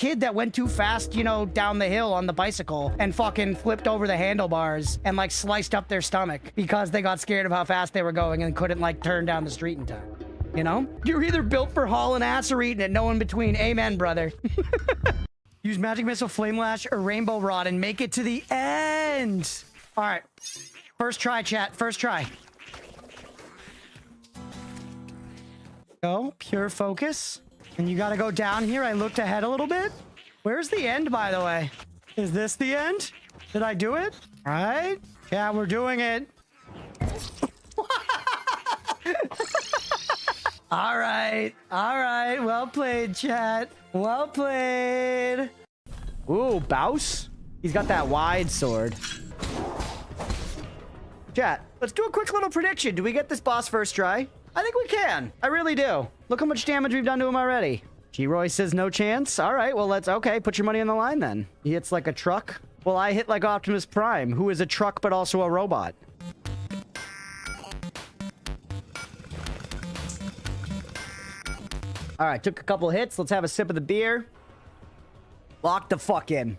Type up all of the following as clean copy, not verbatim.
kid that went too fast, you know, down the hill on the bicycle and fucking flipped over the handlebars and like sliced up their stomach because they got scared of how fast they were going and couldn't like turn down the street in time. You know? You're either built for hauling ass or eating it. No in between. Amen, brother. Use Magic Missile, Flame Lash, or Rainbow Rod and make it to the end. All right. First try, chat. First try. Go. Pure focus. And you gotta go down here. I looked ahead a little bit. Where's the end, by the way? Is this the end? Did I do it? All right. Yeah, we're doing it. All right. All right. Well played, chat. Well played. Ooh, Bouse. He's got that wide sword. Chat, let's do a quick little prediction. Do we get this boss first try? I think we can. I really do. Look how much damage we've done to him already. G-Roy says no chance. All right, well, let's... Okay, put your money on the line then. He hits like a truck. Well, I hit like Optimus Prime, who is a truck but also a robot. All right, took a couple hits. Let's have a sip of the beer. Lock the fuck in.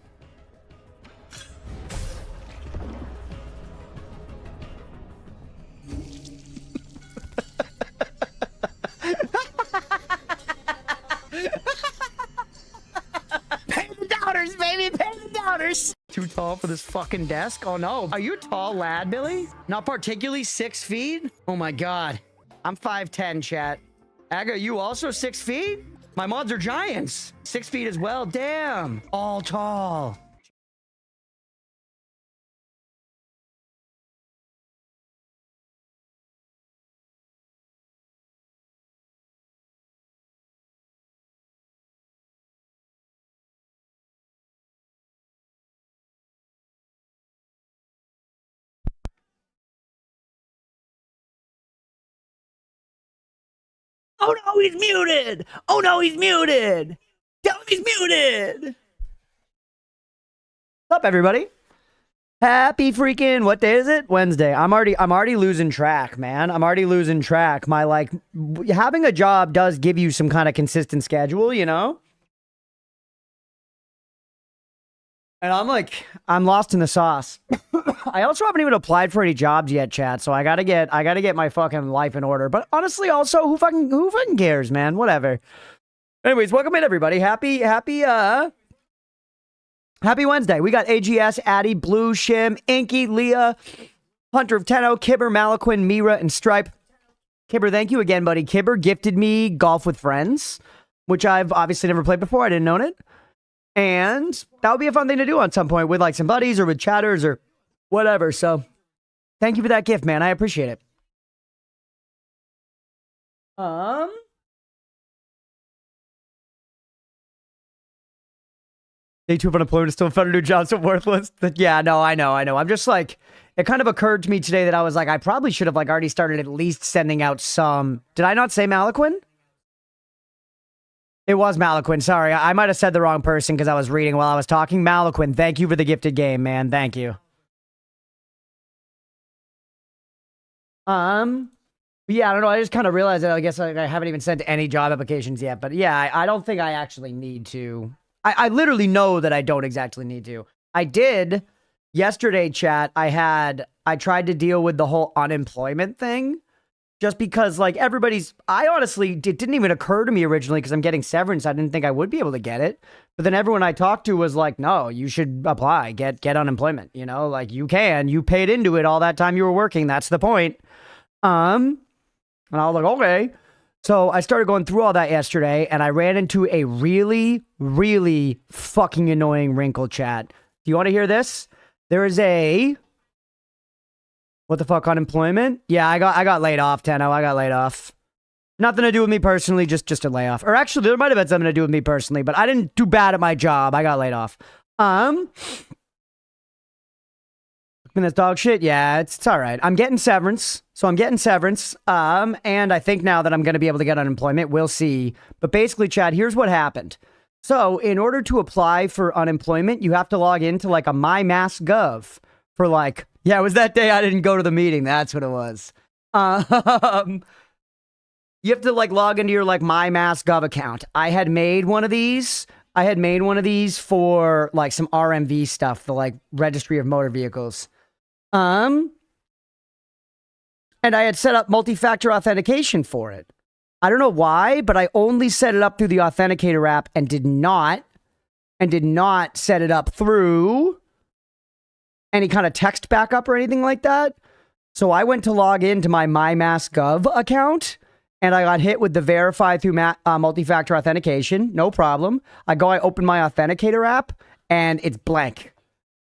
Pay the downers, baby! Pay the downers! Too tall for this fucking desk? Oh no. Are you a tall lad, Billy? Not particularly 6 feet? Oh my god. I'm 5'10", chat. Aga, you also 6 feet? My mods are giants. 6 feet as well. Damn. All tall. Oh no, he's muted! Oh no, he's muted! Tell him he's muted! What's up, everybody? Happy freaking, what day is it? Wednesday. I'm already losing track, man. I'm already losing track. My, like, having a job does give you some kind of consistent schedule, you know? And I'm lost in the sauce. I also haven't even applied for any jobs yet, chat. So I gotta get my fucking life in order. But honestly, also, who fucking cares, man? Whatever. Anyways, welcome in, everybody. Happy Wednesday. We got AGS, Addy, Blue, Shim, Inky, Leah, Hunter of Tenno, Kibber, Malaquin, Mira, and Stripe. Kibber, thank you again, buddy. Kibber gifted me Golf with Friends, which I've obviously never played before. I didn't own it. And that would be a fun thing to do on some point with like some buddies or with chatters or whatever. So thank you for that gift, man. I appreciate it. Day 2 of unemployment is still found a new job, so worthless. Yeah, no, I know. I'm just like, it kind of occurred to me today that I was like, I probably should have like already started at least sending out some. Did I not say Malaquin? It was Malaquin. Sorry, I might have said the wrong person because I was reading while I was talking. Malaquin, thank you for the gifted game, man. Thank you. Yeah, I don't know. I just kind of realized that I guess I haven't even sent any job applications yet. But yeah, I don't think I actually need to. I literally know that I don't exactly need to. I did yesterday, chat. I tried to deal with the whole unemployment thing. Just because, like, I honestly, it didn't even occur to me originally because I'm getting severance. I didn't think I would be able to get it. But then everyone I talked to was like, no, you should apply, get unemployment. You know, like, you paid into it all that time you were working. That's the point. And I was like, okay. So I started going through all that yesterday and I ran into a really, really fucking annoying wrinkle, chat. Do you want to hear this? There is a... What the fuck, unemployment? Yeah, I got laid off, Tenno. I got laid off. Nothing to do with me personally, just a layoff. Or actually, there might have been something to do with me personally, but I didn't do bad at my job. I got laid off. This dog shit? Yeah, it's all right. I'm getting severance. So I'm getting severance. And I think now that I'm going to be able to get unemployment. We'll see. But basically, Chad, here's what happened. So in order to apply for unemployment, you have to log into like a MyMassGov for like... Yeah, it was that day I didn't go to the meeting. That's what it was. You have to like log into your like MyMassGov account. I had made one of these I had made one of these for like some RMV stuff, the like Registry of Motor Vehicles. And I had set up multi-factor authentication for it. I don't know why, but I only set it up through the Authenticator app and did not set it up through any kind of text backup or anything like that. So I went to log into my MyMassGov account and I got hit with the verify through multi-factor authentication. No problem. I open my Authenticator app and it's blank.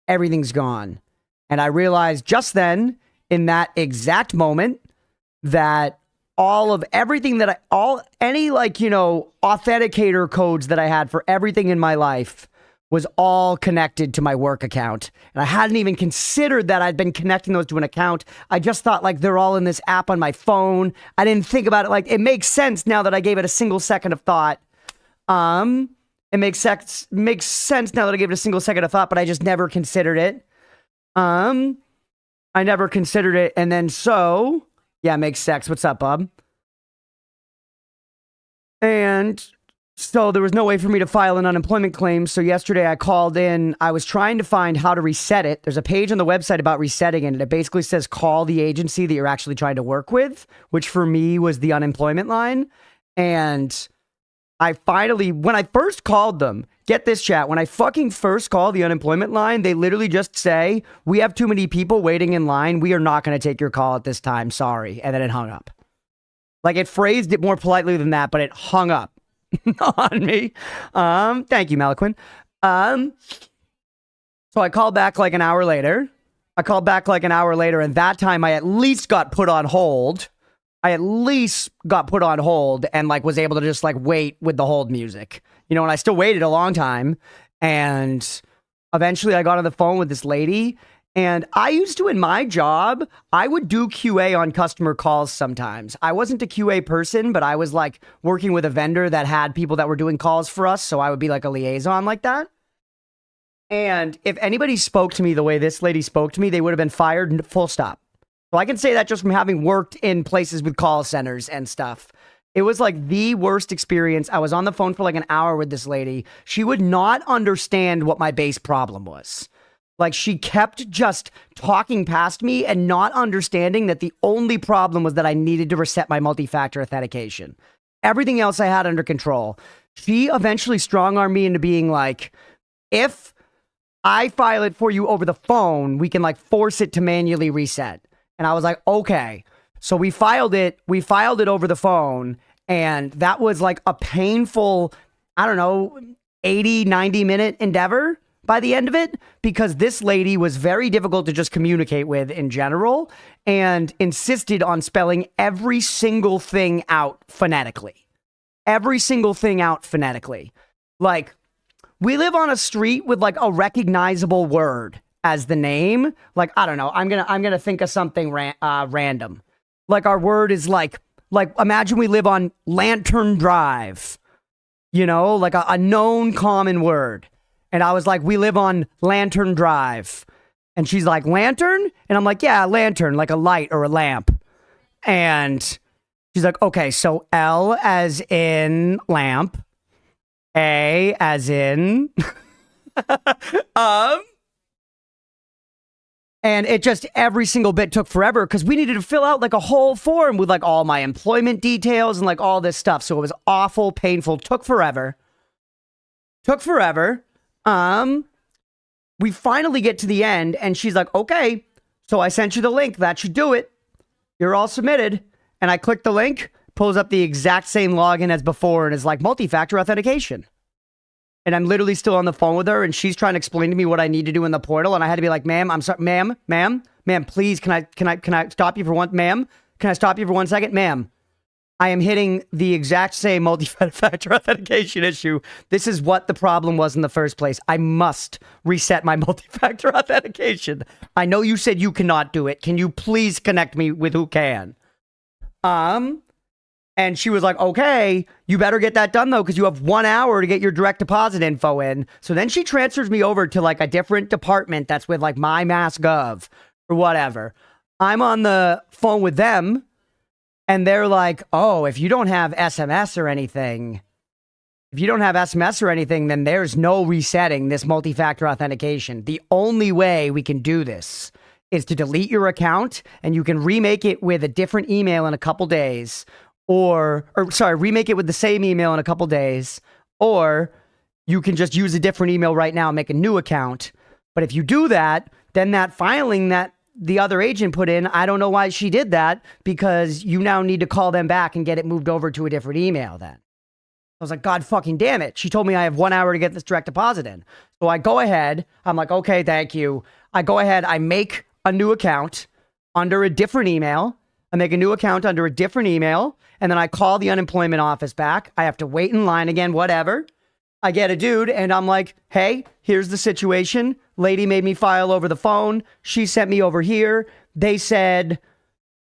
Everything's gone. And I realized just then, in that exact moment, that any like, you know, authenticator codes that I had for everything in my life was all connected to my work account. And I hadn't even considered that I'd been connecting those to an account. I just thought like they're all in this app on my phone. I didn't think about it. Like it makes sense now that I gave it a single second of thought. It makes sense now that I gave it a single second of thought, but I just never considered it. I never considered it. And then so, yeah, it makes sense. What's up, Bob? And so there was no way for me to file an unemployment claim. So yesterday I called in. I was trying to find how to reset it. There's a page on the website about resetting it. And it basically says call the agency that you're actually trying to work with, which for me was the unemployment line. And I finally, when I first called them, get this chat, when I fucking first called the unemployment line, they literally just say, we have too many people waiting in line. We are not going to take your call at this time. Sorry. And then it hung up. Like it phrased it more politely than that, but it hung up on me. Thank you, Malaquin. So I called back like an hour later. And that time I at least got put on hold. And like was able to just like wait with the hold music. You know, and I still waited a long time. And eventually I got on the phone with this lady. And I used to, in my job, I would do QA on customer calls sometimes. I wasn't a QA person, but I was like working with a vendor that had people that were doing calls for us. So I would be like a liaison like that. And if anybody spoke to me the way this lady spoke to me, they would have been fired, full stop. So I can say that just from having worked in places with call centers and stuff. It was like the worst experience. I was on the phone for like an hour with this lady. She would not understand what my base problem was. Like she kept just talking past me and not understanding that the only problem was that I needed to reset my multi-factor authentication. Everything else I had under control. She eventually strong-armed me into being like, if I file it for you over the phone, we can like force it to manually reset. And I was like, okay. So we filed it over the phone, and that was like a painful, I don't know, 80, 90 minute endeavor by the end of it, because this lady was very difficult to just communicate with in general and insisted on spelling every single thing out phonetically. Like, we live on a street with like a recognizable word as the name. Like, I don't know, I'm gonna think of something random. Like our word is like imagine we live on Lantern Drive, you know, like a known common word. And I was like, we live on Lantern Drive. And she's like, lantern? And I'm like, yeah, lantern, like a light or a lamp. And she's like, okay, so L as in lamp, A as in, and it just, every single bit took forever because we needed to fill out like a whole form with like all my employment details and like all this stuff. So it was awful, painful, took forever. We finally get to the end and she's like, okay, so I sent you the link. That should do it. You're all submitted. And I click the link, pulls up the exact same login as before and is like multi-factor authentication. And I'm literally still on the phone with her and she's trying to explain to me what I need to do in the portal. And I had to be like, ma'am, I'm sorry, ma'am, please, can I stop you for one, ma'am? Can I stop you for 1 second? Ma'am, I am hitting the exact same multi-factor authentication issue. This is what the problem was in the first place. I must reset my multi-factor authentication. I know you said you cannot do it. Can you please connect me with who can? And she was like, okay, you better get that done though, because you have 1 hour to get your direct deposit info in. So then she transfers me over to like a different department that's with like MyMassGov or whatever. I'm on the phone with them. And they're like, oh, if you don't have SMS or anything, If you don't have SMS or anything, then there's no resetting this multi-factor authentication. The only way we can do this is to delete your account, and you can remake it with a different email in a couple days, or remake it with the same email in a couple days, or you can just use a different email right now and make a new account. But if you do that, then that filing that the other agent put in, I don't know why she did that, because you now need to call them back and get it moved over to a different email then. I was like, God fucking damn it. She told me I have 1 hour to get this direct deposit in. So I go ahead. I'm like, okay, thank you. I go ahead. I make a new account under a different email. And then I call the unemployment office back. I have to wait in line again, whatever. I get a dude and I'm like, hey, here's the situation. Lady made me file over the phone. She sent me over here. They said,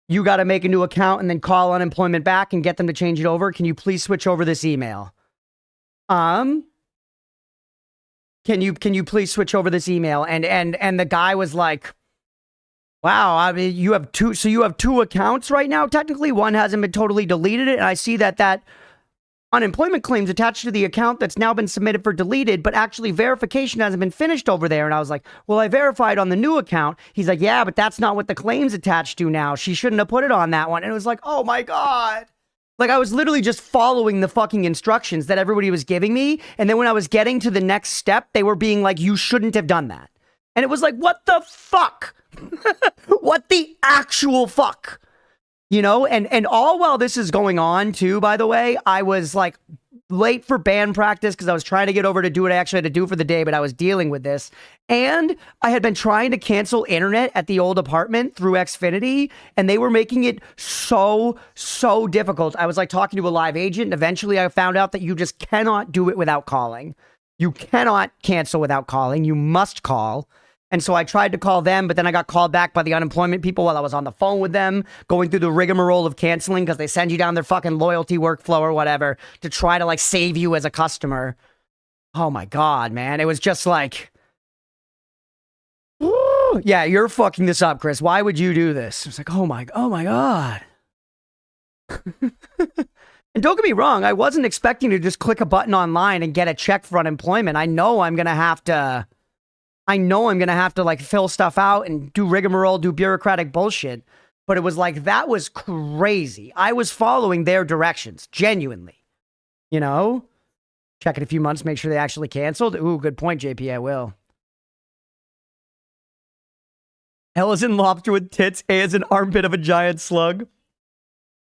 you got to make a new account and then call unemployment back and get them to change it over. Can you please switch over this email? Can you please switch over this email? And the guy was like, wow, I mean, you have two accounts right now. Technically, one hasn't been totally deleted. And I see that unemployment claims attached to the account that's now been submitted for deleted, but actually verification hasn't been finished over there. And I was like, well, I verified on the new account. He's like, yeah, but that's not what the claim's attached to now. She shouldn't have put it on that one. And it was like, oh my God. Like, I was literally just following the fucking instructions that everybody was giving me. And then when I was getting to the next step, they were being like, you shouldn't have done that. And it was like, what the fuck? What the actual fuck? You know, and all while this is going on too, by the way, I was like late for band practice because I was trying to get over to do what I actually had to do for the day, but I was dealing with this. And I had been trying to cancel internet at the old apartment through Xfinity, and they were making it so difficult. I was like talking to a live agent, and eventually I found out that you just cannot do it without calling. You cannot cancel without calling. You must call. And so I tried to call them, but then I got called back by the unemployment people while I was on the phone with them, going through the rigmarole of canceling because they send you down their fucking loyalty workflow or whatever to try to like save you as a customer. Oh my God, man. It was just like, woo, yeah, you're fucking this up, Chris. Why would you do this? It was like, oh my God. And don't get me wrong, I wasn't expecting to just click a button online and get a check for unemployment. I know I'm going to have to like fill stuff out and do rigmarole, do bureaucratic bullshit. But it was like, that was crazy. I was following their directions, genuinely. You know? Check in a few months, make sure they actually canceled. Ooh, good point, JP, I will. L is in lobster with tits, A is an armpit of a giant slug.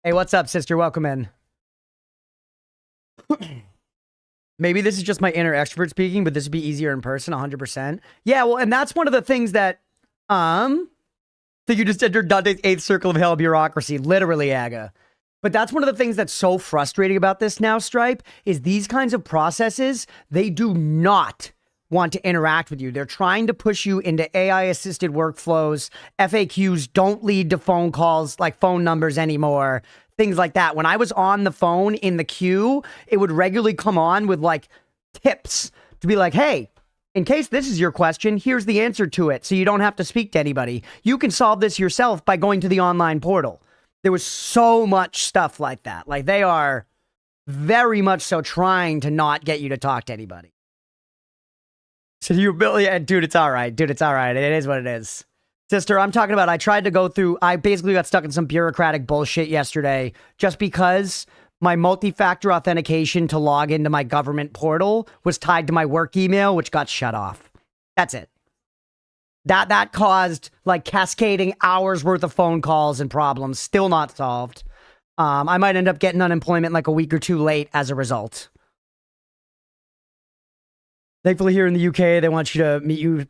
Hey, what's up, sister? Welcome in. Maybe this is just my inner extrovert speaking, but this would be easier in person, 100%. Yeah, well, and that's one of the things that, so you just entered Dante's 8th circle of hell bureaucracy, literally, Aga. But that's one of the things that's so frustrating about this now, Stripe, is these kinds of processes, they do not want to interact with you. They're trying to push you into AI-assisted workflows. FAQs don't lead to phone calls, like phone numbers anymore. Things like that. When I was on the phone in the queue, it would regularly come on with like tips to be like, hey, in case this is your question, here's the answer to it. So you don't have to speak to anybody. You can solve this yourself by going to the online portal. There was so much stuff like that. Like, they are very much so trying to not get you to talk to anybody. So you really, dude, it's all right. Dude, it's all right. It is what it is. Sister, I'm talking about, I basically got stuck in some bureaucratic bullshit yesterday just because my multi-factor authentication to log into my government portal was tied to my work email, which got shut off. That's it. That caused like cascading hours worth of phone calls and problems, still not solved. I might end up getting unemployment like a week or two late as a result. Thankfully, here in the UK, they want you to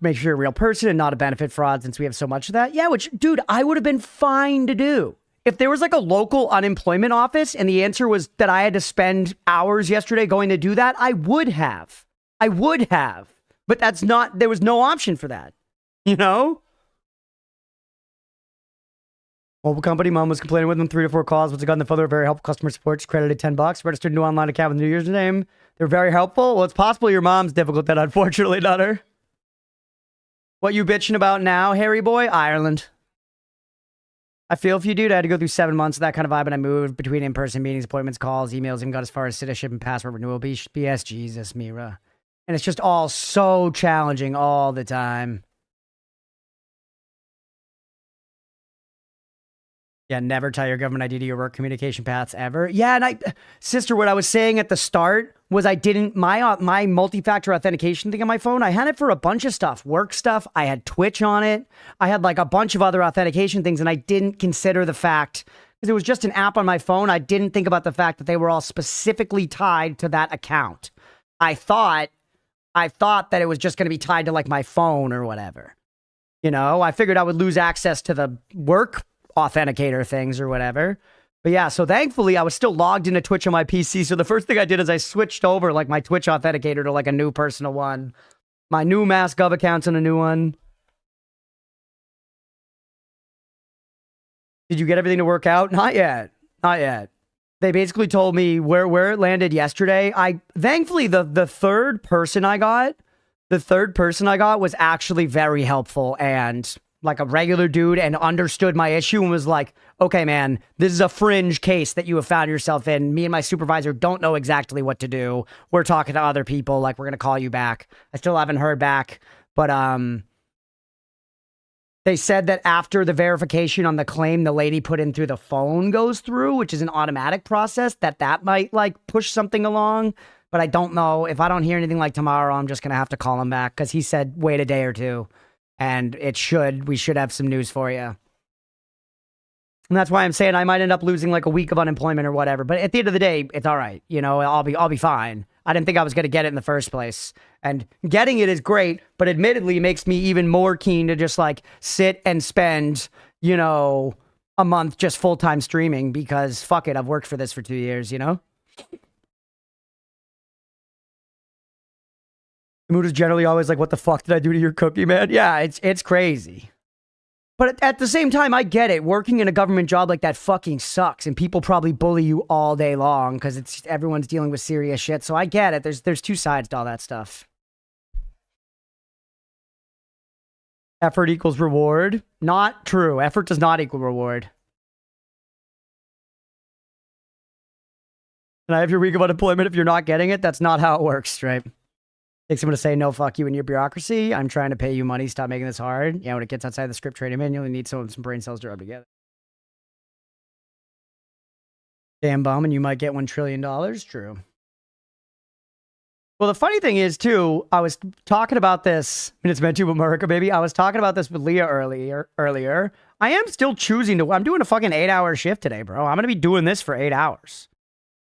make sure you're a real person and not a benefit fraud since we have so much of that. Yeah, which, dude, I would have been fine to do. If there was like a local unemployment office and the answer was that I had to spend hours yesterday going to do that, I would have. But that's not, there was no option for that. You know? Mobile company, mom was complaining with them 3 to 4 calls. Once I got on the phone, they were very helpful. Customer support, just credited $10. Registered a new online account with a new username. They're very helpful. Well, it's possible your mom's difficult, then unfortunately not her. What you bitching about now, Harry boy? Ireland. I feel for you, dude. I had to go through 7 months of that kind of vibe, and I moved between in-person meetings, appointments, calls, emails, even got as far as citizenship and passport renewal. BS, Jesus, Mira. And it's just all so challenging all the time. Yeah, never tie your government ID to your work communication paths ever. Yeah, and sister, what I was saying at the start was I didn't, my multi-factor authentication thing on my phone, I had it for a bunch of stuff, work stuff. I had Twitch on it. I had like a bunch of other authentication things, and I didn't consider the fact, because it was just an app on my phone, I didn't think about the fact that they were all specifically tied to that account. I thought that it was just going to be tied to like my phone or whatever. You know, I figured I would lose access to the work authenticator things or whatever. But yeah, so thankfully I was still logged into Twitch on my PC. So the first thing I did is I switched over like my Twitch authenticator to like a new personal one. My new MassGov account's on a new one. Did you get everything to work out? Not yet. Not yet. They basically told me where it landed yesterday. Thankfully the third person I got was actually very helpful and like a regular dude, and understood my issue and was like, okay, man, this is a fringe case that you have found yourself in. Me and my supervisor don't know exactly what to do. We're talking to other people. Like, we're going to call you back. I still haven't heard back, but, they said that after the verification on the claim the lady put in through the phone goes through, which is an automatic process, that might like push something along. But I don't know. If I don't hear anything like tomorrow, I'm just going to have to call him back, because he said wait a day or two. And we should have some news for you. And that's why I'm saying I might end up losing like a week of unemployment or whatever. But at the end of the day, it's all right. You know, I'll be fine. I didn't think I was going to get it in the first place. And getting it is great, but admittedly it makes me even more keen to just like sit and spend, you know, a month just full-time streaming, because fuck it, I've worked for this for 2 years, you know? The mood is generally always like, what the fuck did I do to your cookie, man? Yeah, it's crazy. But at the same time, I get it. Working in a government job like that fucking sucks, and people probably bully you all day long because everyone's dealing with serious shit. So I get it. There's two sides to all that stuff. Effort equals reward. Not true. Effort does not equal reward. And I have your week of unemployment if you're not getting it. That's not how it works, right? Takes someone to say, no, fuck you and your bureaucracy. I'm trying to pay you money. Stop making this hard. Yeah, when it gets outside the script trading manual, you need some brain cells to rub together. Damn bum, and you might get $1 trillion. True. Well, the funny thing is, too, I was talking about this, and it's meant to America, baby. I was talking about this with Leah earlier. I am still choosing to, I'm doing a fucking 8-hour shift today, bro. I'm going to be doing this for 8 hours.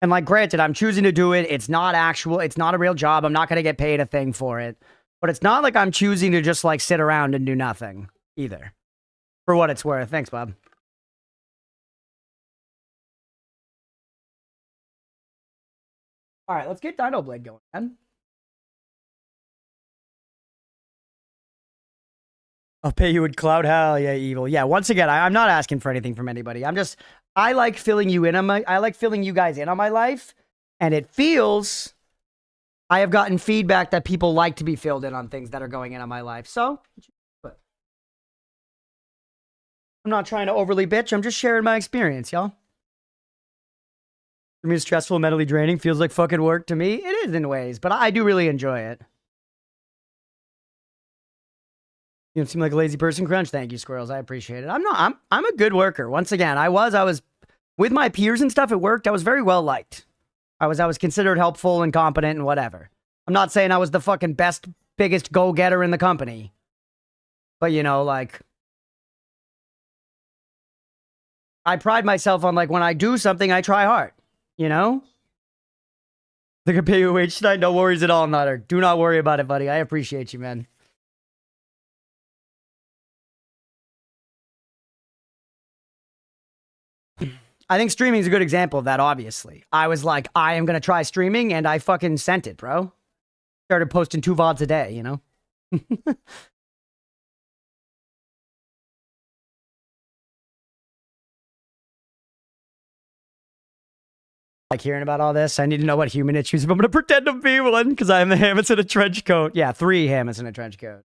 And like, granted, I'm choosing to do it. It's not a real job. I'm not going to get paid a thing for it. But it's not like I'm choosing to just like sit around and do nothing either. For what it's worth. Thanks, Bob. All right, let's get Dinoblade going, man. I'll pay you in cloud. Hell yeah, evil. Yeah, once again, I'm not asking for anything from anybody. I like filling you guys in on my life, and it feels I have gotten feedback that people like to be filled in on things that are going in on my life. So I'm not trying to overly bitch. I'm just sharing my experience, y'all. For me, it's stressful, mentally draining, feels like fucking work to me. It is in ways, but I do really enjoy it. You don't seem like a lazy person, Crunch. Thank you, Squirrels. I appreciate it. I'm a good worker. Once again, I was with my peers and stuff at work. I was very well liked. I was considered helpful and competent and whatever. I'm not saying I was the fucking biggest go-getter in the company. But, you know, like, I pride myself on, like, when I do something, I try hard. You know? They can pay you a wage tonight. No worries at all, Nutter. Do not worry about it, buddy. I appreciate you, man. I think streaming is a good example of that, obviously. I was like, I am going to try streaming, and I fucking sent it, bro. Started posting 2 VODs a day, you know? Like hearing about all this, I need to know what human issues if I'm going to pretend to be one, because I am the Hammets in a trench coat. Yeah, 3 Hammets in a trench coat.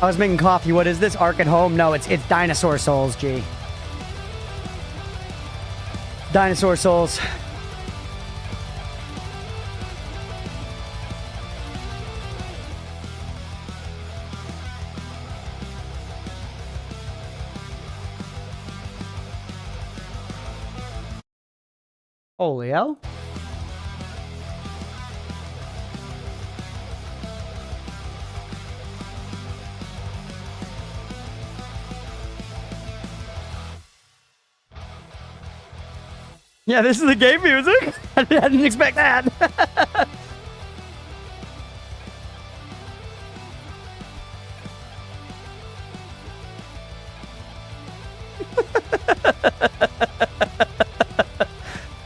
I was making coffee. What is this? Ark at Home? No, it's Dinosaur Souls, G. Dinosaur Souls. Holy hell. Yeah, this is the game music. I didn't expect that.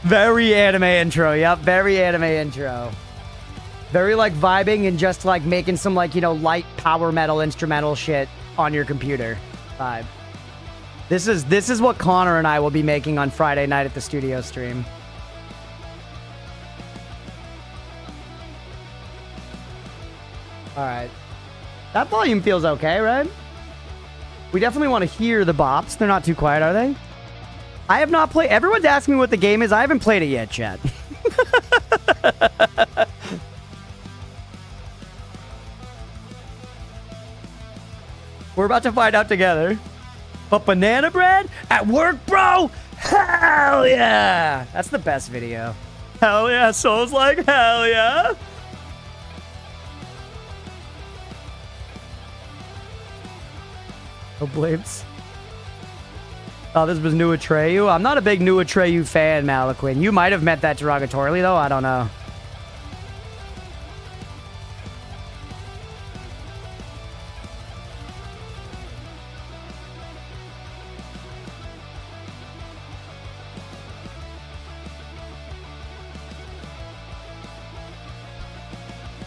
Very anime intro. Yep, very anime intro. Very like vibing and just like making some like, you know, light power metal instrumental shit on your computer vibe. This is what Connor and I will be making on Friday night at the studio stream. All right. That volume feels okay, right? We definitely want to hear the bops. They're not too quiet, are they? I have not played... Everyone's asking me what the game is. I haven't played it yet, chat. We're about to find out together. But banana bread? At work, bro? Hell yeah! That's the best video. Hell yeah, Soul's like, hell yeah! No blips. Oh, this was New Atreyu? I'm not a big New Atreyu fan, Malaquin. You might have meant that derogatorily, though. I don't know.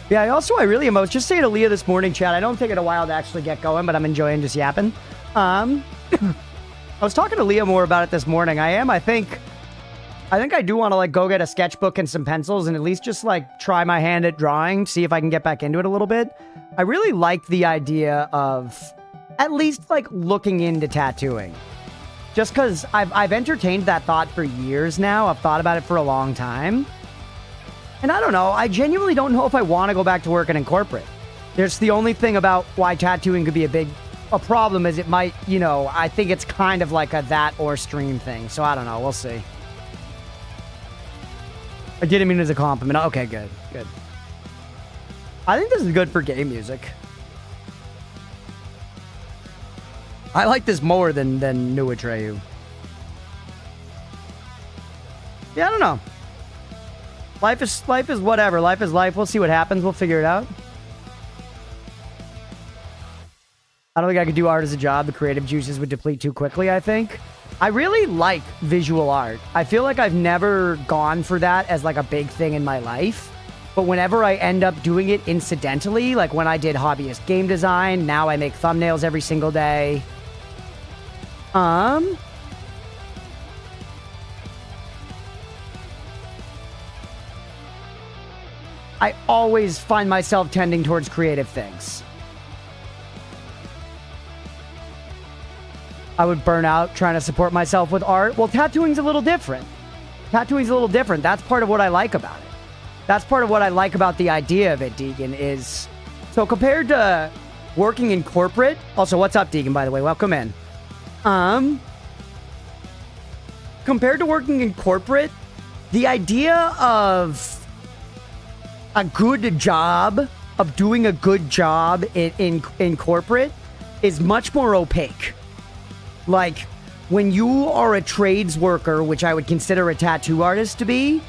Yeah, I really am. I was just saying to Leah this morning, chat. I don't take it a while to actually get going, but I'm enjoying just yapping. I was talking to Leah more about it this morning. I think I do want to like go get a sketchbook and some pencils and at least just like try my hand at drawing, see if I can get back into it a little bit. I really like the idea of at least like looking into tattooing. Just because I've entertained that thought for years now. I've thought about it for a long time. And I don't know, I genuinely don't know if I want to go back to working in corporate. There's the only thing about why tattooing could be a problem is it might, you know, I think it's kind of like a that or stream thing. So I don't know, we'll see. I didn't mean it as a compliment. Okay, good, good. I think this is good for game music. I like this more than New Atreyu. Yeah, I don't know. Life is whatever. Life is life. We'll see what happens. We'll figure it out. I don't think I could do art as a job. The creative juices would deplete too quickly, I think. I really like visual art. I feel like I've never gone for that as like a big thing in my life. But whenever I end up doing it incidentally, like when I did hobbyist game design, now I make thumbnails every single day. I always find myself tending towards creative things. I would burn out trying to support myself with art. Well, tattooing's a little different. Tattooing's a little different. That's part of what I like about it. That's part of what I like about the idea of it, Deegan, is... So compared to working in corporate... Also, what's up, Deegan, by the way? Welcome in. Compared to working in corporate, the idea of a good job, of doing a good job in corporate is much more opaque. Like, when you are a trades worker, which I would consider a tattoo artist to be,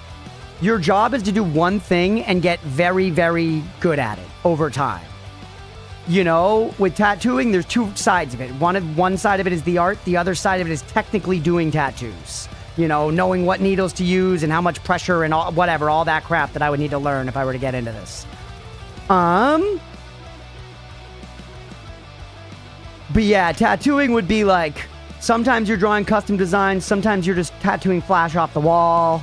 your job is to do one thing and get very, very good at it over time. You know, with tattooing, there's two sides of it. One side of it is the art, the other side of it is technically doing tattoos. You know, knowing what needles to use and how much pressure and all, whatever, all that crap that I would need to learn if I were to get into this. But yeah, tattooing would be like, sometimes you're drawing custom designs, sometimes you're just tattooing flash off the wall.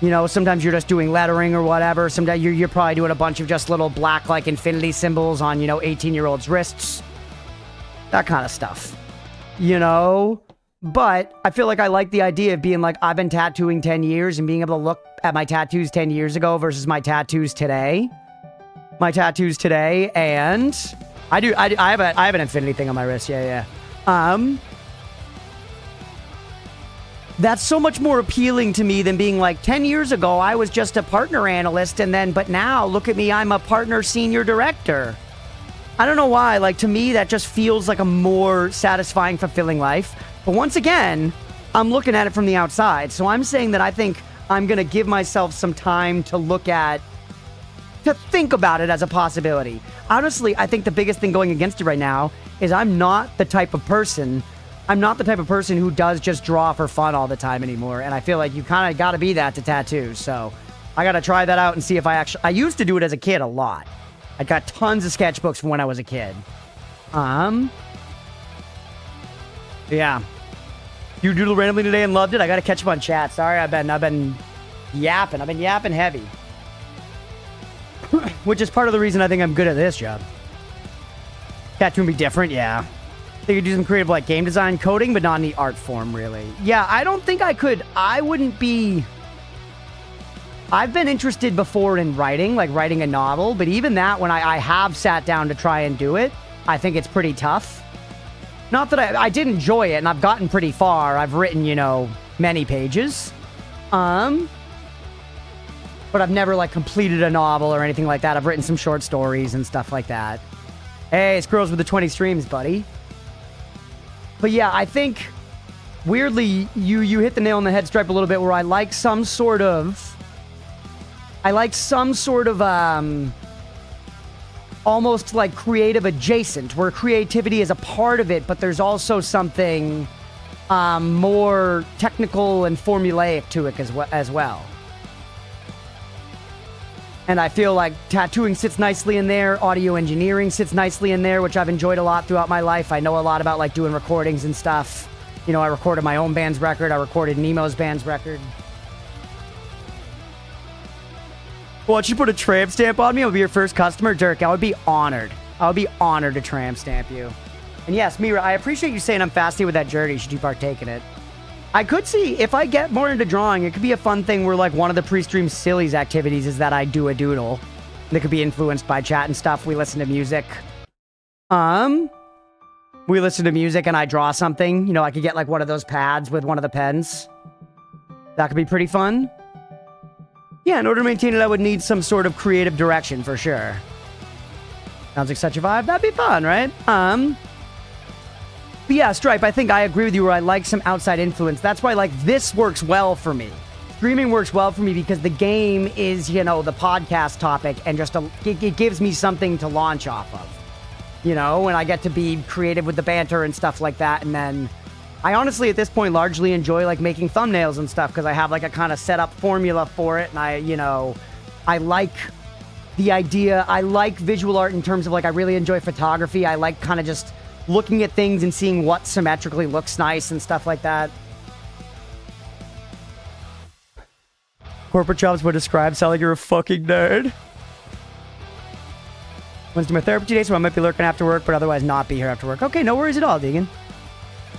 You know, sometimes you're just doing lettering or whatever. Sometimes you're probably doing a bunch of just little black, like, infinity symbols on, you know, 18-year-olds' wrists. That kind of stuff. You know? But I feel like I like the idea of being like, I've been tattooing 10 years and being able to look at my tattoos 10 years ago versus my tattoos today. And I have an infinity thing on my wrist. Yeah. That's so much more appealing to me than being like 10 years ago, I was just a partner analyst. But now look at me, I'm a partner senior director. I don't know why. Like, to me, that just feels like a more satisfying, fulfilling life. But once again, I'm looking at it from the outside. So I'm saying that I think I'm going to give myself some time to think about it as a possibility. Honestly, I think the biggest thing going against it right now is I'm not the type of person who does just draw for fun all the time anymore. And I feel like you kind of got to be that to tattoos. So I got to try that out and see if I used to do it as a kid a lot. I got tons of sketchbooks from when I was a kid. Yeah. You doodled randomly today and loved it. I got to catch up on chat. Sorry, I've been yapping. I've been yapping heavy. Which is part of the reason I think I'm good at this job. Tattooing be different, yeah. They could do some creative like game design, coding, but not in the art form, really. Yeah, I don't think I could. I've been interested before in writing, like writing a novel, but even that, when I have sat down to try and do it, I think it's pretty tough. Not that I did enjoy it, and I've gotten pretty far. I've written, many pages. But I've never, like, completed a novel or anything like that. I've written some short stories and stuff like that. Hey, it's Girls with the 20 streams, buddy. But yeah, I think, weirdly, you hit the nail on the head, Stripe, a little bit, where I like some sort of almost like creative adjacent, where creativity is a part of it, but there's also something more technical and formulaic to it as well. And I feel like tattooing sits nicely in there. Audio engineering sits nicely in there, which I've enjoyed a lot throughout my life. I know a lot about like doing recordings and stuff. I recorded my own band's record. I recorded Nemo's band's record. Why don't you put a tramp stamp on me? I'll be your first customer. Dirk, I would be honored. I would be honored to tramp stamp you. And yes, Mira, I appreciate you saying I'm fasty with that journey should you partake in it. I could see, if I get more into drawing, it could be a fun thing where, like, one of the pre-stream sillies activities is that I do a doodle. That could be influenced by chat and stuff. We listen to music. We listen to music and I draw something. I could get, like, one of those pads with one of the pens. That could be pretty fun. Yeah, in order to maintain it, I would need some sort of creative direction, for sure. Sounds like such a vibe. That'd be fun, right? But yeah, Stripe, I think I agree with you where I like some outside influence. That's why, like, this works well for me. Streaming works well for me because the game is, the podcast topic and just it gives me something to launch off of. And I get to be creative with the banter and stuff like that. And then I honestly, at this point, largely enjoy, like, making thumbnails and stuff because I have, like, a kind of set up formula for it. And I like the idea. I like visual art in terms of, like, I really enjoy photography. I like kind of just looking at things and seeing what symmetrically looks nice and stuff like that. Corporate jobs would describe sound like you're a fucking nerd. Wednesday my therapy today, so I might be lurking after work, but otherwise not be here after work. Okay, no worries at all, Deegan.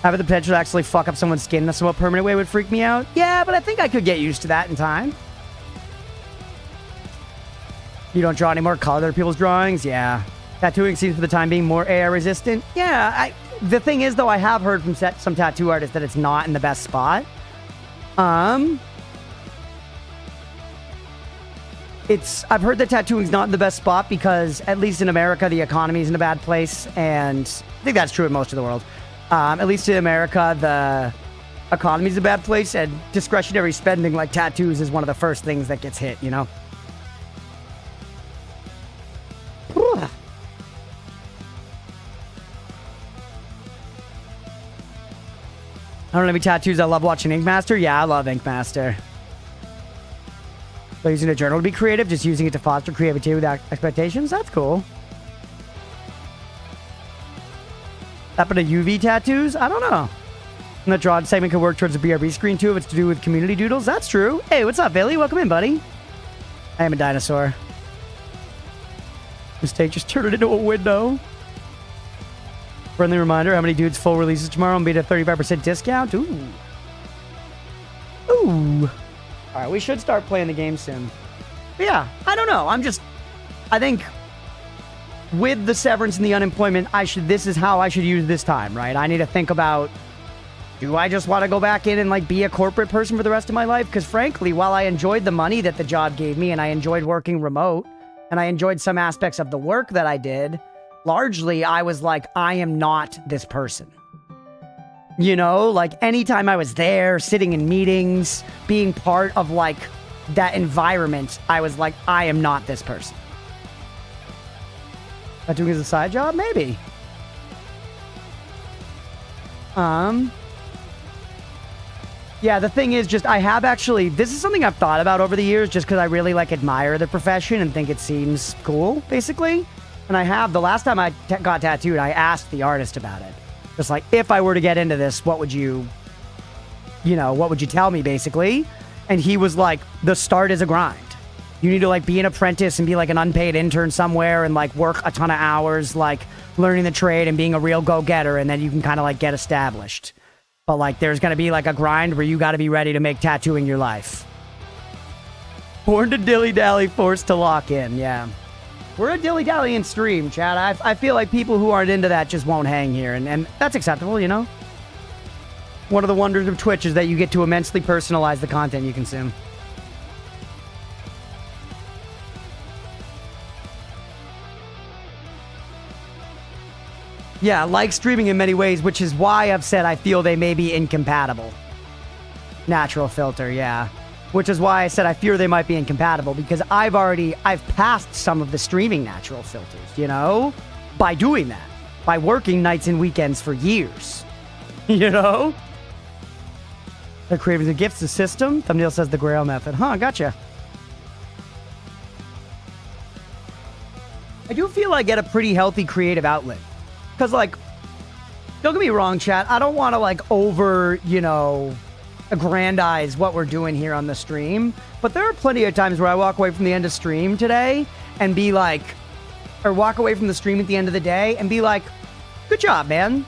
Having the potential to actually fuck up someone's skin in a somewhat permanent way would freak me out. Yeah, but I think I could get used to that in time. You don't draw any more color to other people's drawings? Yeah. Tattooing seems for the time being more AI resistant. Yeah, the thing is, though, I have heard from some tattoo artists that it's not in the best spot. I've heard that tattooing's not in the best spot because, at least in America, the economy is in a bad place, and I think that's true in most of the world. At least in America, the economy's in a bad place, and discretionary spending like tattoos is one of the first things that gets hit, I don't have any tattoos. I love watching Ink Master. Yeah, I love Ink Master. So using a journal to be creative, just using it to foster creativity without expectations. That's cool. Happen to UV tattoos? I don't know. And the drawn segment could work towards a BRB screen too if it's to do with community doodles. That's true. Hey, what's up, Billy? Welcome in, buddy. I am a dinosaur. Mistake, just turn it into a window. Friendly reminder, how many dudes full releases tomorrow and be at a 35% discount? Ooh. Ooh. All right, we should start playing the game soon. But yeah, I don't know. I think with the severance and the unemployment, this is how I should use this time, right? I need to think about, do I just want to go back in and like be a corporate person for the rest of my life? Because frankly, while I enjoyed the money that the job gave me and I enjoyed working remote and I enjoyed some aspects of the work that I did, largely I was like, I am not this person. You know, like anytime I was there, sitting in meetings, being part of like that environment, I was like, I am not this person. Not doing it as a side job? Maybe. Yeah, the thing is just, I have actually, this is something I've thought about over the years just because I really like admire the profession and think it seems cool, basically. And I have, the last time I got tattooed, I asked the artist about it. Just like, if I were to get into this, what would you tell me, basically? And he was like, the start is a grind. You need to like be an apprentice and be like an unpaid intern somewhere and like work a ton of hours, like learning the trade and being a real go-getter. And then you can kind of like get established. But like, there's going to be like a grind where you got to be ready to make tattooing your life. Born to dilly-dally, forced to lock in. Yeah. We're a dilly-dallying stream, chat. I feel like people who aren't into that just won't hang here. And that's acceptable, you know? One of the wonders of Twitch is that you get to immensely personalize the content you consume. Yeah, like streaming in many ways, which is why I've said I feel they may be incompatible. Natural filter, yeah. Which is why I said I fear they might be incompatible, because I've passed some of the streaming natural filters, you know? By doing that. By working nights and weekends for years. You know? They're creating the gifts, the system. Thumbnail says the Grail method. Huh, gotcha. I do feel I get a pretty healthy creative outlet. Because, like, don't get me wrong, chat. I don't want to, like, aggrandize what we're doing here on the stream. But there are plenty of times where I walk away from the end of stream today and be like, or walk away from the stream at the end of the day and be like, good job, man.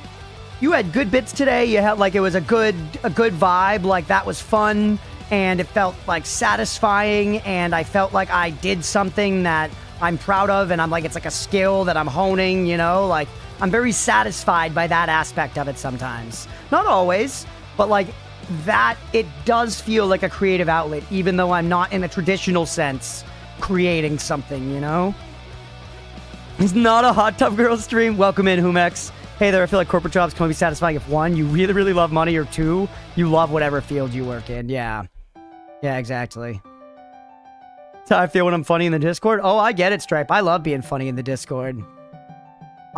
You had good bits today. You had, like, it was a good vibe. Like, that was fun. And it felt, like, satisfying. And I felt like I did something that I'm proud of. And I'm like, it's like a skill that I'm honing, you know? Like, I'm very satisfied by that aspect of it sometimes. Not always, but like that, it does feel like a creative outlet, even though I'm not in a traditional sense creating something, you know? It's not a hot tub girl stream. Welcome in, Humex. Hey there, I feel like corporate jobs can only be satisfying if one, you really, really love money, or two, you love whatever field you work in. Yeah. Yeah, exactly. That's how I feel when I'm funny in the Discord. Oh, I get it, Stripe. I love being funny in the Discord.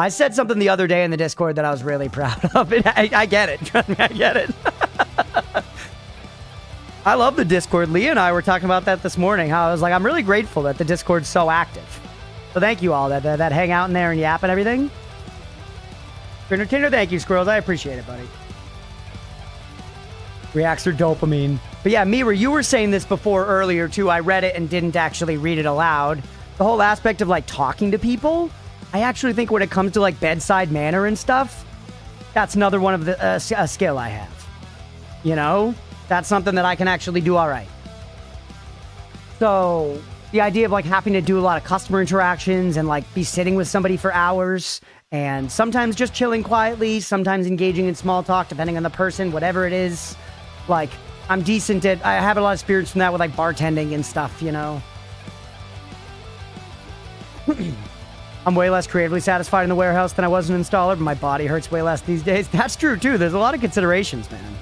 I said something the other day in the Discord that I was really proud of. And I get it. Trust me, I get it. I love the Discord. Leah and I were talking about that this morning. How I was like, I'm really grateful that the Discord's so active. So thank you all that hang out in there and yap and everything. Entertainer, thank you, Squirrels. I appreciate it, buddy. Reacts are dopamine. But yeah, Mira, you were saying this before earlier too. I read it and didn't actually read it aloud. The whole aspect of like talking to people. I actually think when it comes to like bedside manner and stuff, that's another one of the a skill I have. You know, that's something that I can actually do all right. So the idea of like having to do a lot of customer interactions and like be sitting with somebody for hours and sometimes just chilling quietly, sometimes engaging in small talk, depending on the person, whatever it is. Like I'm decent at, I have a lot of experience from that with like bartending and stuff, you know. I'm way less creatively satisfied in the warehouse than I was an installer, but my body hurts way less these days. That's true, too. There's a lot of considerations, man.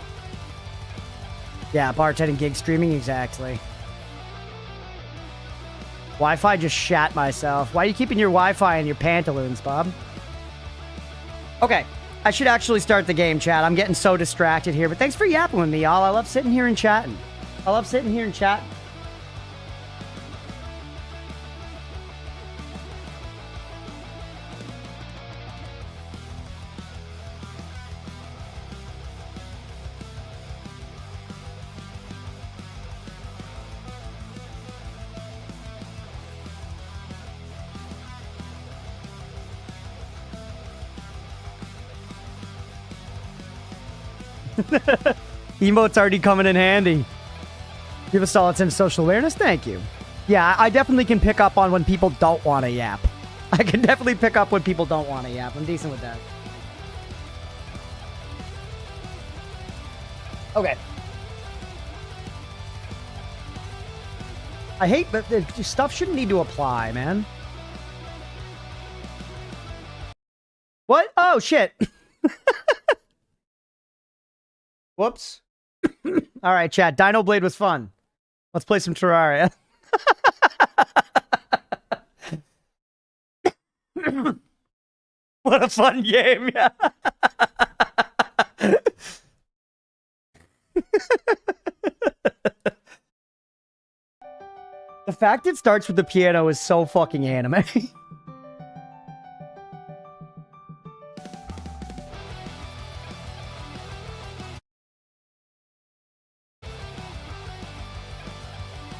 Yeah, bartending, gig streaming, exactly. Wi-Fi just shat myself. Why are you keeping your Wi-Fi in your pantaloons, Bob? Okay, I should actually start the game, chat. I'm getting so distracted here, but thanks for yapping with me, y'all. I love sitting here and chatting. Emote's already coming in handy. You have a solid sense of social awareness? Thank you. Yeah, I definitely can pick up on when people don't want to yap. I can definitely pick up when people don't want to yap. I'm decent with that. Okay. I hate that stuff shouldn't need to apply, man. What? Oh, shit. Whoops. All right, chat. Dinoblade was fun. Let's play some Terraria. What a fun game, yeah. The fact it starts with the piano is so fucking anime.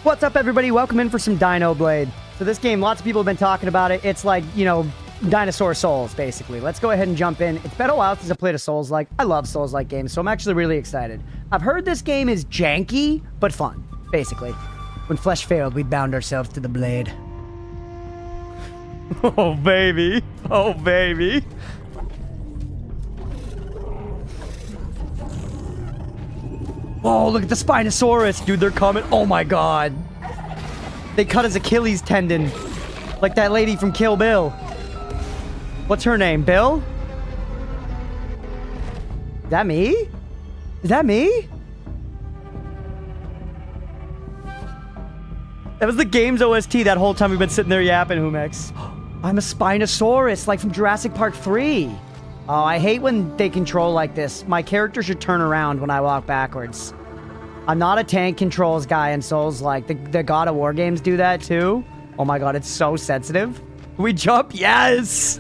What's up, everybody? Welcome in for some Dinoblade. So this game, lots of people have been talking about it. It's like, you know, Dinosaur Souls, basically. Let's go ahead and jump in. It's been a while since I played a Souls-like. I love Souls-like games, so I'm actually really excited. I've heard this game is janky, but fun, basically. When flesh failed, we bound ourselves to the blade. Oh, baby. Oh, baby. Oh, look at the Spinosaurus. Dude, they're coming. Oh, my God. They cut his Achilles tendon. Like that lady from Kill Bill. What's her name? Bill? Is that me? Is that me? That was the game's OST that whole time we've been sitting there yapping, Humex. I'm a Spinosaurus, like from Jurassic Park 3. Oh, I hate when they control like this. My character should turn around when I walk backwards. I'm not a tank controls guy in Souls, like the God of War games do that too. Oh my God, it's so sensitive. We jump? Yes!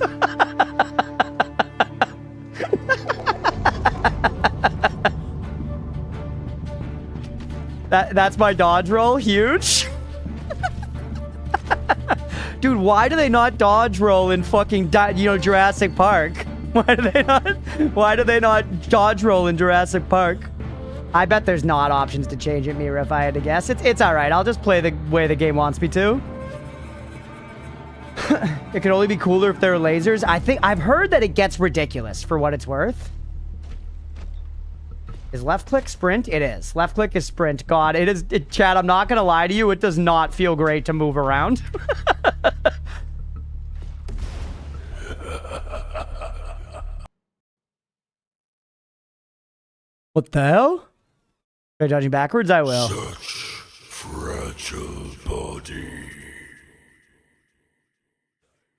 That's my dodge roll. Huge. Dude, why do they not dodge roll in fucking, Jurassic Park? Why do they not dodge roll in Jurassic Park? I bet there's not options to change it, Mira, if I had to guess. It's alright. I'll just play the way the game wants me to. It can only be cooler if there are lasers. I've heard that it gets ridiculous for what it's worth. Is left click sprint? It is. Left click is sprint. God, it is. Chad, I'm not gonna lie to you. It does not feel great to move around. What the hell? Are you dodging backwards? I will. Such fragile body,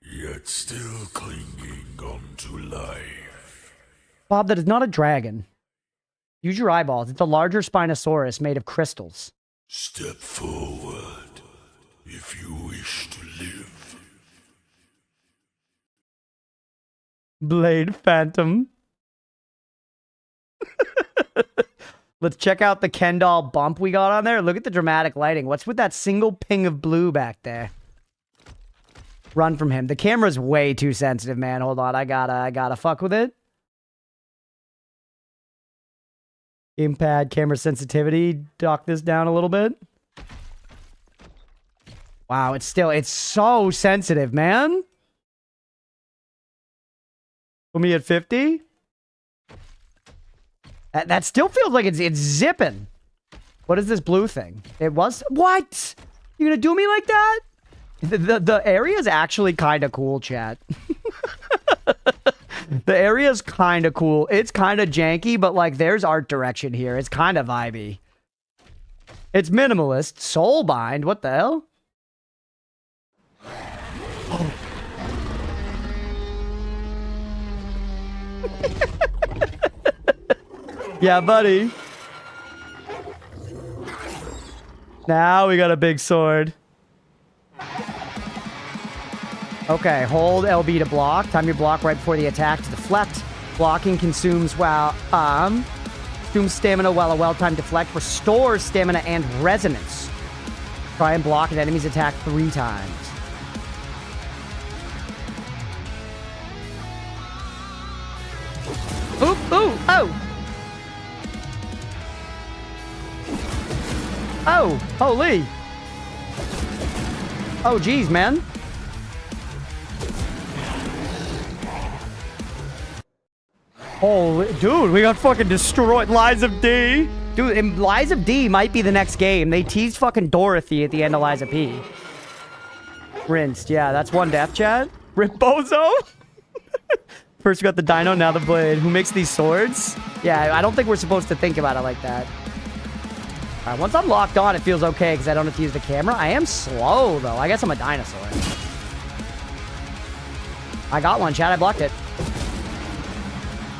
yet still clinging onto life. Bob, that is not a dragon. Use your eyeballs. It's a larger Spinosaurus made of crystals. Step forward if you wish to live. Blade Phantom. Let's check out the Ken doll bump we got on there. Look at the dramatic lighting. What's with that single ping of blue back there? Run from him. The camera's way too sensitive, man. Hold on. I gotta fuck with it. Gamepad camera sensitivity. Dock this down a little bit. Wow, it's so sensitive, man. Put me at 50. That still feels like it's zipping. What is this blue thing? It was... What? You gonna do me like that? The area is actually kind of cool, chat. The area is kind of cool. It's kind of janky, but like there's art direction here. It's kind of vibey. It's minimalist. Soulbind? What the hell? Oh. Yeah, buddy. Now we got a big sword. Okay, hold LB to block. Time your block right before the attack to deflect. Blocking consumes consumes stamina while a well-timed deflect restores stamina and resonance. Try and block an enemy's attack 3 times. Ooh, ooh, oh! Oh, holy. Oh, geez, man. Holy, dude, we got fucking destroyed. Lies of D. Dude, and Lies of D might be the next game. They teased fucking Dorothy at the end of Lies of P. Rinsed, yeah, that's one death, chat. Rip Bozo. First we got the Dino, now the Blade. Who makes these swords? Yeah, I don't think we're supposed to think about it like that. All right, once I'm locked on, it feels okay because I don't have to use the camera. I am slow, though. I guess I'm a dinosaur. I got one, chat. I blocked it.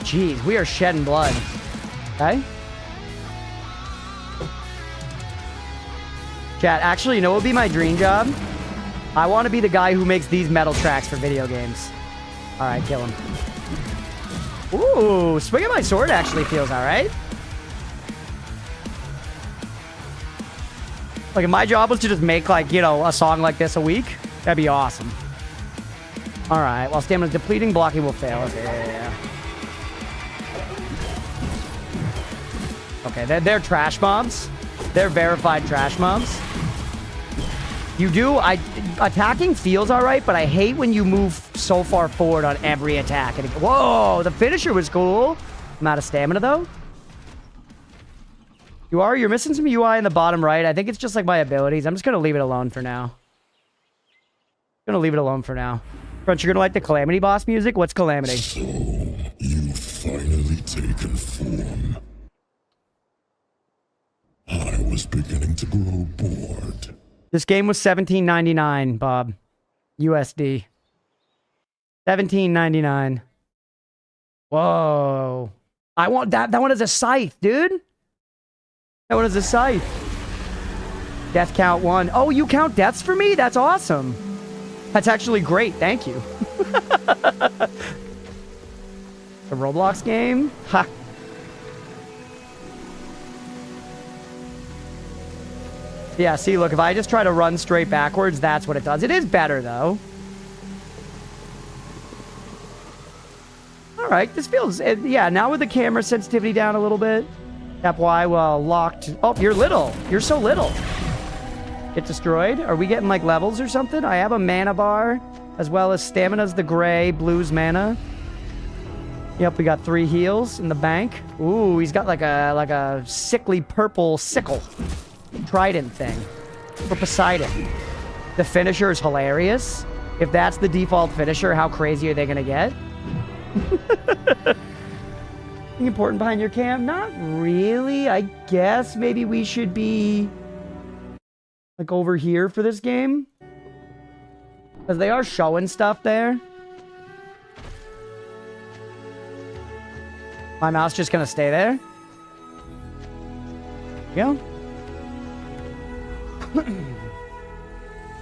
Jeez, we are shedding blood. Okay. Chat, actually, you know what would be my dream job? I want to be the guy who makes these metal tracks for video games. All right, kill him. Ooh, swinging my sword actually feels all right. Like, if my job was to just make, like, you know, a song like this a week, that'd be awesome. All right, while stamina's depleting, blocking will fail. Okay, yeah. Okay, they're trash mobs. They're verified trash mobs. You do, attacking feels all right, but I hate when you move so far forward on every attack. And whoa, the finisher was cool. I'm out of stamina, though. You're missing some UI in the bottom right. I think it's just like my abilities. I'm just going to leave it alone for now. Crunch, you're going to like the Calamity boss music? What's Calamity? So, you've finally taken form. I was beginning to grow bored. This game was $17.99, Bob. USD. $17.99. Whoa. I want that. That one is a scythe, dude. That one is a scythe. Death count 1. Oh, you count deaths for me? That's awesome. That's actually great. Thank you. The Roblox game? Ha. Yeah, see, look, if I just try to run straight backwards, that's what it does. It is better, though. All right, this feels... yeah, now with the camera sensitivity down a little bit. Tap Y while locked. Oh, you're little. You're so little. Get destroyed. Are we getting, like, levels or something? I have a mana bar, as well as stamina's the gray, blue's mana. Yep, we got 3 heals in the bank. Ooh, he's got, like a sickly purple sickle. Trident thing for Poseidon. The finisher is hilarious. If that's the default finisher, how crazy are they gonna get? Anything important behind your cam? Not really. I guess maybe we should be like over here for this game, because they are showing stuff there. My mouse just gonna stay there. Yeah.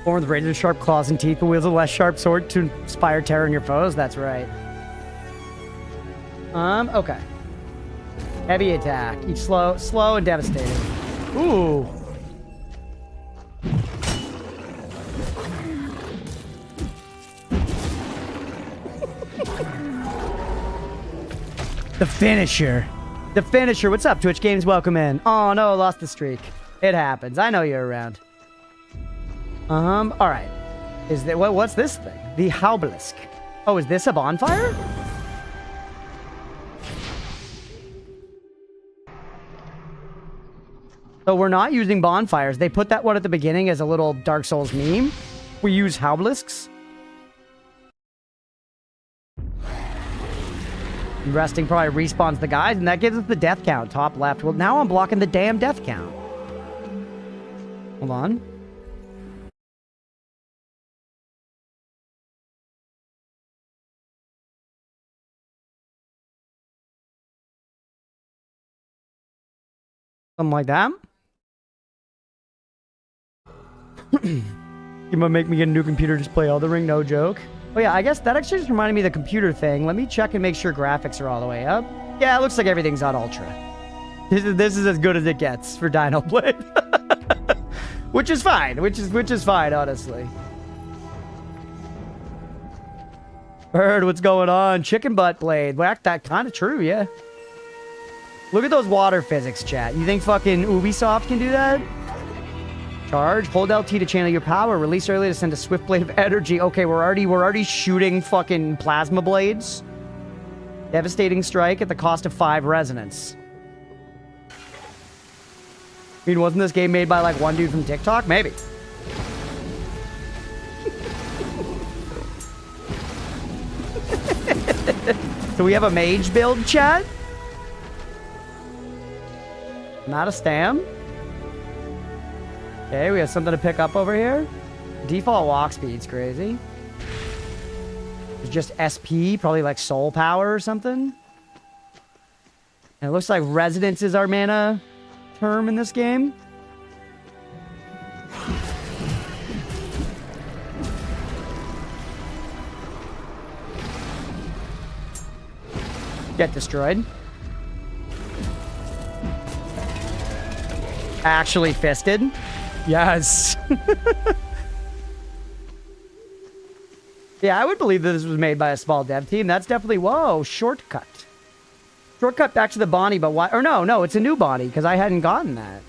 Born with razor sharp claws and teeth, but wields a less sharp sword to inspire terror in your foes. That's right. Okay. Heavy attack. Each slow and devastating. Ooh. The finisher. The finisher. What's up, Twitch Games? Welcome in. Oh no, lost the streak. It happens. I know you're around. All right. Is that what's this thing? The Obelisk. Oh, is this a bonfire? So we're not using bonfires. They put that one at the beginning as a little Dark Souls meme. We use obelisks. Resting probably respawns the guys, and that gives us the death count, top left. Well, now I'm blocking the damn death count. Hold on. Something like that. You might make me get a new computer, just play Elden Ring, no joke. Oh yeah, I guess that actually just reminded me of the computer thing. Let me check and make sure graphics are all the way up. Yeah, it looks like everything's on ultra. This is as good as it gets for Dinoblade. Which is fine, which is fine, honestly. Bird, what's going on? Chicken butt blade. Well, that kind of true, yeah. Look at those water physics, chat. You think fucking Ubisoft can do that? Charge. Hold LT to channel your power. Release early to send a swift blade of energy. Okay, we're already shooting fucking plasma blades. Devastating strike at the cost of 5 resonance. I mean, wasn't this game made by like one dude from TikTok? Maybe. So we have a mage build, chat? Not a stam. Okay, we have something to pick up over here. Default walk speed's crazy. It's just SP, probably like soul power or something. And it looks like resonance is our mana term in this game. Get destroyed. Actually fisted. Yes. Yeah, I would believe that this was made by a small dev team. That's definitely... Whoa, shortcut. Shortcut back to the Bonnie, but why... Or no, it's a new Bonnie, because I hadn't gotten that.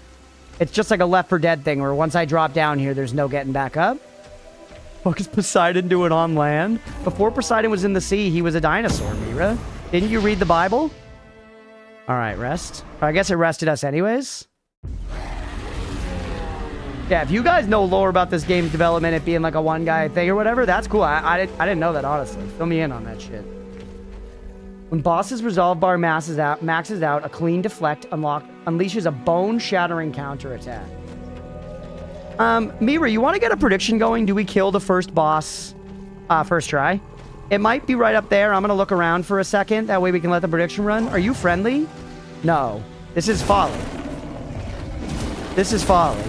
It's just like a Left 4 Dead thing, where once I drop down here, there's no getting back up. What is Poseidon doing on land? Before Poseidon was in the sea, he was a dinosaur, Mira. Didn't you read the Bible? Alright, rest. I guess it rested us anyways. Yeah, if you guys know lore about this game's development, it being like a one-guy thing or whatever, that's cool. I didn't know that, honestly. Fill me in on that shit. When boss's resolve bar maxes out, a clean deflect unleashes a bone-shattering counterattack. Mira, you want to get a prediction going? Do we kill the first boss first try? It might be right up there. I'm going to look around for a second. That way we can let the prediction run. Are you friendly? No. This is folly. This is folly.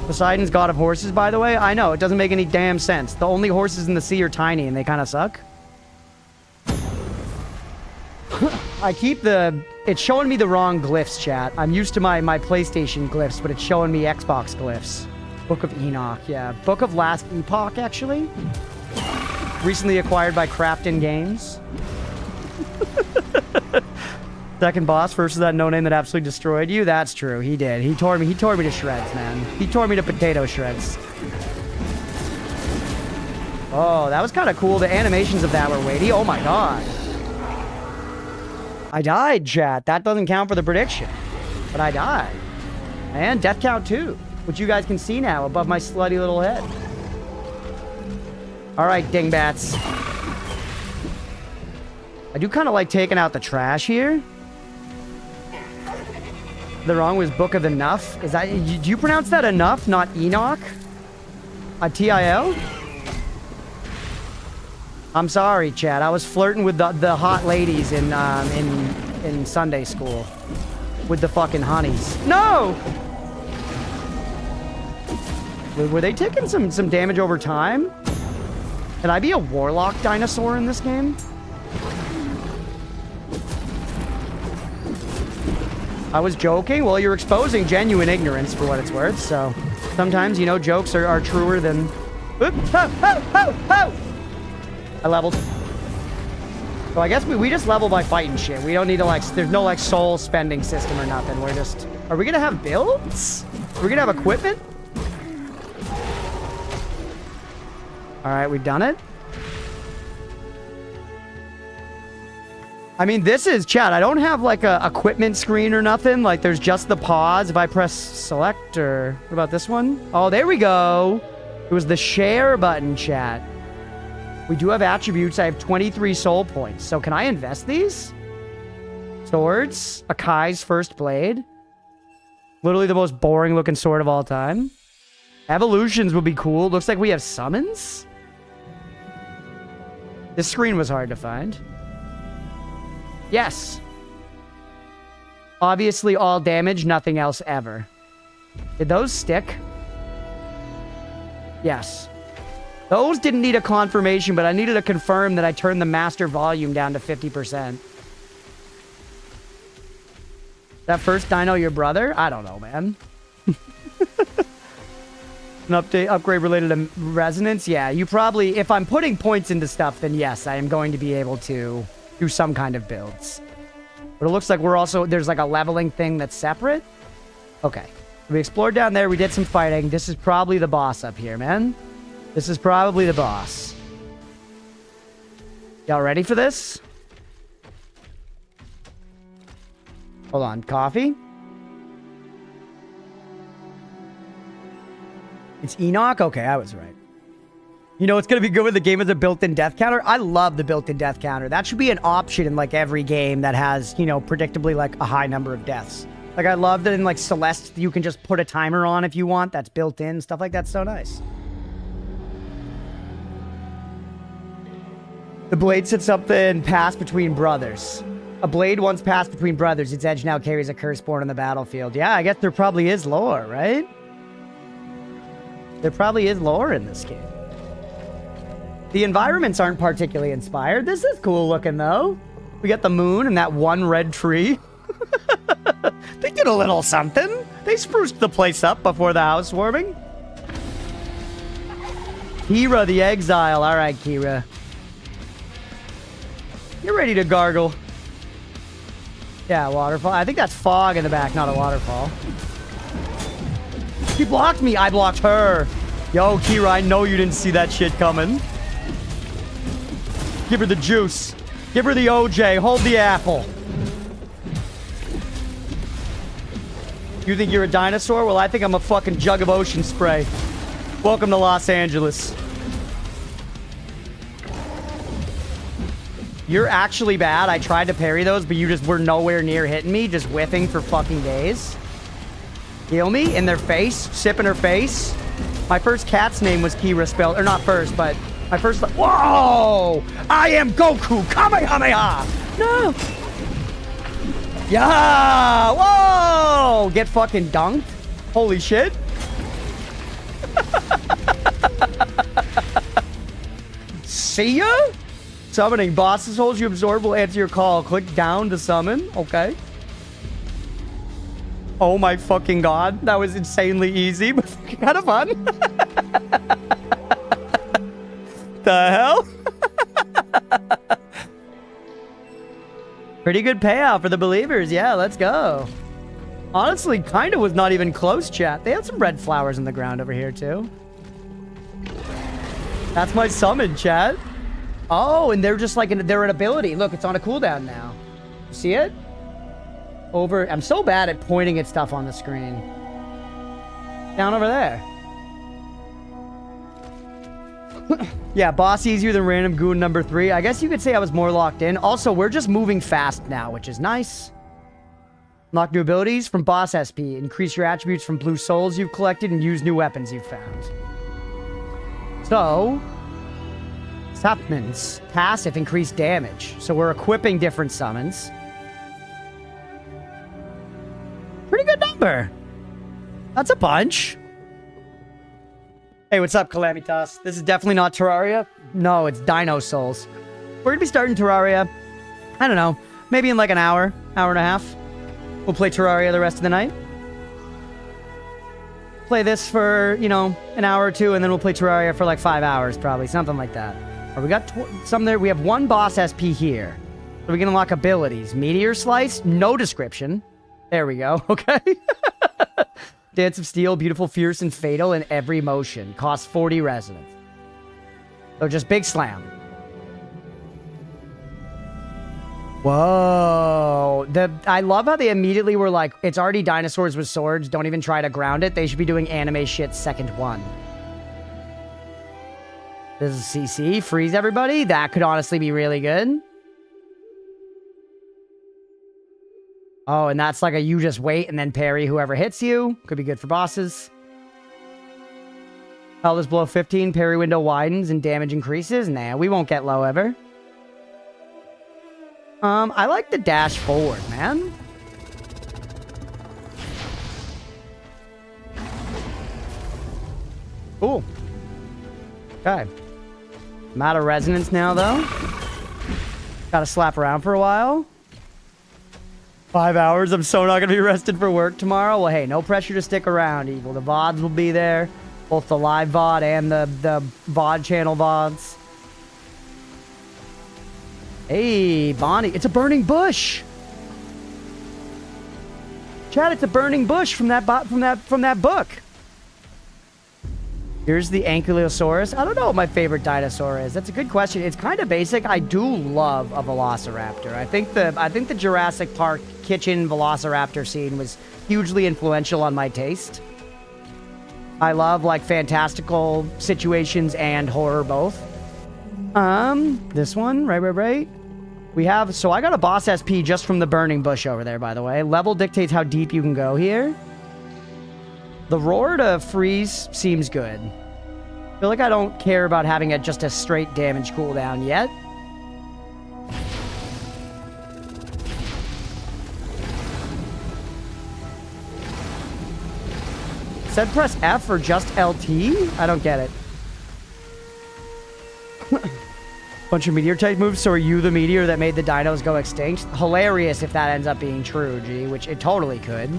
Poseidon's god of horses, by the way. I know, it doesn't make any damn sense. The only horses in the sea are tiny and they kind of suck. I keep the... It's showing me the wrong glyphs, chat. I'm used to my PlayStation glyphs, but it's showing me Xbox glyphs. Book of Enoch, yeah. Book of Last Epoch, actually. Recently acquired by Crafton Games. Second boss versus that no-name that absolutely destroyed you. That's true. He did. He tore me to shreds, man. He tore me to potato shreds. Oh, that was kind of cool. The animations of that were weighty. Oh my god. I died, chat. That doesn't count for the prediction. But I died. And death count too, which you guys can see now above my slutty little head. Alright, dingbats. I do kind of like taking out the trash here. The wrong was Book of Enough. Is that... Do you pronounce that Enough, not Enoch? T-I-L? I'm sorry, Chad. I was flirting with the hot ladies in Sunday school. With the fucking honeys. No! Were they taking some damage over time? Can I be a warlock dinosaur in this game? I was joking. Well, you're exposing genuine ignorance for what it's worth, so sometimes, you know, jokes are truer than... Oop, ho, ho, ho, ho! I leveled. So I guess we just level by fighting shit. We don't need to, like... There's no, like, soul spending system or nothing. We're just... Are we gonna have builds? Are we gonna have equipment? Alright, we've done it. I mean, this is, chat, I don't have, like, a equipment screen or nothing. Like, there's just the pause. If I press select, or... What about this one? Oh, there we go. It was the share button, chat. We do have attributes. I have 23 soul points. So, can I invest these? Swords. Akai's first blade. Literally the most boring-looking sword of all time. Evolutions would be cool. Looks like we have summons? This screen was hard to find. Yes. Obviously all damage, nothing else ever. Did those stick? Yes. Those didn't need a confirmation, but I needed to confirm that I turned the master volume down to 50%. That first dino your brother? I don't know, man. An upgrade related to resonance? Yeah, you probably... If I'm putting points into stuff, then yes, I am going to be able to do some kind of builds. But it looks like we're also... There's like a leveling thing that's separate. Okay. We explored down there. We did some fighting. This is probably the boss up here, man. This is probably the boss. Y'all ready for this? Hold on. Coffee? It's Enoch? Okay, I was right. You know, it's going to be good with the game as a built-in death counter. I love the built-in death counter. That should be an option in, like, every game that has, you know, predictably, like, a high number of deaths. Like, I love that in, like, Celeste, you can just put a timer on if you want. That's built in. Stuff like that's so nice. The blade sits up and passed between brothers. A blade once passed between brothers. Its edge now carries a curse born on the battlefield. Yeah, I guess there probably is lore, right? There probably is lore in this game. The environments aren't particularly inspired. This is cool looking, though. We got the moon and that one red tree. They did a little something. They spruced the place up before the housewarming. Kira the Exile. All right, Kira. You're ready to gargle. Yeah, waterfall. I think that's fog in the back, not a waterfall. She blocked me. I blocked her. Yo, Kira, I know you didn't see that shit coming. Give her the juice. Give her the OJ. Hold the apple. You think you're a dinosaur? Well, I think I'm a fucking jug of ocean spray. Welcome to Los Angeles. You're actually bad. I tried to parry those, but you just were nowhere near hitting me, just whiffing for fucking days. Heal me in their face, sip in her face. My first cat's name was Kira spelled, or not first, but my first... Whoa! I am Goku! Kamehameha! No! Yeah! Whoa! Get fucking dunked? Holy shit. See ya? Summoning. Boss's holes you absorb will answer your call. Click down to summon. Okay. Oh my fucking god. That was insanely easy, but kind of fun. The hell? Pretty good payout for the believers. Yeah, let's go. Honestly, kind of was not even close, chat. They had some red flowers in the ground over here, too. That's my summon, chat. Oh, and they're just like, they're an ability. Look, it's on a cooldown now. You see it? Over. I'm so bad at pointing at stuff on the screen. Down over there. Yeah, boss easier than random goon number 3. I guess you could say I was more locked in. Also, we're just moving fast now, which is nice. Unlock new abilities from boss SP. Increase your attributes from blue souls you've collected and use new weapons you've found. So, summons. Passive, increase damage. So we're equipping different summons. Pretty good number. That's a bunch. Hey, what's up, Calamitas? This is definitely not Terraria. No, it's Dino Souls. We're gonna be starting Terraria, I don't know, maybe in like an hour, hour and a half. We'll play Terraria the rest of the night. Play this for, you know, an hour or two, and then we'll play Terraria for like 5 hours, probably. Something like that. Or we got some there. We have one boss SP here. So we can unlock abilities. Meteor Slice, no description. There we go. Okay. Dance of Steel, beautiful, fierce, and fatal in every motion. Costs 40 resonance. So just big slam. Whoa. I love how they immediately were like, it's already dinosaurs with swords. Don't even try to ground it. They should be doing anime shit second one. This is CC. Freeze everybody. That could honestly be really good. Oh, and that's like a you just wait and then parry whoever hits you. Could be good for bosses. Colors below 15. Parry window widens and damage increases. Nah, we won't get low ever. I like the dash forward, man. Cool. Okay. I'm out of resonance now, though. Gotta slap around for a while. 5 hours. I'm so not gonna be rested for work tomorrow. Well, hey, no pressure to stick around, Evil. The VODs will be there. Both the live VOD and the VOD channel VODs. Hey, Bonnie. It's a burning bush. Chad, it's a burning bush from that book. Here's the Ankylosaurus. I don't know what my favorite dinosaur is. That's a good question. It's kind of basic. I do love a Velociraptor. I think the Jurassic Park kitchen Velociraptor scene was hugely influential on my taste. I love like fantastical situations and horror both. This one, right. We have, so I got a boss SP just from the burning bush over there, by the way. Level dictates how deep you can go here. The roar to freeze seems good. I feel like I don't care about having just a straight damage cooldown yet. Said press F or just LT? I don't get it. Bunch of meteor type moves, so are you the meteor that made the dinos go extinct? Hilarious if that ends up being true, G, which it totally could.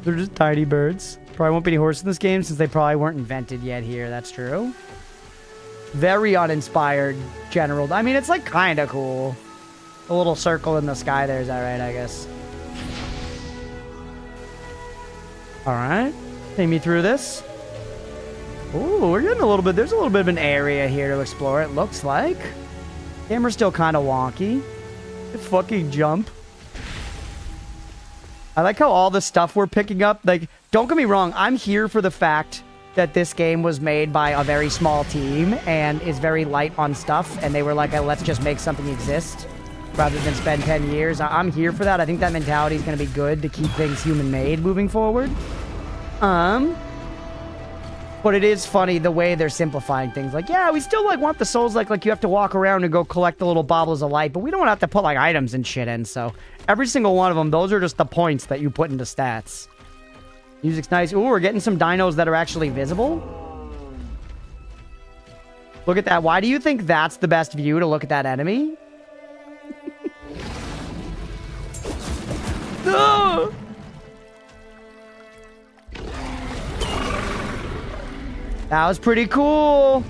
They're just tiny birds. Probably won't be any horses in this game since they probably weren't invented yet here. That's true. Very uninspired general. I mean, it's like kind of cool. A little circle in the sky there. Is that right, I guess? All right. Take me through this. Ooh, we're getting a little bit. There's a little bit of an area here to explore, it looks like. Camera's still kind of wonky. Fucking jump. I like how all the stuff we're picking up, like, don't get me wrong, I'm here for the fact that this game was made by a very small team and is very light on stuff, and they were like, let's just make something exist rather than spend 10 years. I'm here for that. I think that mentality is going to be good to keep things human-made moving forward. But it is funny the way they're simplifying things. Like, yeah, we still, like, want the souls, like you have to walk around and go collect the little baubles of light, but we don't have to put, like, items and shit in, so every single one of them, those are just the points that you put into stats. Music's nice. Ooh, we're getting some dinos that are actually visible. Look at that. Why do you think that's the best view to look at that enemy? No! That was pretty cool.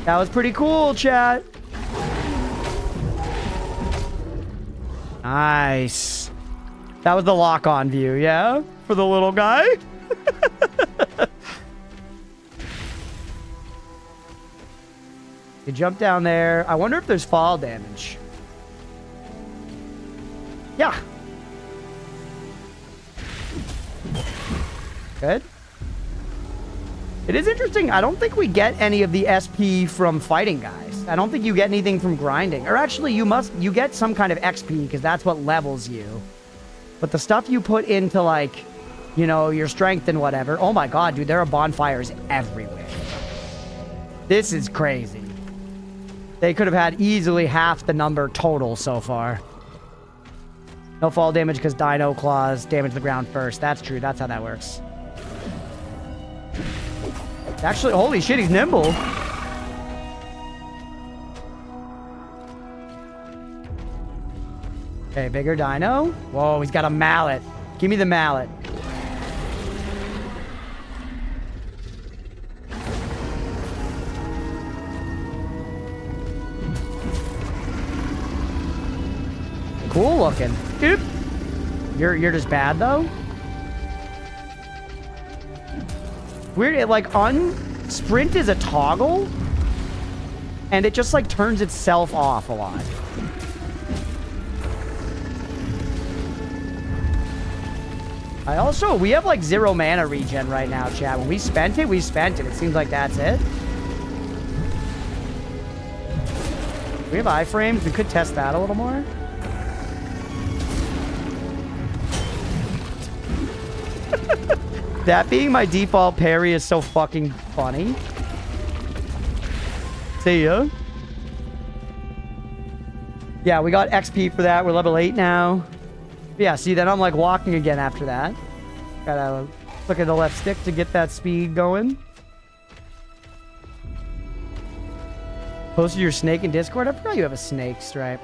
That was pretty cool, chat. Nice. That was the lock-on view, yeah? For the little guy? You jump down there. I wonder if there's fall damage. Yeah. Good. It is interesting. I don't think we get any of the SP from fighting guys. I don't think you get anything from grinding. Or actually, you get some kind of XP because that's what levels you. But the stuff you put into, like, you know, your strength and whatever. Oh my god, dude, there are bonfires everywhere. This is crazy. They could have had easily half the number total so far. No fall damage because dino claws damage the ground first. That's true. That's how that works. Actually, holy shit, he's nimble. Okay, bigger dino. Whoa, he's got a mallet. Give me the mallet. Cool looking. Dude. You're just bad though? Weird, it like sprint is a toggle and it just like turns itself off a lot. We have like 0 mana regen right now, chat. When we spent it, we spent it. It seems like that's it. We have iframes. We could test that a little more. That being my default parry is so fucking funny. See ya. Yeah, we got XP for that. We're level 8 now. Yeah, see, then I'm like walking again after that. Gotta look at the left stick to get that speed going. Posted your snake in Discord? I forgot you have a snake stripe.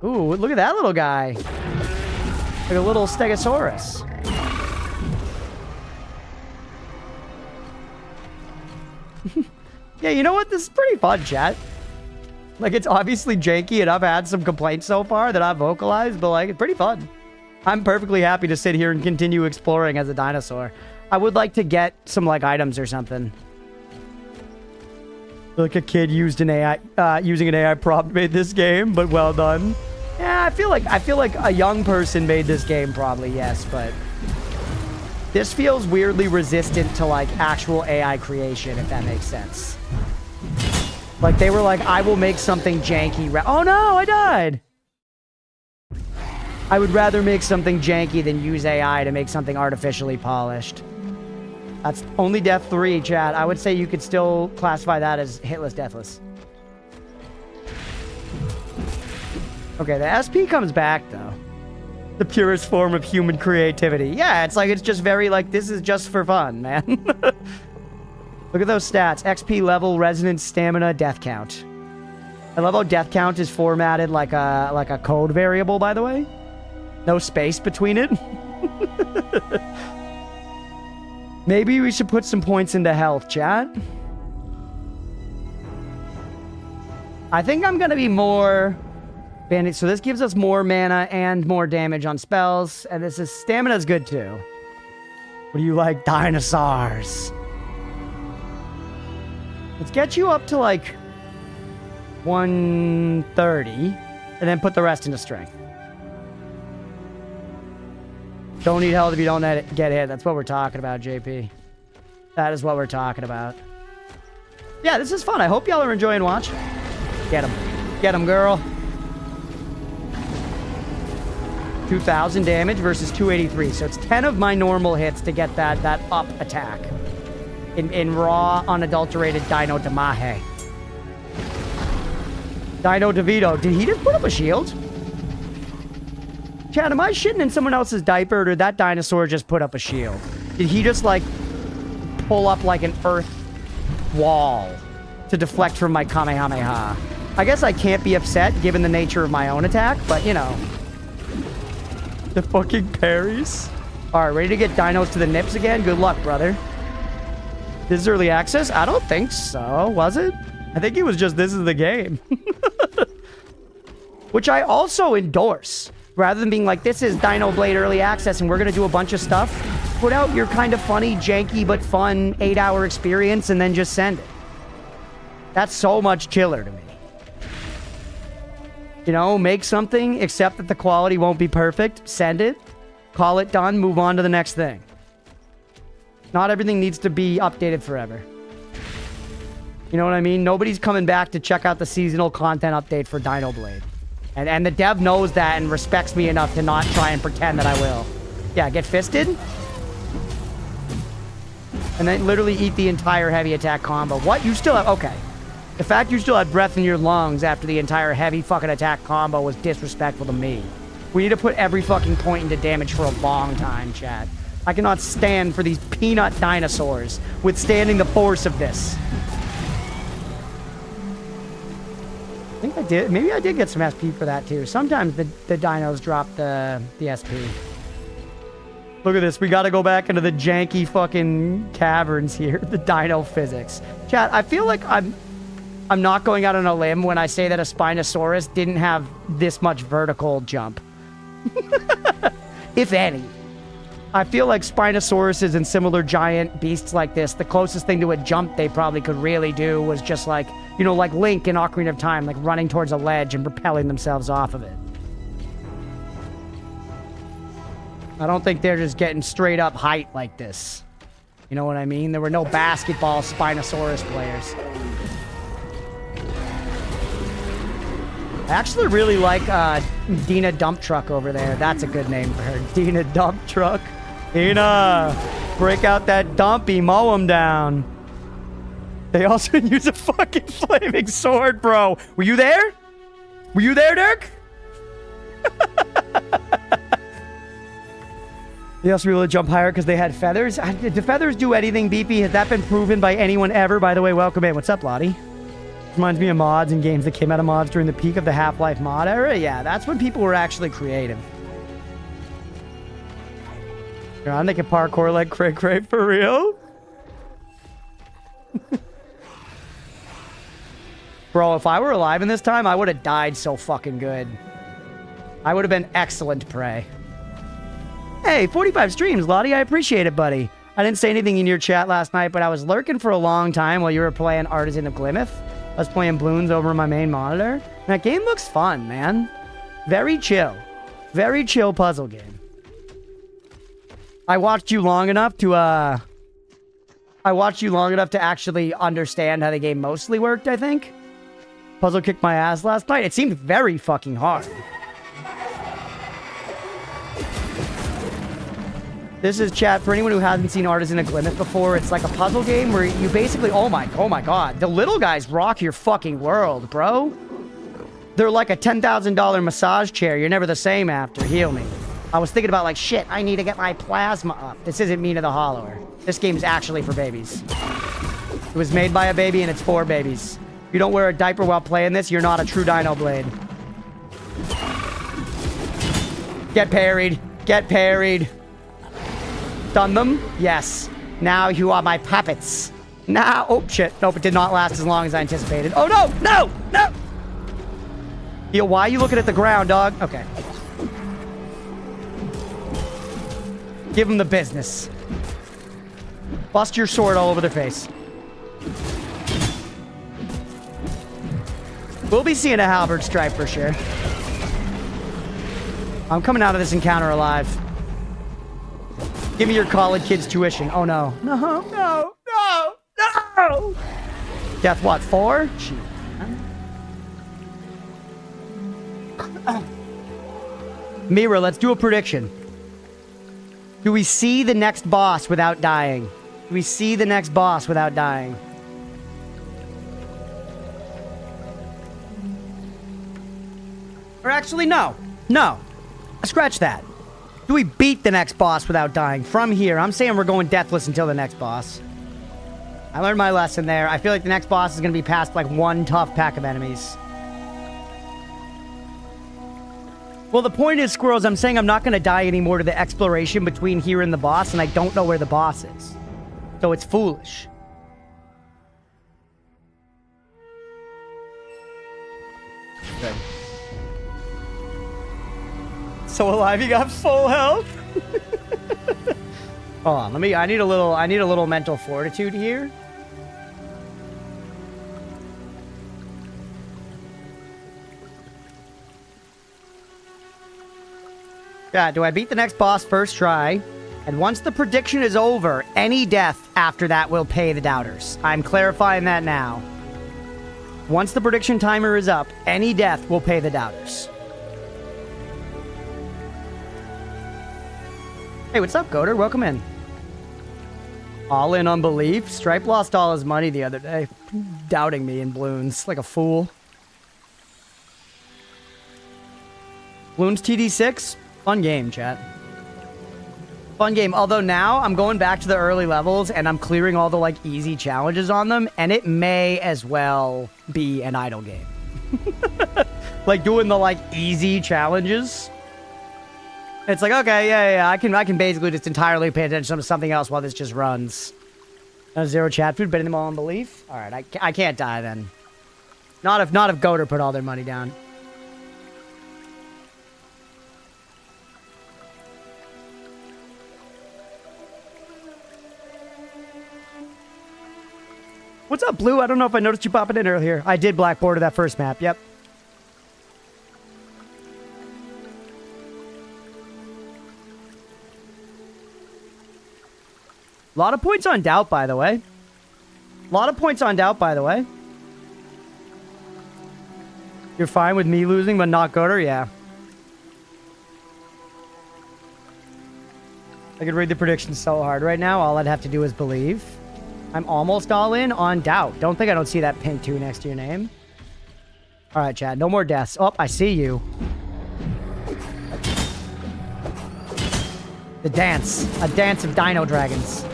Ooh, look at that little guy. Like a little Stegosaurus. Yeah, you know what? This is pretty fun, chat. Like, it's obviously janky, and I've had some complaints so far that I've vocalized, but, like, it's pretty fun. I'm perfectly happy to sit here and continue exploring as a dinosaur. I would like to get some, like, items or something. Like a kid used an AI, using an AI prompt made this game, but well done. Yeah, I feel like a young person made this game, probably, yes, but this feels weirdly resistant to, like, actual AI creation, if that makes sense. Like, they were like, I will make something janky. Oh no, I died! I would rather make something janky than use AI to make something artificially polished. That's only death 3, chat. I would say you could still classify that as hitless, deathless. Okay, the SP comes back, though. The purest form of human creativity. Yeah, it's like, it's just very, like, this is just for fun, man. Look at those stats. XP level, resonance, stamina, death count. I love how death count is formatted like a code variable, by the way. No space between it. Maybe we should put some points into health, chat. I think I'm gonna be more bandit. So this gives us more mana and more damage on spells. And this is stamina's good too. What do you like? Dinosaurs. Let's get you up to like 130 and then put the rest into strength. Don't need health if you don't get hit. That's what we're talking about, JP. That is what we're talking about. Yeah, this is fun. I hope y'all are enjoying watching. Get him. Get him, girl. 2,000 damage versus 283. So it's 10 of my normal hits to get that up attack. In raw, unadulterated Dino Damahe. Dino DeVito. Did he just put up a shield? Chad, am I shitting in someone else's diaper, or did that dinosaur just put up a shield? Did he just, like, pull up, like, an earth wall to deflect from my Kamehameha? I guess I can't be upset, given the nature of my own attack, but, you know. The fucking parries. Alright, ready to get dinos to the nips again? Good luck, brother. This is early access? I don't think so, was it? I think it was just, this is the game. Which I also endorse. Rather than being like, this is Dinoblade early access and we're going to do a bunch of stuff, put out your kind of funny, janky, but fun 8-hour experience and then just send it. That's so much chiller to me. You know, make something, accept that the quality won't be perfect, send it, call it done, move on to the next thing. Not everything needs to be updated forever. You know what I mean? Nobody's coming back to check out the seasonal content update for Dinoblade. And the dev knows that and respects me enough to not try and pretend that I will. Yeah, get fisted. And then literally eat the entire heavy attack combo. What? You still have... Okay. The fact you still had breath in your lungs after the entire heavy fucking attack combo was disrespectful to me. We need to put every fucking point into damage for a long time, chat. I cannot stand for these peanut dinosaurs withstanding the force of this. I think I did. Maybe I did get some SP for that too. Sometimes the dinos drop the SP. Look at this. We got to go back into the janky fucking caverns here. The dino physics. Chat, I feel like I'm not going out on a limb when I say that a Spinosaurus didn't have this much vertical jump. If any. I feel like Spinosauruses and similar giant beasts like this, the closest thing to a jump they probably could really do was just like, you know, like Link in Ocarina of Time, like running towards a ledge and propelling themselves off of it. I don't think they're just getting straight up height like this. You know what I mean? There were no basketball Spinosaurus players. I actually really like Dina Dump Truck over there. That's a good name for her. Dina Dump Truck. Dina, break out that dumpy, mow him down. They also use a fucking flaming sword, bro. Were you there? Were you there, Dirk? They also be able to jump higher because they had feathers. Do feathers do anything, Beefy? Has that been proven by anyone ever? By the way, welcome in. What's up, Lottie? Reminds me of mods and games that came out of mods during the peak of the Half-Life mod era. Yeah, that's when people were actually creative. I'm thinking parkour like cray cray for real. Bro, if I were alive in this time, I would have died so fucking good. I would have been excellent prey. Hey, 45 streams, Lottie. I appreciate it, buddy. I didn't say anything in your chat last night, but I was lurking for a long time while you were playing Artisan of Glymmith. I was playing Bloons over my main monitor. That game looks fun, man. Very chill. Very chill puzzle game. I watched you long enough to actually understand how the game mostly worked, I think. Puzzle kicked my ass last night. It seemed very fucking hard. This is chat for anyone who hasn't seen Artisan of Glymmith before. It's like a puzzle game where you basically, oh my god, the little guys rock your fucking world, bro. They're like a $10,000 massage chair. You're never the same after. Heal me. I was thinking about like, shit, I need to get my plasma up. This isn't Mina the Hollower. This game's actually for babies. It was made by a baby and it's for babies. If you don't wear a diaper while playing this, you're not a true Dinoblade. Get parried. Get parried. Stun them? Yes. Now you are my puppets. Now, oh shit. Nope, it did not last as long as I anticipated. Oh no! No! No! Yo, why are you looking at the ground, dog? Okay. Give them the business. Bust your sword all over their face. We'll be seeing a halberd stripe for sure. I'm coming out of this encounter alive. Give me your college kid's tuition. Oh no. No, no, no, no! Death what, 4? Shit. Mira, let's do a prediction. Do we see the next boss without dying? Do we see the next boss without dying? Or actually, no. No. Scratch that. Do we beat the next boss without dying? From here, I'm saying we're going deathless until the next boss. I learned my lesson there. I feel like the next boss is going to be past like one tough pack of enemies. Well, the point is, Squirrels, I'm saying I'm not going to die anymore to the exploration between here and the boss, and I don't know where the boss is. So it's foolish. Good. So alive, you got full health. Hold on, I need a little mental fortitude here. Yeah, do I beat the next boss first try? And once the prediction is over, any death after that will pay the doubters. I'm clarifying that now. Once the prediction timer is up, any death will pay the doubters. Hey, what's up, Goater? Welcome in. All in on belief. Stripe lost all his money the other day. Doubting me in Bloons. Like a fool. Bloons TD6? Fun game, chat. Fun game. Although now I'm going back to the early levels and I'm clearing all the like easy challenges on them, and it may as well be an idle game. Like doing the like easy challenges. It's like, okay, yeah, I can basically just entirely pay attention to something else while this just runs. Zero chat food, betting them all on belief. All right, I can't die then. Not if Goater put all their money down. What's up, Blue? I don't know if I noticed you popping in earlier. I did black border that first map. Yep. A lot of points on doubt, by the way. A lot of points on doubt, by the way. You're fine with me losing, but not Goater? Yeah. I could read the predictions so hard right now. All I'd have to do is believe. I'm almost all in on doubt. Don't think I don't see that pink 2 next to your name. All right, Chad. No more deaths. Oh, I see you. The dance. A dance of dino dragons.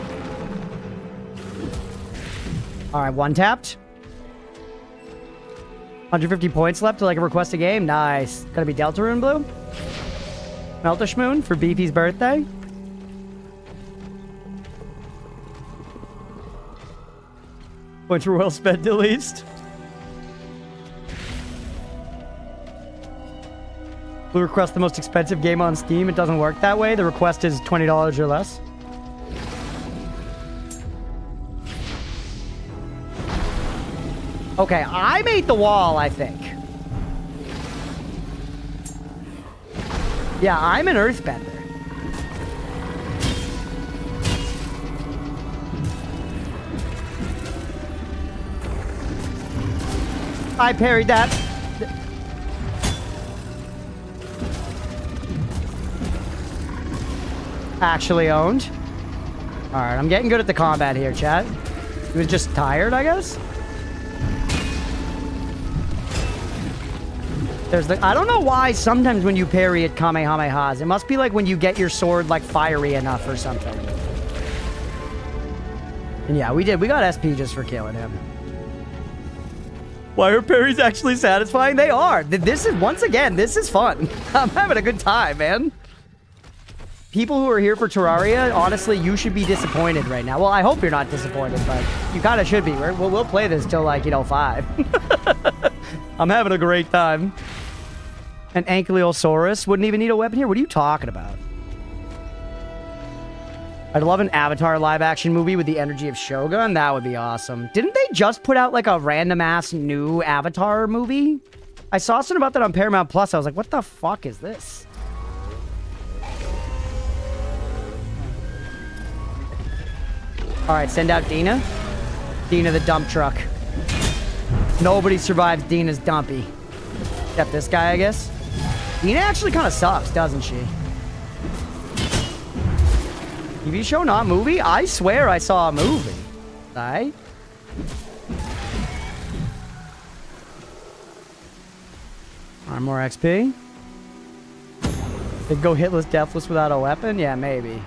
All right, one tapped. 150 points left till I can request a game. Nice. Gonna be Deltarune Blue. Meltish Moon for BP's birthday. Points were well spent at least. We request the most expensive game on Steam. It doesn't work that way. The request is $20 or less. Okay, I made the wall, I think. Yeah, I'm an earthbender. I parried that. Actually owned. Alright, I'm getting good at the combat here, chat. He was just tired, I guess? There's the... I don't know why sometimes when you parry it Kamehamehas. It must be like when you get your sword, like, fiery enough or something. And yeah, we did. We got SP just for killing him. Why are parries actually satisfying? They are. This is, once again, this is fun. I'm having a good time, man. People who are here for Terraria, honestly, you should be disappointed right now. Well, I hope you're not disappointed, but you kind of should be. We'll play this till, like, 5. I'm having a great time. An Ankylosaurus wouldn't even need a weapon here? What are you talking about? I'd love an Avatar live-action movie with the energy of Shogun. That would be awesome. Didn't they just put out, like, a random-ass new Avatar movie? I saw something about that on Paramount Plus. I was like, what the fuck is this? Alright, send out Dina. Dina the dump truck. Nobody survives Dina's dumpy. Except this guy, I guess. Dina actually kind of sucks, doesn't she? TV show, not movie? I swear I saw a movie. Right? Alright, more XP. They go hitless, deathless without a weapon? Yeah, maybe.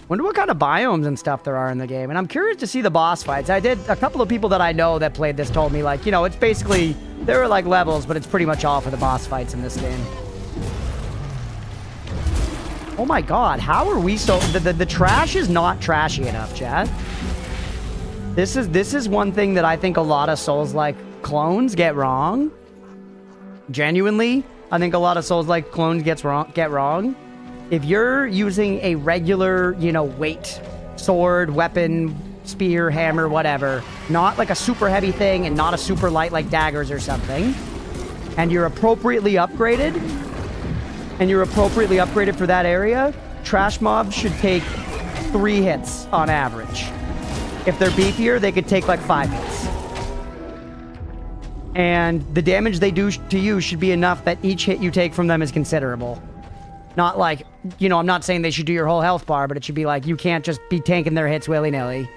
Wonder what kind of biomes and stuff there are in the game. And I'm curious to see the boss fights. A couple of people that I know that played this told me, like, it's basically, there are, like, levels, but it's pretty much all for the boss fights in this game. Oh my god, how are we so... The trash is not trashy enough, chat. This is one thing that I think a lot of Souls-like clones get wrong. Genuinely, I think a lot of Souls-like clones get wrong. If you're using a regular, weight, sword, weapon, spear, hammer, whatever, not like a super heavy thing and not a super light like daggers or something, and you're appropriately upgraded, for that area, trash mobs should take 3 hits on average. If they're beefier, they could take like 5 hits. And the damage they do to you should be enough that each hit you take from them is considerable. Not like, I'm not saying they should do your whole health bar, but it should be like, you can't just be tanking their hits willy-nilly.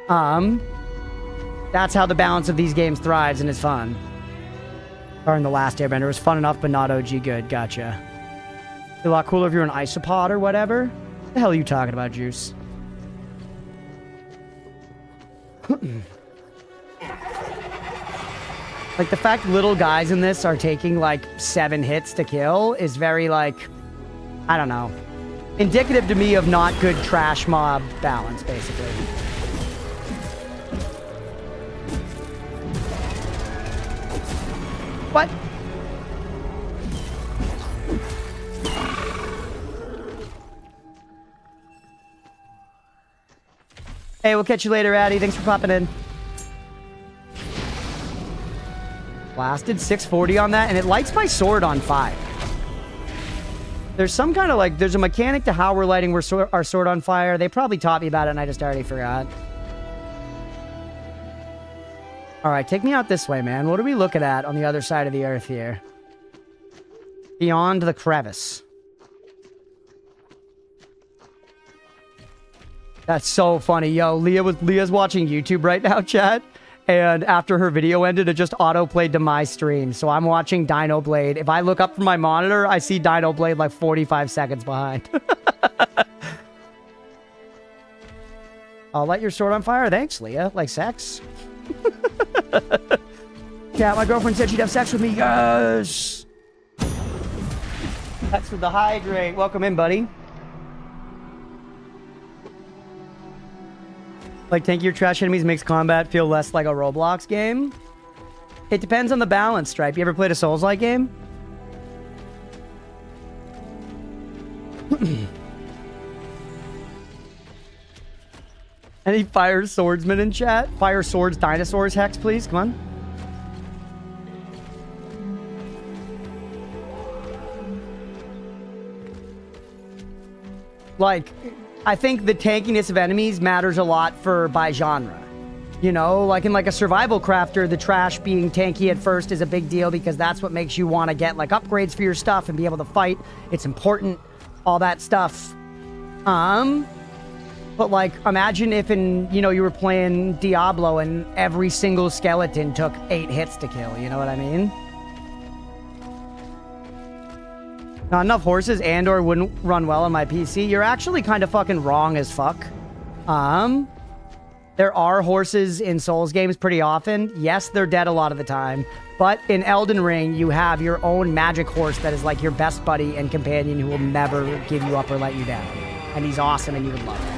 That's how the balance of these games thrives and is fun. Or in The Last Airbender, it was fun enough, but not OG good. Gotcha. It'd be a lot cooler if you're an isopod or whatever. What the hell are you talking about, Juice? Like, the fact little guys in this are taking, like, 7 hits to kill is very, like... I don't know. Indicative to me of not good trash mob balance, basically. What? Hey, we'll catch you later, Addy. Thanks for popping in. Blasted 640 on that, and it lights my sword on fire. There's some kind of, like, there's a mechanic to how we're lighting our sword on fire. They probably taught me about it, and I just already forgot. Alright, take me out this way, man. What are we looking at on the other side of the earth here? Beyond the crevice. That's so funny. Yo, Leah's watching YouTube right now, chat. And after her video ended, it just auto-played to my stream. So I'm watching Dinoblade. If I look up from my monitor, I see Dinoblade like 45 seconds behind. I'll light your sword on fire. Thanks, Leah. Like sex? Yeah, my girlfriend said she'd have sex with me. Yes! That's with the hydrate. Welcome in, buddy. Like, tanking your trash enemies makes combat feel less like a Roblox game. It depends on the balance, Stripe. You ever played a Souls-like game? Any fire swordsmen in chat? Fire swords, dinosaurs, Hex, please. Come on. Like, I think the tankiness of enemies matters a lot by genre. You know, like in like a survival crafter, the trash being tanky at first is a big deal because that's what makes you want to get like upgrades for your stuff and be able to fight. It's important, all that stuff. But like, imagine if you were playing Diablo and every single skeleton took 8 hits to kill, you know what I mean? Not enough horses and/or wouldn't run well on my PC. You're actually kind of fucking wrong as fuck. There are horses in Souls games pretty often. Yes, they're dead a lot of the time. But in Elden Ring, you have your own magic horse that is like your best buddy and companion who will never give you up or let you down. And he's awesome and you would love him.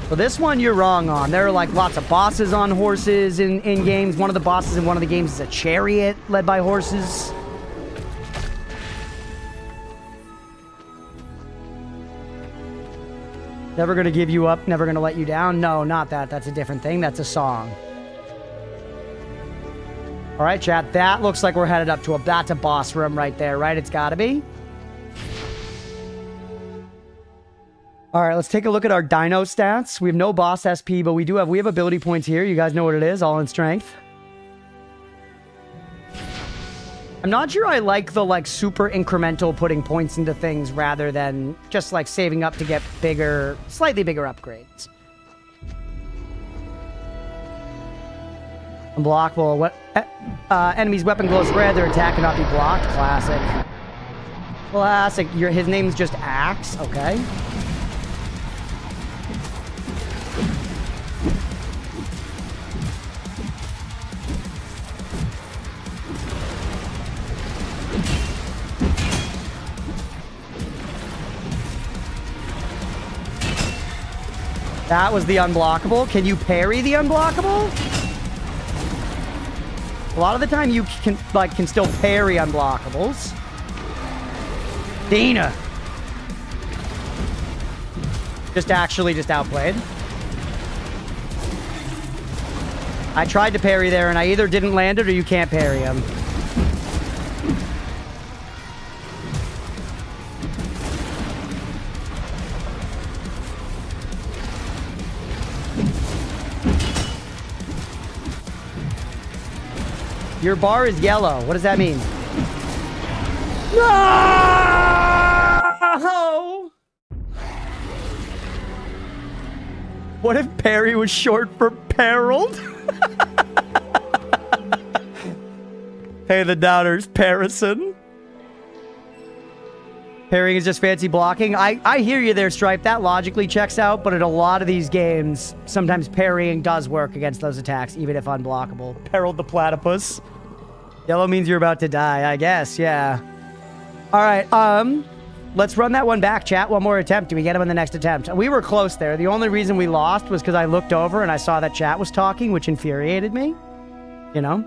So this one you're wrong on. There are like lots of bosses on horses in games. One of the bosses in one of the games is a chariot led by horses. Never gonna give you up, never gonna let you down. No, not that. That's a different thing. That's a song. All right, chat. That looks like we're headed up to that's a boss room right there, right? It's gotta be. All right, let's take a look at our dino stats. We have no boss SP, but we have ability points here. You guys know what it is, all in strength. I'm not sure I like the like super incremental putting points into things rather than just like saving up to get bigger, slightly bigger upgrades. Unblockable. What? Enemy's weapon glows red. Their attack cannot be blocked. Classic. Classic. His name's just Axe. Okay. That was the unblockable. Can you parry the unblockable? A lot of the time you can still parry unblockables. Dina. Just outplayed. I tried to parry there and I either didn't land it or you can't parry him. Your bar is yellow. What does that mean? No! What if parry was short for perilled? Hey, the doubters, Parison. Parrying is just fancy blocking. I hear you there, Stripe. That logically checks out, but in a lot of these games, sometimes parrying does work against those attacks, even if unblockable. Perilled the platypus. Yellow means you're about to die, I guess, yeah. All right, let's run that one back, chat. One more attempt. Do we get him in the next attempt? We were close there. The only reason we lost was because I looked over and I saw that chat was talking, which infuriated me. You know?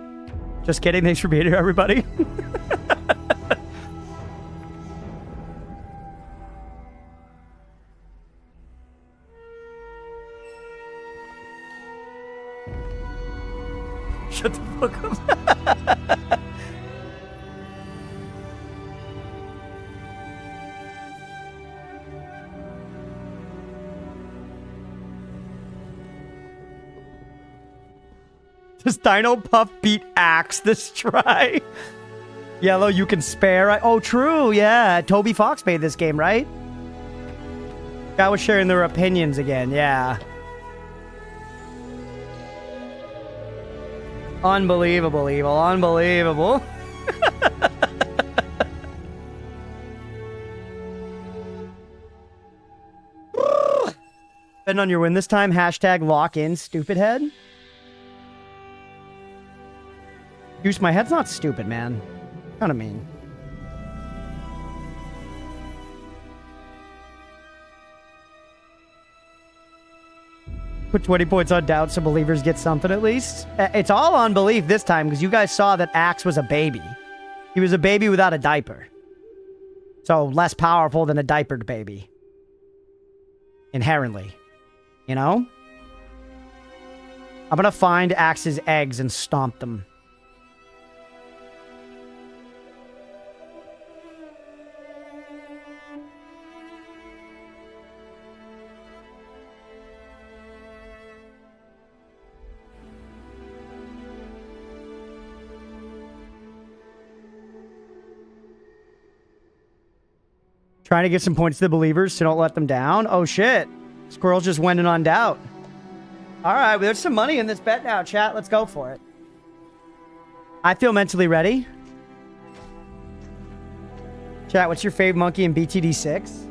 Just kidding. Thanks for being here, everybody. Shut the fuck up. Does Dinoblade beat Axe this try? Yellow, you can spare. Oh, true. Yeah. Toby Fox made this game, right? Guy was sharing their opinions again. Yeah. Unbelievable, Evil. Unbelievable. Betting on your win this time. Hashtag lock in, stupid head. Goose, my head's not stupid, man. Kind of mean. Put 20 points on doubt so believers get something at least. It's all on belief this time because you guys saw that Axe was a baby. He was a baby without a diaper. So less powerful than a diapered baby. Inherently. You know? I'm gonna find Axe's eggs and stomp them. Trying to give some points to the believers so don't let them down. Oh, shit. Squirrels just went in on doubt. All right, there's some money in this bet now, chat. Let's go for it. I feel mentally ready. Chat, what's your fave monkey in BTD 6?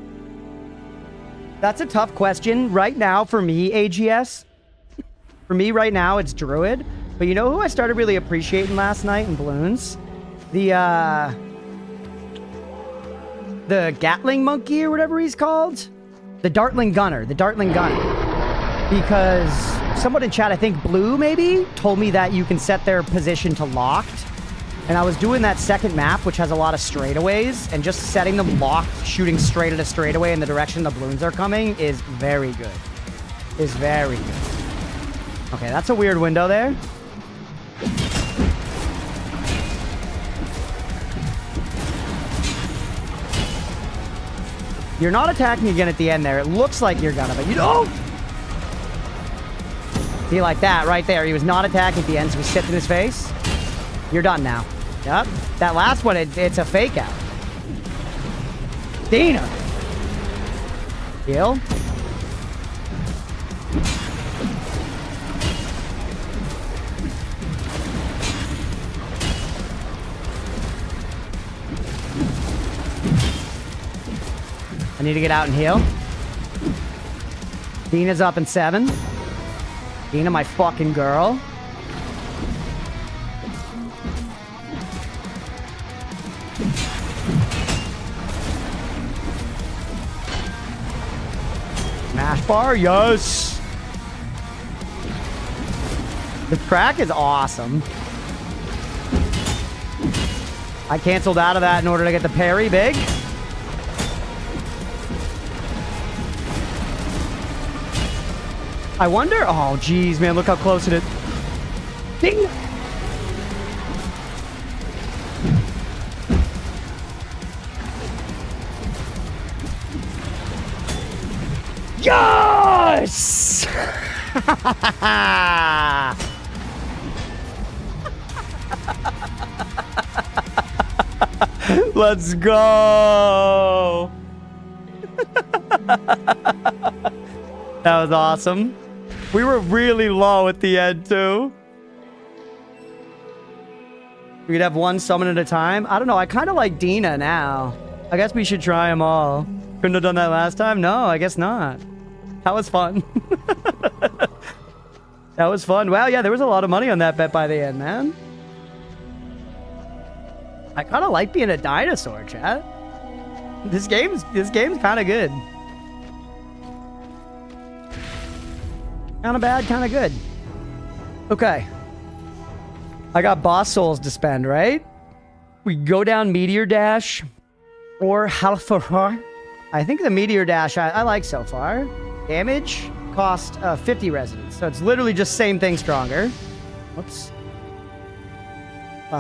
That's a tough question. Right now, for me, AGS, for me right now, it's Druid. But you know who I started really appreciating last night in Bloons? The Gatling Monkey or whatever he's called. The Dartling Gunner. The Dartling Gunner. Because someone in chat, I think Blue maybe, told me that you can set their position to locked. And I was doing that second map, which has a lot of straightaways. And just setting them locked, shooting straight at a straightaway in the direction the balloons are coming is very good. Is very good. Okay, that's a weird window there. You're not attacking again at the end there. It looks like you're gonna, but you don't. See, like that right there. He was not attacking at the end, so we stepped in his face. You're done now. Yep. That last one, it's a fake out. Dina. Heal. I need to get out and heal. Dina's up in 7. Dina, my fucking girl. Smash bar, yes. The track is awesome. I canceled out of that in order to get the parry big. I wonder... Oh, geez, man. Look how close it is. Ding! Yes! Let's go! That was awesome. We were really low at the end, too. We could have one summon at a time. I don't know. I kind of like Dina now. I guess we should try them all. Couldn't have done that last time? No, I guess not. That was fun. That was fun. Wow, yeah, there was a lot of money on that bet by the end, man. I kind of like being a dinosaur, chat. This game's kind of good. Kind of bad, kind of good. Okay. I got boss souls to spend, right? We go down Meteor Dash or Halfar. I think the Meteor Dash I like so far. Damage, cost 50 resonance. So it's literally just same thing stronger. Whoops.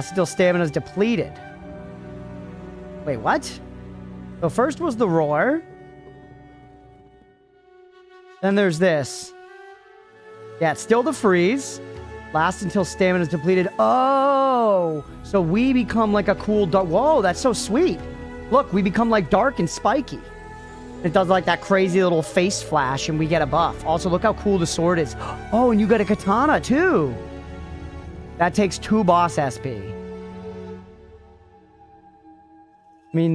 Still stamina's depleted. Wait, what? So first was the roar. Then there's this. Yeah, it's still the freeze. Lasts until stamina is depleted. Oh, so we become like a cool dark. Whoa, that's so sweet. Look, we become like dark and spiky. It does like that crazy little face flash and we get a buff. Also, look how cool the sword is. Oh, and you get a katana too. That takes 2 boss SP. I mean,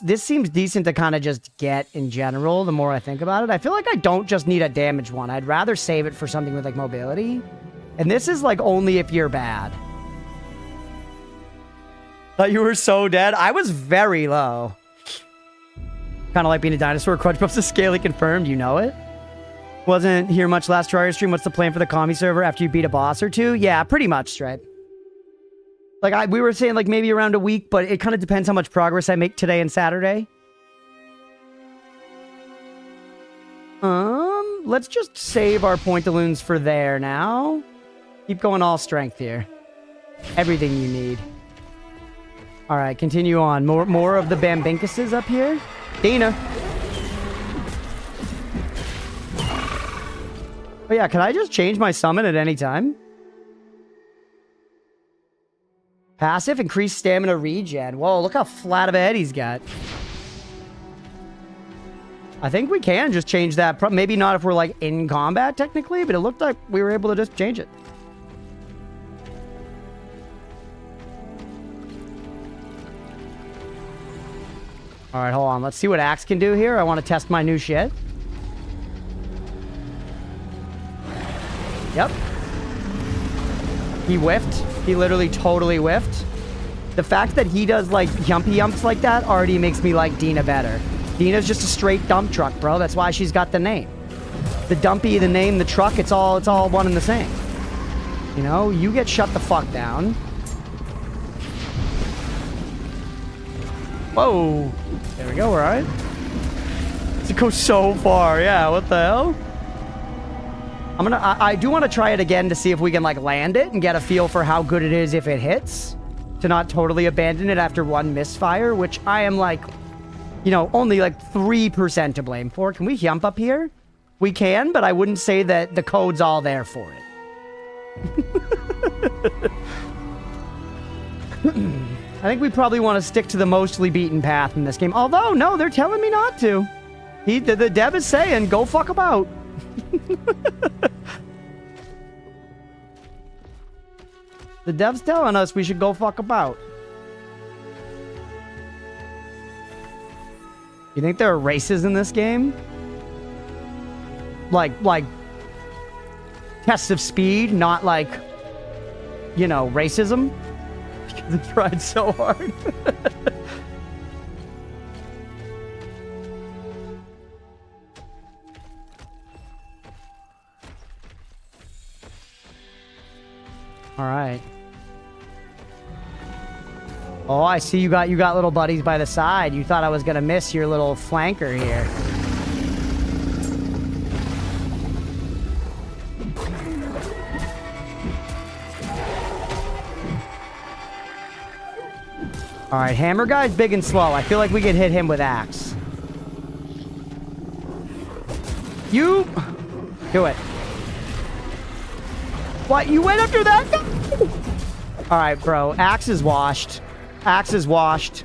this seems decent to kind of just get in general, the more I think about it. I feel like I don't just need a damage one. I'd rather save it for something with, like, mobility. And this is, like, only if you're bad. Thought you were so dead. I was very low. Kind of like being a dinosaur. Crunchpuff's a scaly confirmed. You know it. Wasn't here much last Terraria stream. What's the plan for the commie server after you beat a boss or 2? Yeah, pretty much, right? Like, we were saying, like, maybe around a week, but it kind of depends how much progress I make today and Saturday. Let's just save our point-a-loons for there now. Keep going all strength here. Everything you need. All right, continue on. More of the Bambinkuses up here. Dina. Oh yeah, can I just change my summon at any time? Passive, increased stamina regen. Whoa, look how flat of a head he's got. I think we can just change that. Maybe not if we're like in combat technically, but it looked like we were able to just change it. All right, hold on. Let's see what Axe can do here. I want to test my new shit. Yep. He whiffed. He literally totally whiffed. The fact that he does like yumpy yumps like that already makes me like Dina better. Dina's just a straight dump truck, bro. That's why she's got the name. The dumpy, the name, the truck, it's all one and the same. You know, you get shut the fuck down. Whoa. There we go, all right. It goes so far, yeah, what the hell? I do want to try it again to see if we can like land it and get a feel for how good it is if it hits. To not totally abandon it after one misfire, which I am like, you know, only like 3% to blame for. Can we jump up here? We can, but I wouldn't say that the code's all there for it. I think we probably want to stick to the mostly beaten path in this game. Although, no, they're telling me not to. The dev is saying, go fuck about. The dev's telling us we should go fuck about. You think there are races in this game? Like tests of speed, not like, you know, racism? Because I tried so hard. All right. Oh, I see you got little buddies by the side. You thought I was gonna miss your little flanker here. All right, hammer guy's big and slow. I feel like we can hit him with axe. You do it. What? You went after that guy? All right, bro. Axe is washed. Axe is washed.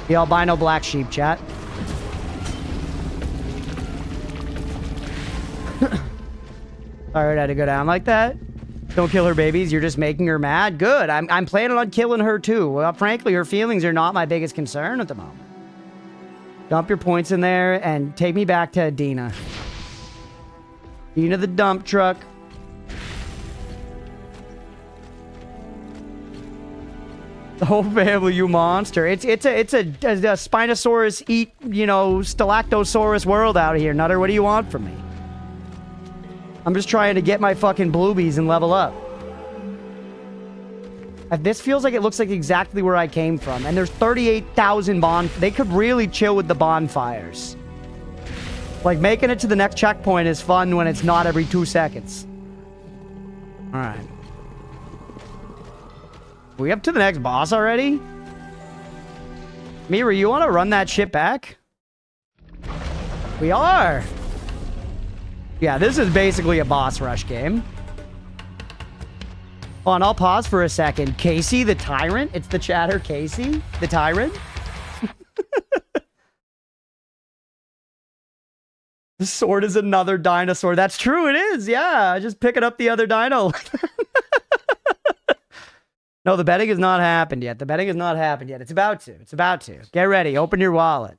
The albino black sheep, chat. Alright, I had to go down like that. Don't kill her babies. You're just making her mad. Good. I'm planning on killing her too. Well, frankly, her feelings are not my biggest concern at the moment. Dump your points in there and take me back to Dina. Dina the dump truck. The whole family, you monster. It's a Spinosaurus eat, you know, Stalactosaurus world out here. Nutter, what do you want from me? I'm just trying to get my fucking bluebies and level up. This feels like it looks like exactly where I came from. And there's 38,000 They could really chill with the bonfires. Like, making it to the next checkpoint is fun when it's not every 2 seconds. Alright. We up to the next boss already? Mira, you want to run that shit back? We are! Yeah, this is basically a boss rush game. Hold on, I'll pause for a second. Casey the Tyrant? It's the chatter Casey the Tyrant? The sword is another dinosaur. That's true, it is. Yeah, just picking up the other dino. No, the betting has not happened yet. The betting has not happened yet. It's about to. It's about to. Get ready. Open your wallet.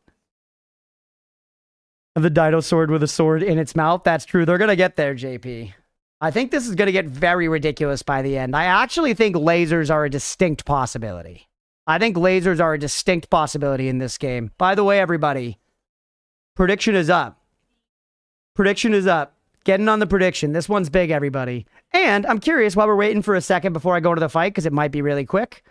The dino sword with a sword in its mouth. That's true. They're going to get there, JP. I think this is going to get very ridiculous by the end. I actually think lasers are a distinct possibility. I think lasers are a distinct possibility in this game. By the way, everybody, prediction is up. Prediction is up. Getting on the prediction. This one's big, everybody. And I'm curious, while we're waiting for a second before I go to the fight, because it might be really quick.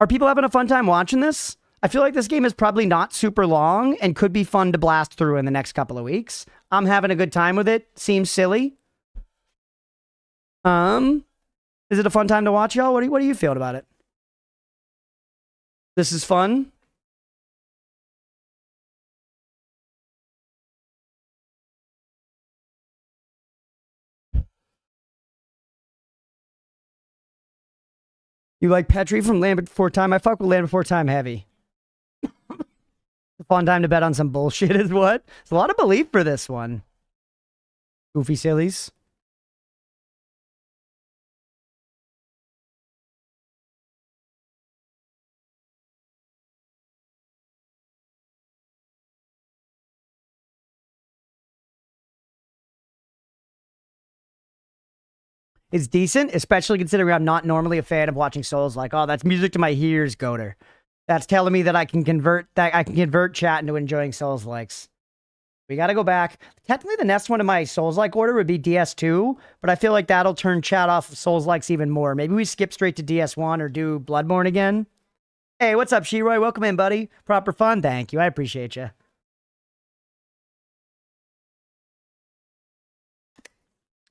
Are people having a fun time watching this? I feel like this game is probably not super long and could be fun to blast through in the next couple of weeks. I'm having a good time with it. Seems silly. Is it a fun time to watch, y'all? What do you feel about it? This is fun. You like Petri from Land Before Time? I fuck with Land Before Time heavy. Fun time to bet on some bullshit is what? There's a lot of belief for this one. Goofy sillies. It's decent, especially considering I'm not normally a fan of watching Souls. Like, oh, that's music to my ears, Goater. That's telling me that I can convert chat into enjoying Souls likes. We got to go back. Technically, the next one in my Souls like order would be DS2, but I feel like that'll turn chat off of Souls likes even more. Maybe we skip straight to DS1 or do Bloodborne again. Hey, what's up, Shiroy? Welcome in, buddy. Proper fun. Thank you. I appreciate you.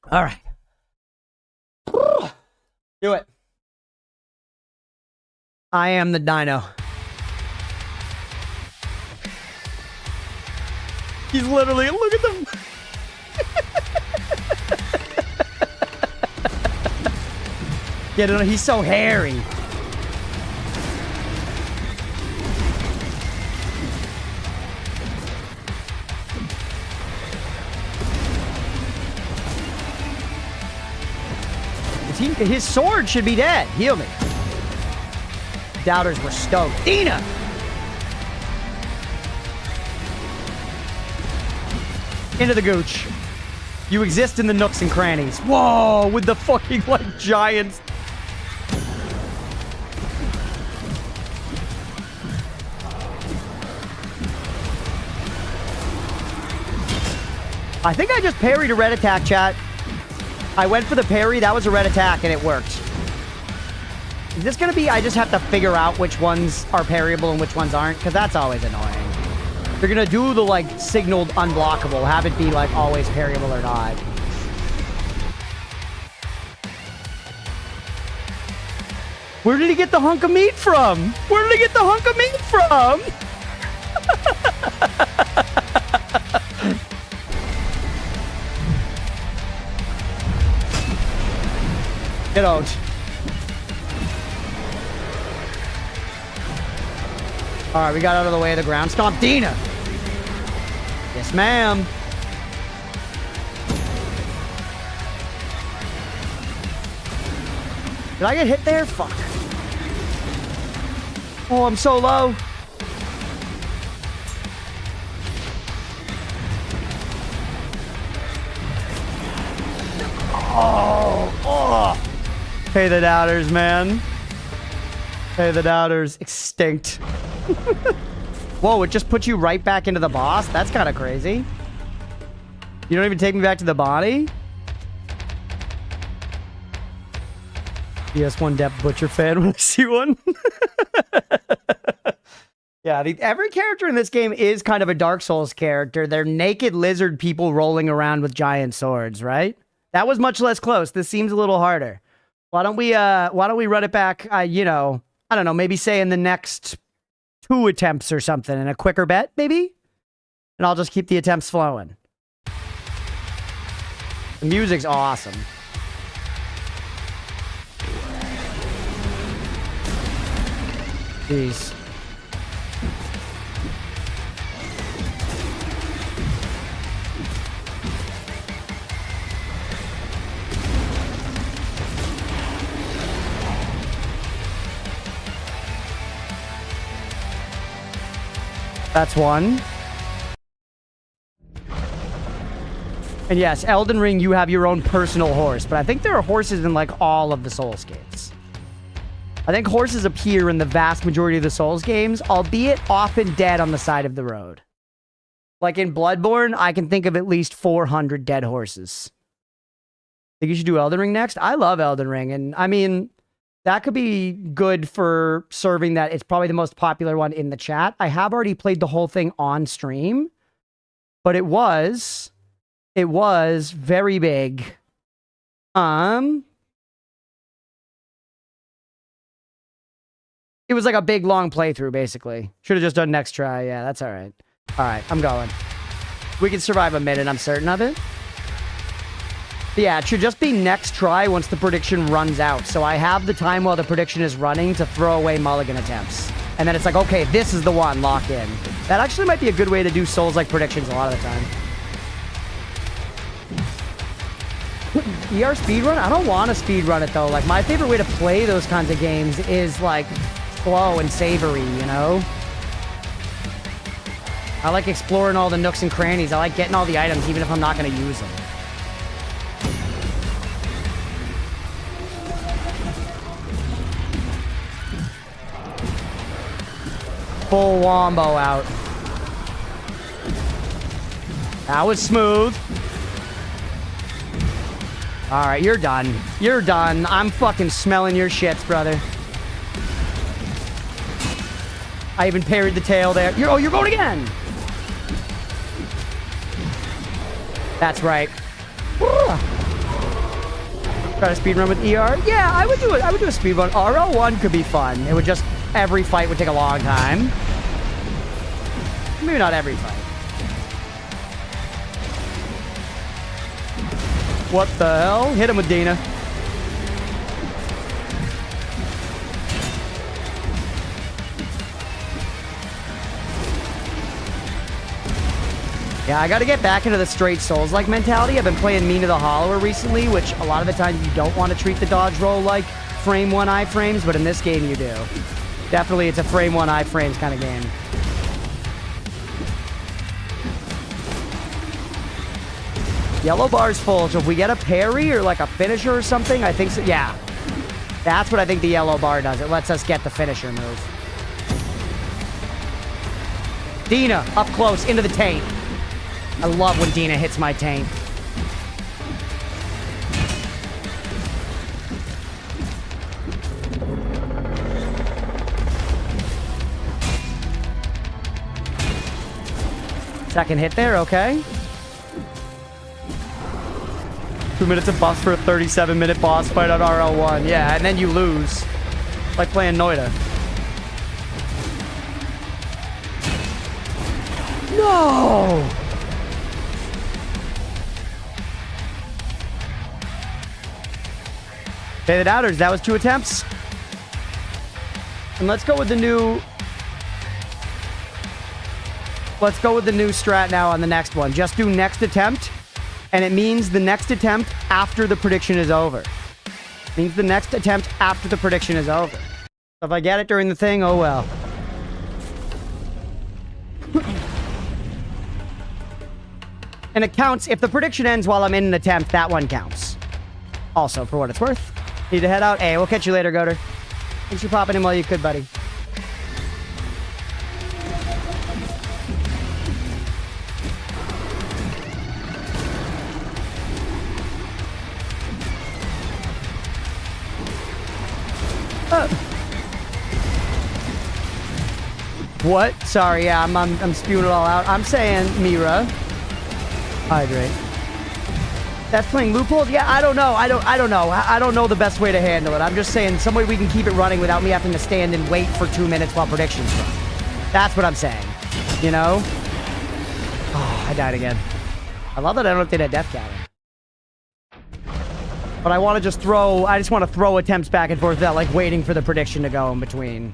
All right. Do it. I am the dino. He's literally, look at them. Get it? He's so hairy. His sword should be dead. Heal me. Doubters were stoked. Dina! Into the gooch. You exist in the nooks and crannies. Whoa, with the fucking, like, giants. I think I just parried a red attack, chat. I went for the parry. That was a red attack, and it worked. Is this going to be... I just have to figure out which ones are parryable and which ones aren't? Because that's always annoying. If you're going to do the, like, signaled unblockable, have it be, like, always parryable or not. Where did he get the hunk of meat from? Where did he get the hunk of meat from? Get out. Alright, we got out of the way of the ground. Stomp Dina! Yes, ma'am. Did I get hit there? Fuck. Oh, I'm so low. Oh. Pay the doubters, man. Pay the doubters. Extinct. Whoa, it just put you right back into the boss? That's kind of crazy. You don't even take me back to the body? PS1 Depth Butcher fan when I see one. Yeah, every character in this game is kind of a Dark Souls character. They're naked lizard people rolling around with giant swords, right? That was much less close. This seems a little harder. Why don't we run it back, you know, I don't know, maybe say in the next 2 attempts or something, and a quicker bet, maybe? And I'll just keep the attempts flowing. The music's awesome. Jeez. That's one. And yes, Elden Ring, you have your own personal horse, but I think there are horses in like all of the Souls games. I think horses appear in the vast majority of the Souls games, albeit often dead on the side of the road. Like in Bloodborne, I can think of at least 400 dead horses. Think you should do Elden Ring next? I love Elden Ring, and I mean, That could be good for serving that. It's probably the most popular one in the chat. I have already played the whole thing on stream, but it was very big. It was like a big, long playthrough, basically. Should have just done next try. Yeah, that's all right. All right, I'm going. We can survive a minute, I'm certain of it. Yeah, it should just be next try once the prediction runs out. So I have the time while the prediction is running to throw away mulligan attempts. And then it's like, okay, this is the one, lock in. That actually might be a good way to do Souls-like predictions a lot of the time. ER speedrun? I don't want to speedrun it, though. Like, my favorite way to play those kinds of games is, like, slow and savory, you know? I like exploring all the nooks and crannies. I like getting all the items, even if I'm not going to use them. Full wombo out. That was smooth. All right, you're done. You're done. I'm fucking smelling your shits, brother. I even parried the tail there. You're going again. That's right. Try to speedrun with ER? Yeah, I would do it. I would do a speedrun. RL1 could be fun. It would just, every fight would take a long time. Maybe not every fight. What the hell? Hit him with Dina. Yeah, I gotta get back into the straight Souls-like mentality. I've been playing Mean to the Hollower recently, which a lot of the time you don't want to treat the dodge roll like frame 1 iframes, but in this game you do. Definitely it's a frame 1 iframes kind of game. Yellow bar's full, so if we get a parry or like a finisher or something, I think so. Yeah. That's what I think the yellow bar does. It lets us get the finisher move. Dina, up close, into the taint. I love when Dina hits my taint. Second hit there, okay. 2 minutes of buffs for a 37-minute boss fight on RL1. Yeah, and then you lose. Like playing Noida. No! Pay the doubters. That was 2 attempts. And let's go with the new... Let's go with the new strat now on the next one. Just do next attempt. And it means the next attempt after the prediction is over. It means the next attempt after the prediction is over. So if I get it during the thing, oh well. And it counts. If the prediction ends while I'm in an attempt, that one counts. Also, for what it's worth. Need to head out. Hey, we'll catch you later, Goater. Thanks for popping in while you could, buddy. What? Sorry, yeah, I'm spewing it all out. I'm saying, Mira, hydrate. That's playing loopholes? Yeah, I don't know. I don't know. I don't know the best way to handle it. I'm just saying some way we can keep it running without me having to stand and wait for 2 minutes while predictions run. That's what I'm saying. You know? Oh, I died again. I love that I don't update a death counter. But I want to just throw... I just want to throw attempts back and forth without, like, waiting for the prediction to go in between.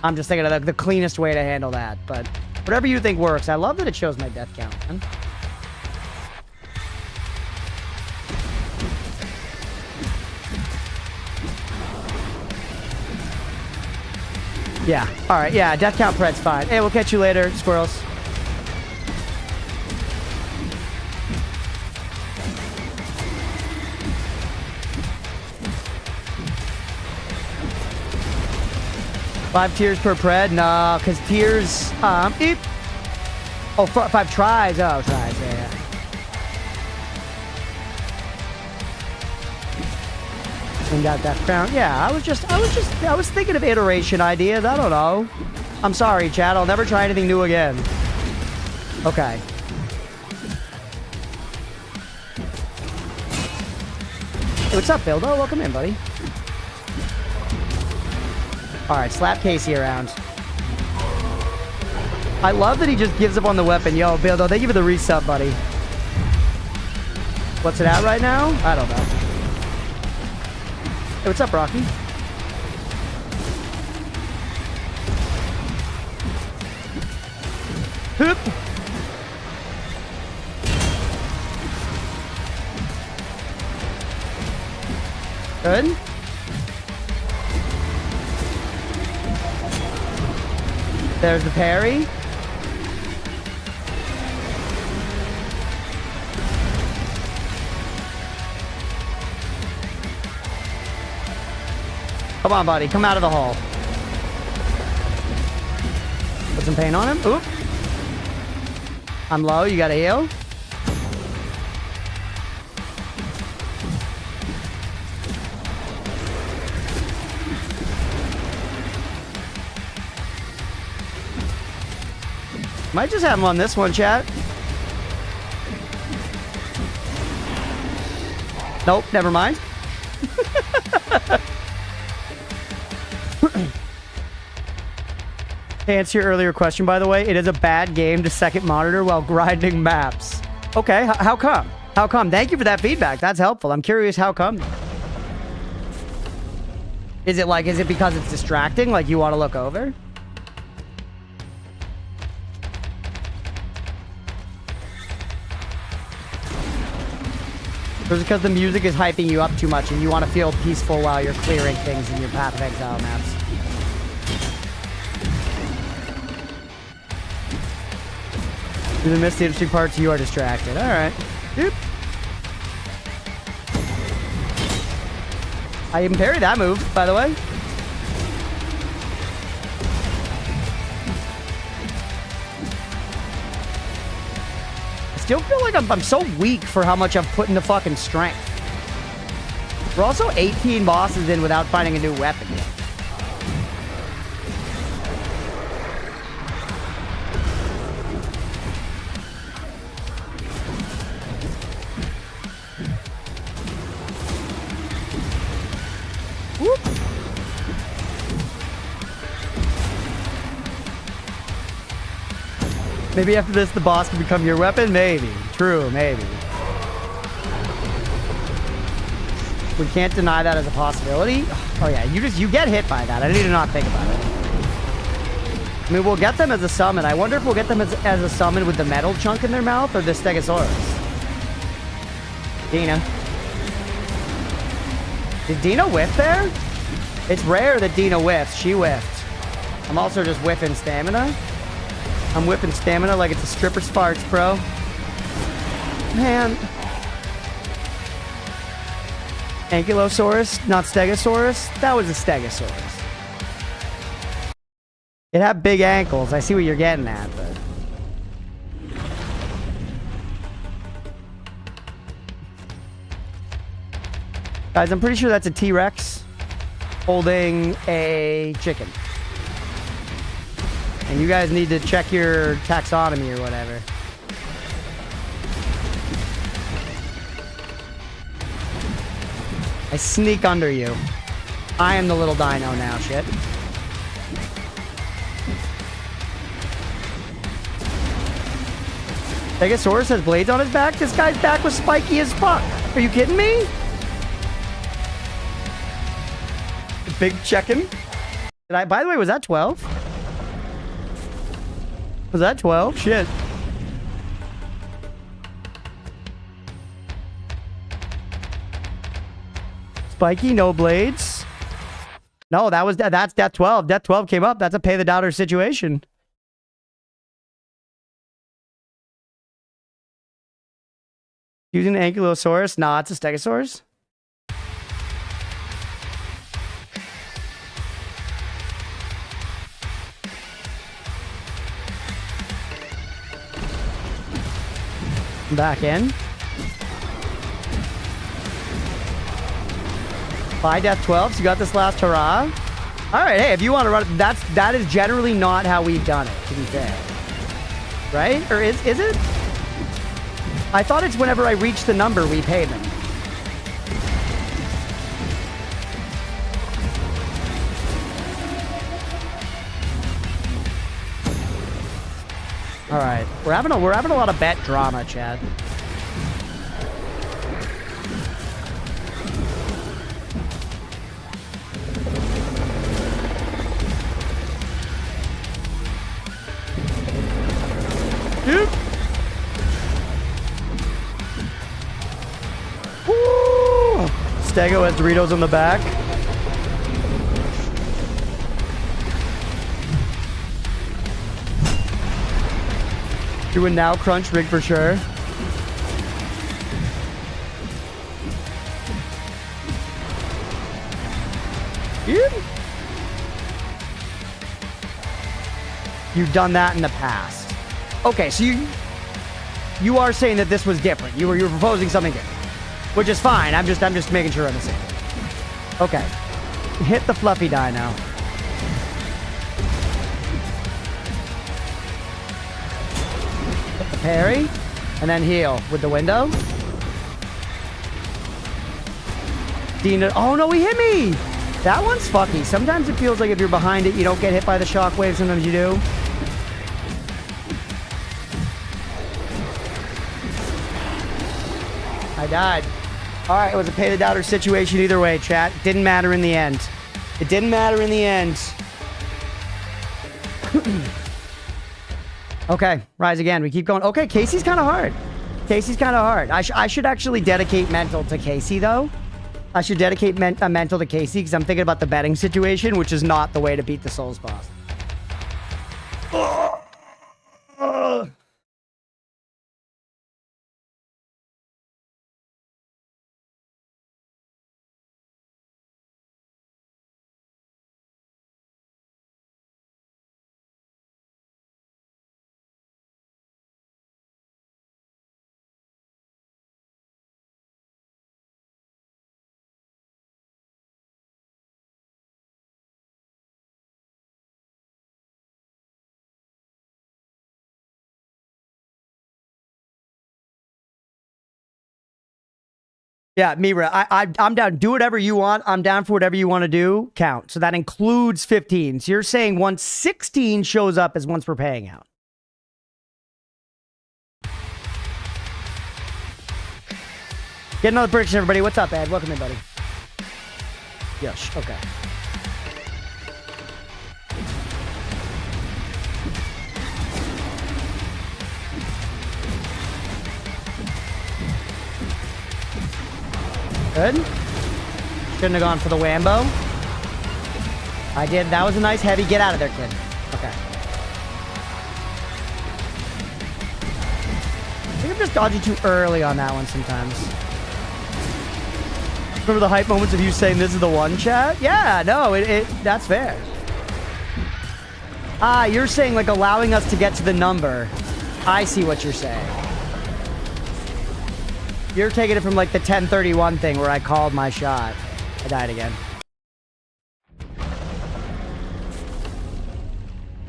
I'm just thinking of the cleanest way to handle that. But whatever you think works. I love that it shows my death count, man. Yeah. All right. Yeah. Death count Pred's fine. Hey, we'll catch you later, squirrels. Five tiers per Pred? No, because tiers... Eep. Oh, 5 tries. Oh, tries. Yeah, yeah. And got that crown. Yeah, I was thinking of iteration ideas. I don't know. I'm sorry, Chad. I'll never try anything new again. Okay. Hey, what's up, Bildo? Welcome in, buddy. Alright, slap Casey around. I love that he just gives up on the weapon. Yo, Bildo, thank you for the resub, buddy. What's it at right now? I don't know. Hey, what's up, Rocky? Hoop. Good. There's the parry. Come on, buddy. Come out of the hole. Put some paint on him. Oop. I'm low. You gotta heal. Might just have him on this one, chat. Nope, never mind. To answer your earlier question, by the way, it is a bad game to second monitor while grinding maps. Okay, how come? How come? Thank you for that feedback. That's helpful. I'm curious how come. Is it because it's distracting? Like you want to look over? Or is it because the music is hyping you up too much and you want to feel peaceful while you're clearing things in your Path of Exile maps? You miss the interesting parts, you are distracted. Alright. Doop. I even parried that move, by the way. I still feel like I'm so weak for how much I've put into fucking strength. We're also 18 bosses in without finding a new weapon yet. Whoop. Maybe after this, the boss can become your weapon? Maybe. True, maybe. We can't deny that as a possibility. Oh yeah, you get hit by that. I need to not think about it. I mean, we'll get them as a summon. I wonder if we'll get them as a summon with the metal chunk in their mouth or the Stegosaurus. Dina. Did Dina whiff there? It's rare that Dina whiffs. She whiffed. I'm also just whiffing stamina. I'm whipping stamina like it's a stripper sparks, bro. Man. Ankylosaurus, not Stegosaurus. That was a Stegosaurus. It had big ankles. I see what you're getting at, but... Guys, I'm pretty sure that's a T-Rex holding a chicken. And you guys need to check your taxonomy or whatever. I sneak under you. I am the little dino now, shit. Stegosaurus has blades on his back? This guy's back was spiky as fuck. Are you kidding me? Big checkin'. By the way, was that 12? Was that 12? Shit. Spiky, no blades. No, that's Death 12. Death 12 came up. That's a pay the doubter situation. Using an Ankylosaurus? Nah, it's a Stegosaurus. Back in. By death 12, so you got this last hurrah. All right, hey, if you want to run it, that is generally not how we've done it, to be fair. Right? Or is it? I thought it's whenever I reach the number, we pay them. All right, we're having a lot of bet drama, Chad. Dude. Woo! Stego has Doritos on the back. Doing now crunch rig for sure. Dude. You've done that in the past. Okay, so you are saying that this was different. You were proposing something different, which is fine. I'm just making sure I'm the same. Okay, hit the fluffy dino. Hit the parry, and then heal with the window. Dino. Oh no, he hit me. That one's fucky. Sometimes it feels like if you're behind it, you don't get hit by the shockwave. Sometimes you do. I died. All right, it was a pay the doubter situation either way, chat. It didn't matter in the end. It didn't matter in the end. Okay, rise again. We keep going. Okay, Casey's kind of hard. Casey's kind of hard. I should actually dedicate mental to Casey, though. I should dedicate mental to Casey because I'm thinking about the betting situation, which is not the way to beat the Souls boss. Yeah, Mira, I'm down. Do whatever you want. I'm down for whatever you want to do. Count. So that includes 15. So you're saying once 16 shows up is once we're paying out. Get another prediction, everybody. What's up, Ed? Welcome in, buddy. Yes, okay. Good. Shouldn't have gone for the Wambo. I did. That was a nice heavy. Get out of there, kid. Okay. I think I'm just dodging too early on that one sometimes. Remember the hype moments of you saying this is the one, chat? Yeah, no, that's fair. Ah, you're saying like allowing us to get to the number. I see what you're saying. You're taking it from like the 1031 thing where I called my shot. I died again.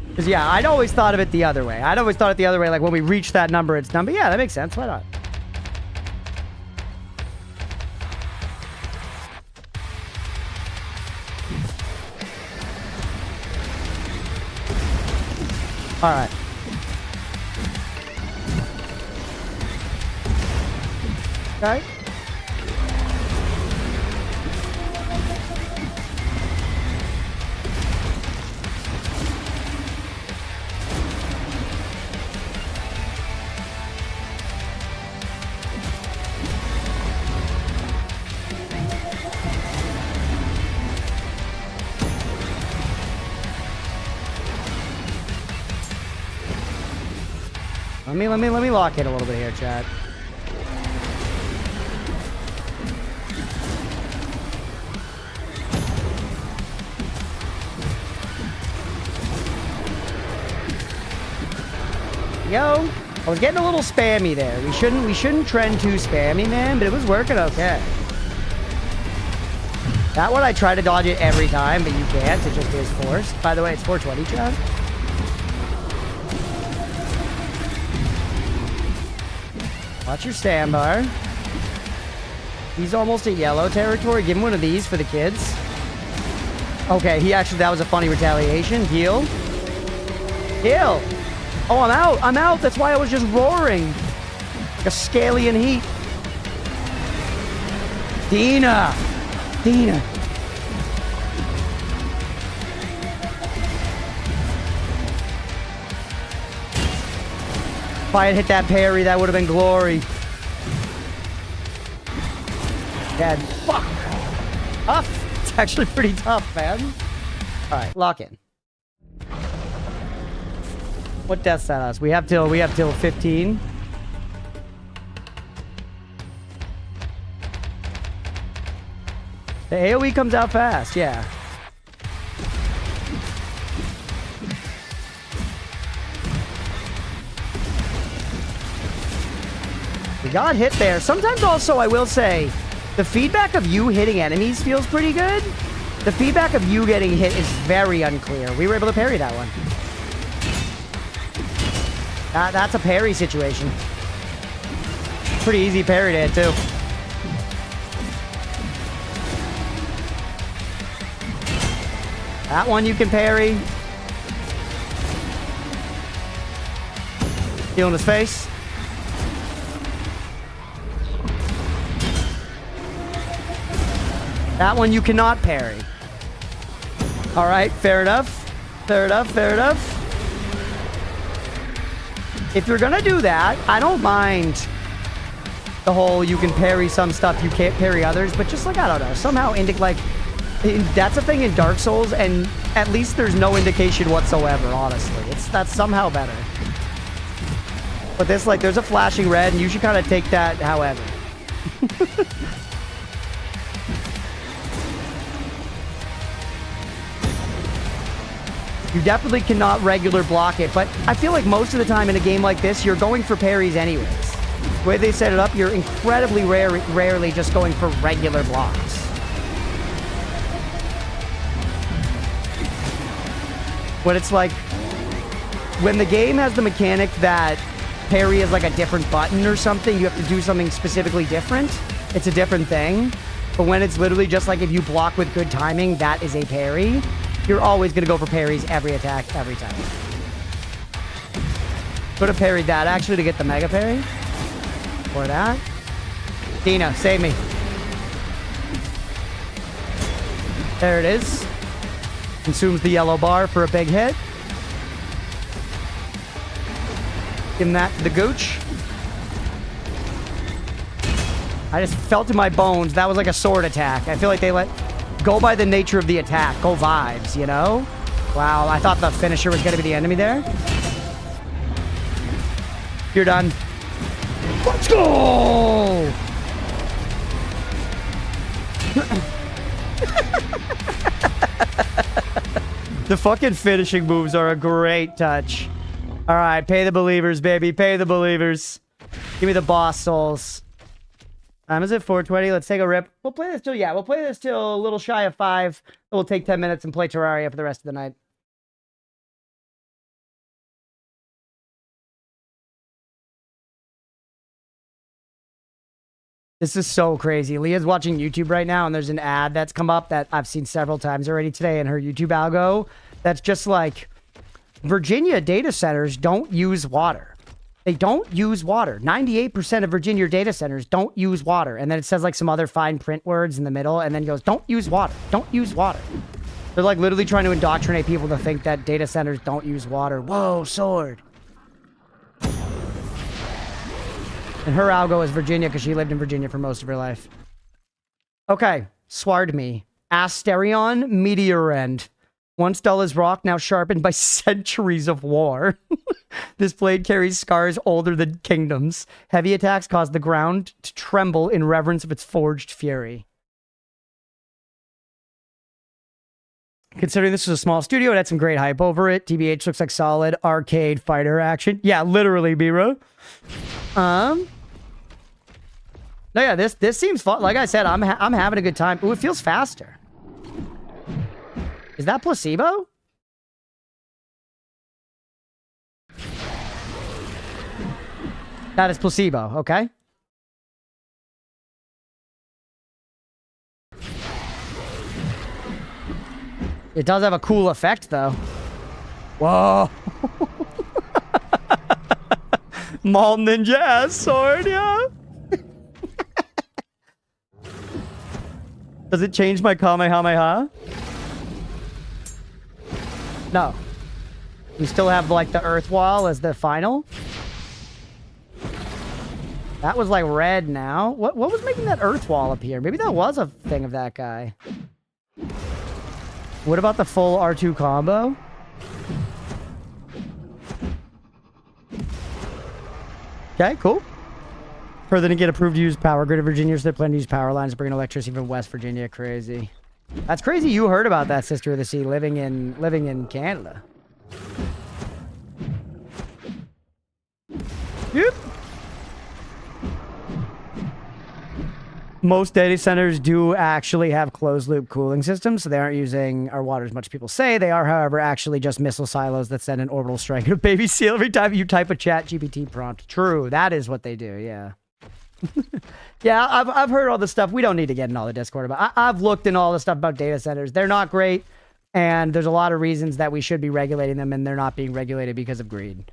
Because yeah, I'd always thought of it the other way. I'd always thought it the other way, like when we reach that number, it's done. But yeah, that makes sense. Why not? All right. Okay. Let me lock in a little bit here, chat. Yo, I was getting a little spammy there. We shouldn't trend too spammy, man, but it was working okay. That one I try to dodge it every time, but you can't. It just is forced. By the way, it's 420, Chad. Watch your standbar. He's almost at yellow territory. Give him one of these for the kids. Okay, that was a funny retaliation. Heal. Heal. Oh, I'm out. I'm out. That's why I was just roaring. Like a scallion heat. Dina. If I had hit that parry, that would have been glory. Dad, fuck. Tough. It's actually pretty tough, man. Alright, lock in. What death's at us? We have till 15. The AoE comes out fast, yeah. We got hit there. Sometimes also, I will say, the feedback of you hitting enemies feels pretty good. The feedback of you getting hit is very unclear. We were able to parry that one. That's a parry situation. Pretty easy parry to hit, too. That one you can parry. Heal in his face. That one you cannot parry. Alright, fair enough. Fair enough, fair enough. If you're gonna do that, I don't mind the whole you can parry some stuff, you can't parry others, but just like, I don't know, somehow that's a thing in Dark Souls, and at least there's no indication whatsoever, honestly. That's somehow better. But this, like, there's a flashing red, and you should kind of take that however. You definitely cannot regular block it, but I feel like most of the time in a game like this, you're going for parries anyways. The way they set it up, you're incredibly rarely just going for regular blocks. But it's like, when the game has the mechanic that parry is like a different button or something, you have to do something specifically different, it's a different thing. But when it's literally just like if you block with good timing, that is a parry. You're always going to go for parries every attack, every time. Could have parried that, actually, to get the mega parry. Or that. Dina, save me. There it is. Consumes the yellow bar for a big hit. Give him that to the gooch. I just felt in my bones. That was like a sword attack. I feel like they go by the nature of the attack. Go vibes, you know? Wow, I thought the finisher was going to be the enemy there. You're done. Let's go! The fucking finishing moves are a great touch. All right, pay the believers, baby. Pay the believers. Give me the boss souls. Is it 4:20? Let's take a rip. We'll play this till a little shy of 5. We'll take 10 minutes and play Terraria for the rest of the night. This is so crazy. Leah's watching YouTube right now, and there's an ad that's come up that I've seen several times already today in her YouTube algo. That's just like, Virginia data centers don't use water. They don't use water. 98% of Virginia data centers don't use water. And then it says like some other fine print words in the middle, and then goes, don't use water. Don't use water. They're like literally trying to indoctrinate people to think that data centers don't use water. Whoa, sword. And her algo is Virginia because she lived in Virginia for most of her life. Okay, sward me. Asterion Meteor End. Once dull as rock, now sharpened by centuries of war. This blade carries scars older than kingdoms. Heavy attacks cause the ground to tremble in reverence of its forged fury. Considering this was a small studio, it had some great hype over it. TBH looks like solid arcade fighter action. Yeah, literally, Bira. No, yeah, this seems fun. Like I said, I'm having a good time. Ooh, it feels faster. Is that placebo? That is placebo, okay. It does have a cool effect, though. Whoa. Malt Ninja ass sword, yeah. Does it change my Kamehameha? No. We still have, like, the Earth Wall as the final. That was, like, red now. What was making that Earth Wall appear? Maybe that was a thing of that guy. What about the full R2 combo? Okay, cool. Further to get approved to use power grid of Virginia, so they're planning to use power lines to bring electricity from West Virginia. Crazy. That's crazy. You heard about that, Sister of the Sea, living in Canada. Yep. Most data centers do actually have closed-loop cooling systems, so they aren't using our water as much as people say. They are, however, actually just missile silos that send an orbital strike at a baby seal every time you type a chat GPT prompt. True, that is what they do, yeah. Yeah, I've heard all this stuff. We don't need to get in all the Discord about. I've looked in all the stuff about data centers. They're not great, and there's a lot of reasons that we should be regulating them, and they're not being regulated because of greed.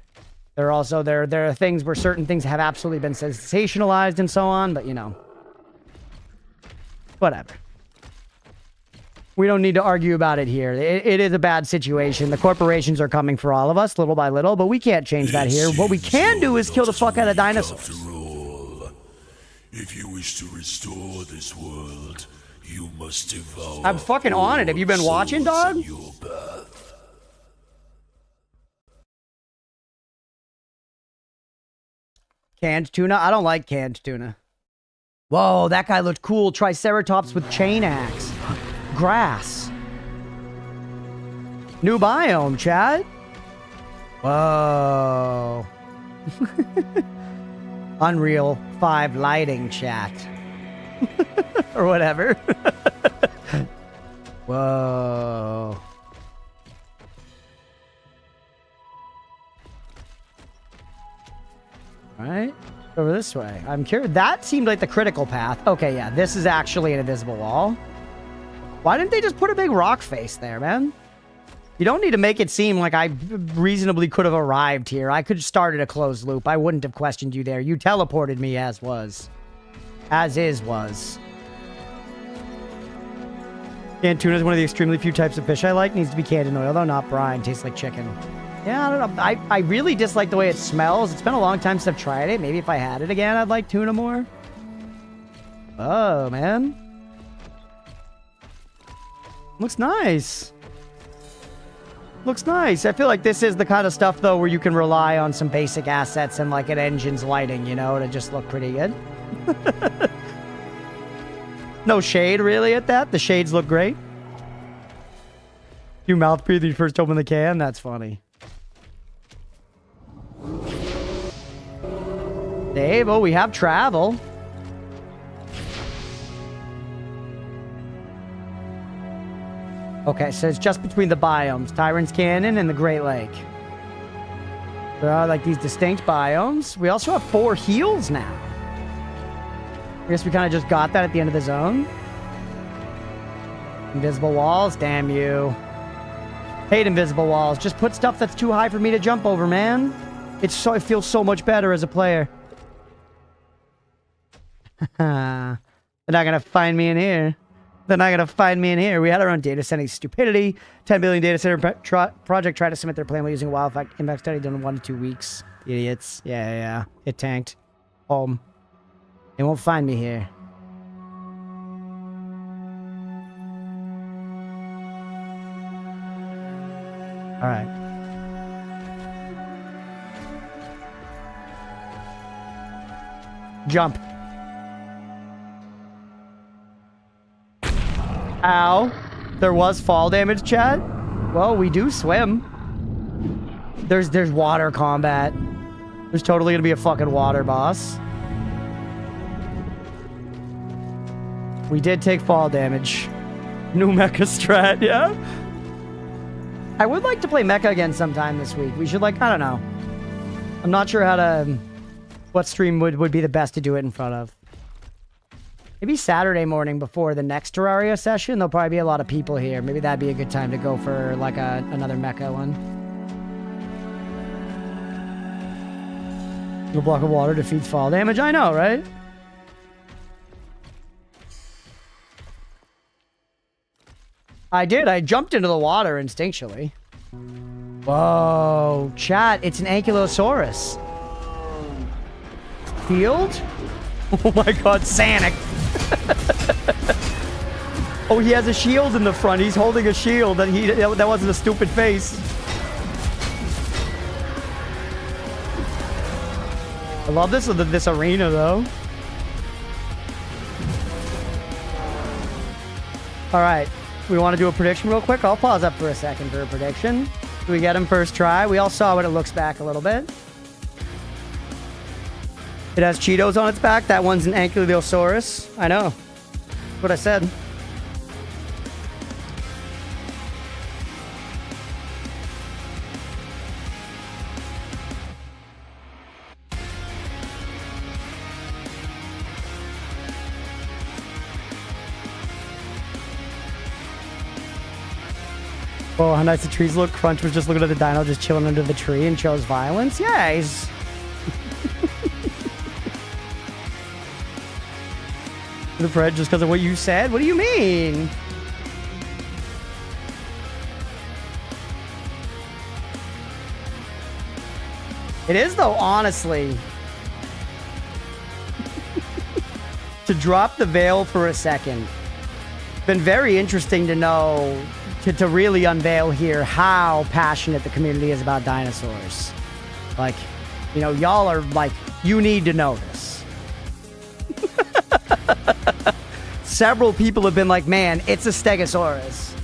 There are things where certain things have absolutely been sensationalized and so on, but you know. Whatever. We don't need to argue about it here. It is a bad situation. The corporations are coming for all of us, little by little, but we can't change that here. What we can do is kill the fuck out of dinosaurs. After all, if you wish to restore this world, you must devour. I'm fucking on it. Have you been watching, dog? Your path. Canned tuna? I don't like canned tuna. Whoa, that guy looked cool. Triceratops with chain axe. Grass. New biome, chat. Whoa. Unreal 5 lighting, chat. Or whatever. Whoa. All right. Over this way. I'm curious. That seemed like the critical path. Okay, yeah. This is actually an invisible wall. Why didn't they just put a big rock face there, man? You don't need to make it seem like I reasonably could have arrived here. I could have started a closed loop. I wouldn't have questioned you there. You teleported me as was. As is was. Canned tuna is one of the extremely few types of fish I like. Needs to be canned in oil, though, not brine. Tastes like chicken. Yeah, I don't know. I really dislike the way it smells. It's been a long time since I've tried it. Maybe if I had it again, I'd like tuna more. Oh, man. Looks nice. Looks nice. I feel like this is the kind of stuff, though, where you can rely on some basic assets and, like, an engine's lighting, you know, to just look pretty good. No shade, really, at that. The shades look great. You mouth breathe when you first open the can? That's funny. Dave, oh, we have travel. Okay, so it's just between the biomes, Tyrant's Canyon and the Great Lake. There are like these distinct biomes. We also have 4 heals now. I guess we kind of just got that at the end of the zone. Invisible walls, damn you. Hate invisible walls. Just put stuff that's too high for me to jump over, man. It feels so much better as a player. They're not gonna find me in here. They're not gonna find me in here. We had our own data center stupidity. 10 billion data center project tried to submit their plan while using wild impact study done in 1 to 2 weeks. Idiots. Yeah. It tanked. Home. They won't find me here. All right. Jump. Ow. There was fall damage, chat. Well, we do swim. There's water combat. There's totally gonna be a fucking water boss. We did take fall damage. New mecha strat, yeah? I would like to play Mecha again sometime this week. We should, like, I don't know. I'm not sure how to... What stream would be the best to do it in front of. Maybe Saturday morning before the next Terraria session. There'll probably be a lot of people here. Maybe that'd be a good time to go for, like, another Mecha one. A block of water defeats fall damage. I know, right? I did. I jumped into the water instinctually. Whoa. Chat, it's an Ankylosaurus. Shield? Oh my god, Sanic. Oh, he has a shield in the front. He's holding a shield. That wasn't a stupid face. I love this arena, though. All right. We want to do a prediction real quick. I'll pause up for a second for a prediction. Do we get him first try? We all saw what it looks back a little bit. It has Cheetos on its back. That one's an Ankylosaurus. I know. That's what I said. Oh, how nice the trees look. Crunch was just looking at the dino, just chilling under the tree and chose violence. Yeah, he's... Fred, just because of what you said? What do you mean? It is, though, honestly. To drop the veil for a second. It's been very interesting to know, to really unveil here how passionate the community is about dinosaurs. Like, you know, y'all are like, you need to know this. Several people have been like, man, it's a Stegosaurus.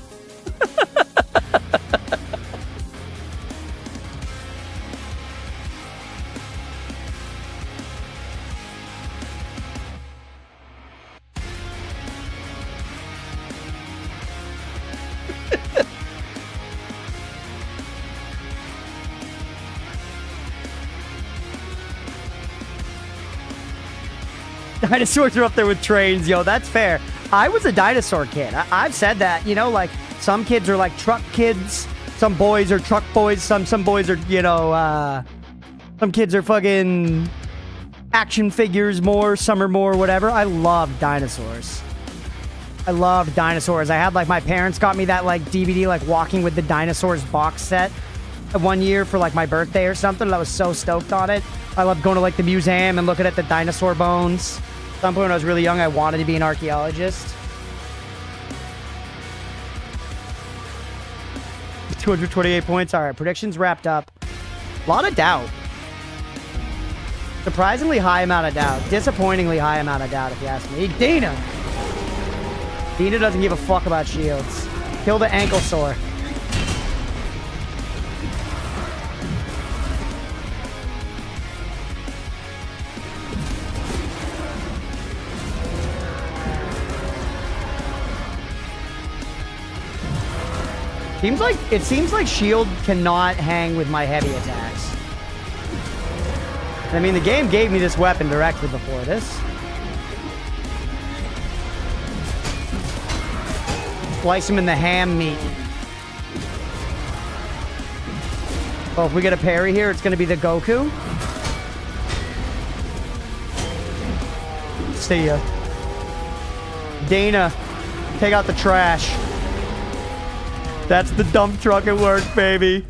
Dinosaurs are up there with trains, yo. That's fair. I was a dinosaur kid. I've said that. You know, like, some kids are like truck kids. Some boys are truck boys. Some boys are, you know, some kids are fucking action figures more. Some are more whatever. I love dinosaurs. I love dinosaurs. I had, like, my parents got me that, like, DVD, like, Walking with the Dinosaurs box set one year for, like, my birthday or something. I was so stoked on it. I loved going to, like, the museum and looking at the dinosaur bones. At some point when I was really young, I wanted to be an archaeologist. 228 points. All right, predictions wrapped up. A lot of doubt. Surprisingly high amount of doubt. Disappointingly high amount of doubt, if you ask me. Dina! Dina doesn't give a fuck about shields. Kill the ankle sore. It seems like shield cannot hang with my heavy attacks. I mean, the game gave me this weapon directly before this. Slice him in the ham meat. Oh, if we get a parry here, it's going to be the Goku. See ya. Dana, take out the trash. That's the dump truck at work, baby.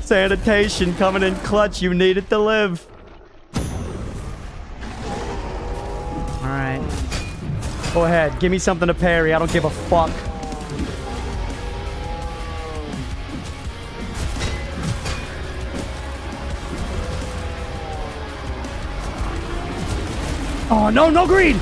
Sanitation coming in clutch. You need it to live. All right. Go ahead. Give me something to parry. I don't give a fuck. Oh, no, no green!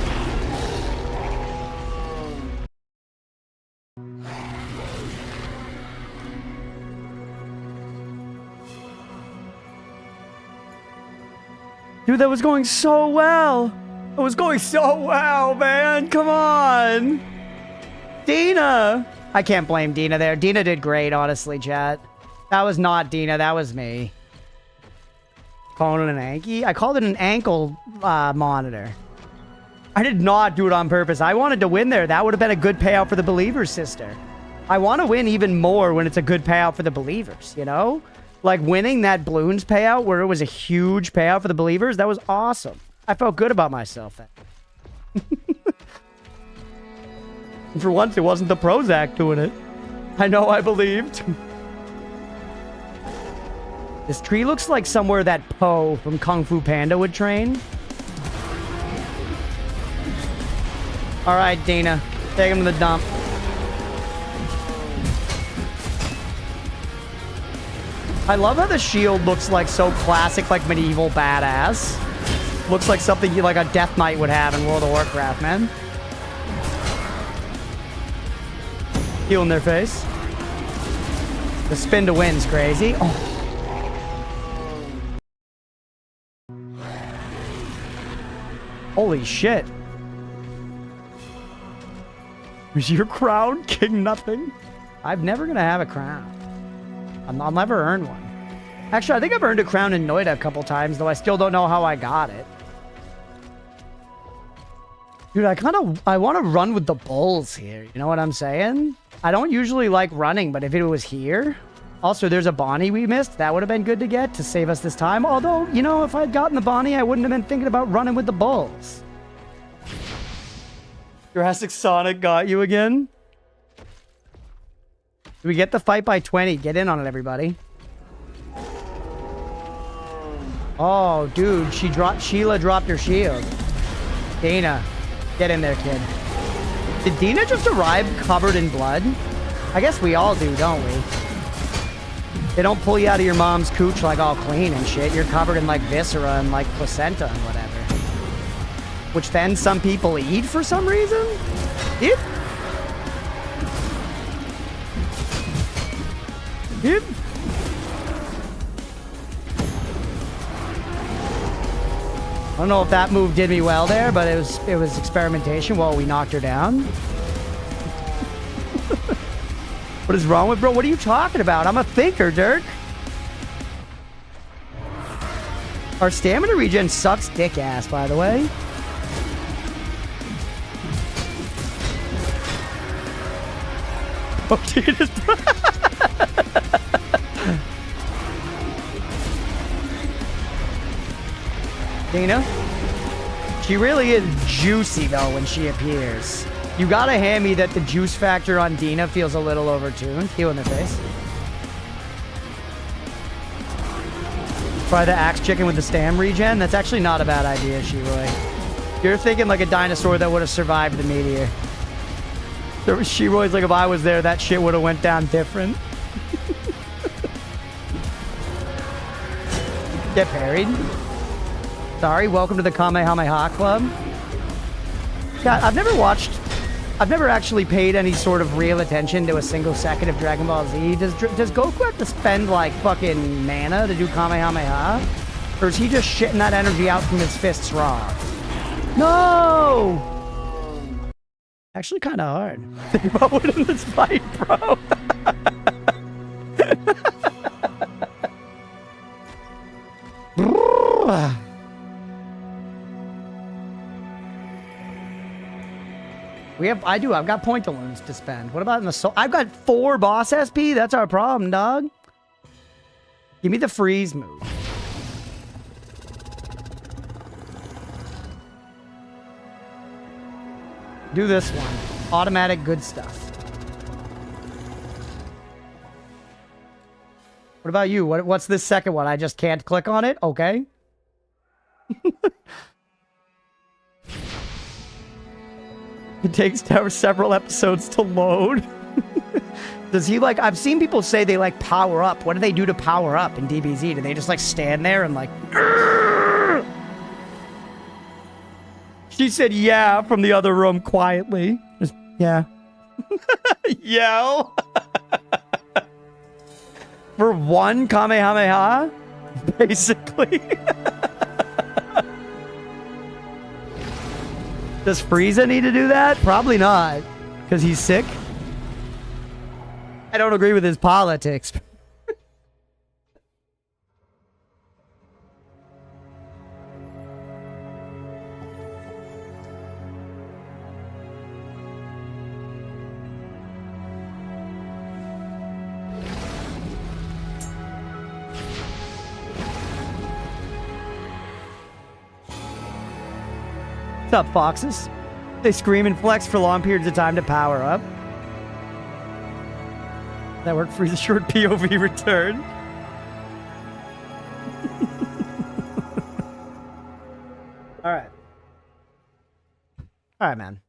Dude, that was going so well. It was going so well, man. Come on. Dina. I can't blame Dina there. Dina did great, honestly, chat. That was not Dina. That was me. Calling it an Anki? I called it an ankle monitor. I did not do it on purpose. I wanted to win there. That would have been a good payout for the Believers, sister. I want to win even more when it's a good payout for the Believers, you know? Like winning that Bloons payout where it was a huge payout for the Believers, that was awesome. I felt good about myself then. And for once, it wasn't the Prozac doing it. I know I believed. This tree looks like somewhere that Po from Kung Fu Panda would train. All right, Dina. Take him to the dump. I love how the shield looks like so classic, like medieval badass. Looks like something like a Death Knight would have in World of Warcraft, man. Heal in their face. The spin to win's crazy. Oh. Holy shit. Is your crown King Nothing? I'm never gonna have a crown. I'll never earn one. Actually, I think I've earned a crown in Noida a couple times, though I still don't know how I got it. Dude, I want to run with the bulls here. You know what I'm saying? I don't usually like running, but if it was here... Also, there's a Bonnie we missed. That would have been good to get to save us this time. Although, you know, if I'd gotten the Bonnie, I wouldn't have been thinking about running with the bulls. Jurassic Sonic got you again? Do we get the fight by 20? Get in on it, everybody. Oh, dude, Sheila dropped her shield. Dana, get in there, kid. Did Dina just arrive covered in blood? I guess we all do, don't we? They don't pull you out of your mom's cooch like all clean and shit. You're covered in like viscera and like placenta and whatever. Which then some people eat for some reason? It? It? I don't know if that move did me well there, but it was experimentation while we knocked her down. What is wrong with bro? What are you talking about? I'm a thinker, Dirk. Our stamina regen sucks dick ass, by the way. Oh, dude, Dina? She really is juicy, though, when she appears. You gotta hand me that the juice factor on Dina feels a little overtuned. Heal in the face. Try the axe chicken with the stam regen. That's actually not a bad idea, Shiroi. You're thinking like a dinosaur that would have survived the meteor. Shiroi's like, if I was there, that shit would have went down different. Get parried. Sorry, welcome to the Kamehameha Club. God, I've never actually paid any sort of real attention to a single second of Dragon Ball Z. Does Goku have to spend like fucking mana to do Kamehameha? Or is he just shitting that energy out from his fists raw? No! Actually kind of hard. Think about winning this fight, bro. I've got point balloons to spend. What about in the soul? I've got 4 boss SP? That's our problem, dog. Give me the freeze move. Do this one. Automatic good stuff. What about you? What's this second one? I just can't click on it? Okay. It takes several episodes to load. Does he like... I've seen people say they like power up. What do they do to power up in DBZ? Do they just like stand there and like... Urgh! She said yeah from the other room quietly. Just, yeah. Yell. For one Kamehameha? Basically. Does Frieza need to do that? Probably not. Because he's sick? I don't agree with his politics. up, foxes? They scream and flex for long periods of time to power up. That worked for the short POV return. Alright. Alright, man.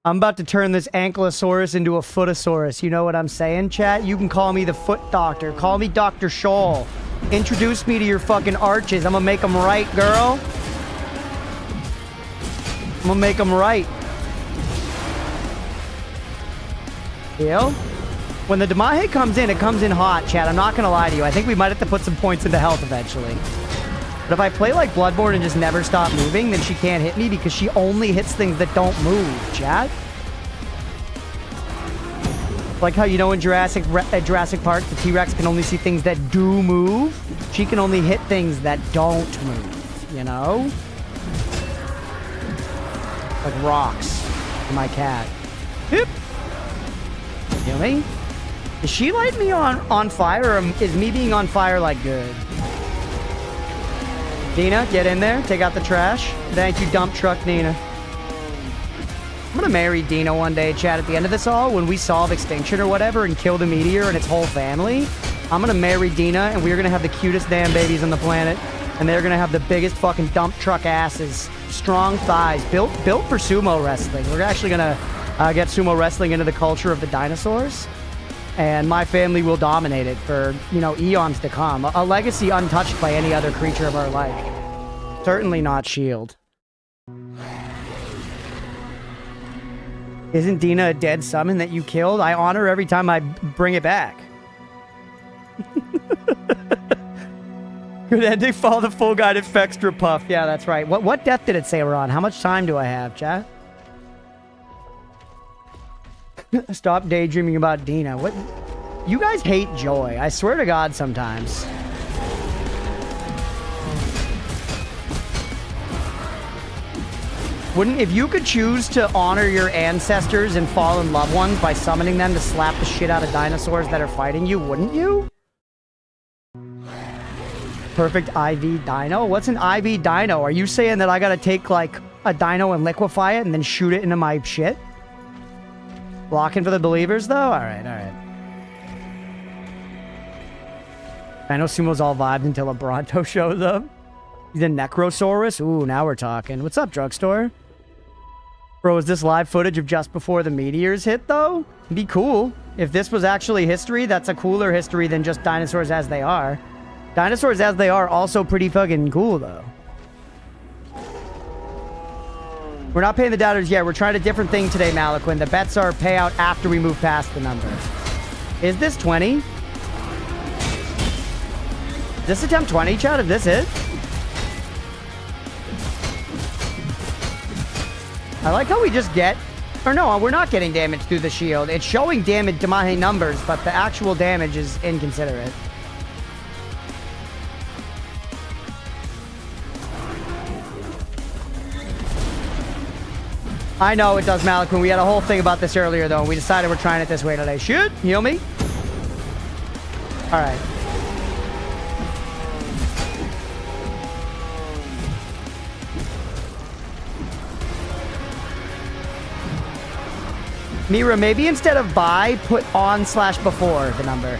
I'm about to turn this ankylosaurus into a footosaurus. You know what I'm saying, chat? You can call me the foot doctor. Call me Dr. Scholl. Introduce me to your fucking arches. I'm gonna make them right, girl. I'm gonna make them right. Deal? When the Damahe comes in, it comes in hot, chat. I'm not gonna lie to you. I think we might have to put some points into health eventually. But if I play like Bloodborne and just never stop moving, then she can't hit me because she only hits things that don't move, chat. Like how, you know, in Jurassic Park, the T-Rex can only see things that do move. She can only hit things that don't move, you know? Like rocks. My cat. Yep. Feel me? Is she lighting me on fire, or is me being on fire like good? Nina, get in there. Take out the trash. Thank you, dump truck Nina. I'm gonna marry Dina one day, chat. At the end of this all, when we solve extinction or whatever and kill the meteor and its whole family, I'm gonna marry Dina and we're gonna have the cutest damn babies on the planet. And they're gonna have the biggest fucking dump truck asses. Strong thighs. Built for sumo wrestling. We're actually gonna get sumo wrestling into the culture of the dinosaurs. And my family will dominate it for, you know, eons to come. A legacy untouched by any other creature of our like. Certainly not S.H.I.E.L.D. Isn't Dina a dead summon that you killed? I honor every time I bring it back. Good ending, follow the full guide at Fextra Puff. Yeah, that's right. What death did it say we're on? How much time do I have, chat? Stop daydreaming about Dina. What? You guys hate joy. I swear to God sometimes. If you could choose to honor your ancestors and fallen loved ones by summoning them to slap the shit out of dinosaurs that are fighting you, wouldn't you? Perfect IV dino? What's an IV dino? Are you saying that I gotta take like a dino and liquefy it and then shoot it into my shit? Blocking for the believers, though? Alright, alright. I know Sumo's all vibed until a Bronto shows up. He's a Necrosaurus? Ooh, now we're talking. What's up, drugstore? Bro, is this live footage of just before the meteors hit, though? It'd be cool. If this was actually history, that's a cooler history than just dinosaurs as they are. Dinosaurs as they are also pretty fucking cool, though. We're not paying the doubters yet. We're trying a different thing today, Malaquin. The bets are payout after we move past the number. Is this 20? Is this attempt 20, chat? Is this it? I like how we just get... Or no, we're not getting damage through the shield. It's showing damage Damahe numbers, but the actual damage is inconsiderate. I know it does, Malaquin. We had a whole thing about this earlier, though. We decided we're trying it this way today. Shoot! Heal me. Alright. Mira, maybe instead of by, put on/before the number.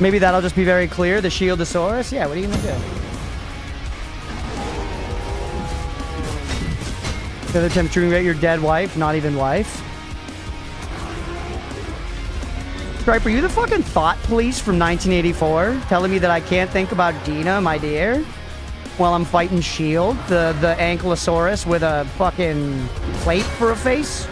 Maybe that'll just be very clear. The Shieldosaurus? Yeah, what are you gonna do? The other time treating your dead wife, not even wife. Stripe, are you the fucking thought police from 1984? Telling me that I can't think about Dina, my dear? While I'm fighting S.H.I.E.L.D., the Ankylosaurus with a fucking plate for a face?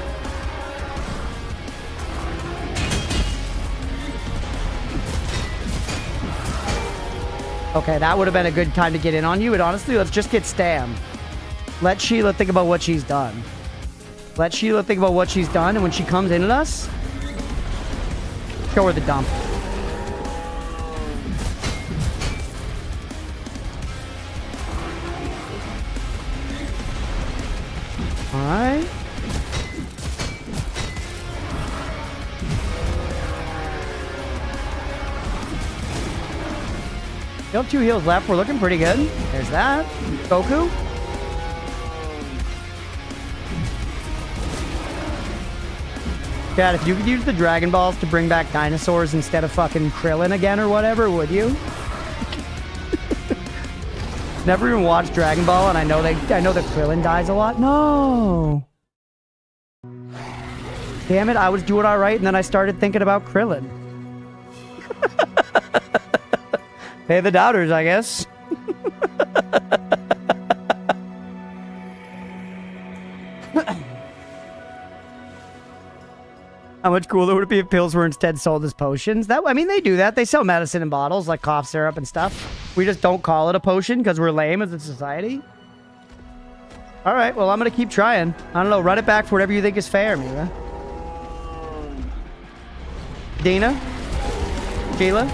Okay, that would have been a good time to get in on you, and honestly, let's just get Stam. Let Sheila think about what she's done. Let Sheila think about what she's done, and when she comes in at us, show her the dump. Alright. You have 2 heals left. We're looking pretty good. There's that. Goku. God, if you could use the Dragon Balls to bring back dinosaurs instead of fucking Krillin again or whatever, would you? Never even watched Dragon Ball, and I know that Krillin dies a lot. No. Damn it, I was doing all right, and then I started thinking about Krillin. Hey, the doubters, I guess. How much cooler would it be if pills were instead sold as potions? I mean, they do that. They sell medicine in bottles, like cough syrup and stuff. We just don't call it a potion because we're lame as a society. All right, well, I'm going to keep trying. I don't know, run it back for whatever you think is fair, Mira. Dina? Sheila?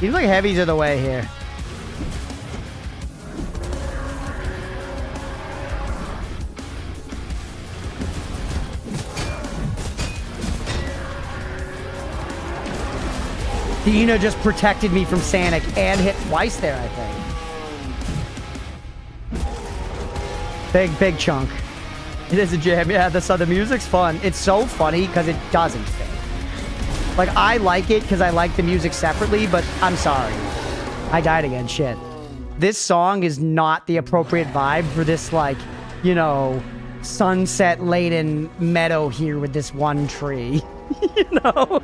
Seems like heavies are the way here. Dina just protected me from Sanic and hit twice there, I think. Big chunk. It is a jam. Yeah, the music's fun. It's so funny because it doesn't fit. Like, I like it because I like the music separately, but I'm sorry. I died again. Shit. This song is not the appropriate vibe for this, like, you know, sunset-laden meadow here with this one tree. You know?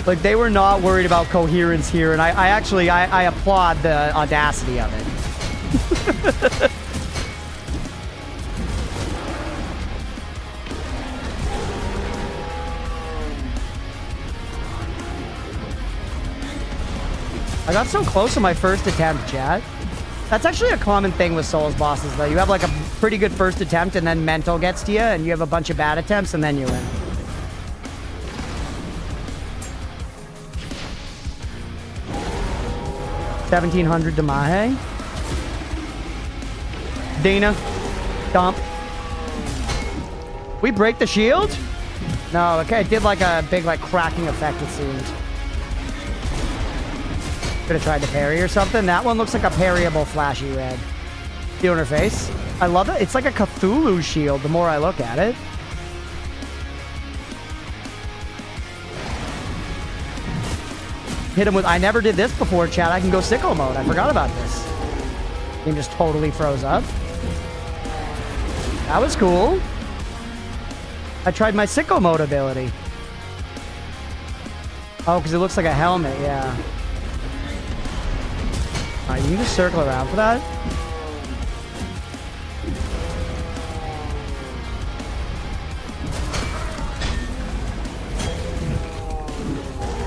Like, they were not worried about coherence here, and I actually applaud the audacity of it. I got so close on my first attempt, chat. That's actually a common thing with Souls bosses, though. You have, like, a pretty good first attempt, and then mental gets to you, and you have a bunch of bad attempts, and then you win. $1,700 to Mahe. Dina. Dump. We break the shield? No, okay, it did, like, a big, like, cracking effect, it seemed. Could have tried to parry or something. That one looks like a parryable flashy red. See on her face? I love it. It's like a Cthulhu shield the more I look at it. Hit him with... I never did this before, chat. I can go sicko mode. I forgot about this. Game just totally froze up. That was cool. I tried my sicko mode ability. Oh, because it looks like a helmet, yeah. Alright, you can just circle around for that.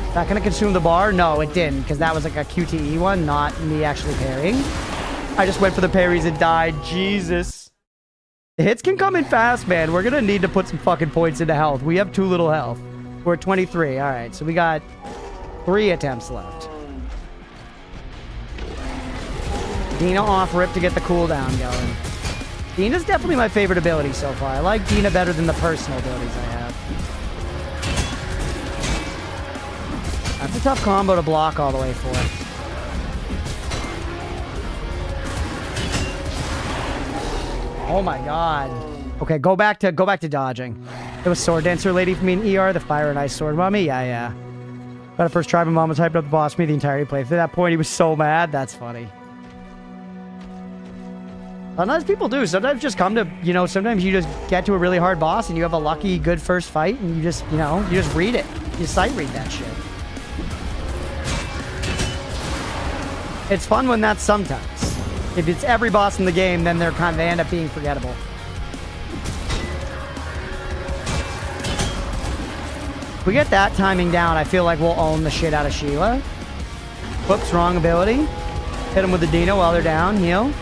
Is that gonna consume the bar? No, it didn't, because that was like a QTE one, not me actually parrying. I just went for the parries and died. Jesus. The hits can come in fast, man. We're gonna need to put some fucking points into health. We have too little health. We're at 23. Alright, so we got 3 attempts left. Dina off rip to get the cooldown going. Dina's definitely my favorite ability so far. I like Dina better than the personal abilities I have. That's a tough combo to block all the way for. Oh my god. Okay, go back to dodging. It was Sword Dancer Lady for me in ER, the Fire and Ice Sword Mommy. Yeah. Got a first try, my mom was hyped up the boss for me the entirety playthrough. At that point, he was so mad. That's funny. Sometimes people do. Sometimes just come to, you know, sometimes you just get to a really hard boss and you have a lucky, good first fight and you just, you know, you just read it. You sight read that shit. It's fun when that's sometimes. If it's every boss in the game, then they end up being forgettable. If we get that timing down, I feel like we'll own the shit out of Sheila. Whoops, wrong ability. Hit him with the Dino while they're down. Heal.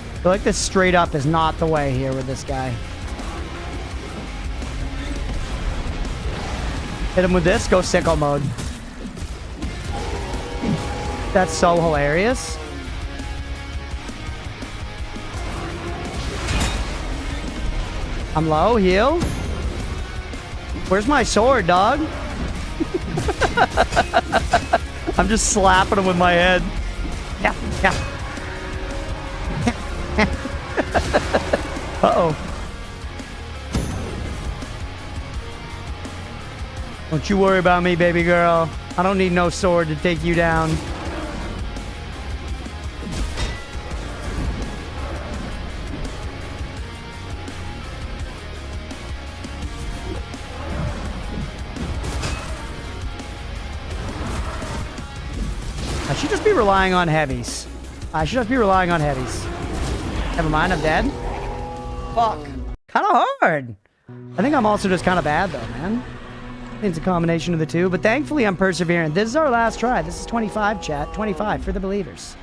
I feel like this straight up is not the way here with this guy. Hit him with this. Go sicko mode. That's so hilarious. I'm low. Heal. Where's my sword, dog? I'm just slapping him with my head. Yeah, yeah. Uh-oh. Don't you worry about me, baby girl. I don't need no sword to take you down. I should just be relying on heavies. Never mind, I'm dead. Fuck. Kind of hard. I think I'm also just kind of bad, though, man. I think it's a combination of the two, but thankfully I'm persevering. This is our last try. This is 25, chat. 25 for the believers.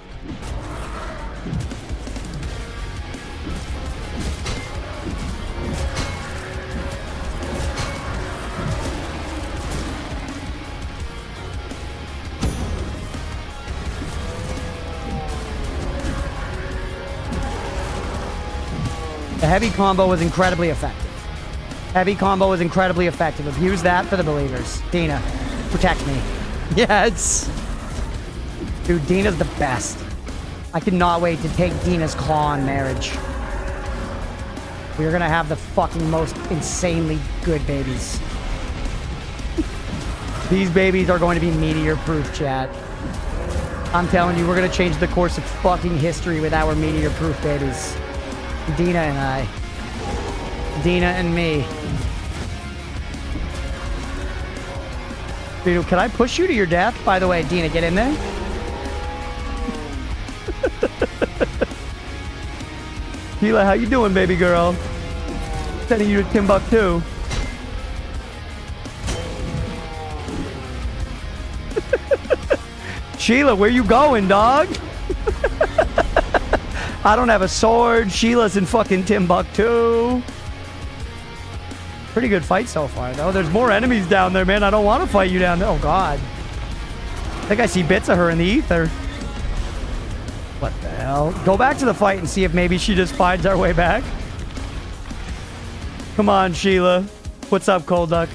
The heavy combo was incredibly effective. Abuse that for the believers. Dina, protect me. Yes. Dude, Dina's the best. I cannot wait to take Dina's claw on marriage. We're gonna have the fucking most insanely good babies. These babies are going to be meteor-proof, chat. I'm telling you, we're gonna change the course of fucking history with our meteor-proof babies. Dina and I. Dina and me. Dude, can I push you to your death? By the way, Dina, get in there. Sheila, how you doing, baby girl? Sending you to Timbuktu. Sheila, where you going, dog? I don't have a sword. Sheila's in fucking Timbuktu. Pretty good fight so far, though. There's more enemies down there, man. I don't want to fight you down there. Oh, God. I think I see bits of her in the ether. What the hell? Go back to the fight and see if maybe she just finds our way back. Come on, Sheila. What's up, Cold Duck?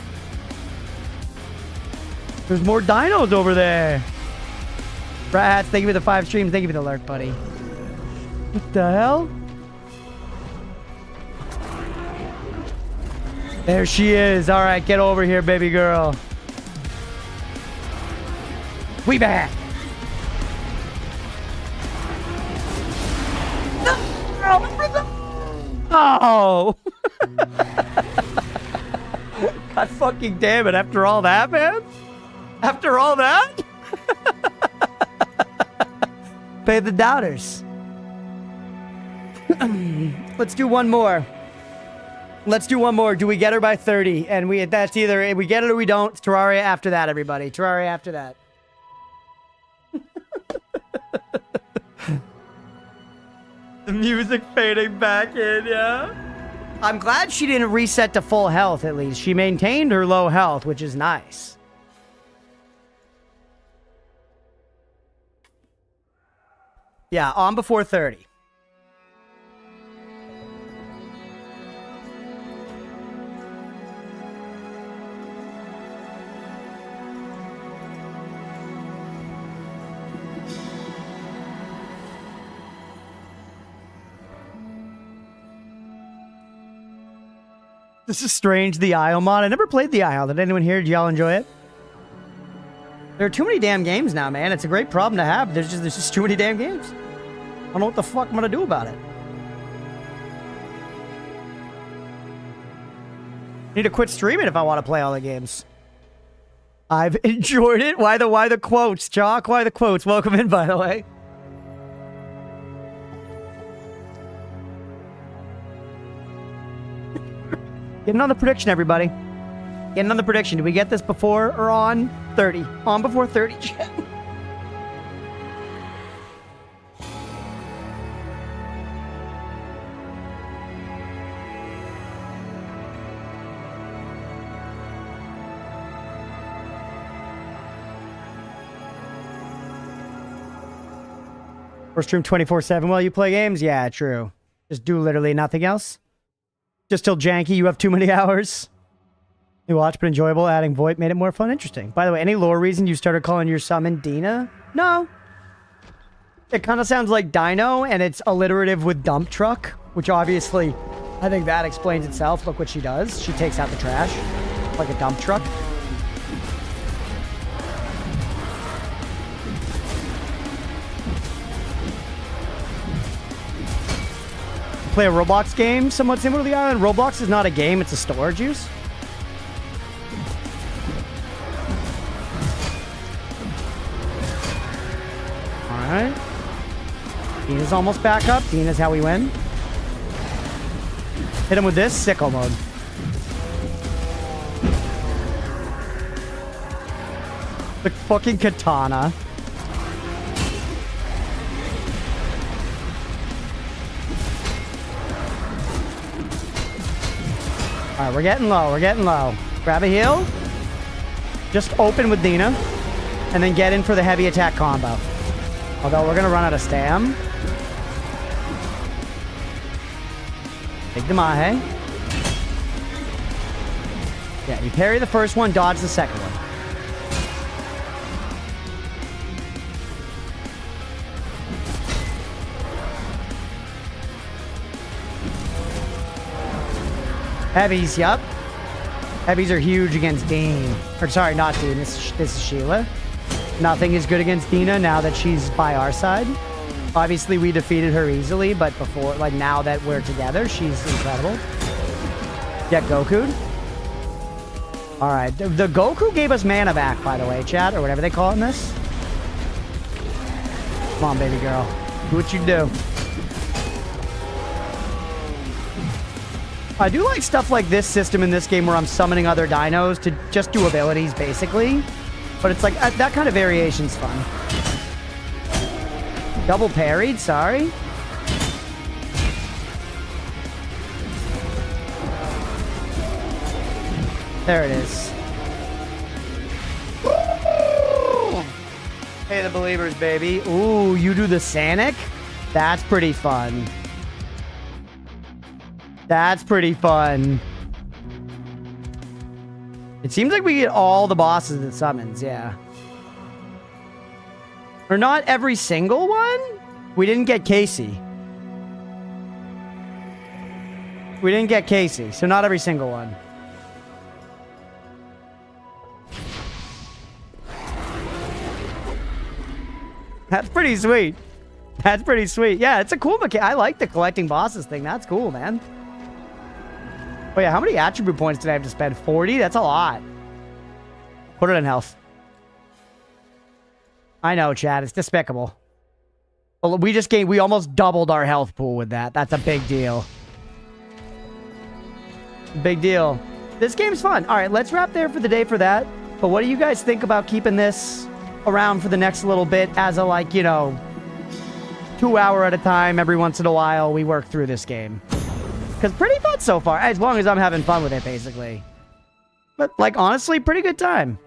There's more dinos over there. Rats, thank you for the 5 streams. Thank you for the lurk, buddy. What the hell? There she is. All right, get over here, baby girl. We back. Oh. God fucking damn it. After all that, man? After all that? Pay the doubters. Let's do one more. Do we get her by 30? And that's either we get it or we don't. It's Terraria after that, everybody. Terraria after that. The music fading back in, yeah? I'm glad she didn't reset to full health, at least. She maintained her low health, which is nice. Yeah, on before 30. This is strange, the IO mod. I never played the IO. Did anyone here? Did y'all enjoy it? There are too many damn games now, man. It's a great problem to have. There's just too many damn games. I don't know what the fuck I'm gonna do about it. Need to quit streaming if I want to play all the games. I've enjoyed it. Why the quotes, Chalk? Why the quotes? Welcome in, by the way. Get another prediction, everybody. Get another prediction. Do we get this before or on 30? On before 30, chat. Or stream 24/7 while you play games? Yeah, true. Just do literally nothing else. Just till janky, you have too many hours. You watch but enjoyable, adding VoIP made it more fun. Interesting. By the way, any lore reason you started calling your summon Dina? No. It kind of sounds like Dino, and it's alliterative with dump truck, which obviously, I think that explains itself. Look what she does. She takes out the trash like a dump truck. Play a Roblox game somewhat similar to the island. Roblox is not a game, it's a storage use. Alright. Dina's almost back up. Dina's how we win. Hit him with this. Sickle mode. The fucking katana. Alright, we're getting low. We're getting low. Grab a heal. Just open with Dina. And then get in for the heavy attack combo. Although we're going to run out of stam. Take the Mahe. Yeah, you parry the first one, dodge the second one. Heavies, yup. Heavies are huge against Dean. Or sorry, not Dean. This is Sheila. Nothing is good against Dina now that she's by our side. Obviously, we defeated her easily, but before, like now that we're together, she's incredible. Get Goku'd. All right, the Goku gave us mana back, by the way, chat, or whatever they call it in this. Come on, baby girl. Do what you do. I do like stuff like this system in this game where I'm summoning other dinos to just do abilities, basically. But it's like, that kind of variation's fun. Double parried, sorry. There it is. Hey, the believers, baby. Ooh, you do the Sanic? That's pretty fun. That's pretty fun. It seems like we get all the bosses that summons, yeah. Or not every single one? We didn't get Casey. We didn't get Casey, so not every single one. That's pretty sweet. That's pretty sweet. Yeah, it's a cool mechanic. I like the collecting bosses thing. That's cool, man. Oh yeah, how many attribute points did I have to spend? 40? That's a lot. Put it in health. I know, Chad. It's despicable. Well, we almost doubled our health pool with that. That's a big deal. Big deal. This game's fun. All right, let's wrap there for the day for that. But what do you guys think about keeping this around for the next little bit as a, like, you know, 2 hour at a time, every once in a while, we work through this game? Because pretty fun so far, as long as I'm having fun with it, basically. But, like, honestly, pretty good time.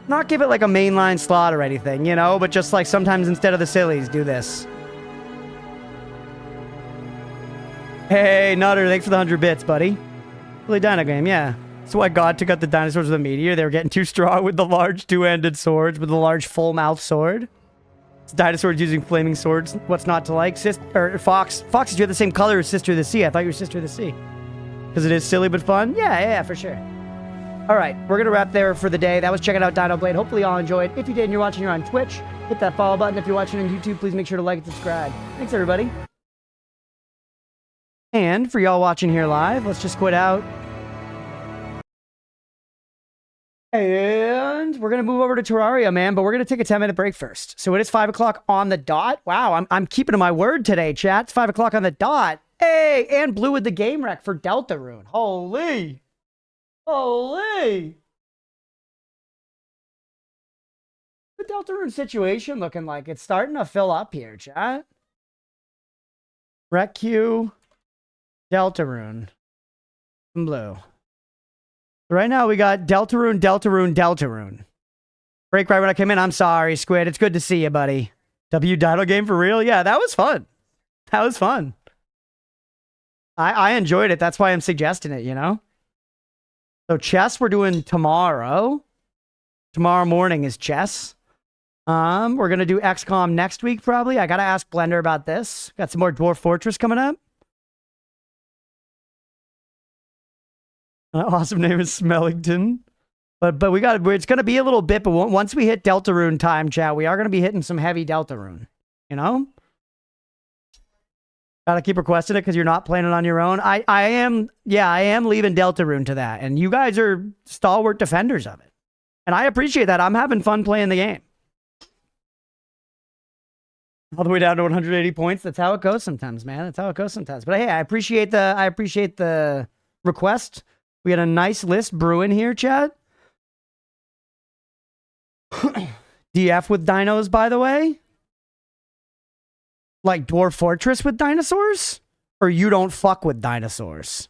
Not give it, like, a mainline slot or anything, you know? But just, like, sometimes instead of the sillies, do this. Hey, Nutter, thanks for the 100 bits, buddy. Really dino game, yeah. That's why God took out the dinosaurs with a meteor. They were getting too strong with the large two-handed swords, with the large full-mouth sword. It's dinosaurs using flaming swords. What's not to like? Fox. Foxes, you're the same color as Sister of the Sea. I thought you were Sister of the Sea. Because it is silly but fun? Yeah, for sure. All right, we're going to wrap there for the day. That was checking out Dinoblade. Hopefully y'all enjoyed. If you did and you're watching here on Twitch, hit that follow button. If you're watching on YouTube, please make sure to like and subscribe. Thanks, everybody. And for y'all watching here live, let's just quit out. And we're going to move over to Terraria, man, but we're going to take a 10-minute break first. So it is 5 o'clock on the dot. Wow, I'm keeping to my word today, chat. It's 5 o'clock on the dot. Hey, and Blue with the game wreck for Deltarune. Holy. Holy. The Deltarune situation looking like it's starting to fill up here, chat. Wreck Q, Deltarune, and Blue. Right now, we got Deltarune. Break right when I came in. I'm sorry, Squid. It's good to see you, buddy. W Dino game for real? Yeah, that was fun. That was fun. I enjoyed it. That's why I'm suggesting it, you know? So chess we're doing tomorrow. Tomorrow morning is chess. We're gonna do XCOM next week probably. I gotta ask Blender about this. Got some more Dwarf Fortress coming up. Awesome name is Smellington. But it's gonna be a little bit, but once we hit Deltarune time, chat, we are gonna be hitting some heavy Deltarune. You know? Gotta keep requesting it because you're not playing it on your own. I am leaving Deltarune to that. And you guys are stalwart defenders of it. And I appreciate that. I'm having fun playing the game. All the way down to 180 points. That's how it goes sometimes, man. That's how it goes sometimes. But hey, I appreciate the request. We had a nice list brewing here, Chad. DF with dinos, by the way. Like Dwarf Fortress with dinosaurs? Or you don't fuck with dinosaurs?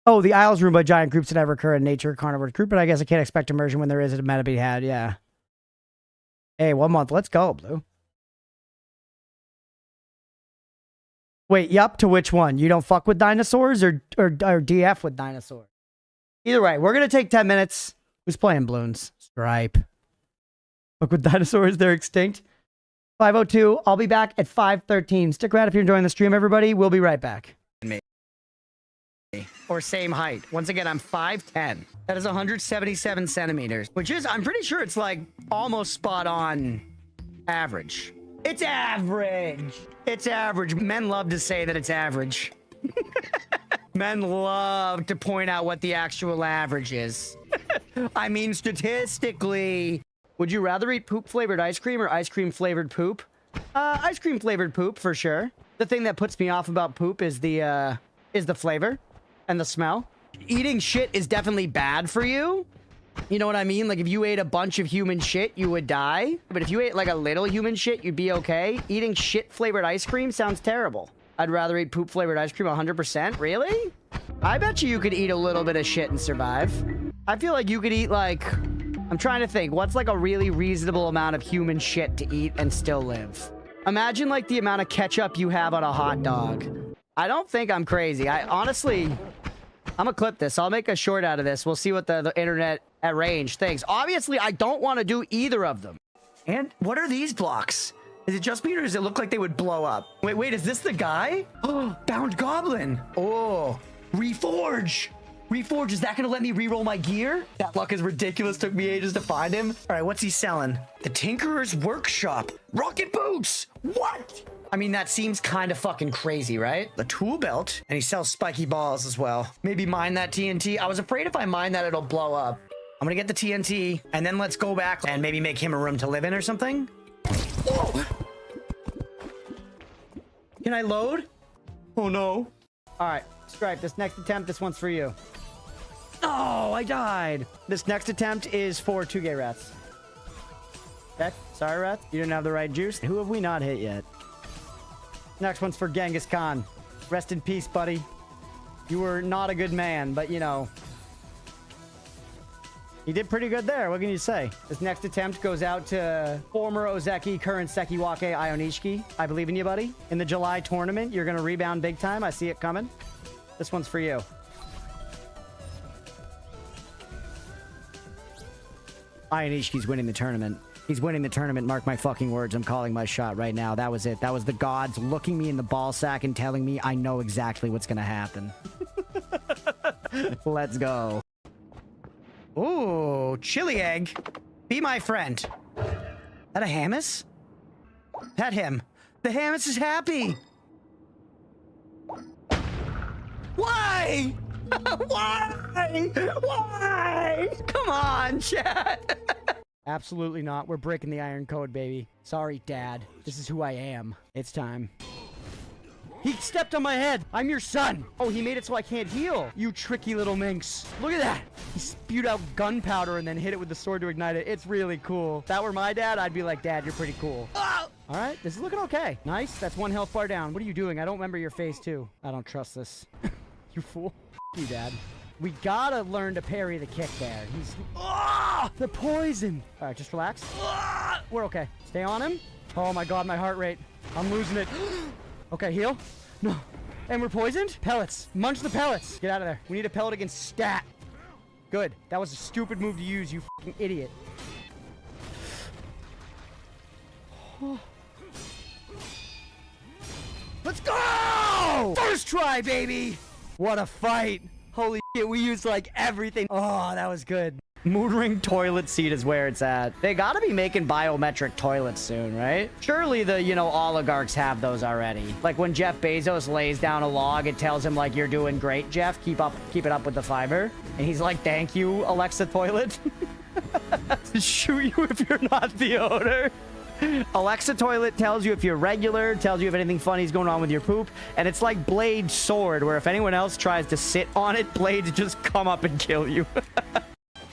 Oh, the Isles ruled by giant groups that never occur in nature, carnivore group, but I guess I can't expect immersion when there is a meta to be had, yeah. Hey, 1 month, let's go, Blue. Wait, yup, to which one? You don't fuck with dinosaurs or DF with dinosaurs? Either way, we're going to take 10 minutes. Who's playing balloons? Stripe. Fuck with dinosaurs, they're extinct. 5:02, I'll be back at 5:13. Stick around if you're enjoying the stream, everybody. We'll be right back. Or same height. Once again, I'm 5'10". That is 177 centimeters, which is, I'm pretty sure it's like almost spot on average. It's average. It's average. Men love to say that it's average. Men love to point out what the actual average is. I mean, statistically. Would you rather eat poop-flavored ice cream or ice cream-flavored poop? Ice cream-flavored poop, for sure. The thing that puts me off about poop is the flavor and the smell. Eating shit is definitely bad for you. You know what I mean? Like, if you ate a bunch of human shit, you would die. But if you ate, like, a little human shit, you'd be okay. Eating shit-flavored ice cream sounds terrible. I'd rather eat poop-flavored ice cream 100%. Really? I bet you could eat a little bit of shit and survive. I feel like you could eat, like... I'm trying to think. What's, like, a really reasonable amount of human shit to eat and still live? Imagine, like, the amount of ketchup you have on a hot dog. I don't think I'm crazy. Honestly... I'm gonna clip this. I'll make a short out of this. We'll see what the internet at range thinks. Obviously, I don't want to do either of them. And what are these blocks? Is it just me or does it look like they would blow up? Wait, is this the guy? Oh, Bound Goblin. Oh, Reforge. Reforge, is that gonna let me reroll my gear? That luck is ridiculous. Took me ages to find him. All right, what's he selling? The Tinkerer's Workshop. Rocket boots. What? I mean, that seems kind of fucking crazy, right? The tool belt. And he sells spiky balls as well. Maybe mine that TNT. I was afraid if I mine that, it'll blow up. I'm gonna get the TNT, and then let's go back and maybe make him a room to live in or something. Whoa! Can I load? Oh, no. All right, Stripe, this next attempt, this one's for you. Oh, I died. This next attempt is for 2 gay rats. Okay, sorry, rats. You didn't have the right juice. Who have we not hit yet? Next one's for Genghis Khan. Rest in peace, buddy. You were not a good man, but you know. You did pretty good there. What can you say? This next attempt goes out to former Ozeki, current Sekiwake Ionishiki. I believe in you, buddy. In the July tournament, you're going to rebound big time. I see it coming. This one's for you. Ionishiki's winning the tournament. He's winning the tournament. Mark my fucking words. I'm calling my shot right now. That was it. That was the gods looking me in the ball sack and telling me I know exactly what's going to happen. Let's go. Ooh, chili egg. Be my friend. That a Hamas? Pet him. The Hamas is happy. Why? Why? Why? Come on, chat. Absolutely not. We're breaking the iron code, baby. Sorry, Dad. This is who I am. It's time. He stepped on my head. I'm your son. Oh, he made it so I can't heal. You tricky little minx. Look at that. He spewed out gunpowder and then hit it with the sword to ignite it. It's really cool. If that were my dad, I'd be like, Dad, you're pretty cool. Oh! All right, this is looking okay. Nice. That's 1 health bar down. What are you doing? I don't remember your face, too. I don't trust this. You fool. You, Dad. We gotta learn to parry the kick there. He's... Oh, the poison. All right, just relax. Oh, We're okay. Stay on him. Oh my god, my heart rate. I'm losing it. Okay, heal. No. And we're poisoned? Pellets. Munch the pellets. Get out of there. We need a pellet against stat. Good. That was a stupid move to use, you fucking idiot. Let's go! First try, baby! What a fight. Holy shit, we used like everything. Oh, that was good. Moon ring toilet seat is where it's at. They gotta be making biometric toilets soon, right? Surely the, you know, oligarchs have those already. Like when Jeff Bezos lays down a log, it tells him like, you're doing great, Jeff. Keep it up with the fiber. And he's like, thank you, Alexa Toilet. Shoot you if you're not the owner. Alexa Toilet tells you if you're regular, tells you if anything funny is going on with your poop, and it's like Blade's sword, where if anyone else tries to sit on it, Blades just come up and kill you.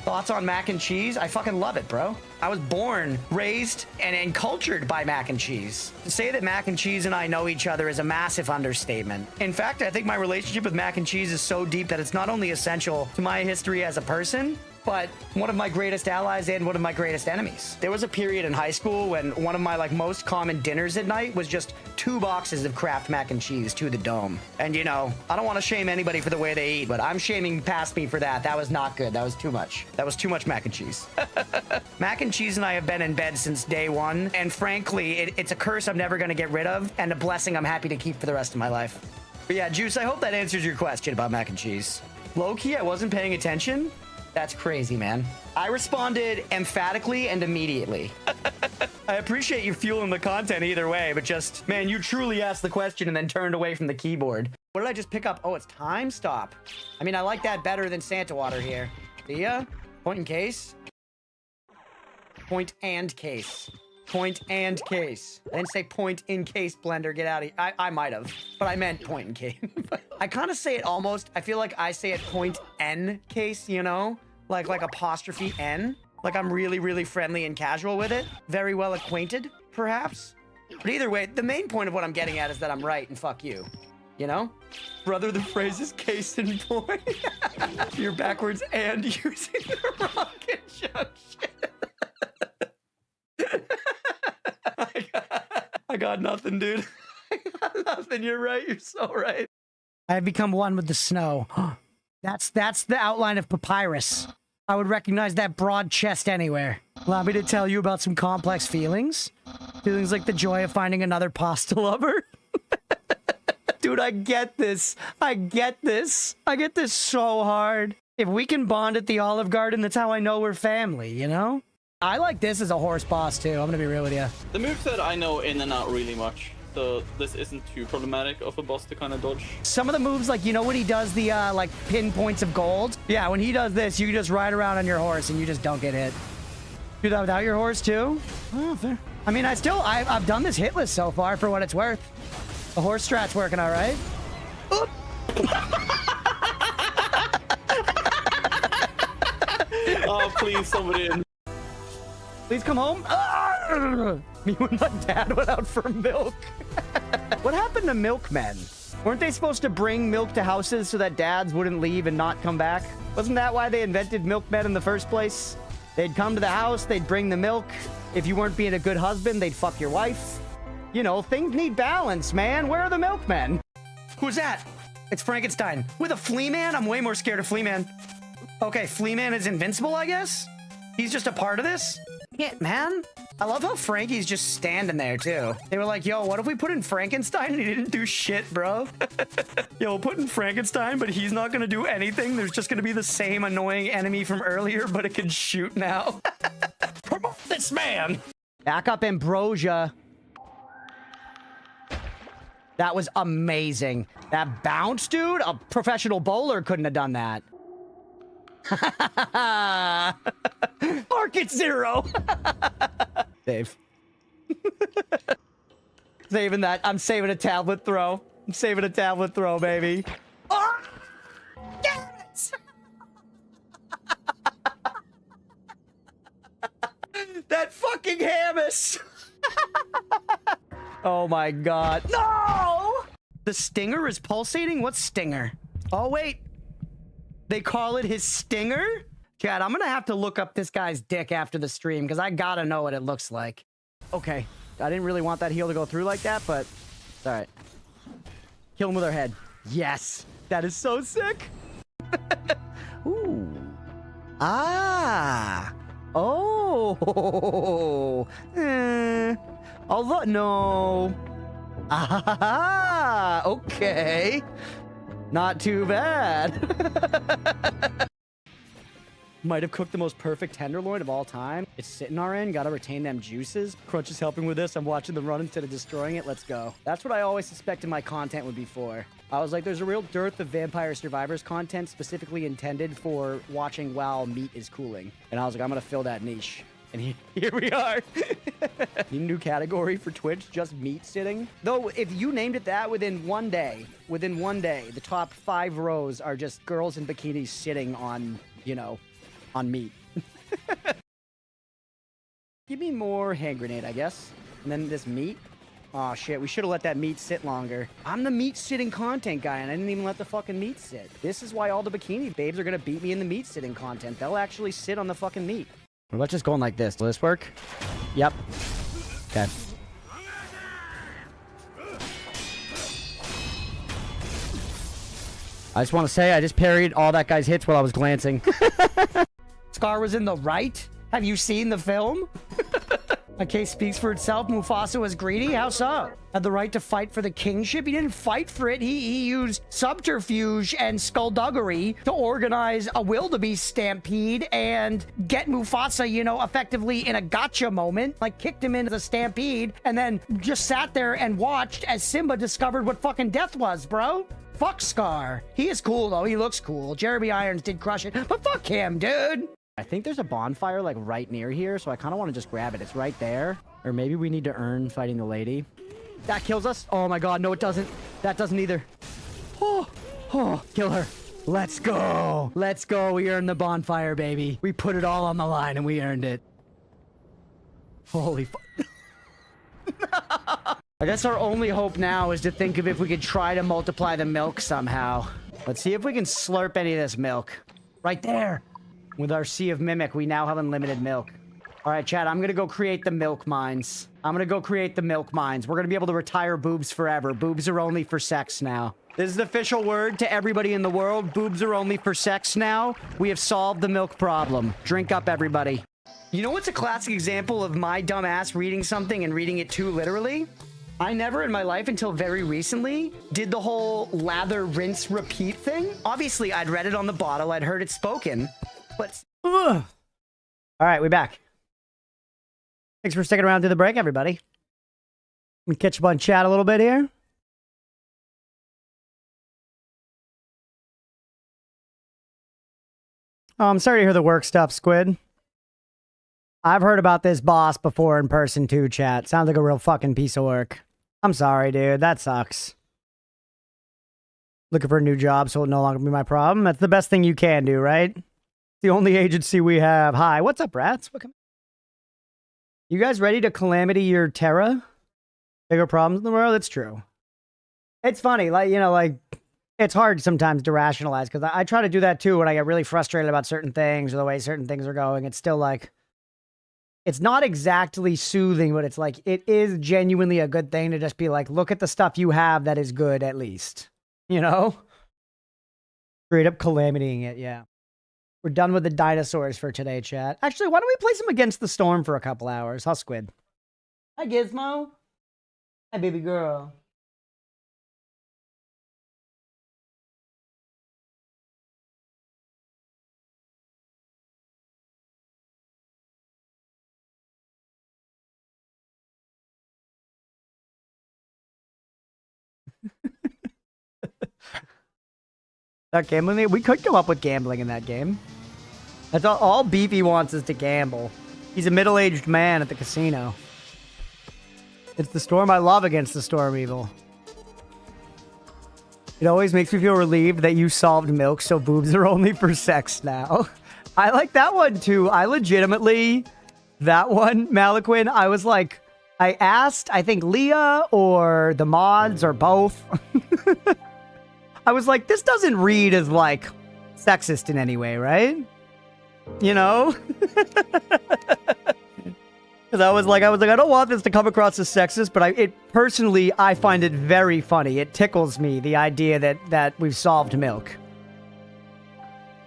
Thoughts on mac and cheese? I fucking love it, bro. I was born, raised, and cultured by mac and cheese. To say that mac and cheese and I know each other is a massive understatement. In fact, I think my relationship with mac and cheese is so deep that it's not only essential to my history as a person, but one of my greatest allies and one of my greatest enemies. There was a period in high school when one of my like most common dinners at night was just 2 boxes of Kraft mac and cheese to the dome. And you know, I don't want to shame anybody for the way they eat, but I'm shaming past me for that. That was not good. That was too much. That was too much mac and cheese. Mac and cheese and I have been in bed since day one. And frankly, it's a curse I'm never going to get rid of and a blessing I'm happy to keep for the rest of my life. But yeah, Juice, I hope that answers your question about mac and cheese. Low-key, I wasn't paying attention. That's crazy, man. I responded emphatically and immediately. I appreciate you fueling the content either way, but just, man, you truly asked the question and then turned away from the keyboard. What did I just pick up? Oh, it's time stop. I mean, I like that better than Santa water here. See ya? Point and case. Point and case. Point and case. I didn't say point in case, Blender. Get out of here. I might have, but I meant point in case. I kind of say it almost, I feel like I say it point N case, you know? Like apostrophe N. Like I'm really, really friendly and casual with it. Very well acquainted, perhaps. But either way, the main point of what I'm getting at is that I'm right and fuck you. You know? Brother, the phrase is case in point. You're backwards and using the wrong conjunction. I got nothing, dude. I got nothing. You're right. You're so right. I have become one with the snow. That's the outline of papyrus. I would recognize that broad chest anywhere. Allow me to tell you about some complex feelings. Feelings like the joy of finding another pasta lover. Dude, I get this. I get this. I get this so hard. If we can bond at the Olive Garden, that's how I know we're family, you know? I like this as a horse boss, too. I'm gonna be real with you. The moveset I know in and out really much, so this isn't too problematic of a boss to kind of dodge. Some of the moves, like, you know when he does the, like, pinpoints of gold? Yeah, when he does this, you can just ride around on your horse and you just don't get hit. Do that without your horse, too? Oh, fair. I mean, I've done this hit list so far for what it's worth. The horse strat's working all right. Oh, please, somebody in. Please come home. Me and my dad went out for milk. What happened to milkmen? Weren't they supposed to bring milk to houses so that dads wouldn't leave and not come back? Wasn't that why they invented milkmen in the first place? They'd come to the house, they'd bring the milk. If you weren't being a good husband, they'd fuck your wife. You know, things need balance, man. Where are the milkmen? Who's that? It's Frankenstein. With a flea man? I'm way more scared of flea man. Okay, flea man is invincible, I guess? He's just a part of this? Yeah, man. I love how Frankie's just standing there, too. They were like, yo, what if we put in Frankenstein and he didn't do shit, bro? Yo, we'll put in Frankenstein, but he's not gonna do anything. There's just gonna be the same annoying enemy from earlier, but it can shoot now. Promote this man! Back up Ambrosia. That was amazing. That bounce, dude? A professional bowler couldn't have done that. Market zero. Save. Saving that. I'm saving a tablet throw. I'm saving a tablet throw, baby. Oh! Damn it! That fucking Hammus. Oh my god. No! The stinger is pulsating? What's stinger? Oh, wait. They call it his stinger? Chad, I'm gonna have to look up this guy's dick after the stream because I gotta know what it looks like. Okay, I didn't really want that heal to go through like that, but it's all right. Kill him with our head. Yes, that is so sick. Ooh. Ah. Oh. Although no. Ah. Okay. Not too bad. Might have cooked the most perfect tenderloin of all time. It's sitting our end. Gotta retain them juices. Crunch is helping with this. I'm watching them run instead of destroying it. Let's go. That's what I always suspected my content would be for. I was like, there's a real dearth of Vampire Survivors content specifically intended for watching while meat is cooling. And I was like, I'm gonna fill that niche. And here we are. New category for Twitch, just meat sitting. Though, if you named it that within one day, the top 5 rows are just girls in bikinis sitting on, you know, on meat. Give me more hand grenade, I guess. And then this meat. Oh shit, we should have let that meat sit longer. I'm the meat sitting content guy and I didn't even let the fucking meat sit. This is why all the bikini babes are gonna beat me in the meat sitting content. They'll actually sit on the fucking meat. What about just going like this? Will this work? Yep. Okay. I just want to say I just parried all that guy's hits while I was glancing. Scar was in the right? Have you seen the film? My case speaks for itself. Mufasa was greedy. How so? Had the right to fight for the kingship. He didn't fight for it. He used subterfuge and skullduggery to organize a wildebeest stampede and get Mufasa, you know, effectively in a gotcha moment. Like, kicked him into the stampede and then just sat there and watched as Simba discovered what fucking death was, bro. Fuck Scar. He is cool, though. He looks cool. Jeremy Irons did crush it, but fuck him, dude. I think there's a bonfire, like, right near here, so I kind of want to just grab it. It's right there. Or maybe we need to earn fighting the lady. That kills us. Oh, my God. No, it doesn't. That doesn't either. Oh, kill her. Let's go. Let's go. We earned the bonfire, baby. We put it all on the line, and we earned it. Holy fuck. I guess our only hope now is to think of if we could try to multiply the milk somehow. Let's see if we can slurp any of this milk. Right there. With our Sea of Mimic, we now have unlimited milk. All right, Chad, I'm going to go create the milk mines. We're going to be able to retire boobs forever. Boobs are only for sex now. This is the official word to everybody in the world. Boobs are only for sex now. We have solved the milk problem. Drink up, everybody. You know what's a classic example of my dumb ass reading something and reading it too literally? I never in my life until very recently did the whole lather, rinse, repeat thing. Obviously, I'd read it on the bottle. I'd heard it spoken. But, all right, we back. Thanks for sticking around through the break, everybody. Let me catch up on chat a little bit here. Oh, I'm sorry to hear the work stuff, Squid. I've heard about this boss before in person too, chat. Sounds like a real fucking piece of work. I'm sorry, dude. That sucks. Looking for a new job so it'll no longer be my problem. That's the best thing you can do, right? The only agency we have. Hi, what's up, rats? You guys ready to calamity your Terra? Bigger problems in the world? It's true. It's funny, like, you know, like, it's hard sometimes to rationalize because I try to do that too when I get really frustrated about certain things or the way certain things are going. It's still like, it's not exactly soothing, but it's like, it is genuinely a good thing to just be like, look at the stuff you have that is good at least. You know? Straight up calamitying it, yeah. We're done with the dinosaurs for today, chat. Actually, why don't we play some Against the Storm for a couple hours? Huh, Squid? Hi, Gizmo. Hi, baby girl. That gambling, we could come up with gambling in that game. That's all Beefy wants is to gamble. He's a middle-aged man at the casino. It's the storm I love Against the Storm Evil. It always makes me feel relieved that you solved milk, so boobs are only for sex now. I like that one too. I legitimately, that one, Malaquin, I was like, I asked, I think Leah or the mods or both. I was like, this doesn't read as like sexist in any way, right? You know? Because I was like, I don't want this to come across as sexist, but personally, I find it very funny. It tickles me, the idea that we've solved milk.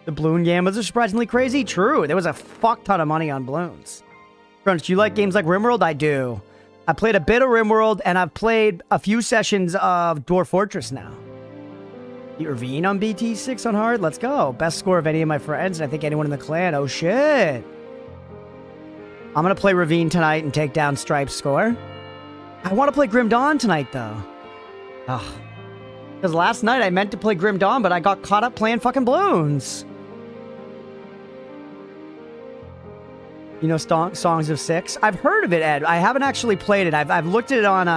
The balloon game was surprisingly crazy. True, there was a fuck ton of money on balloons. Crunch, do you like games like RimWorld? I do. I played a bit of RimWorld, and I've played a few sessions of Dwarf Fortress now. The Ravine on BT6 on hard? Let's go. Best score of any of my friends, and I think anyone in the clan. Oh, shit. I'm going to play Ravine tonight and take down Stripe's score. I want to play Grim Dawn tonight, though. Ugh. Because last night I meant to play Grim Dawn, but I got caught up playing fucking balloons. You know Songs of Six? I've heard of it, Ed. I haven't actually played it. I've looked at it on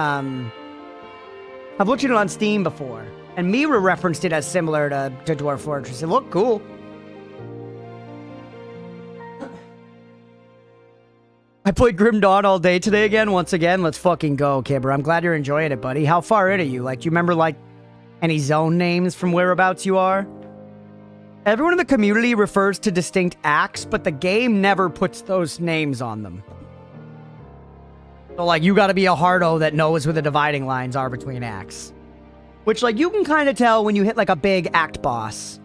I've looked at it on Steam before, and Mira referenced it as similar to Dwarf Fortress. It looked cool. I played Grim Dawn all day today again. Once again, let's fucking go, Kibber. I'm glad you're enjoying it, buddy. How far in are you? Like, do you remember like any zone names from whereabouts you are? Everyone in the community refers to distinct acts, but the game never puts those names on them. So, like, you gotta be a hardo that knows where the dividing lines are between acts. Which, like, you can kind of tell when you hit, like, a big act boss.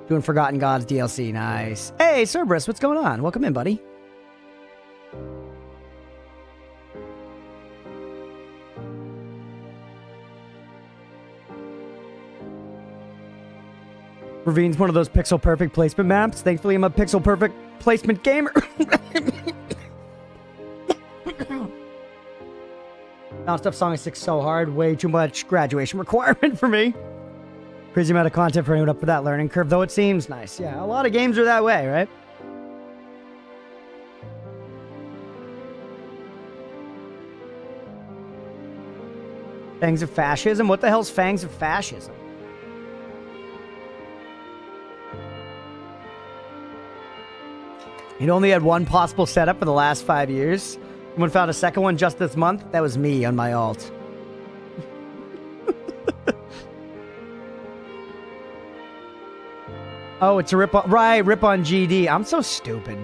Doing Forgotten Gods DLC, nice. Hey, Cerberus, what's going on? Welcome in, buddy. Ravine's one of those pixel perfect placement maps. Thankfully, I'm a pixel perfect placement gamer. Non-stop Song of Six so hard. Way too much graduation requirement for me. Crazy amount of content for anyone up for that learning curve, though it seems nice. Yeah, a lot of games are that way, right? Fangs of Fascism? What the hell's Fangs of Fascism? It only had one possible setup for the last 5 years. Someone found a second one just this month. That was me on my alt. Oh, it's a rip on... Right, rip on GD. I'm so stupid.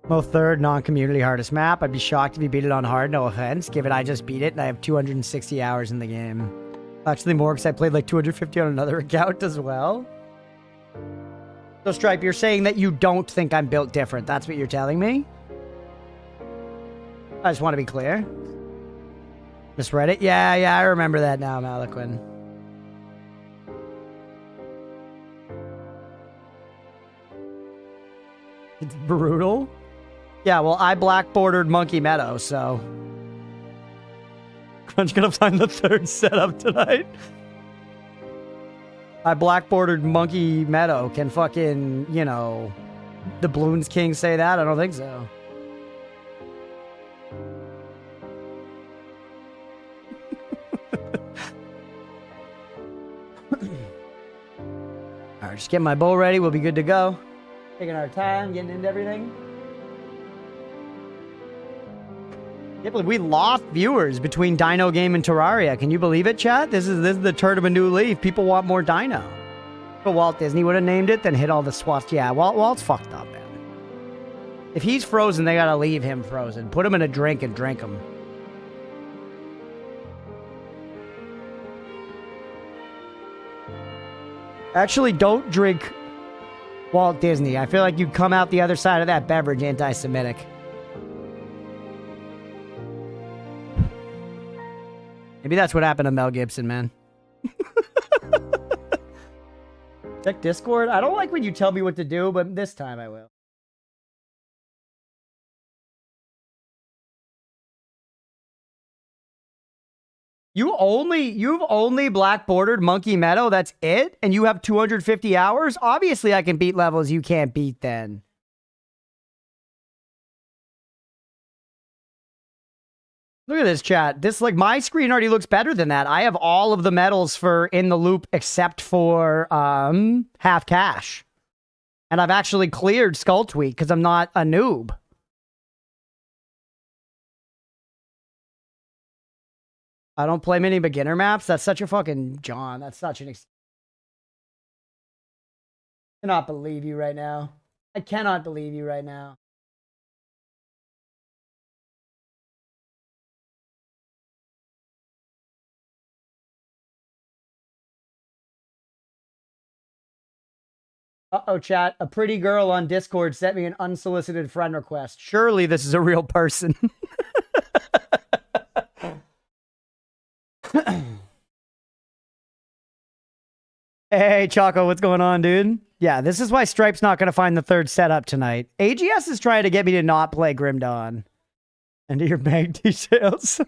Mo third, non-community hardest map. I'd be shocked if you beat it on hard, no offense. Given I just beat it and I have 260 hours in the game. Actually more because I played like 250 on another account as well. So Stripe, you're saying that you don't think I'm built different. That's what you're telling me? I just want to be clear. Misread it? Yeah, I remember that now, Malaquin. It's brutal. Yeah, well, I black bordered Monkey Meadow, so Crunch gonna find the third setup tonight. I black bordered Monkey Meadow. Can fucking, you know, the Bloons King say that? I don't think so. Alright, just getting my bowl ready. We'll be good to go. Taking our time, getting into everything. Can't believe we lost viewers between Dino Game and Terraria. Can you believe it, chat? This is the turn of a new leaf. People want more Dino. But Walt Disney would have named it, then hit all the swats. Yeah, Walt's fucked up, man. If he's frozen, they gotta leave him frozen. Put him in a drink and drink him. Actually, don't drink Walt Disney. I feel like you'd come out the other side of that beverage anti-Semitic. Maybe that's what happened to Mel Gibson, man. Check Discord. I don't like when you tell me what to do, but this time I will. You've only black bordered Monkey Meadow, that's it? And you have 250 hours? Obviously I can beat levels you can't beat then. Look at this, chat. This, like, my screen already looks better than that. I have all of the medals for In the Loop except for half cash. And I've actually cleared Skull Tweak because I'm not a noob. I don't play many beginner maps. That's such a fucking John. That's such an. Cannot believe you right now. I cannot believe you right now. Uh-oh, chat. A pretty girl on Discord sent me an unsolicited friend request. Surely this is a real person. Hey, Choco, what's going on, dude? Yeah, this is why Stripe's not going to find the third setup tonight. AGS is trying to get me to not play Grim Dawn. Into your bank details.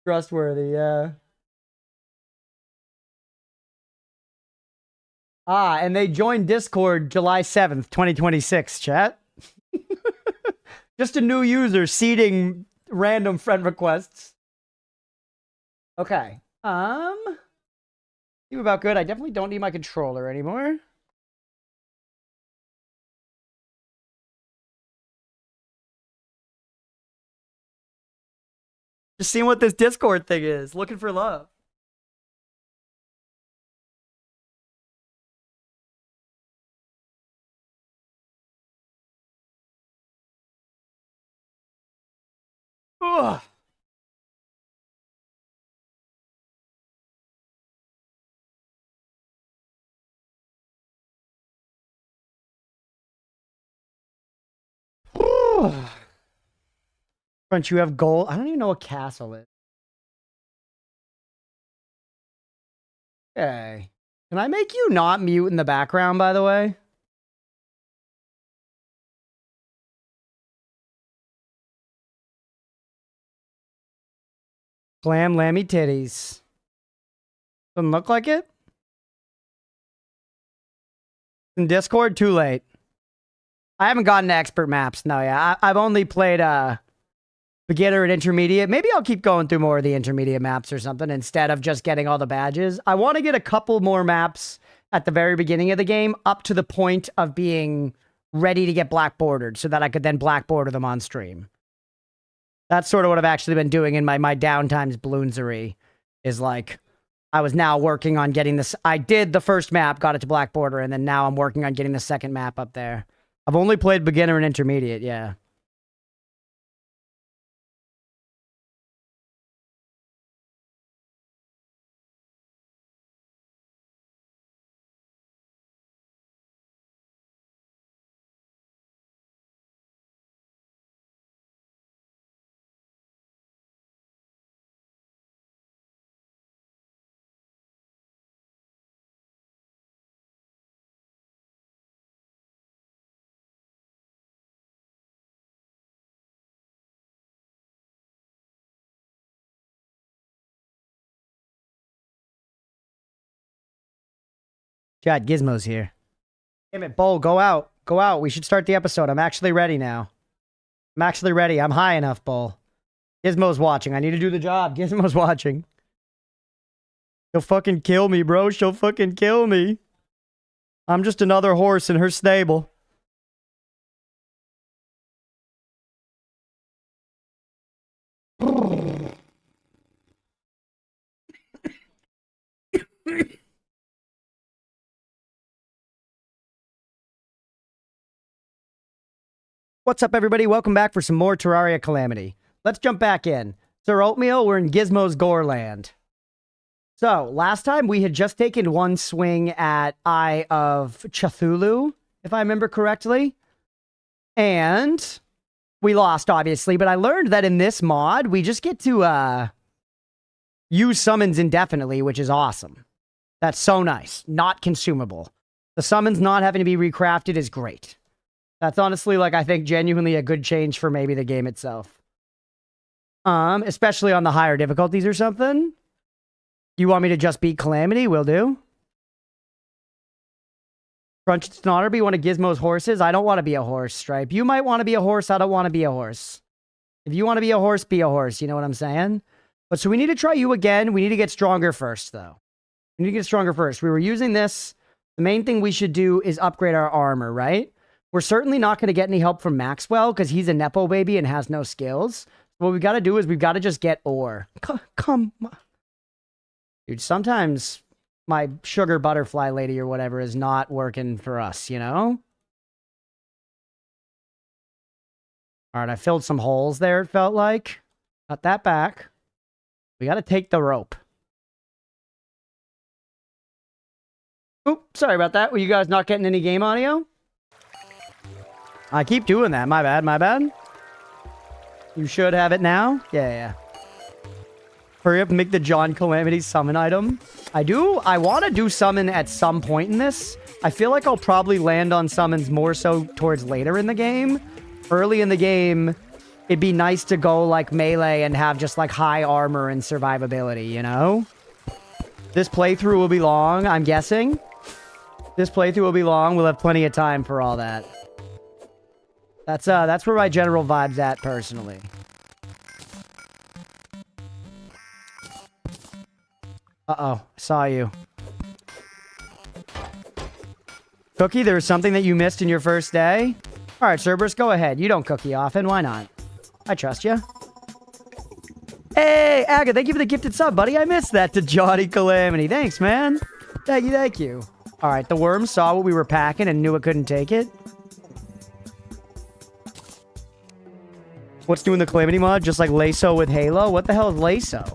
Trustworthy, yeah. Ah, and they joined Discord July 7th, 2026, chat. Just a new user seeding random friend requests. Okay. Seem about good. I definitely don't need my controller anymore. Just seeing what this Discord thing is. Looking for love. Ugh. Crunch, you have gold. I don't even know what castle is. Okay. Can I make you not mute in the background, by the way? Glam lammy titties. Doesn't look like it. In Discord, too late. I haven't gotten to expert maps. No, yeah. I've only played beginner and intermediate. Maybe I'll keep going through more of the intermediate maps or something instead of just getting all the badges. I want to get a couple more maps at the very beginning of the game up to the point of being ready to get black bordered so that I could then black border them on stream. That's sort of what I've actually been doing in my downtimes balloonsery is like, I was now working on getting this. I did the first map, got it to black border, and then now I'm working on getting the second map up there. I've only played beginner and intermediate, yeah. Chad, Gizmo's here. Damn it, Bull, go out. Go out. We should start the episode. I'm actually ready now. I'm actually ready. I'm high enough, Bull. Gizmo's watching. I need to do the job. Gizmo's watching. She'll fucking kill me, bro. She'll fucking kill me. I'm just another horse in her stable. What's up, everybody? Welcome back for some more Terraria Calamity. Let's jump back in. Sir Oatmeal, we're in Gizmo's Goreland. So, last time we had just taken one swing at Eye of Cthulhu, if I remember correctly. And we lost, obviously, but I learned that in this mod, we just get to use summons indefinitely, which is awesome. That's so nice. Not consumable. The summons not having to be recrafted is great. That's honestly, like, I think genuinely a good change for maybe the game itself. Especially on the higher difficulties or something. You want me to just beat Calamity? Will do. Crunch Snotterby, one of Gizmo's horses? I don't want to be a horse, Stripe. You might want to be a horse. I don't want to be a horse. If you want to be a horse, be a horse. You know what I'm saying? But so we need to try you again. We need to get stronger first, though. We need to get stronger first. We were using this. The main thing we should do is upgrade our armor, right? We're certainly not going to get any help from Maxwell because he's a Nepo baby and has no skills. What we've got to do is we've got to just get ore. Come on. Dude, sometimes my sugar butterfly lady or whatever is not working for us, you know? All right, I filled some holes there, it felt like. Got that back. We got to take the rope. Oop, sorry about that. Were you guys not getting any game audio? I keep doing that. My bad, my bad. You should have it now. Yeah. Hurry up and make the John Calamity summon item. I want to do summon at some point in this. I feel like I'll probably land on summons more so towards later in the game. Early in the game, it'd be nice to go like melee and have just like high armor and survivability, you know? This playthrough will be long, I'm guessing. This playthrough will be long. We'll have plenty of time for all that. That's where my general vibe's at, personally. Uh-oh. Saw you. Cookie, there was something that you missed in your first day? All right, Cerberus, go ahead. You don't cookie often. Why not? I trust you. Hey, Aga, thank you for the gifted sub, buddy. I missed that to Johnny Calamity. Thanks, man. Thank you. All right, the worm saw what we were packing and knew it couldn't take it. What's doing the Calamity mod? Just like Lasso with Halo? What the hell is Lasso?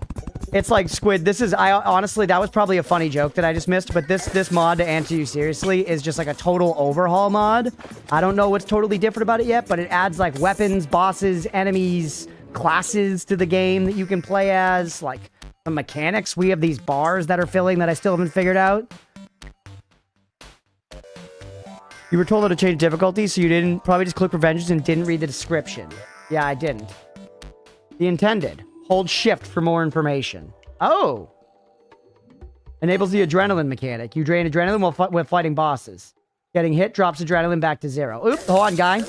It's like Squid. Honestly, that was probably a funny joke that I just missed, but this mod, to answer you seriously, is just like a total overhaul mod. I don't know what's totally different about it yet, but it adds like weapons, bosses, enemies, classes to the game that you can play as, like the mechanics. We have these bars that are filling that I still haven't figured out. You were told how to change difficulty, so you didn't probably just click for vengeance and didn't read the description. Yeah, I didn't. The intended. Hold shift for more information. Oh! Enables the adrenaline mechanic. You drain adrenaline while fighting bosses. Getting hit drops adrenaline back to 0. Oop, hold on, guy.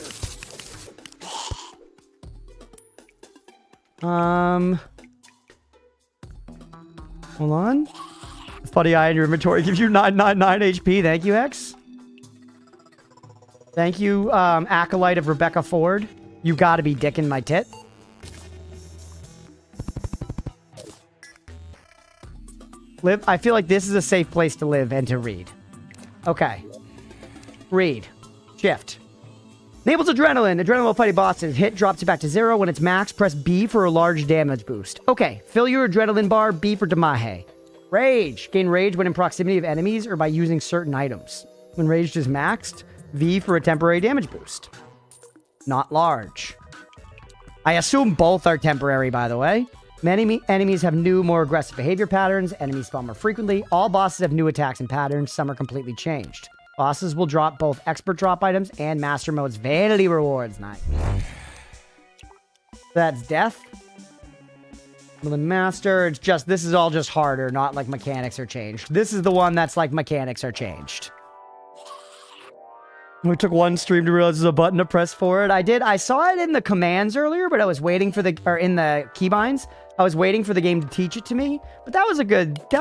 Hold on. Funny eye in your inventory gives you 999 HP. Thank you, X. Thank you, Acolyte of Rebecca Ford. You gotta be dicking my tit. Live. I feel like this is a safe place to live and to read. Okay. Read. Shift. Enables adrenaline. Adrenaline while fighting bosses. Hit drops it back to 0. When it's max, press B for a large damage boost. Okay. Fill your adrenaline bar. B for Damahe. Rage. Gain rage when in proximity of enemies or by using certain items. When rage is maxed, V for a temporary damage boost. Not large. I assume both are temporary, by the way. Many enemies have new, more aggressive behavior patterns. Enemies spawn more frequently. All bosses have new attacks and patterns. Some are completely changed. Bosses will drop both expert drop items and master mode's vanity rewards. Nice. That's death. Master. It's just, this is all just harder, not like mechanics are changed. This is the one that's like mechanics are changed. We took one stream to realize there's a button to press for it. I did. I saw it in the commands earlier, but I was waiting for in the keybinds. I was waiting for the game to teach it to me. But that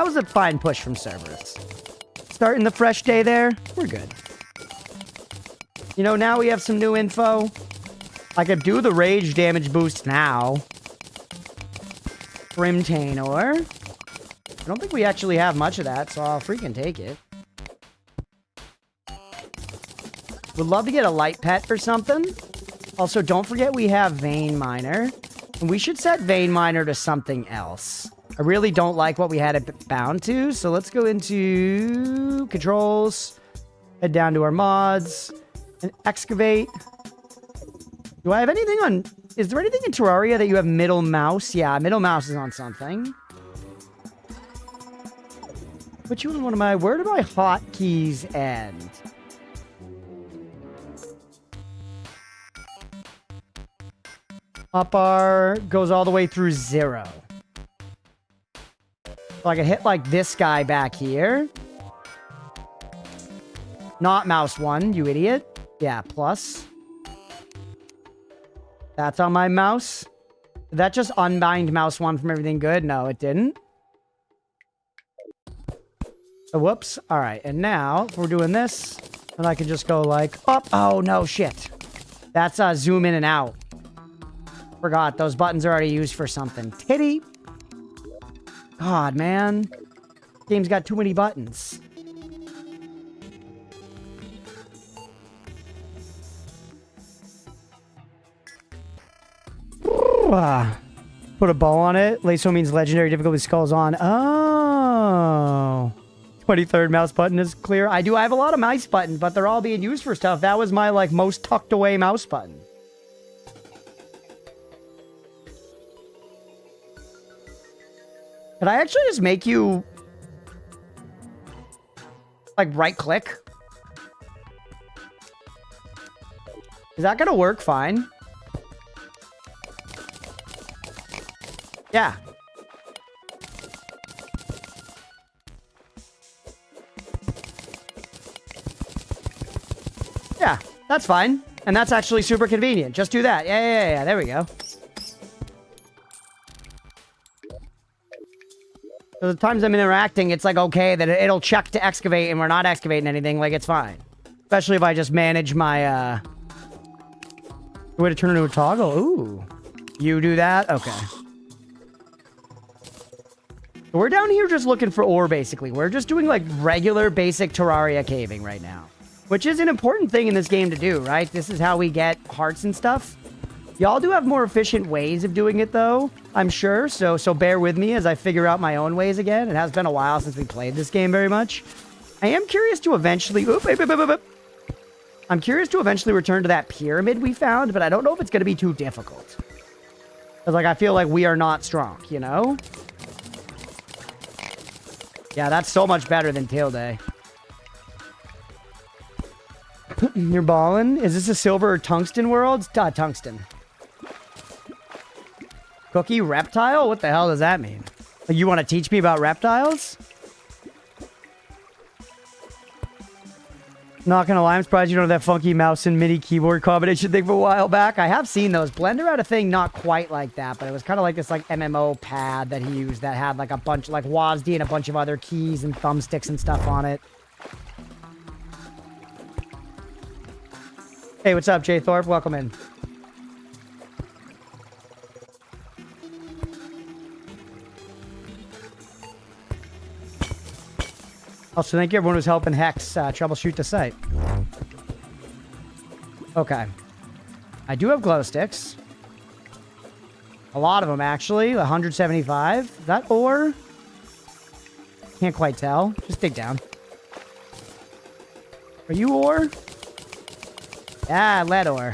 was a fine push from Cerberus. Starting the fresh day there. We're good. You know, now we have some new info. I could do the rage damage boost now. Brimtainor. I don't think we actually have much of that, so I'll freaking take it. Would love to get a light pet or something. Also, don't forget we have Vein Miner. And we should set Vein Miner to something else. I really don't like what we had it bound to. So let's go into controls. Head down to our mods. And excavate. Do I have anything on... Is there anything in Terraria that you have middle mouse? Yeah, middle mouse is on something. Put you in one of my... Where do my hotkeys end? Up bar goes all the way through 0. So I can hit like this guy back here. Not mouse 1, you idiot. Yeah, plus. That's on my mouse. Did that just unbind mouse 1 from everything good? No, it didn't. So, whoops. All right, and now if we're doing this, And I can just go like up. Oh, no, shit. That's zoom in and out. Forgot, those buttons are already used for something. Titty. God, man. Game's got too many buttons. Put a bow on it. Lasso means legendary difficulty skulls on. Oh. 23rd mouse button is clear. I have a lot of mouse buttons, but they're all being used for stuff. That was my, like, most tucked away mouse button. Could I actually just make you, like, right click? Is that gonna work fine? Yeah. Yeah, that's fine. And that's actually super convenient. Just do that. Yeah. There we go. So the times I'm interacting, it's like, okay, that it'll check to excavate and we're not excavating anything. Like, it's fine. Especially if I just manage my, way to turn it into a toggle. Ooh. You do that? Okay. So we're down here just looking for ore, basically. We're just doing, like, regular basic Terraria caving right now. Which is an important thing in this game to do, right? This is how we get hearts and stuff. Y'all do have more efficient ways of doing it, though, I'm sure. So bear with me as I figure out my own ways again. It has been a while since we played this game very much. I am curious to eventually... I'm curious to eventually return to that pyramid we found, but I don't know if it's going to be too difficult. Because, like, I feel like we are not strong, you know? Yeah, that's so much better than Tilde. You're balling? Is this a silver or tungsten world? Tungsten. Cookie reptile? What the hell does that mean? Like, you want to teach me about reptiles? Not gonna lie, I'm surprised you don't have that funky mouse and MIDI keyboard combination thing from a while back. I have seen those. Blender had a thing not quite like that, but it was kind of like this like MMO pad that he used that had like a bunch, like WASD and a bunch of other keys and thumbsticks and stuff on it. Hey, what's up, Jay Thorpe? Welcome in. Also, thank you everyone who's helping Hex troubleshoot the site. Okay. I do have glow sticks. A lot of them, actually. 175. Is that ore? Can't quite tell. Just dig down. Are you ore? Yeah, lead ore.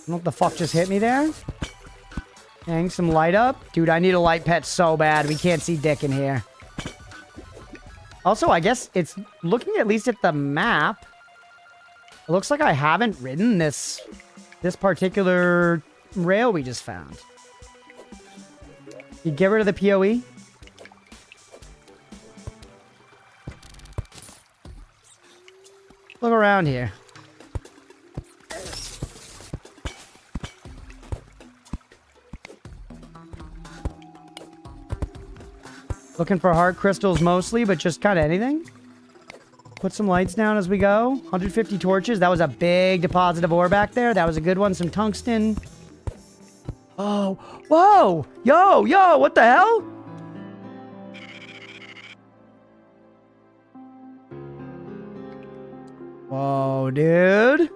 What the fuck just hit me there? Hang some light up. Dude, I need a light pet so bad. We can't see dick in here. Also, I guess it's looking at least at the map. It looks like I haven't ridden this particular rail we just found. You get rid of the PoE? Look around here. Looking for heart crystals mostly, but just kind of anything. Put some lights down as we go. 150 torches. That was a big deposit of ore back there. That was a good one. Some tungsten. Oh, whoa. Yo, what the hell? Whoa, dude.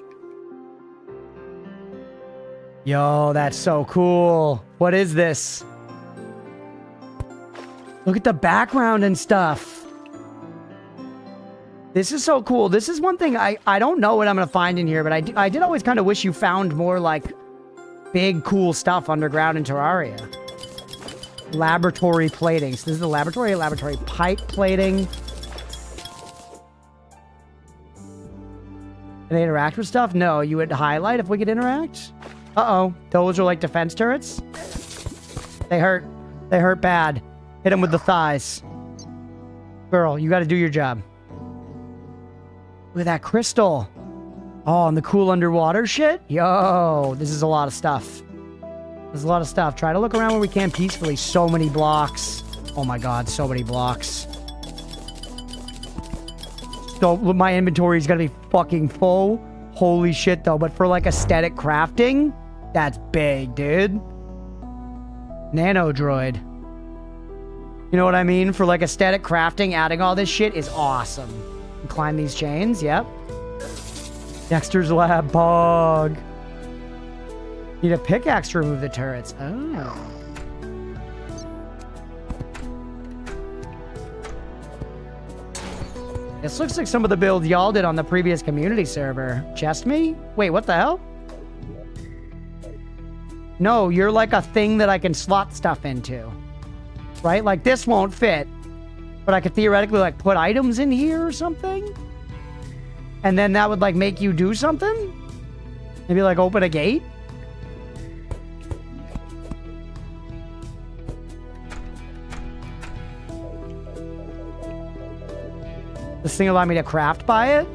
Yo, that's so cool. What is this? Look at the background and stuff. This is so cool. This is one thing I don't know what I'm going to find in here, but I did always kind of wish you found more, like, big, cool stuff underground in Terraria. Laboratory plating. So this is the laboratory pipe plating. Can they interact with stuff? No, you would highlight if we could interact? Uh-oh. Those are like defense turrets? They hurt. They hurt bad. Hit him with the thighs. Girl, you got to do your job. Look at that crystal. Oh, and the cool underwater shit? Yo, this is a lot of stuff. There's a lot of stuff. Try to look around where we can peacefully. So many blocks. Oh my god, so many blocks. So my inventory is gonna be fucking full. Holy shit, though. But for like aesthetic crafting, that's big, dude. Nano droid. You know what I mean? For like aesthetic crafting, adding all this shit is awesome. Climb these chains, yep. Dexter's lab, bog. Need a pickaxe to remove the turrets. Oh. This looks like some of the builds y'all did on the previous community server. Chest me? Wait, what the hell? No, you're like a thing that I can slot stuff into. Right? Like this won't fit. But I could theoretically like put items in here or something. And then that would like make you do something? Maybe like open a gate? This thing allow me to craft by it?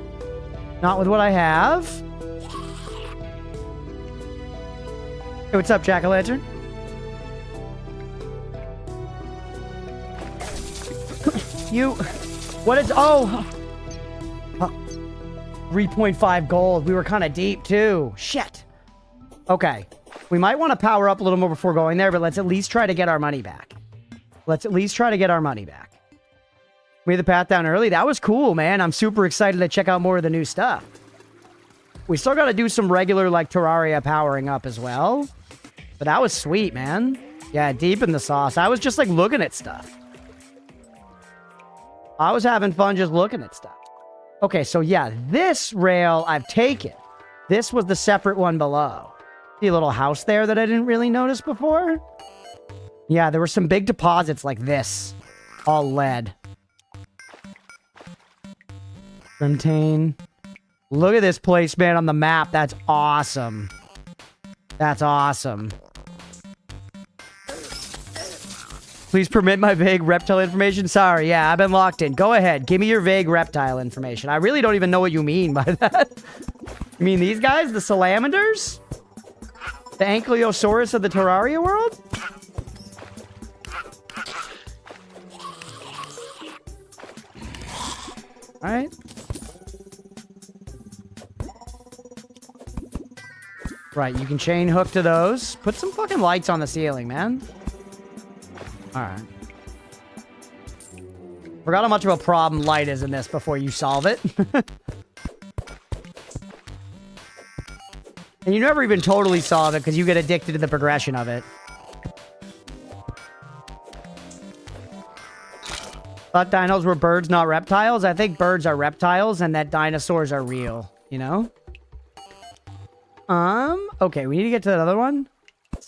Not with what I have. Hey, what's up, Jack-o'-lantern? You... What is... Oh! 3.5 gold. We were kind of deep, too. Shit. Okay. We might want to power up a little more before going there, but let's at least try to get our money back. Let's at least try to get our money back. We had the path down early. That was cool, man. I'm super excited to check out more of the new stuff. We still got to do some regular, like, Terraria powering up as well. But that was sweet, man. Yeah, deep in the sauce. I was just, like, looking at stuff. I was having fun just looking at stuff. Okay, so yeah, this rail I've taken. This was the separate one below. See a little house there that I didn't really notice before? Yeah, there were some big deposits like this. All lead. Grimtane. Look at this place, man, on the map. That's awesome. That's awesome. Please permit my vague reptile information. Sorry, yeah, I've been locked in. Go ahead. Give me your vague reptile information. I really don't even know what you mean by that. You mean these guys? The salamanders? The ankylosaurus of the Terraria world? Alright. Right, you can chain hook to those. Put some fucking lights on the ceiling, man. Alright. Forgot how much of a problem light is in this before you solve it. And you never even totally solve it because you get addicted to the progression of it. Thought dinos were birds, not reptiles. I think birds are reptiles and that dinosaurs are real, you know? Okay, we need to get to that other one.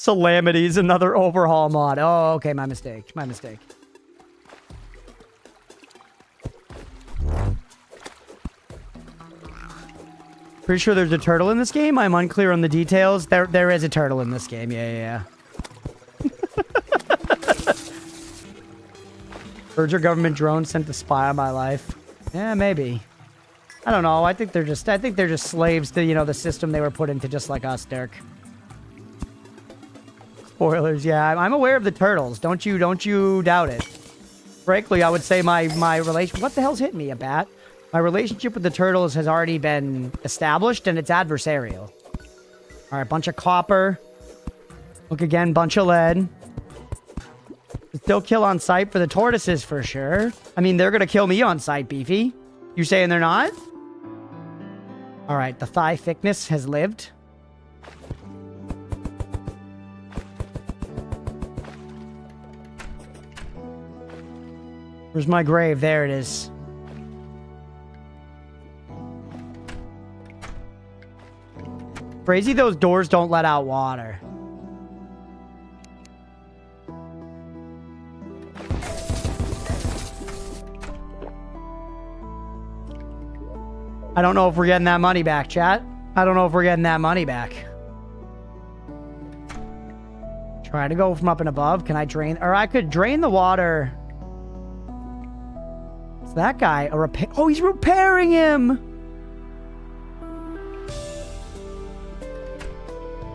Calamity's another overhaul mod. Oh, okay, my mistake. My mistake. Pretty sure there's a turtle in this game. I'm unclear on the details. There is a turtle in this game. Yeah. Birds are government drones sent to spy on my life. Yeah, maybe. I don't know. I think they're just slaves to, you know, the system they were put into, just like us, Dirk. Spoilers, yeah. I'm aware of the turtles. Don't you doubt it. Frankly, I would say my relation... What the hell's hitting me, a bat? My relationship with the turtles has already been established, and it's adversarial. All right, bunch of copper. Look again, bunch of lead. Still kill on sight for the tortoises, for sure. I mean, they're gonna kill me on sight, Beefy. You saying they're not? All right, the thigh thickness has lived. Where's my grave? There it is. Crazy those doors don't let out water. I don't know if we're getting that money back, chat. I don't know if we're getting that money back. Trying to go from up and above. Can I drain? Or I could drain the water. It's that guy. A repair. Oh, he's repairing him.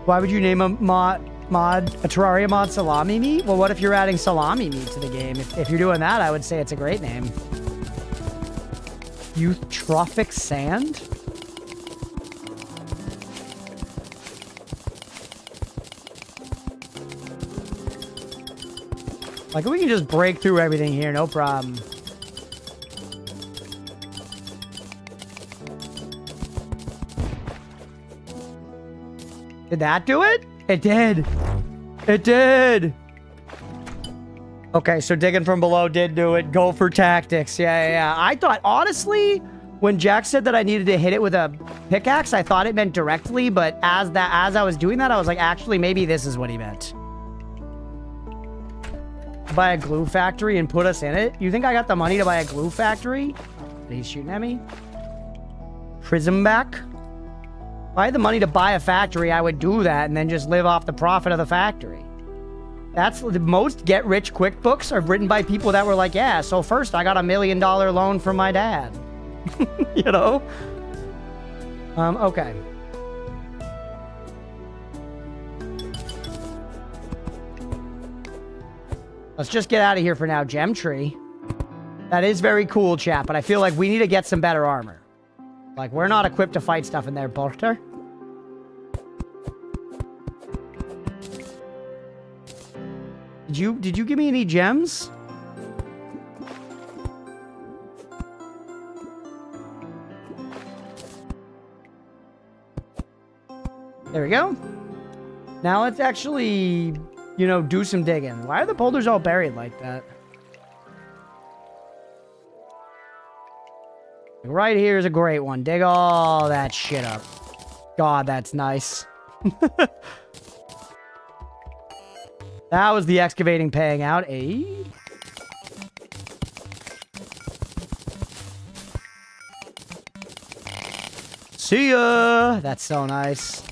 Why would you name a Terraria mod salami meat? Well, what if you're adding salami meat to the game? If you're doing that, I would say it's a great name. Eutrophic sand? Like, we can just break through everything here, no problem. Did that do it? It did. It did. Okay, so digging from below did do it. Go for tactics. Yeah. I thought, honestly, when Jack said that I needed to hit it with a pickaxe, I thought it meant directly, but as I was doing that, I was like, actually, maybe this is what he meant. Buy a glue factory and put us in it? You think I got the money to buy a glue factory? He's shooting at me. Prism back? If I had the money to buy a factory, I would do that and then just live off the profit of the factory. That's the most get-rich-quick books are written by people that were like, yeah, so first I got $1 million loan from my dad. You know? Okay. Let's just get out of here for now. Gem tree. That is very cool, chat, but I feel like we need to get some better armor. Like, we're not equipped to fight stuff in there, Bolter. Did you give me any gems? There we go. Now let's actually, you know, do some digging. Why are the boulders all buried like that? Right here is a great one. Dig all that shit up. God, that's nice. That was the excavating paying out. Eh? See ya! That's so nice.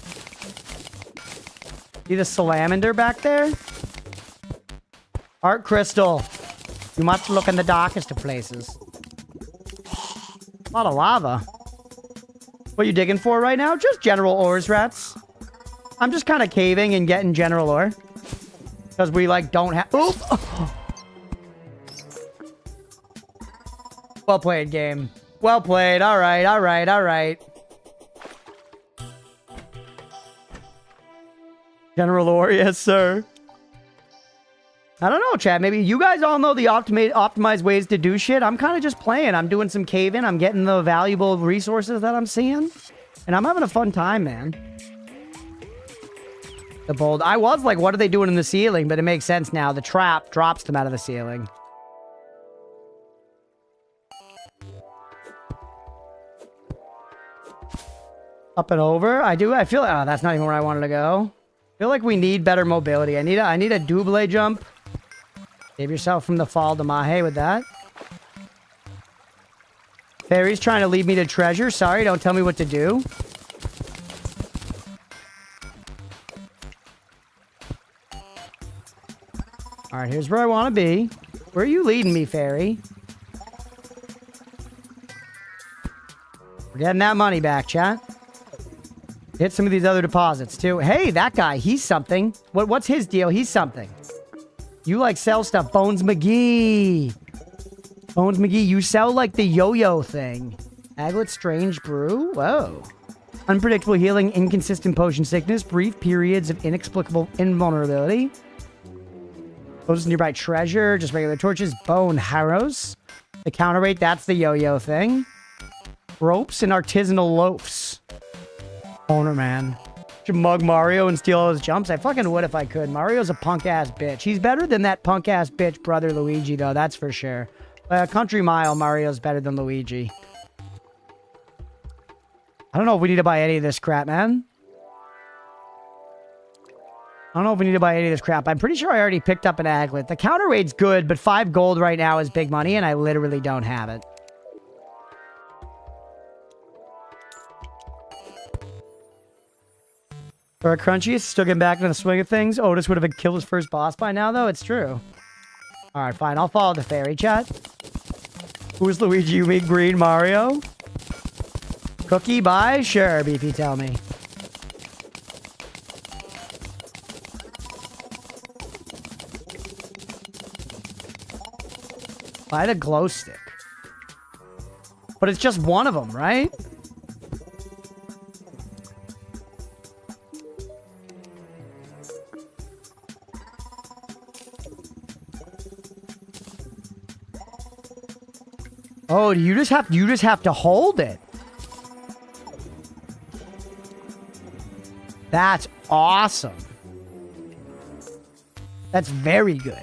See the salamander back there? Art crystal. You must look in the darkest of places. A lot of lava. What are you digging for right now? Just general ores, rats. I'm just kind of caving and getting general ore. Because we, like, don't have... Oop! Well played, game. Well played. All right. General ore, yes, sir. I don't know, chat. Maybe you guys all know the optimized ways to do shit. I'm kind of just playing. I'm doing some caving. I'm getting the valuable resources that I'm seeing. And I'm having a fun time, man. The bold. I was like, what are they doing in the ceiling? But it makes sense now. The trap drops them out of the ceiling. Up and over. I feel like, oh, that's not even where I wanted to go. I feel like we need better mobility. I need a double jump. Save yourself from the fall to Mahe with that. Fairy's trying to lead me to treasure. Sorry, don't tell me what to do. Alright, here's where I want to be. Where are you leading me, Fairy? We're getting that money back, chat. Hit some of these other deposits, too. Hey, that guy, he's something. What's his deal? He's something. You, like, sell stuff. Bones McGee. Bones McGee, you sell, like, the yo-yo thing. Aglet Strange Brew? Whoa. Unpredictable healing, inconsistent potion sickness, brief periods of inexplicable invulnerability. Closest nearby treasure, just regular torches, bone harrows. The counterweight, that's the yo-yo thing. Ropes and artisanal loafs. Owner, man. Should mug Mario and steal all his jumps? I fucking would if I could. Mario's a punk-ass bitch. He's better than that punk-ass bitch brother Luigi, though, that's for sure. By a country mile, Mario's better than Luigi. I don't know if we need to buy any of this crap, man. I don't know if we need to buy any of this crap. I'm pretty sure I already picked up an aglet. The counterweight's good, but 5 gold right now is big money, and I literally don't have it. Or Crunchy is still getting back into the swing of things. Otis would have killed his first boss by now, though. It's true. Alright, fine. I'll follow the fairy chat. Who's Luigi? You mean Green Mario? Cookie buy? Sure, BP, tell me. Buy the glow stick. But it's just one of them, right? Oh, you just have to hold it. That's awesome. That's very good.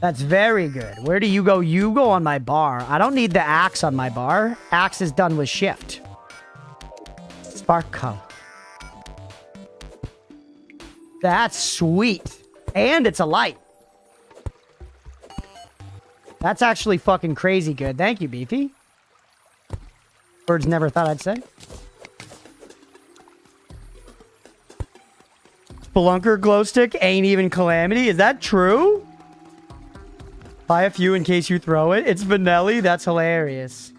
That's very good. Where do you go? You go on my bar. I don't need the axe on my bar. Axe is done with shift. Sparkle. That's sweet. And it's a light. That's actually fucking crazy good. Thank you, Beefy. Words never thought I'd say. Spelunker glow stick ain't even calamity. Is that true? Buy a few in case you throw it. It's vanilla. That's hilarious.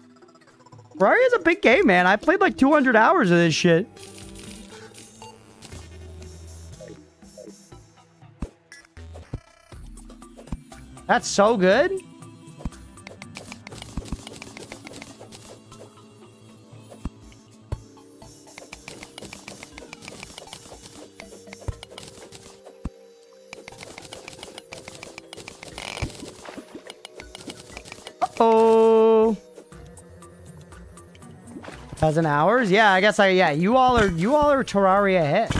Terraria is a big game, man. I played like 200 hours of this shit. That's so good. Oh, 1,000 hours. Yeah, I guess yeah. You all are Terraria ahead.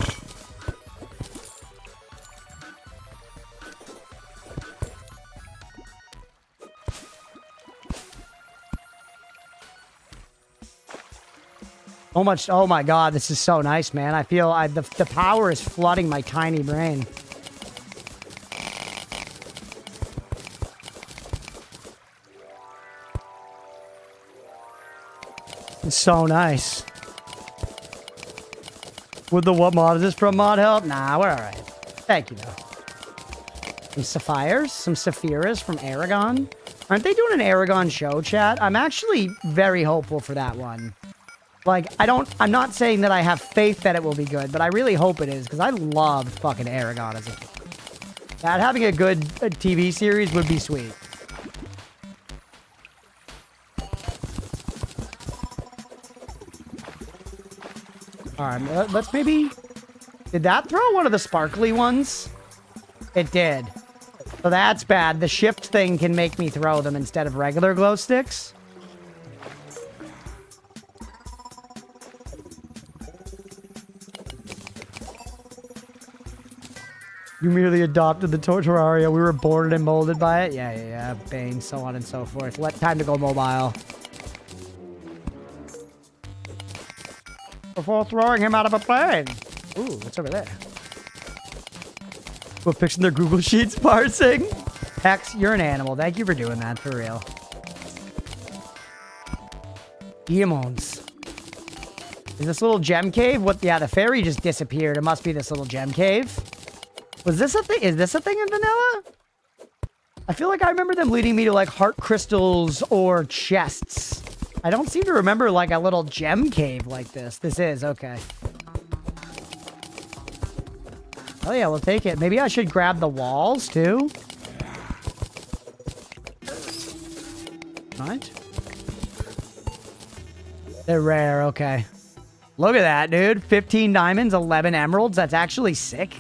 So much. Oh my God, this is so nice, man. I feel the power is flooding my tiny brain. It's so nice. Would the what mod is this from mod help? Nah, we're alright. Thank you though. Some sapphires, some saphiras from Aragon. Aren't they doing an Aragon show, chat? I'm actually very hopeful for that one. Like, I'm not saying that I have faith that it will be good, but I really hope it is, because I love fucking Aragon as a... That having a good TV series would be sweet. Alright, let's maybe... Did that throw one of the sparkly ones? It did. So that's bad. The shift thing can make me throw them instead of regular glow sticks. You merely adopted the Terraria. We were born and molded by it. Yeah. Bane, so on and so forth. Time to go mobile. Before throwing him out of a plane. Ooh, what's over there? We're fixing their Google Sheets parsing. Hex, you're an animal. Thank you for doing that, for real. Demons. Is this little gem cave? What? Yeah, the fairy just disappeared. It must be this little gem cave. Was this a thing? Is this a thing in vanilla? I feel like I remember them leading me to like heart crystals or chests. I don't seem to remember like a little gem cave like this. This is, okay. Oh yeah, we'll take it. Maybe I should grab the walls too. Right? They're rare, okay. Look at that, dude. 15 diamonds, 11 emeralds. That's actually sick.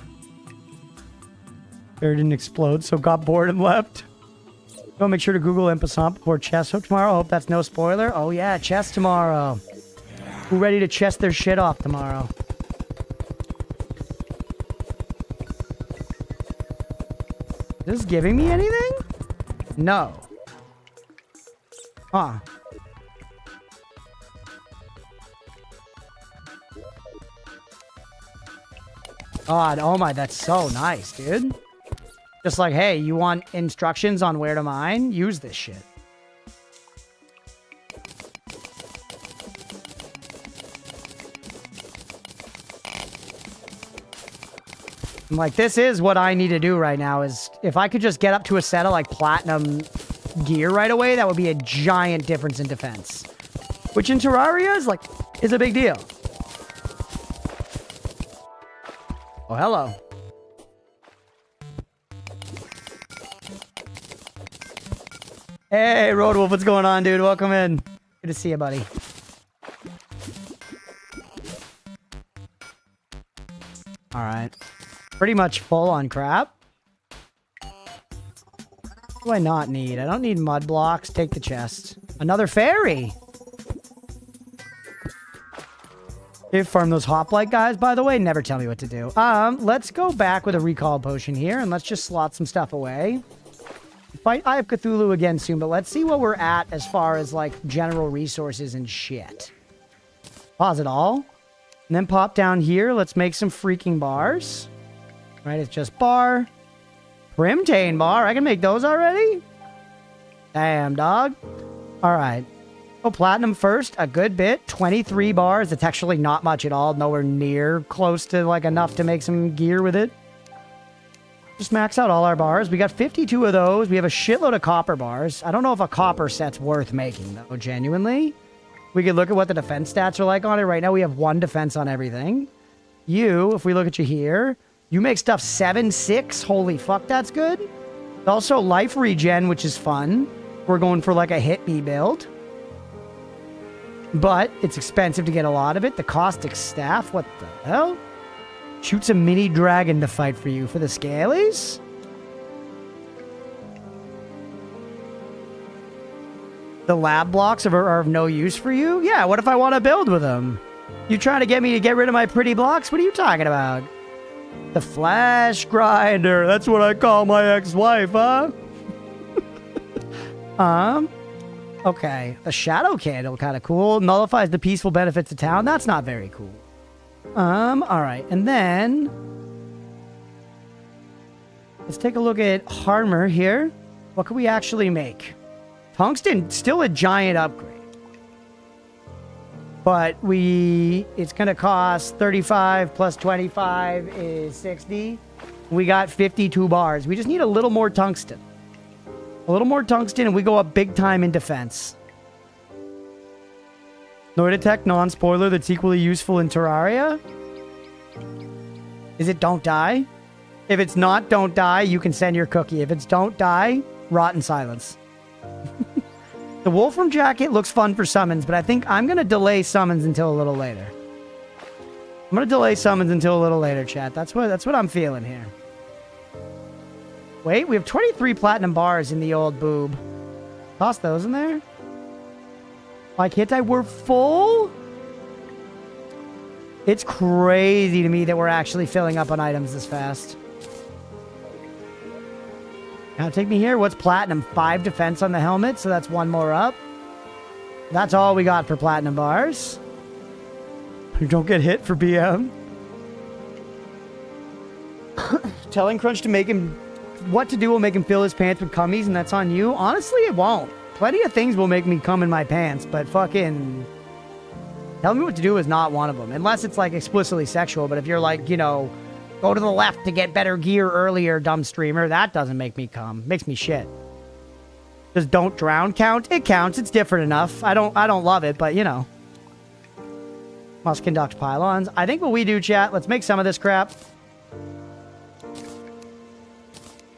Bear didn't explode, so got bored and left. Go make sure to Google Imposant before chest tomorrow. Hope that's no spoiler. Oh yeah, chest tomorrow. Who ready to chest their shit off tomorrow? Is this giving me anything? No. Huh. God, oh my, that's so nice, dude. Just like, hey, you want instructions on where to mine? Use this shit. I'm like, this is what I need to do right now is if I could just get up to a set of like platinum gear right away, that would be a giant difference in defense. Which in Terraria is a big deal. Oh, hello. Hey, Roadwolf, what's going on, dude? Welcome in. Good to see you, buddy. All right. Pretty much full on crap. What do I not need? I don't need mud blocks. Take the chest. Another fairy. You farm those hoplite guys, by the way. Never tell me what to do. Let's go back with a recall potion here, and let's just slot some stuff away. Fight Eye of Cthulhu again soon, but let's see what we're at as far as, like, general resources and shit. Pause it all. And then pop down here. Let's make some freaking bars. Right, it's just bar. Primtane bar. I can make those already? Damn, dog. All right. Oh, platinum first. A good bit. 23 bars. It's actually not much at all. Nowhere near close to, like, enough to make some gear with it. Just max out all our bars. We got 52 of those. We have a shitload of copper bars. I don't know if a copper set's worth making, though, genuinely. We could look at what the defense stats are like on it. Right now, we have 1 defense on everything. You, if we look at you here, you make stuff 7-6. Holy fuck, that's good. Also, life regen, which is fun. We're going for, like, a hit-me build. But it's expensive to get a lot of it. The caustic staff, what the hell? Shoots a mini dragon to fight for you for the scalies? The lab blocks are of no use for you? Yeah, what if I want to build with them? You trying to get me to get rid of my pretty blocks? What are you talking about? The flash grinder. That's what I call my ex-wife, huh? Okay. A shadow candle, kind of cool. Nullifies the peaceful benefits of town. That's not very cool. All right. And then let's take a look at armor here. What can we actually make? Tungsten, still a giant upgrade. But it's going to cost 35 plus 25 is 60. We got 52 bars. We just need a little more tungsten. A little more tungsten and we go up big time in defense. Noidetech non-spoiler that's equally useful in Terraria? Is it don't die? If it's not don't die, you can send your cookie. If it's don't die, rot in silence. The Wolfram Jacket looks fun for summons, but I think I'm going to delay summons until a little later. I'm going to delay summons until a little later, chat. That's what I'm feeling here. Wait, we have 23 platinum bars in the old boob. Toss those in there. Why can't I? We're full? It's crazy to me that we're actually filling up on items this fast. Now take me here. What's platinum? 5 defense on the helmet, so that's 1 more up. That's all we got for platinum bars. You don't get hit for BM. Telling Crunch to make him... What to do will make him fill his pants with cummies, and that's on you? Honestly, it won't. Plenty of things will make me cum in my pants, but fucking... Telling me what to do is not one of them. Unless it's, like, explicitly sexual, but if you're like, you know... Go to the left to get better gear earlier, dumb streamer. That doesn't make me cum. Makes me shit. Does don't drown count? It counts. It's different enough. I don't love it, but you know. Must conduct pylons. I think what we do, chat, let's make some of this crap.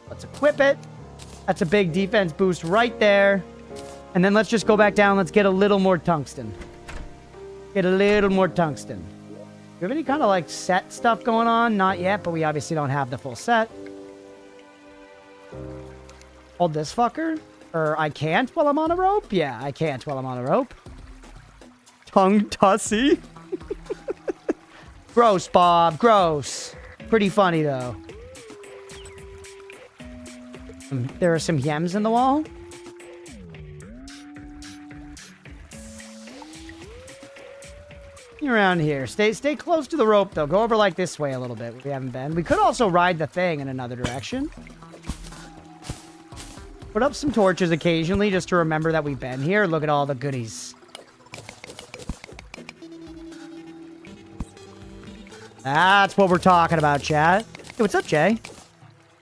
Let's equip it. That's a big defense boost right there. And then let's just go back down. Let's get a little more tungsten. Get a little more tungsten. Do you have any kind of, like, set stuff going on? Not yet, but we obviously don't have the full set. Hold this fucker? Or I can't while I'm on a rope? Yeah, I can't while I'm on a rope. Tongue tussy? Gross, Bob. Gross. Pretty funny, though. There are some yems in the wall. Around here. Stay close to the rope, though. Go over, like, this way a little bit. We haven't been. We could also ride the thing in another direction. Put up some torches occasionally just to remember that we've been here. Look at all the goodies. That's what we're talking about, chat. Hey, what's up, Jay?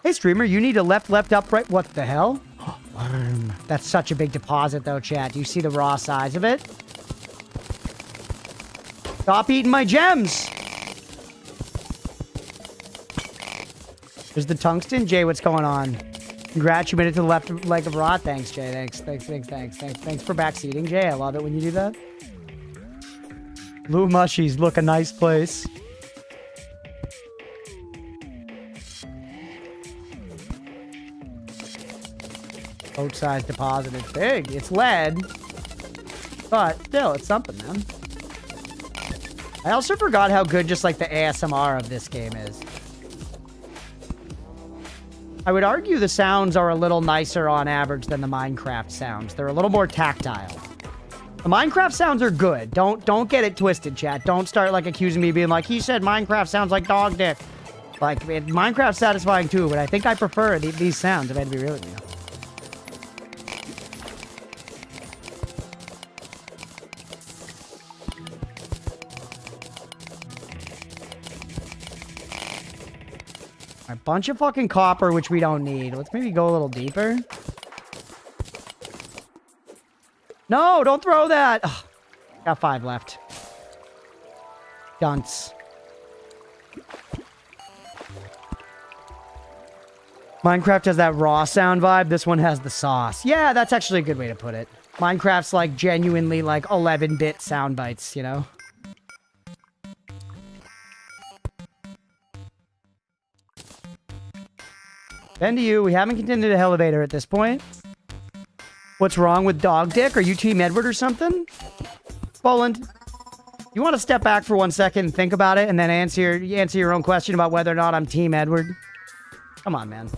Hey, streamer, you need a left, up, right. What the hell? Worm. That's such a big deposit, though, chat. Do you see the raw size of it? Stop eating my gems! There's the tungsten. Jay, what's going on? Congrats, you made it to the left leg of Raw. Thanks, Jay. Thanks for backseating, Jay. I love it when you do that. Blue Mushies look a nice place. Boat size deposit is big. It's lead, but still, it's something, man. I also forgot how good just like the ASMR of this game is. I would argue the sounds are a little nicer on average than the Minecraft sounds. They're a little more tactile. The Minecraft sounds are good. Don't get it twisted, chat. Don't start like accusing me being like, he said Minecraft sounds like dog dick. Like, Minecraft's satisfying too, but I think I prefer these sounds if I had to be real with you. A bunch of fucking copper, which we don't need. Let's maybe go a little deeper. No, don't throw that. Ugh, got 5 left. Dunce. Minecraft has that raw sound vibe. This one has the sauce. Yeah, that's actually a good way to put it. Minecraft's like genuinely like 11-bit sound bites, you know? Then to you, we haven't continued the elevator at this point. What's wrong with dog dick? Are you Team Edward or something? Poland, you want to step back for 1 second and think about it and then answer your own question about whether or not I'm Team Edward? Come on, man.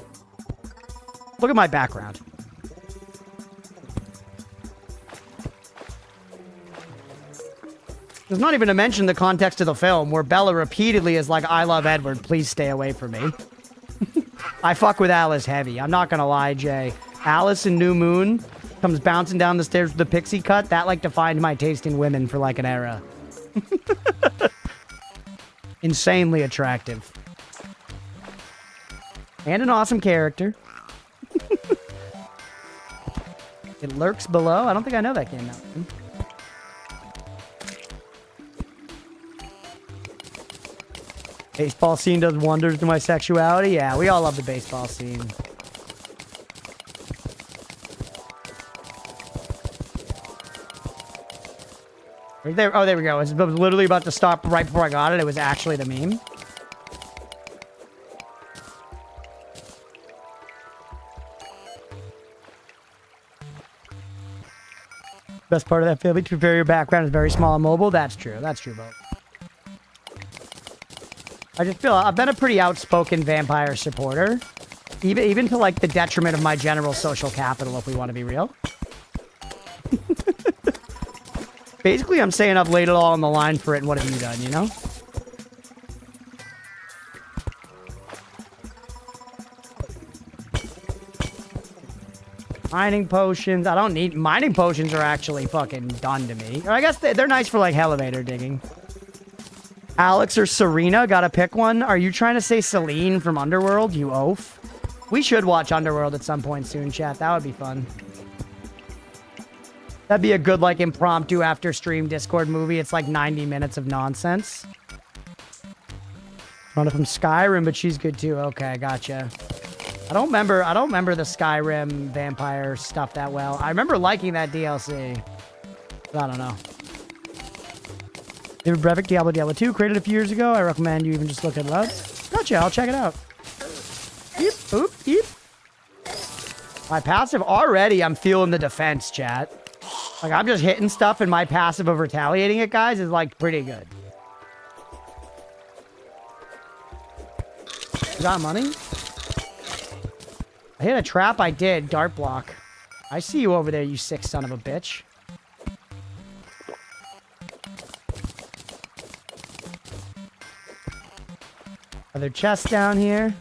Look at my background. There's not even to mention the context of the film where Bella repeatedly is like, I love Edward, please stay away from me. I fuck with Alice heavy. I'm not gonna lie, Jay. Alice in New Moon comes bouncing down the stairs with the pixie cut. That, like, defined my taste in women for, like, an era. Insanely attractive. And an awesome character. It lurks below. I don't think I know that game now. Baseball scene does wonders to my sexuality. Yeah, we all love the baseball scene. Right there. Oh, there we go. I was literally about to stop right before I got it. It was actually the meme. Best part of that film, to prepare your background is very small and mobile. That's true. That's true, Bo. I just feel I've been a pretty outspoken vampire supporter, even to like the detriment of my general social capital, if we want to be real. Basically, I'm saying I've laid it all on the line for it, and what have you done, you know? Mining potions. I don't need... Mining potions are actually fucking done to me. Or I guess they're nice for, like, elevator digging. Alex or Serena, gotta pick one. Are you trying to say Celine from Underworld, you oaf? We should watch Underworld at some point soon, chat. That would be fun. That'd be a good, like, impromptu after-stream Discord movie. It's like 90 minutes of nonsense. Rhonda from Skyrim, but she's good too. Okay, gotcha. I don't remember the Skyrim vampire stuff that well. I remember liking that DLC. But I don't know. David Brevik, Diablo 2, created a few years ago. I recommend you even just look it up. Gotcha, I'll check it out. Eep, oop, eep. My passive already, I'm feeling the defense, chat. Like, I'm just hitting stuff, and my passive of retaliating it, guys, is, like, pretty good. You got money? I hit a trap, I did. Dart block. I see you over there, you sick son of a bitch. Are there chests down here?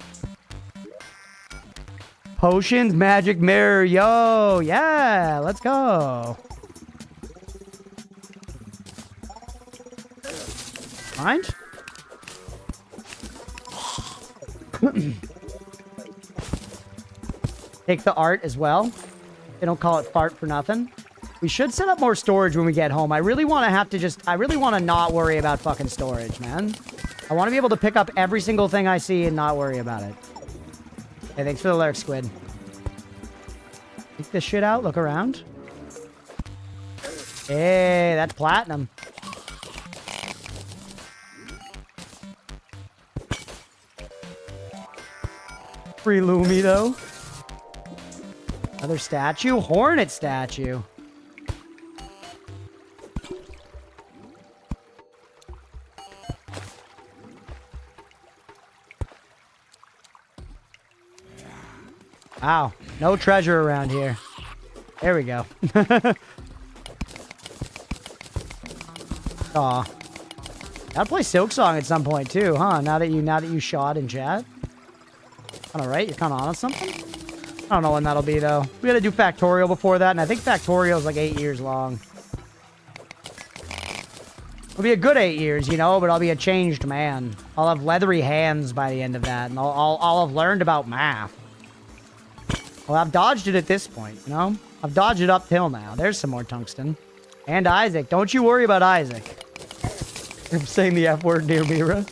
Potions, magic mirror, yo, yeah, let's go. Mind? Take the art as well. They don't call it fart for nothing. We should set up more storage when we get home. I really want to not worry about fucking storage, man. I want to be able to pick up every single thing I see and not worry about it. Hey, thanks for the lurk, Squid. Take this shit out. Look around. Hey, that's platinum. Free Lumi, though. Another statue. Hornet statue. Wow. No treasure around here. There we go. Aw. Gotta play Silk Song at some point too, huh? Now that you shot in chat. Kinda right? You're kinda on something? I don't know when that'll be though. We gotta do Factorial before that, and I think Factorial is like 8 years long. It'll be a good 8 years, you know, but I'll be a changed man. I'll have leathery hands by the end of that, and I'll have learned about math. Well, I've dodged it at this point, you know? I've dodged it up till now. There's some more tungsten. And Isaac. Don't you worry about Isaac. I'm saying the F word near Mira.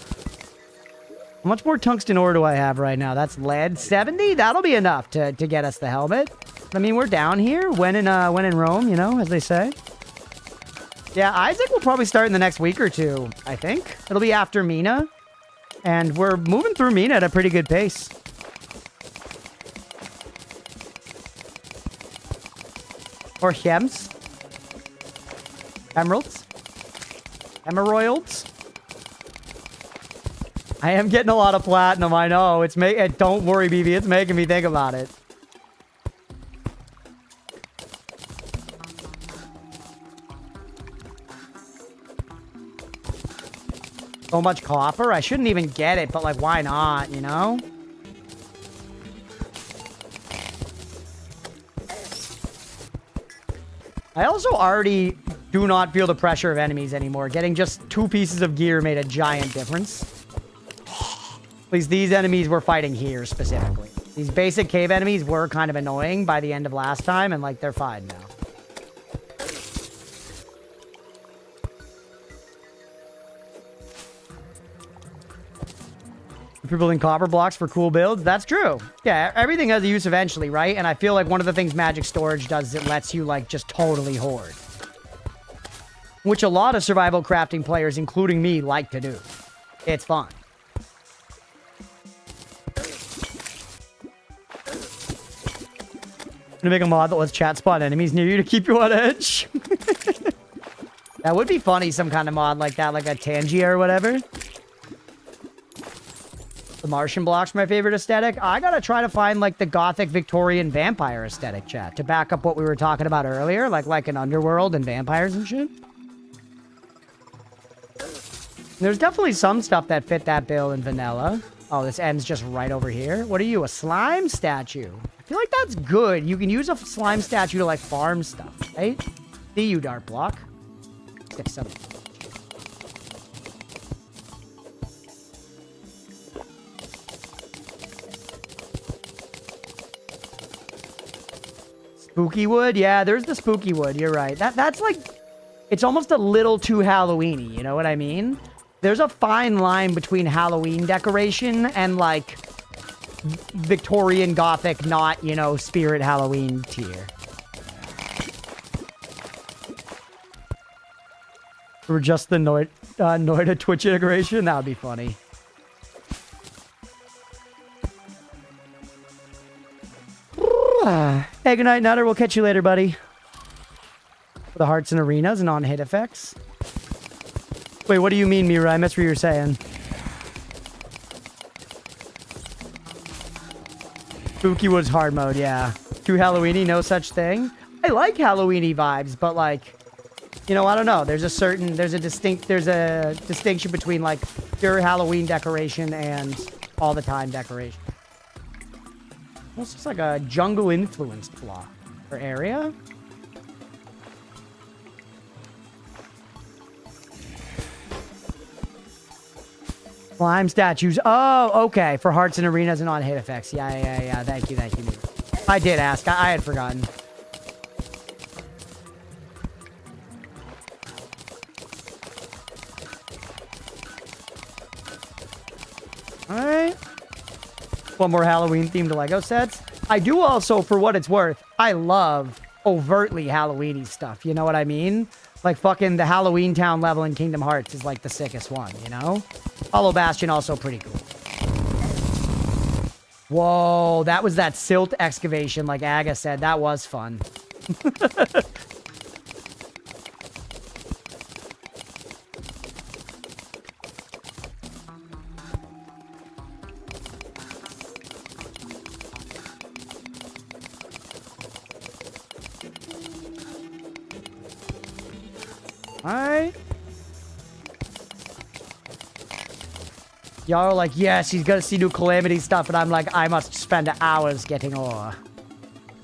How much more tungsten ore do I have right now? That's lead. 70? That'll be enough to get us the helmet. I mean, we're down here. When in Rome, you know, as they say. Yeah, Isaac will probably start in the next week or two, I think. It'll be after Mina. And we're moving through Mina at a pretty good pace. Or gems. Emeralds. Emeralds. I am getting a lot of platinum, I know. Don't worry, BB, it's making me think about it. So much copper? I shouldn't even get it, but like, why not, you know? I also already do not feel the pressure of enemies anymore. Getting just 2 pieces of gear made a giant difference. At least these enemies were fighting here specifically. These basic cave enemies were kind of annoying by the end of last time, and like, they're fine now. If you're building copper blocks for cool builds, that's true. Yeah, everything has a use eventually, right? And I feel like one of the things Magic Storage does is it lets you, like, just totally hoard. Which a lot of survival crafting players, including me, like to do. It's fun. I'm gonna make a mod that lets chat spot enemies near you to keep you on edge. That would be funny, some kind of mod like that, like a Tangia or whatever. The Martian block's my favorite aesthetic. I gotta try to find, like, the Gothic Victorian vampire aesthetic, chat, to back up what we were talking about earlier, like an underworld and vampires and shit. There's definitely some stuff that fit that bill in vanilla. Oh, this ends just right over here. What are you, a slime statue? I feel like that's good. You can use a slime statue to, like, farm stuff, right? See you, Dart Block. Let's get some. Spooky wood? Yeah, there's the spooky wood. You're right. That's like... It's almost a little too Halloween-y, you know what I mean? There's a fine line between Halloween decoration and, like, Victorian Gothic, not, you know, Spirit Halloween tier. Or just the Noida Twitch integration? That would be funny. Hey, good night, Nutter. We'll catch you later, buddy. For the hearts and arenas and on-hit effects. Wait, what do you mean, Mira? I missed what you were saying. Spooky Woods hard mode, yeah. Too Halloween-y, no such thing. I like Halloween-y vibes, but like, you know, I don't know. There's a distinction between like pure Halloween decoration and all the time decoration. Almost looks like a jungle influenced block or area. Slime statues. Oh, okay. For hearts and arenas and on-hit effects. Yeah. Thank you. I did ask. I had forgotten. Alright. One more Halloween themed Lego sets. I do also, for what it's worth, I love overtly Halloween-y stuff. You know what I mean? Like fucking the Halloween Town level in Kingdom Hearts is like the sickest one, you know? Hollow Bastion also pretty cool. Whoa, that was that silt excavation like Aga said. That was fun. Alright. Y'all are like, yes, he's gonna see new Calamity stuff, and I'm like, I must spend hours getting ore.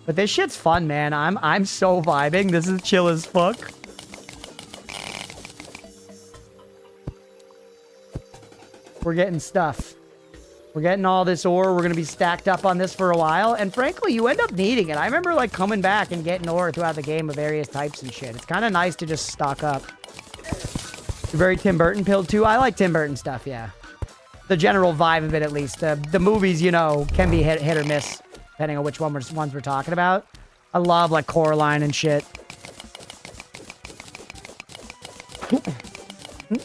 But this shit's fun, man. I'm so vibing. This is chill as fuck. We're getting stuff. We're getting all this ore. We're gonna be stacked up on this for a while. And frankly, you end up needing it. I remember like coming back and getting ore throughout the game of various types and shit. It's kind of nice to just stock up. You're very Tim Burton pilled too. I like Tim Burton stuff, yeah. The general vibe of it, at least. The movies, you know, can be hit or miss, depending on which ones we're talking about. I love, like, Coraline and shit.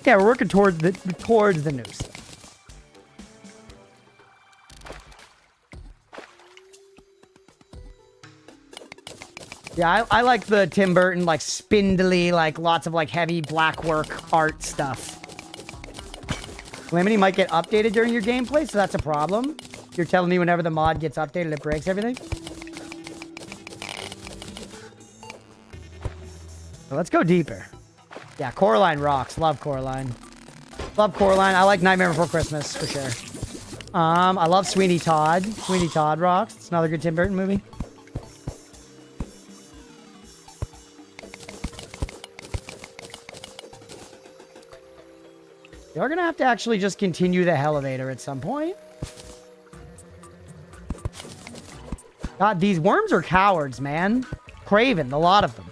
Yeah, we're working towards the new stuff. Yeah, I like the Tim Burton, like, spindly, like, lots of, like, heavy black work art stuff. Calamity might get updated during your gameplay, so that's a problem. You're telling me whenever the mod gets updated, it breaks everything? So let's go deeper. Yeah, Coraline rocks. Love Coraline. Love Coraline. I like Nightmare Before Christmas, for sure. I love Sweeney Todd. Sweeney Todd rocks. It's another good Tim Burton movie. You're gonna have to actually just continue the elevator at some point. God, these worms are cowards, man. Craven, a lot of them.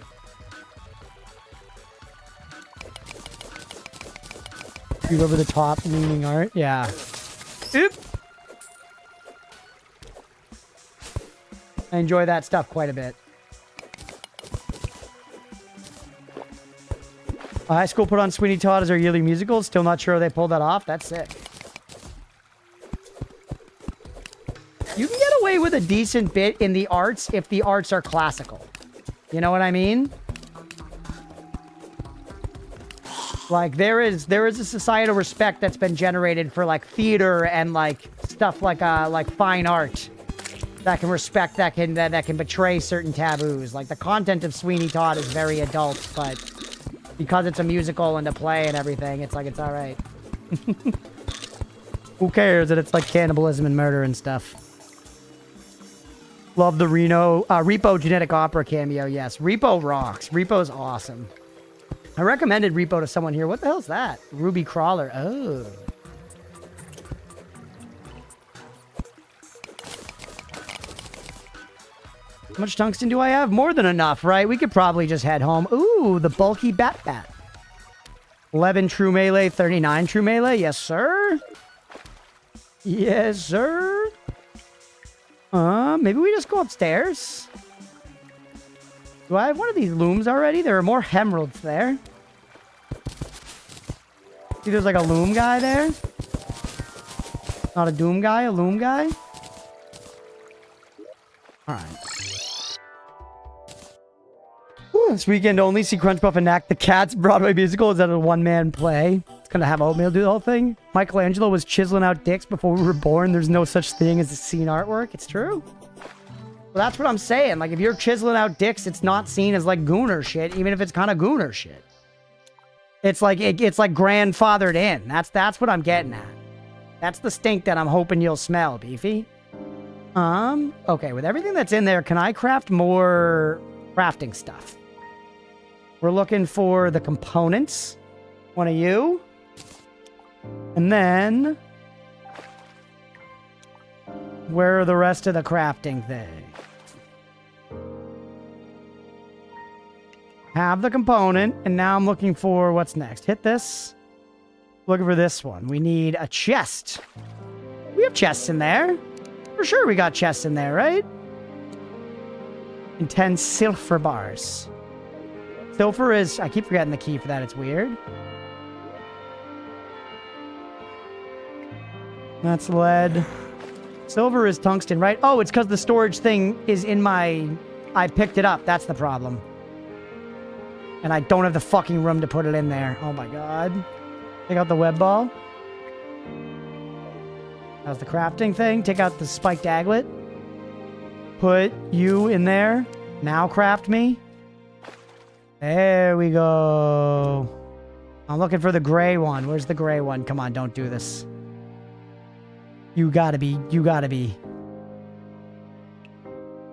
Shoot over the top, leaning art. Yeah. Oop. I enjoy that stuff quite a bit. High school put on Sweeney Todd as our yearly musical. Still not sure they pulled that off. That's sick. You can get away with a decent bit in the arts if the arts are classical. You know what I mean? Like, there is a societal respect that's been generated for, like, theater and, like, stuff like fine art that can respect, that can betray certain taboos. Like, the content of Sweeney Todd is very adult, but because it's a musical and a play and everything, it's like, it's all right. Who cares that it's like cannibalism and murder and stuff? Love the Repo Genetic Opera cameo. Yes, Repo rocks. Repo's awesome. I recommended Repo to someone here. What the hell's that? Ruby Crawler. Oh. How much tungsten do I have? More than enough, right? We could probably just head home. Ooh, the bulky Bat. 11 true melee, 39 true melee. Yes, sir. Yes, sir. Maybe we just go upstairs. Do I have one of these looms already? There are more emeralds there. See, there's like a loom guy there. Not a doom guy, a loom guy. All right. This weekend only, see Crunchpuff enact the Cats Broadway musical. Is that a one-man play? It's gonna have Oatmeal do the whole thing. Michelangelo was chiseling out dicks before we were born. There's no such thing as a scene artwork. It's true. Well, that's what I'm saying. Like, if you're chiseling out dicks, it's not seen as like gooner shit, even if it's kind of gooner shit. It's like it's like grandfathered in. That's what I'm getting at. That's the stink that I'm hoping you'll smell, Beefy. Okay, with everything that's in there, can I craft more crafting stuff? We're looking for the components. One of you. And then, where are the rest of the crafting things? Have the component, and now I'm looking for what's next. Hit this. Looking for this one. We need a chest. We have chests in there. For sure we got chests in there, right? And 10 silver bars. Silver is... I keep forgetting the key for that. It's weird. That's lead. Silver is tungsten, right? Oh, it's because the storage thing is in my... I picked it up. That's the problem. And I don't have the fucking room to put it in there. Oh my god. Take out the web ball. How's the crafting thing? Take out the spiked aglet. Put you in there. Now craft me. There we go. I'm looking for the gray one. Where's the gray one? Come on, don't do this. You gotta be. You gotta be.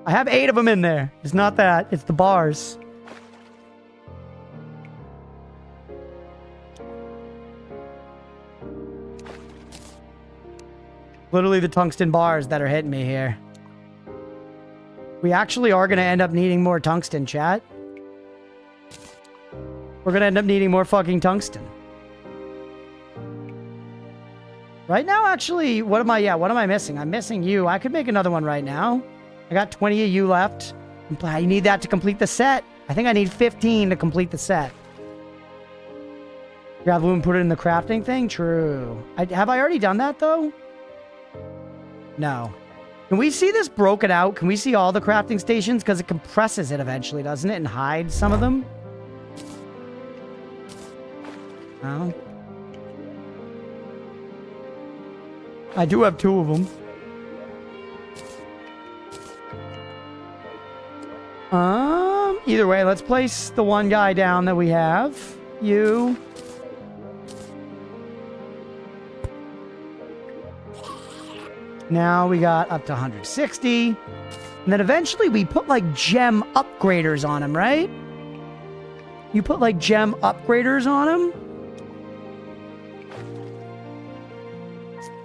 I have 8 of them in there. It's not that. It's the bars. Literally the tungsten bars that are hitting me here. We actually are going to end up needing more tungsten, chat. We're going to end up needing more fucking tungsten. Right now, actually, what am I missing? I'm missing you. I could make another one right now. I got 20 of you left. I need that to complete the set. I think I need 15 to complete the set. Grab blue and put it in the crafting thing? True. Have I already done that, though? No. Can we see this broken out? Can we see all the crafting stations? Because it compresses it eventually, doesn't it? And hides some of them? No. I do have 2 of them. Either way, let's place the one guy down that we have. You. Now we got up to 160. And then eventually we put like gem upgraders on him, right? You put like gem upgraders on him.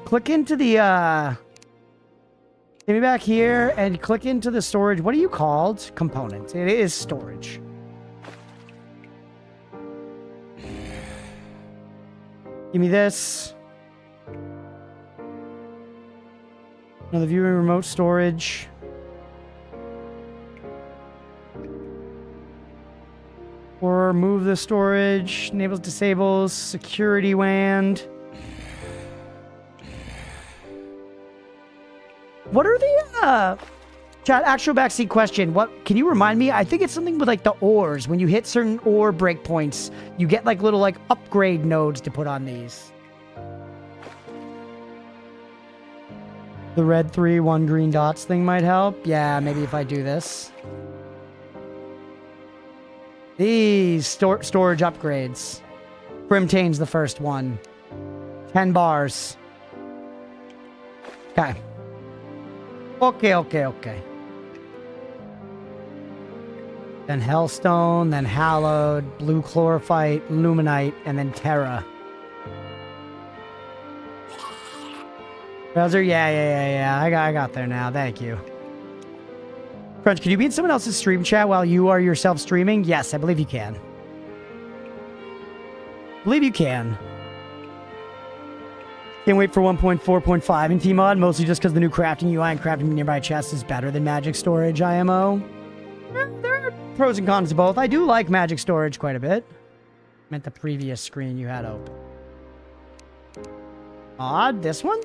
Click into the, give me back here and click into the storage. What are you called? Components. It is storage. Give me this. Another viewing remote storage. Or move the storage. Enables, disables. Security WAN. What are the, chat, actual backseat question. What, can you remind me? I think it's something with like the ores. When you hit certain ore breakpoints, you get like little like upgrade nodes to put on these. The red 3, 1 green dots thing might help. Yeah, maybe if I do this. These storage upgrades. Primtane's the first one. 10 bars. Okay. Okay. Then Hellstone, then Hallowed, Blue Chlorophyte, Luminite, and then Terra. Browser, yeah. I got there now. Thank you. Crunch, can you be in someone else's stream chat while you are yourself streaming? Yes, I believe you can. Can't wait for 1.4.5 in T-Mod, mostly just because the new crafting UI and crafting nearby chests is better than Magic Storage IMO. There are pros and cons to both. I do like Magic Storage quite a bit. Meant the previous screen you had open. Odd, this one?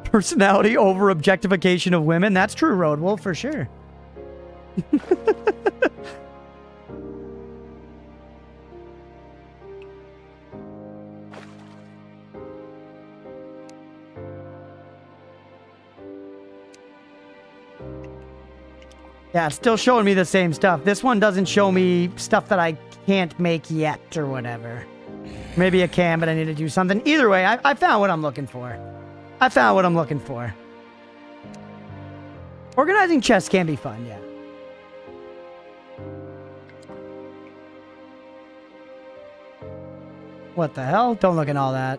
Personality over objectification of women. That's true, Roadwolf, for sure. Yeah, it's still showing me the same stuff. This one doesn't show me stuff that I can't make yet or whatever. Maybe I can, but I need to do something. Either way, I found what I'm looking for. Organizing chests can be fun, yeah. What the hell? Don't look at all that.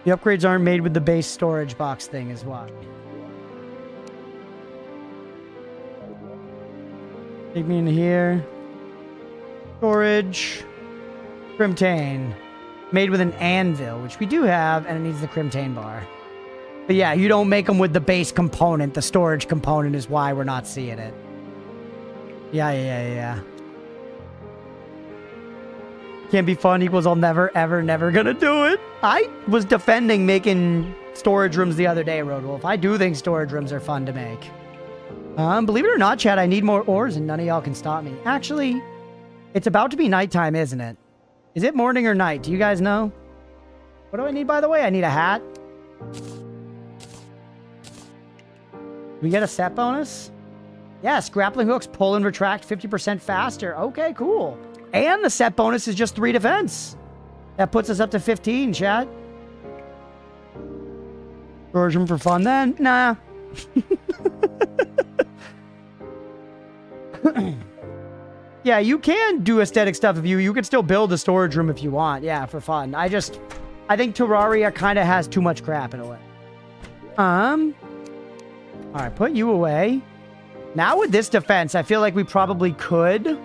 The upgrades aren't made with the base storage box thing as well. Take me into here. Storage. Primtane. Made with an anvil, which we do have, and it needs the crimtane bar. But yeah, you don't make them with the base component. The storage component is why we're not seeing it. Yeah. Can't be fun equals I'll never, ever, never gonna do it. I was defending making storage rooms the other day, Roadwolf. I do think storage rooms are fun to make. Believe it or not, Chad, I need more ores and none of y'all can stop me. Actually, it's about to be nighttime, isn't it? Is it morning or night? Do you guys know? What do I need, by the way? I need a hat. We get a set bonus? Yes, grappling hooks pull and retract 50% faster. Okay, cool. And the set bonus is just 3 defense. That puts us up to 15, chat. Version for fun then? Nah. Yeah, you can do aesthetic stuff if you can still build a storage room if you want. Yeah, for fun. I think Terraria kind of has too much crap in a way. All right, put you away. Now with this defense, I feel like we probably could.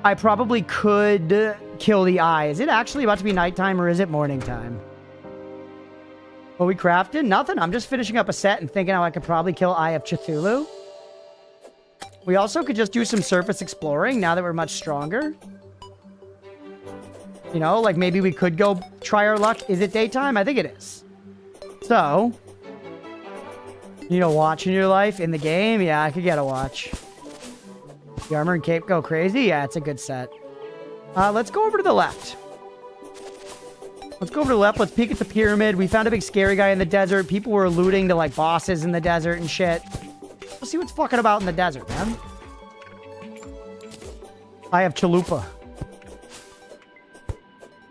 I probably could kill the eye. Is it actually about to be nighttime or is it morning time? What we crafted? Nothing. I'm just finishing up a set and thinking how I could probably kill Eye of Cthulhu. We also could just do some surface exploring now that we're much stronger. You know, like maybe we could go try our luck. Is it daytime? I think it is. So, you know, watch in your life in the game? Yeah, I could get a watch. The armor and cape go crazy? Yeah, it's a good set. Let's go over to the left. Let's go over to the left. Let's peek at the pyramid. We found a big scary guy in the desert. People were alluding to, like, bosses in the desert and shit. Let's see what's fucking about in the desert, man. I have Chalupa.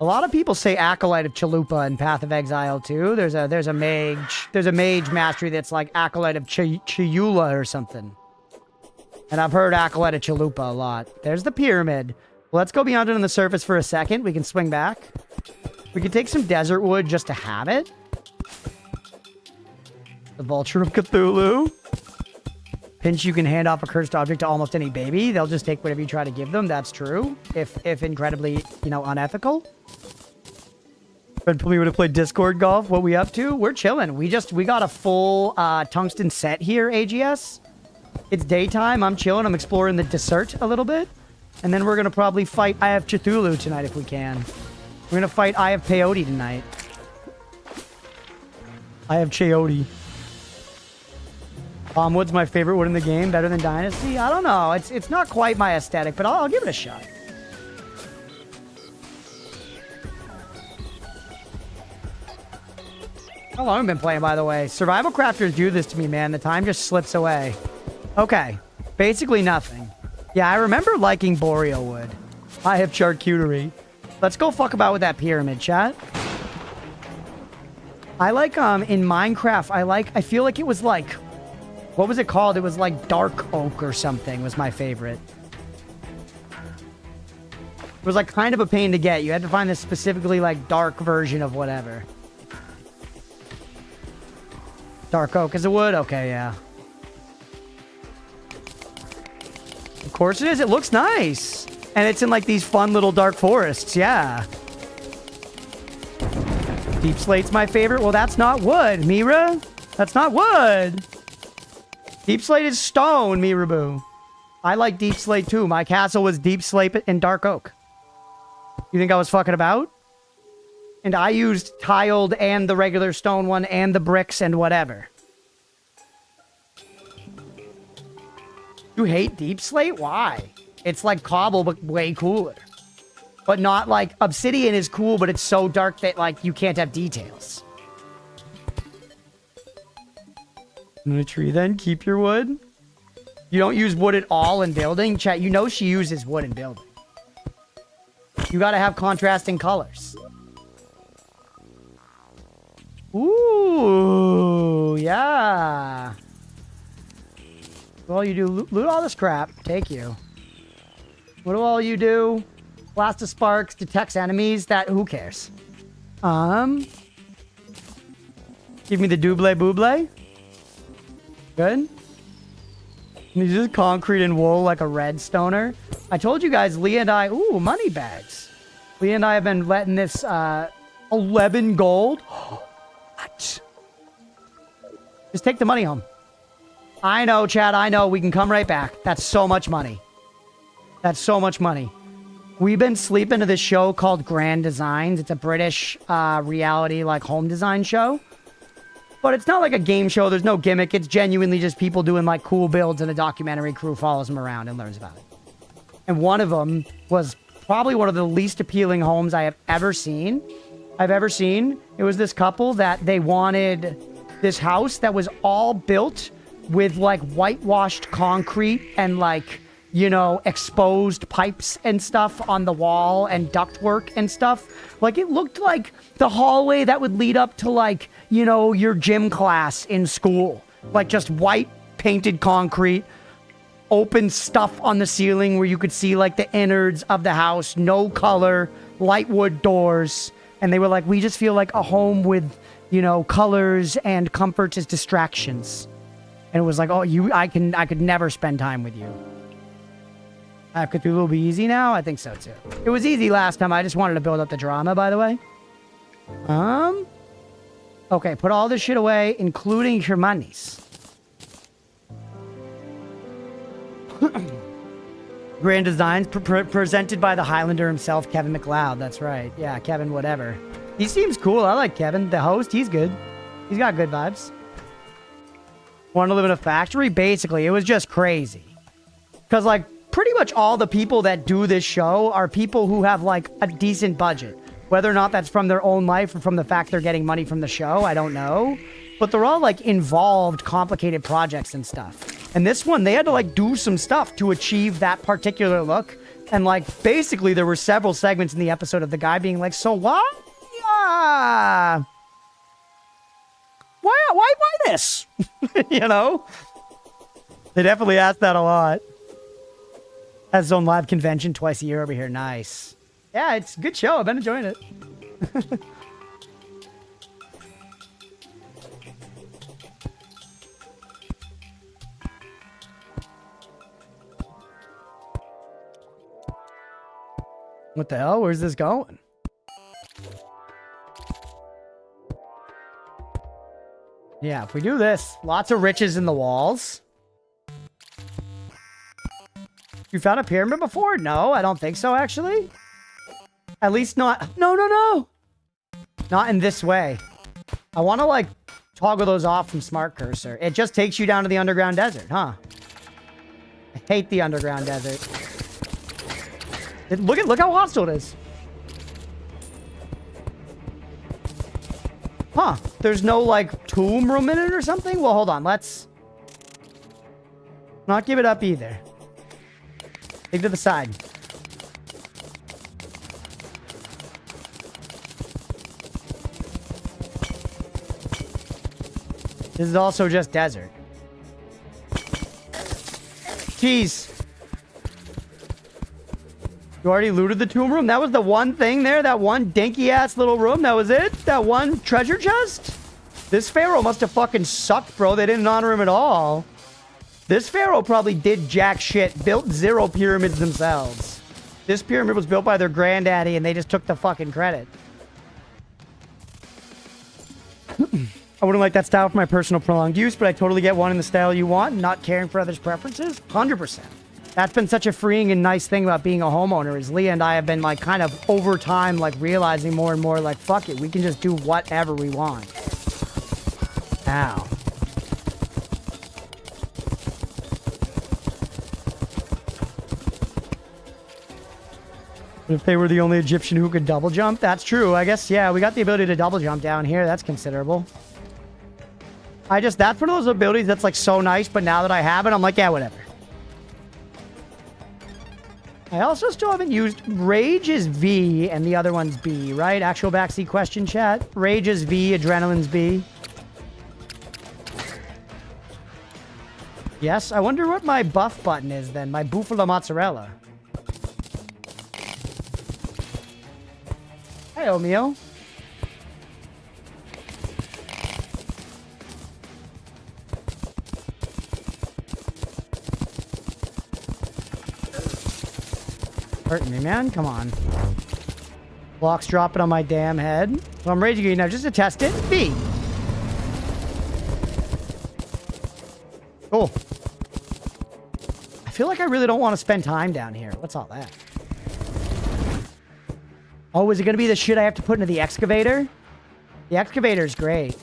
A lot of people say Acolyte of Chalupa in Path of Exile, too. There's a mage mastery that's like Acolyte of Chayula or something. And I've heard Acolyte of Chalupa a lot. There's the pyramid. Let's go beyond it on the surface for a second. We can swing back. We can take some desert wood just to have it. The Vulture of Cthulhu. Pinch, you can hand off a cursed object to almost any baby. They'll just take whatever you try to give them. That's true. If incredibly, you know, unethical. But we would have played Discord golf. What we up to? We're chilling. We got a full tungsten set here, AGS. It's daytime. I'm chilling. I'm exploring the desert a little bit. And then we're going to probably fight Eye of Cthulhu tonight if we can. We're going to fight Eye of Peyote tonight. Eye of Chayote. Wood's my favorite wood in the game. Better than Dynasty? I don't know. It's not quite my aesthetic, but I'll give it a shot. How long have I been playing, by the way? Survival crafters do this to me, man. The time just slips away. Okay. Basically nothing. Yeah, I remember liking Boreal wood. I have charcuterie. Let's go fuck about with that pyramid, chat. I like, in Minecraft, I feel like it was like, what was it called? It was like dark oak or something was my favorite. It was like kind of a pain to get. You had to find this specifically like dark version of whatever. Dark oak is a wood? Okay, yeah. Of course it is. It looks nice. And it's in like these fun little dark forests. Yeah. Deep slate's my favorite. Well, that's not wood, Mira. That's not wood. Deep slate is stone, Miraboo. I like deep slate too. My castle was deep slate and dark oak. You think I was fucking about? And I used tiled and the regular stone one and the bricks and whatever. You hate deep slate? Why? It's like cobble, but way cooler. But not like obsidian is cool, but it's so dark that like you can't have details. In a tree then, keep your wood. You don't use wood at all in building? Chat, you know she uses wood in building. You gotta have contrasting colors. Ooh, yeah. Well, you do loot all this crap. Take you. What do all you do? Blast of sparks, detects enemies. That, who cares? Give me the double booble. Good. He's just concrete and wool like a red stoner. I told you guys, Leah and I... Ooh, money bags. Lee and I have been letting this 11 gold. What? Just take the money home. I know, Chad. I know. We can come right back. That's so much money. That's so much money. We've been sleeping to this show called Grand Designs. It's a British reality like home design show. But it's not like a game show. There's no gimmick. It's genuinely just people doing like cool builds, and a documentary crew follows them around and learns about it. And one of them was probably one of the least appealing homes I have ever seen. It was this couple that they wanted this house that was all built with like whitewashed concrete and like, you know, exposed pipes and stuff on the wall and ductwork and stuff. Like it looked like the hallway that would lead up to like, you know, your gym class in school. Like just white painted concrete, open stuff on the ceiling where you could see like the innards of the house, no color, light wood doors. And they were like, we just feel like a home with, you know, colors and comforts as distractions. And it was like, oh, I could never spend time with you. Cthulhu will be easy now? I think so too. It was easy last time. I just wanted to build up the drama, by the way. Okay, put all this shit away, including your monies. Grand Designs presented by the Highlander himself, Kevin MacLeod. That's right. Yeah, Kevin whatever. He seems cool. I like Kevin. The host, he's good. He's got good vibes. Want to live in a factory? Basically, it was just crazy. Because, like, pretty much all the people that do this show are people who have, like, a decent budget. Whether or not that's from their own life or from the fact they're getting money from the show, I don't know. But they're all, like, involved, complicated projects and stuff. And this one, they had to, like, do some stuff to achieve that particular look. And, like, basically, there were several segments in the episode of the guy being like, so what? Yeah. Why this? You know? They definitely asked that a lot. Has his own live convention twice a year over here. Nice. Yeah, it's a good show. I've been enjoying it. What the hell? Where's this going? Yeah, if we do this, lots of riches in the walls. You found a pyramid before? No, I don't think so, actually. At least not... No. Not in this way. I want to, like, toggle those off from Smart Cursor. It just takes you down to the underground desert, huh? I hate the underground desert. Look how hostile it is. Huh. There's no, like, tomb room in it or something? Well, hold on. Let's not give it up either. Take to the side. This is also just desert. Jeez. You already looted the tomb room? That was the one thing there? That one dinky-ass little room? That was it? That one treasure chest? This pharaoh must have fucking sucked, bro. They didn't honor him at all. This pharaoh probably did jack shit. Built 0 pyramids themselves. This pyramid was built by their granddaddy, and they just took the fucking credit. I wouldn't like that style for my personal prolonged use, but I totally get one in the style you want and not caring for others' preferences. 100%. That's been such a freeing and nice thing about being a homeowner is Leah and I have been like kind of over time like realizing more and more like fuck it, we can just do whatever we want. Ow. If they were the only Egyptian who could double jump, that's true. I guess, yeah, we got the ability to double jump down here. That's considerable. That's one of those abilities that's like so nice, but now that I have it, I'm like, yeah, whatever. I also still haven't used... Rage is V, and the other one's B, right? Actual backseat question, chat. Rage is V, Adrenaline's B. Yes, I wonder what my buff button is then. My Buffalo Mozzarella. Hey, O'Meal. Hurting me, man. Come on. Blocks dropping on my damn head. So I'm raging you now just to test it. B. Cool. I feel like I really don't want to spend time down here. What's all that? Oh, is it going to be the shit I have to put into the excavator? The excavator's great.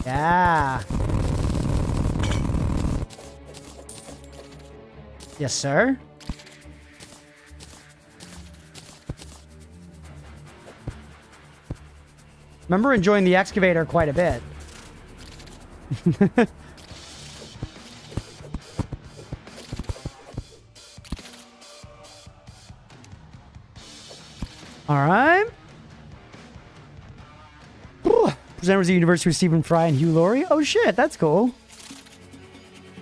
Yeah. Yes, sir. Remember enjoying the excavator quite a bit. All right. Presenters of the University of Stephen Fry and Hugh Laurie. Oh shit, that's cool.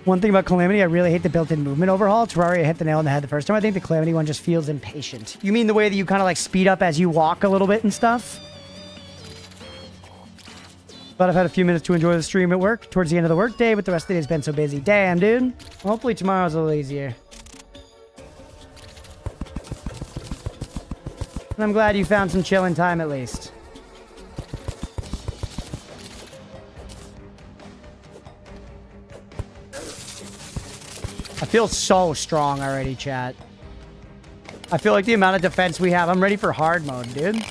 One thing about Calamity, I really hate the built-in movement overhaul. Terraria hit the nail on the head the first time. I think the Calamity one just feels impatient. You mean the way that you kind of like speed up as you walk a little bit and stuff? But I've had a few minutes to enjoy the stream at work towards the end of the workday, but the rest of the day has been so busy. Damn, dude. Well, hopefully tomorrow's a little easier. And I'm glad you found some chilling time at least. I feel so strong already, chat. I feel like the amount of defense we have, I'm ready for hard mode, dude.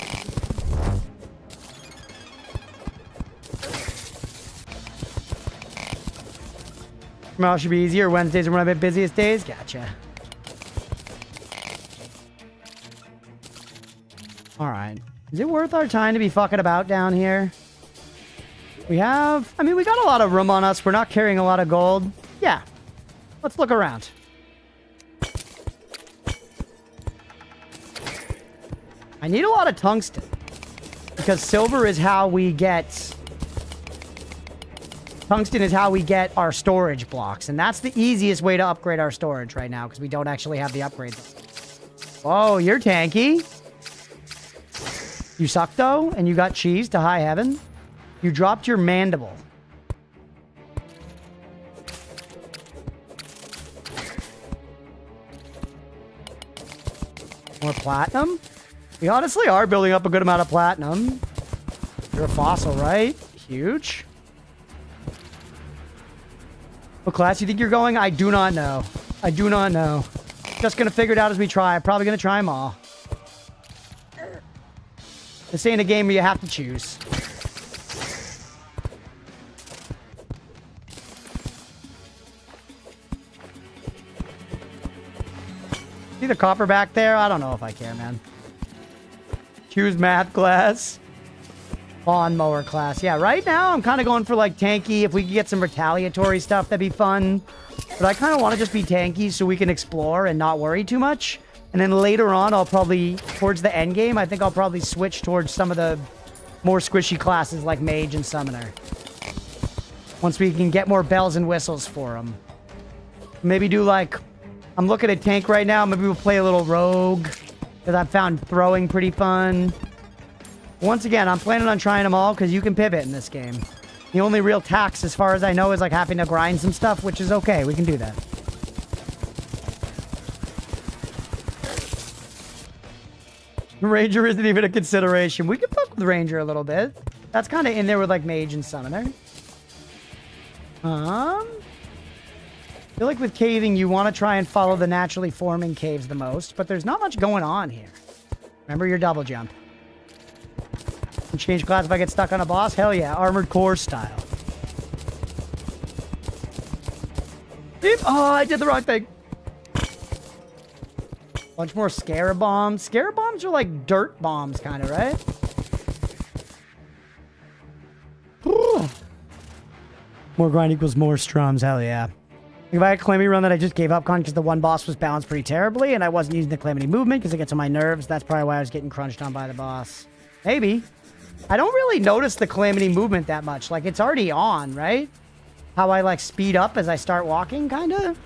Tomorrow should be easier. Wednesdays are one of my busiest days. Gotcha. Alright. Is it worth our time to be fucking about down here? We have... I mean, we got a lot of room on us. We're not carrying a lot of gold. Yeah. Let's look around. I need a lot of tungsten. Because silver is how we get... Tungsten is how we get our storage blocks. And that's the easiest way to upgrade our storage right now. Because we don't actually have the upgrades. Oh, you're tanky. You suck, though. And you got cheese to high heaven. You dropped your mandible. More platinum? We honestly are building up a good amount of platinum. You're a fossil, right? Huge. What class do you think you're going? I do not know. I do not know. Just gonna figure it out as we try. I'm probably gonna try them all. This ain't a game where you have to choose. See the copper back there? I don't know if I care, man. Choose math class. Lawnmower class. Yeah, right now I'm kind of going for like tanky. If we could get some retaliatory stuff, that'd be fun. But I kind of want to just be tanky so we can explore and not worry too much. And then later on, I'll probably, towards the end game, I think I'll probably switch towards some of the more squishy classes like Mage and Summoner. Once we can get more bells and whistles for them. Maybe do like... I'm looking at tank right now. Maybe we'll play a little rogue. Because I've found throwing pretty fun. Once again, I'm planning on trying them all because you can pivot in this game. The only real tax, as far as I know, is like having to grind some stuff, which is okay. We can do that. Ranger isn't even a consideration. We can fuck with Ranger a little bit. That's kind of in there with like Mage and Summoner. I feel like with caving, you want to try and follow the naturally forming caves the most, but there's not much going on here. Remember your double jump. And change class if I get stuck on a boss? Hell yeah, armored core style. Beep. Oh, I did the wrong thing. Bunch more scarab bombs. Scarab bombs are like dirt bombs, kind of, right? More grind equals more strums. Hell yeah. If I had a Calamity run that I just gave up on because the one boss was balanced pretty terribly and I wasn't using the Calamity movement because it gets on my nerves, that's probably why I was getting crunched on by the boss. Maybe. I don't really notice the Calamity movement that much. Like, it's already on, right? How I, like, speed up as I start walking, kind of?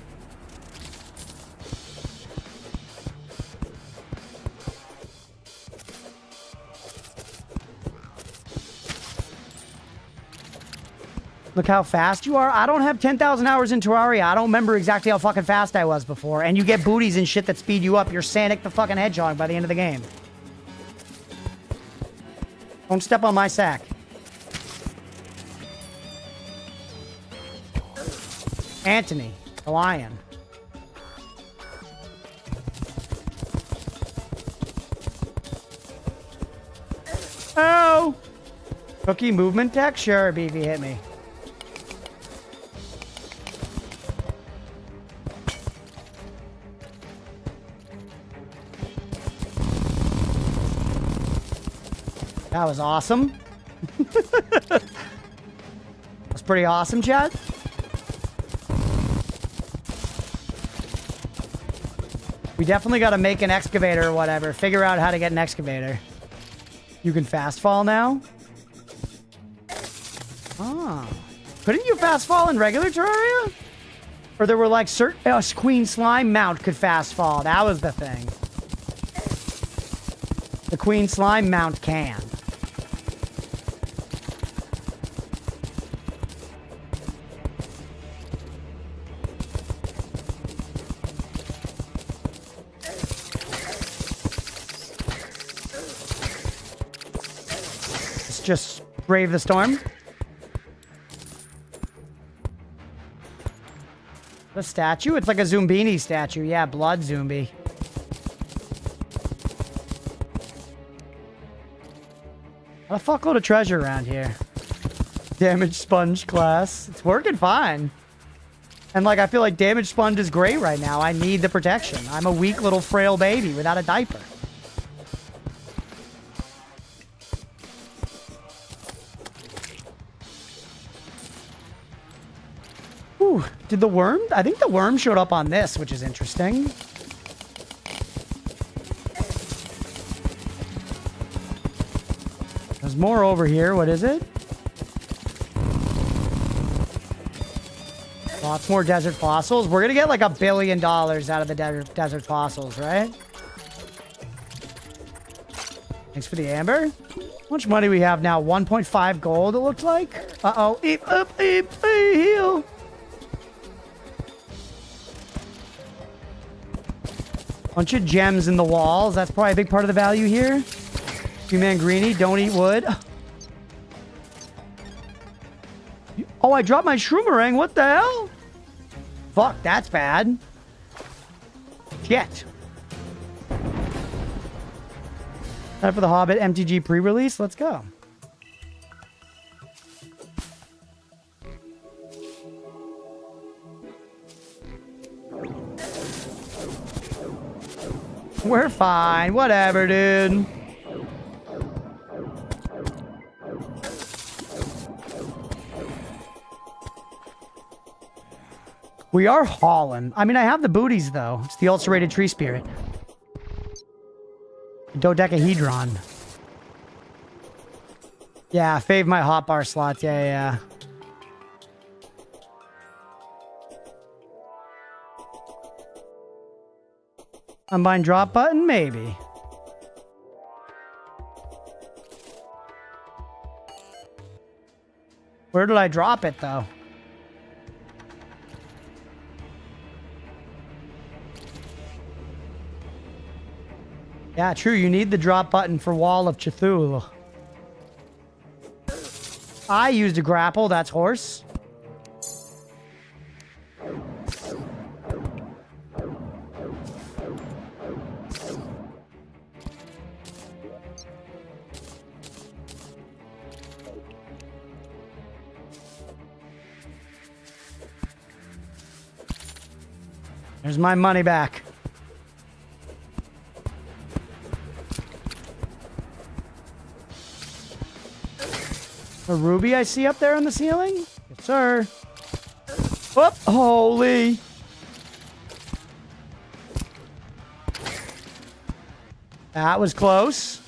Look how fast you are. I don't have 10,000 hours in Terraria. I don't remember exactly how fucking fast I was before. And you get booties and shit that speed you up. You're Sonic the fucking Hedgehog by the end of the game. Don't step on my sack. Anthony, the lion. Oh! Cookie movement tech? Sure, BV hit me. That was awesome. That's pretty awesome, Chad. We definitely got to make an excavator or whatever. Figure out how to get an excavator. You can fast fall now? Ah. Couldn't you fast fall in regular Terraria? Or there were like certain... Queen Slime mount could fast fall. That was the thing. The Queen Slime mount can. Just brave the storm. The statue? It's like a Zumbini statue. Yeah, blood zombie. A fuckload of treasure around here. Damage sponge class. It's working fine. And like, I feel like damage sponge is great right now. I need the protection. I'm a weak little frail baby without a diaper. Ooh, did the worm? I think the worm showed up on this, which is interesting. There's more over here. What is it? Lots more desert fossils. We're going to get like $1 billion out of the desert fossils, right? Thanks for the amber. How much money we have now? 1.5 gold, it looks like. Uh-oh. Eep, up, eep, heal. Bunch of gems in the walls. That's probably a big part of the value here. Two-man greenie, don't eat wood. Oh, I dropped my shroomerang. What the hell? Fuck, that's bad. Shit. Time for the Hobbit MTG pre-release. Let's go. We're fine. Whatever, dude. We are hauling. I mean, I have the booties, though. It's the ulcerated tree spirit. Dodecahedron. Yeah, fave my hotbar slots. Yeah. Unbind drop button? Maybe. Where did I drop it, though? Yeah, true. You need the drop button for Wall of Cthulhu. I used a grapple. That's horse. There's my money back. A ruby I see up there on the ceiling? Yes, sir. Whoop! Holy! That was close.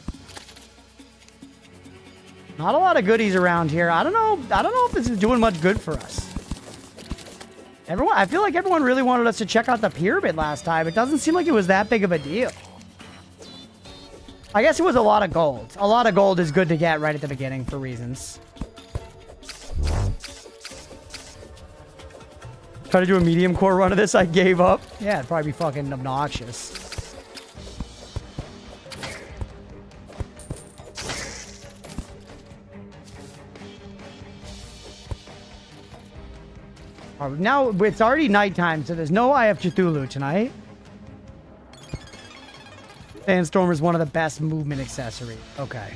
Not a lot of goodies around here. I don't know if this is doing much good for us. I feel like everyone really wanted us to check out the pyramid last time. It doesn't seem like it was that big of a deal. I guess it was a lot of gold. A lot of gold is good to get right at the beginning for reasons. Try to do a medium core run of this, I gave up. Yeah, it'd probably be fucking obnoxious. Now it's already nighttime, so there's no Eye of Cthulhu tonight. Sandstorm is one of the best movement accessories. Okay.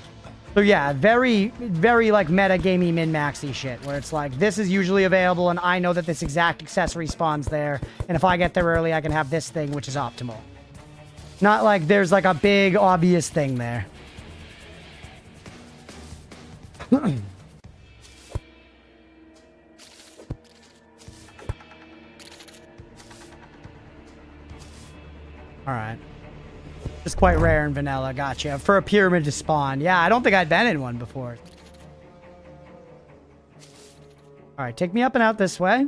So yeah, very, very like meta-gamey min-maxy shit, where it's like, this is usually available, and I know that this exact accessory spawns there, and if I get there early, I can have this thing, which is optimal. Not like there's like a big, obvious thing there. Alright. It's quite rare in vanilla, gotcha. For a pyramid to spawn. Yeah, I don't think I'd been in one before. Alright, take me up and out this way.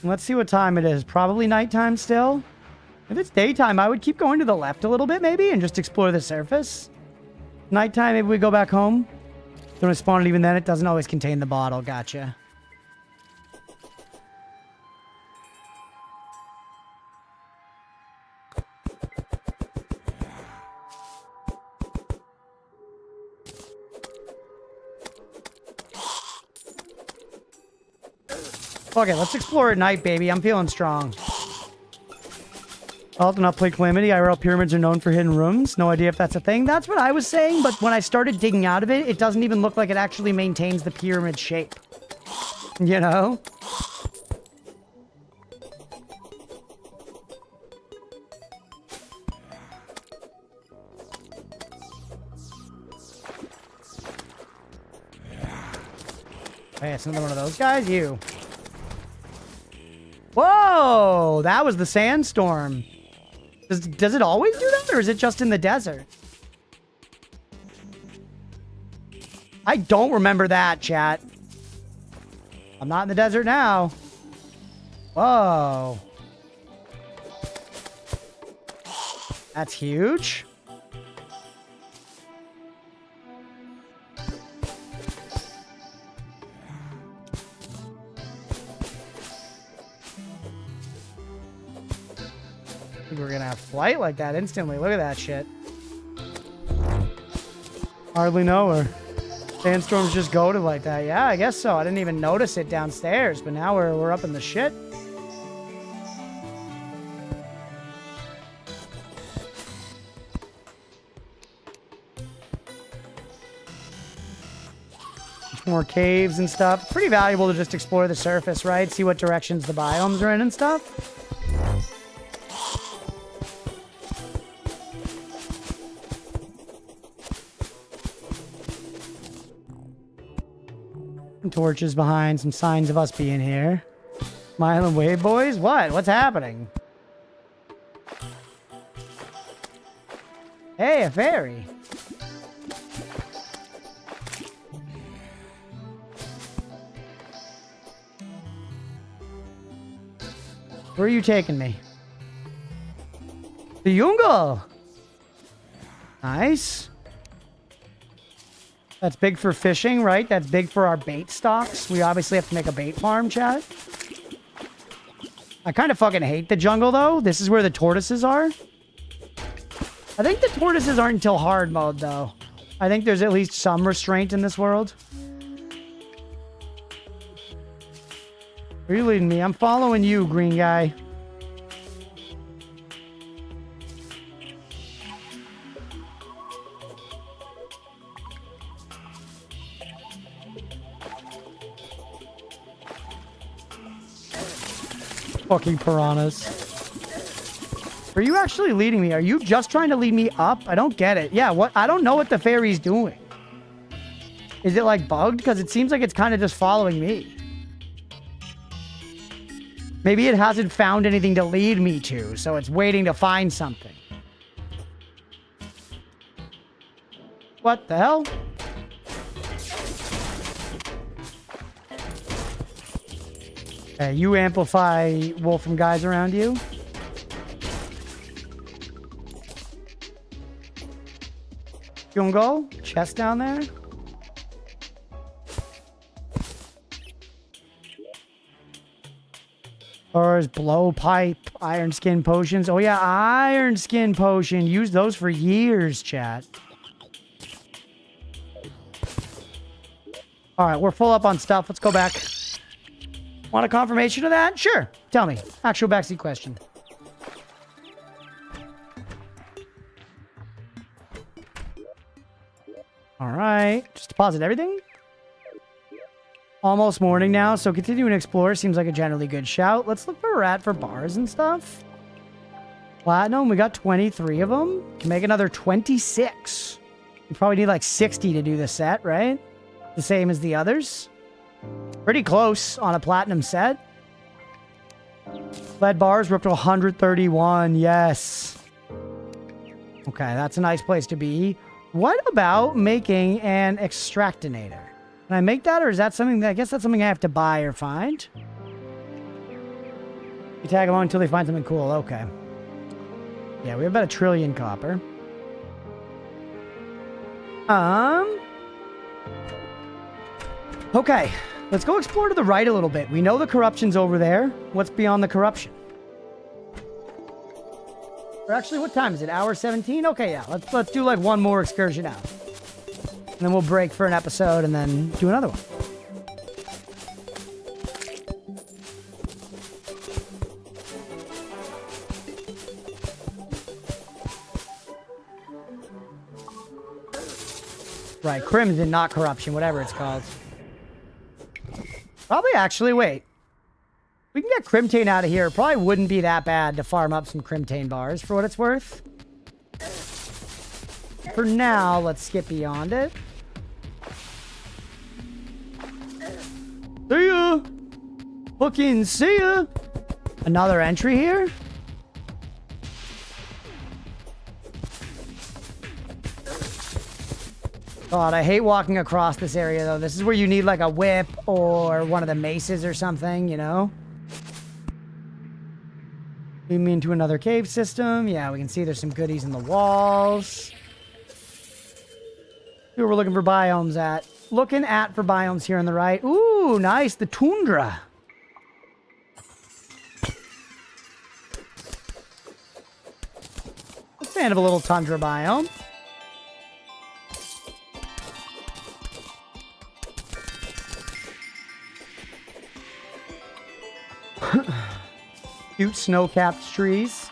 Let's see what time it is. Probably nighttime still. If it's daytime, I would keep going to the left a little bit maybe and just explore the surface. Nighttime, maybe we go back home. Don't spawn it even then. It doesn't always contain the bottle. Gotcha. Okay, let's explore at night, baby. I'm feeling strong. I'll have to not play Calamity. IRL pyramids are known for hidden rooms. No idea if that's a thing. That's what I was saying, but when I started digging out of it, it doesn't even look like it actually maintains the pyramid shape. You know? Hey, it's another one of those guys. You. Whoa! That was the sandstorm. Does it always do that, or is it just in the desert? I don't remember that, chat. I'm not in the desert now. Whoa. That's huge. We're gonna have flight like that instantly. Look at that shit. Hardly know her. Sandstorms just go to like that. Yeah, I guess so. I didn't even notice it downstairs, but now we're up in the shit. More caves and stuff. Pretty valuable to just explore the surface, right? See what directions the biomes are in and stuff. Torches behind, some signs of us being here. Smile and wave, boys. What? What's happening? Hey, a fairy. Where are you taking me? The Jungle. Nice. That's big for fishing, right? That's big for our bait stocks. We obviously have to make a bait farm, chat. I kind of fucking hate the jungle, though. This is where the tortoises are. I think the tortoises aren't until hard mode, though. I think there's at least some restraint in this world. Where are you leading me? I'm following you, green guy. Fucking piranhas. Are you actually leading me? Are you just trying to lead me up? I don't get it. Yeah, what? I don't know what the fairy's doing. Is it like bugged? Because it seems like it's kind of just following me. Maybe it hasn't found anything to lead me to, so it's waiting to find something. What the hell? Okay, you amplify Wolfram guys around you. Jungle, chest down there. Or is blowpipe, iron skin potions. Oh yeah, iron skin potion. Use those for years, chat. All right, we're full up on stuff. Let's go back. Want a confirmation of that? Sure. Tell me. Actual backseat question. All right. Just deposit everything. Almost morning now, so continue and explore seems like a generally good shout. Let's look where we're at for bars and stuff. Platinum, we got 23 of them. Can make another 26. We probably need like 60 to do the set, right? The same as the others. Pretty close on a platinum set. Lead bars, we're up to 131. Yes. Okay, that's a nice place to be. What about making an extractinator? Can I make that, or is that something that I guess that's something I have to buy or find? You tag along until they find something cool. Okay. Yeah, we have about 1 trillion copper. Okay, let's go explore to the right a little bit. We know the corruption's over there. What's beyond the corruption? Or actually, what time is it? Hour 17? Okay, yeah. Let's do like one more excursion out. And then we'll break for an episode and then do another one. Right, Crimson, not Corruption, whatever it's called. Probably actually, wait. We can get Crimtane out of here. It probably wouldn't be that bad to farm up some Crimtane bars for what it's worth. For now, let's skip beyond it. See ya! Fucking see ya! Another entry here? God, I hate walking across this area, though. This is where you need, like, a whip or one of the maces or something, you know? Lead me into another cave system. Yeah, we can see there's some goodies in the walls. See where we're looking for biomes at. Looking at for biomes here on the right. Ooh, nice. The tundra. A fan of a little tundra biome. Cute snow-capped trees.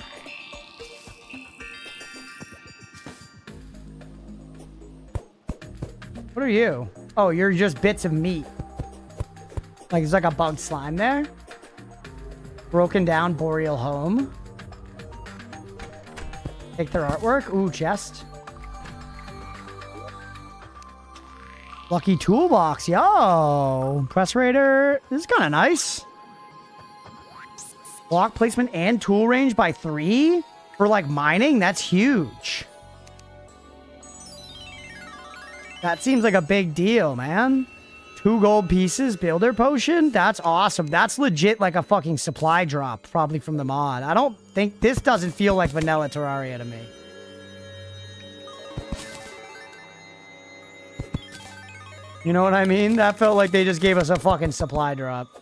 What are you? Oh, you're just bits of meat. Like, there's like a bug slime there. Broken down boreal home. Take their artwork. Ooh, chest. Lucky toolbox. Yo. Press raider. This is kind of nice. Block placement and tool range by 3 for like mining. That's huge. That seems like a big deal, man. 2 gold pieces, builder potion. That's awesome. That's legit like a fucking supply drop, probably from the mod. I don't think this doesn't feel like vanilla Terraria to me. You know what I mean? That felt like they just gave us a fucking supply drop.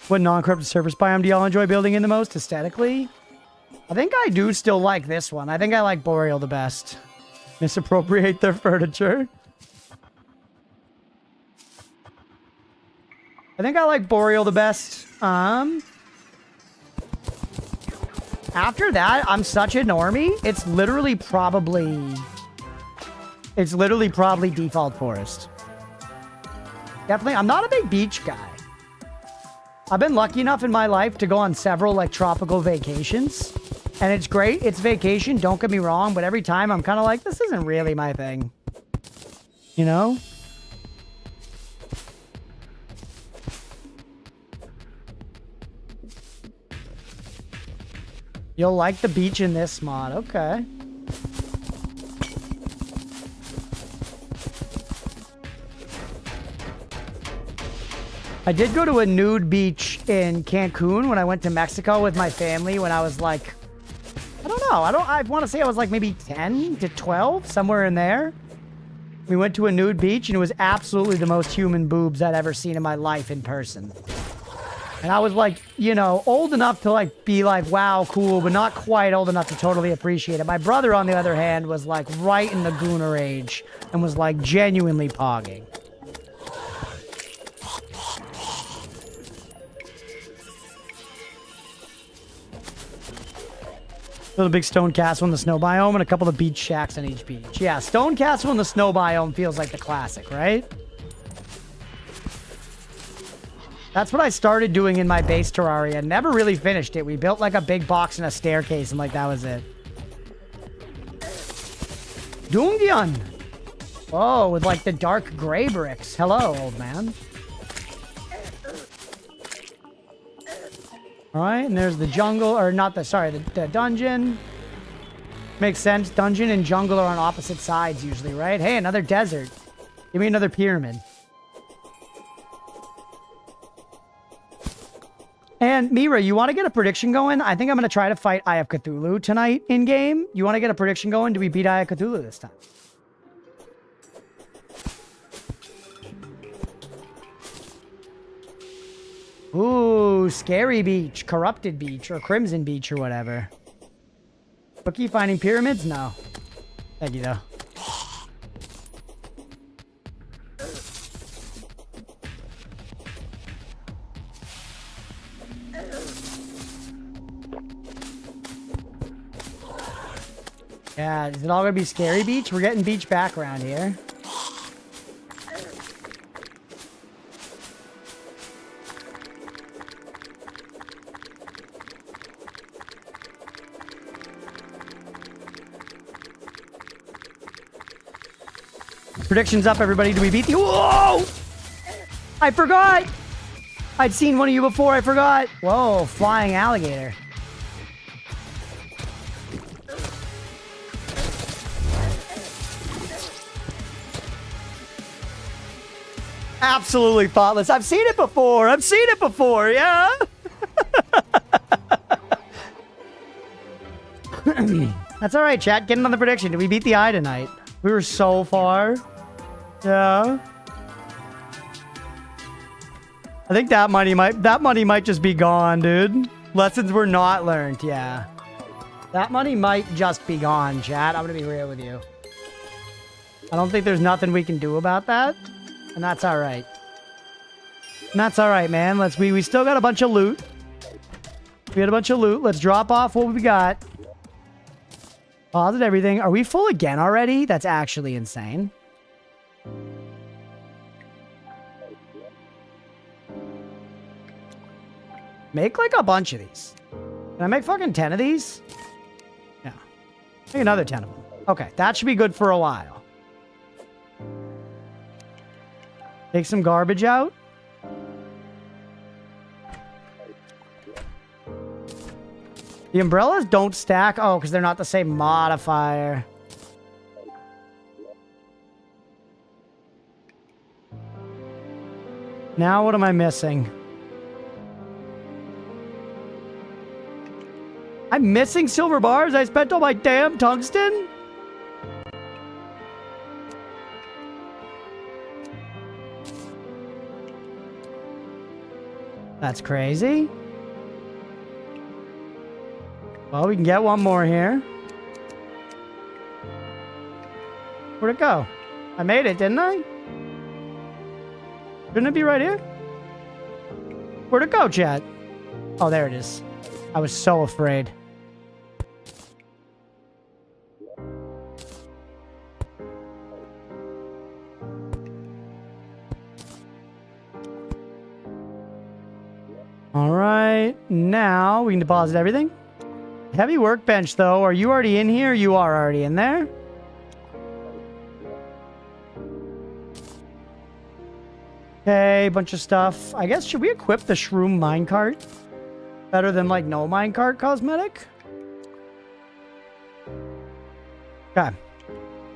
What non-corrupted surface biome do y'all enjoy building in the most aesthetically? I think I do still like this one. I think I like Boreal the best. Misappropriate their furniture. I think I like Boreal the best. After that, I'm such a normie. It's literally probably default forest. Definitely, I'm not a big beach guy. I've been lucky enough in my life to go on several, like, tropical vacations. And it's great. It's vacation, don't get me wrong. But every time I'm kind of like, this isn't really my thing. You know? You'll like the beach in this mod. Okay. I did go to a nude beach in Cancun when I went to Mexico with my family when I was like, I don't know. I want to say I was like maybe 10 to 12, somewhere in there. We went to a nude beach and it was absolutely the most human boobs I'd ever seen in my life in person. And I was like, you know, old enough to like be like, wow, cool, but not quite old enough to totally appreciate it. My brother, on the other hand, was like right in the gooner age and was like genuinely pogging. Little big stone castle in the snow biome and a couple of beach shacks on each beach. Yeah, stone castle in the snow biome feels like the classic, right? That's what I started doing in my base Terraria. Never really finished it. We built like a big box and a staircase and like that was it. Dungyan! Oh, with like the dark gray bricks. Hello, old man. Alright, and there's the jungle, or not the, sorry, the dungeon. Makes sense. Dungeon and jungle are on opposite sides usually, right? Hey, another desert. Give me another pyramid. And Mira, you want to get a prediction going? I think I'm going to try to fight Eye of Cthulhu tonight in-game. You want to get a prediction going? Do we beat Eye of Cthulhu this time? Ooh, Scary Beach, Corrupted Beach, or Crimson Beach, or whatever. Bookie finding pyramids? No. Thank you, though. Yeah, is it all gonna be Scary Beach? We're getting beach background here. Predictions up, everybody. Do we beat the... Whoa! I forgot! I'd seen one of you before. I forgot. Whoa, flying alligator. Absolutely thoughtless. I've seen it before. I've seen it before, yeah? That's all right, chat. Getting on the prediction. Did we beat the eye tonight? We were so far. Yeah. I think that money might just be gone, dude. Lessons were not learned, yeah. That money might just be gone, chat. I'm gonna be real with you. I don't think there's nothing we can do about that. And that's all right. And that's all right, man. We still got a bunch of loot. We got a bunch of loot. Let's drop off what we got. Pause everything. Are we full again already? That's actually insane. Make like a bunch of these. Can I make fucking 10 of these? Yeah. Make another 10 of them. Okay, that should be good for a while. Take some garbage out. The umbrellas don't stack. Oh, because they're not the same modifier. Now what am I missing? I'm missing silver bars? I spent all my damn tungsten? That's crazy. Well, we can get one more here. Where'd it go? I made it, didn't I? Shouldn't it be right here? Where'd it go, chat? Oh, there it is. I was so afraid. All right, now we can deposit everything. Heavy workbench, though. Are you already in here? You are already in there. Okay, bunch of stuff. I guess, should we equip the shroom minecart? Better than, like, no minecart cosmetic? Okay.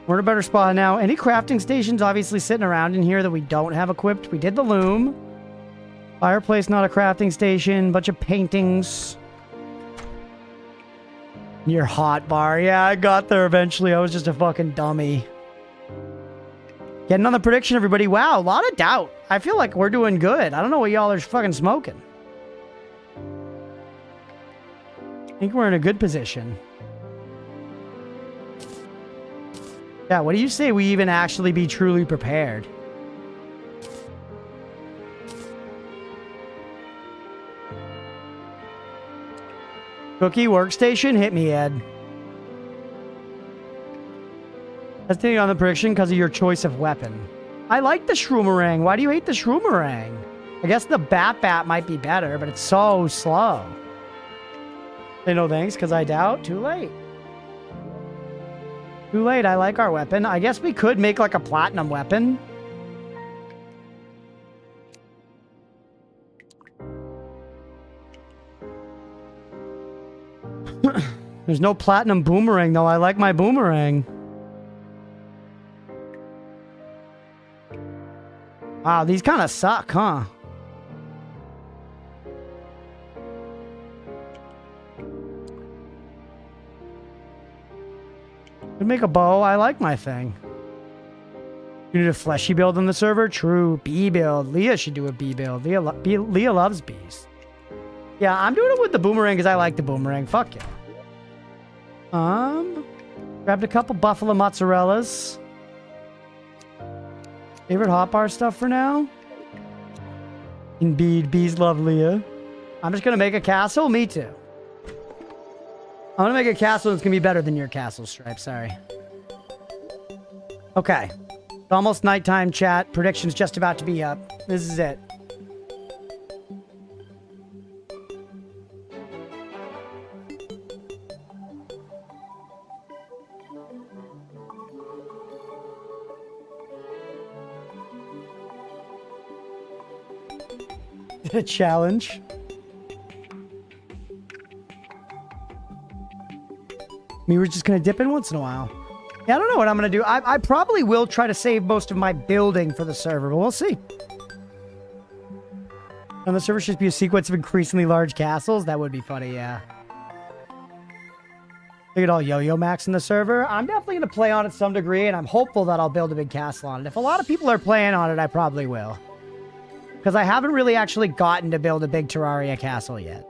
We're in a better spot now. Any crafting stations obviously sitting around in here that we don't have equipped? We did the loom. Fireplace, not a crafting station. Bunch of paintings. Your hot bar. Yeah, I got there eventually. I was just a fucking dummy. Getting on the prediction, everybody. Wow, a lot of doubt. I feel like we're doing good. I don't know what y'all are fucking smoking. I think we're in a good position. Yeah, what do you say we even actually be truly prepared? Cookie workstation? Hit me, Ed. Hesitating on the prediction because of your choice of weapon. I like the shroomerang. Why do you hate the shroomerang? I guess the bat might be better, but it's so slow. Say no thanks, because I doubt. Too late. Too late. I like our weapon. I guess we could make like a platinum weapon. There's no platinum boomerang, though. I like my boomerang. Wow, these kind of suck, huh? Could make a bow. I like my thing. You need a fleshy build on the server? True. Bee build. Leah should do a bee build. Leah loves bees. Yeah, I'm doing it with the boomerang because I like the boomerang. Fuck yeah. Grabbed a couple buffalo mozzarellas. Favorite hotbar stuff for now? Indeed, bees love Leah. I'm just gonna make a castle. Me too. I'm gonna make a castle that's gonna be better than your castle, Stripe. Sorry. Okay. It's almost nighttime, chat. Prediction's just about to be up. This is it. A challenge. Me, we're just gonna dip in once in a while. Yeah, I don't know what I'm gonna do. I probably will try to save most of my building for the server, but we'll see. On the server should be a sequence of increasingly large castles. That would be funny, yeah. Look at all Yo-Yo Max in the server. I'm definitely gonna play on it to some degree, and I'm hopeful that I'll build a big castle on it. If a lot of people are playing on it, I probably will. Because I haven't really actually gotten to build a big Terraria castle yet.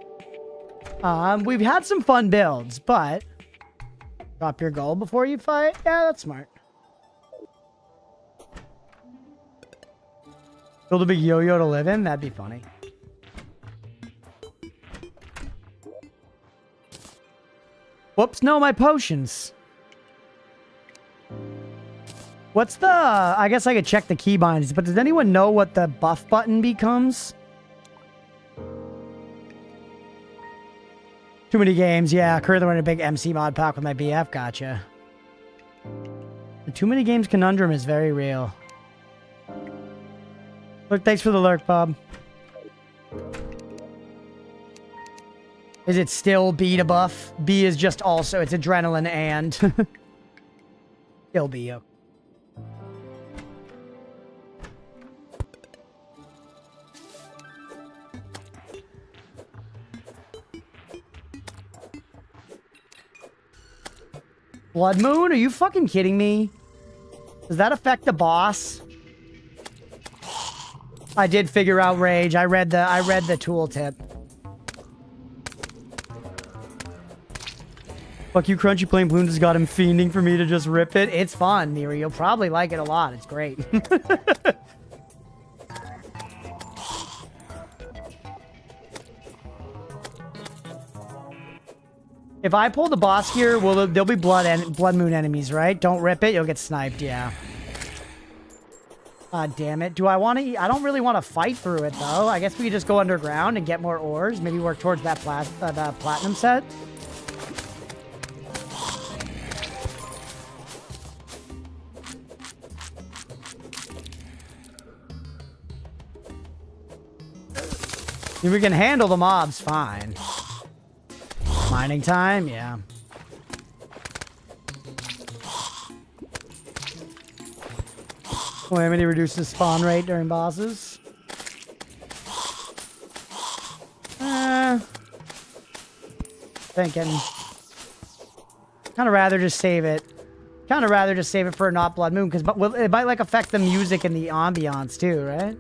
We've had some fun builds, but... Drop your goal before you fight? Yeah, that's smart. Build a big yo-yo to live in? That'd be funny. Whoops, no, my potions. What's the... I guess I could check the keybinds, but does anyone know what the buff button becomes? Too many games, yeah. Currently running a big MC mod pack with my BF, gotcha. The too many games conundrum is very real. Look, thanks for the lurk, Bob. Is it still B to buff? B is just also, it's adrenaline and... Still B, okay. Blood Moon? Are you fucking kidding me? Does that affect the boss? I did figure out rage. I read the tooltip. Fuck you, Crunchy Plain Bloom just got him fiending for me to just rip it. It's fun, Miri. You'll probably like it a lot. It's great. If I pull the boss here, there'll be blood moon enemies, right? Don't rip it, you'll get sniped, yeah. God damn it. Do I want to eat? I don't really want to fight through it, though. I guess we could just go underground and get more ores. Maybe work towards that platinum set. If we can handle the mobs, fine. Mining time, yeah. Calamity reduces spawn rate during bosses. Thinking. Kind of rather just save it. Kind of rather just save it for a not blood moon, because it might like affect the music and the ambiance too, right?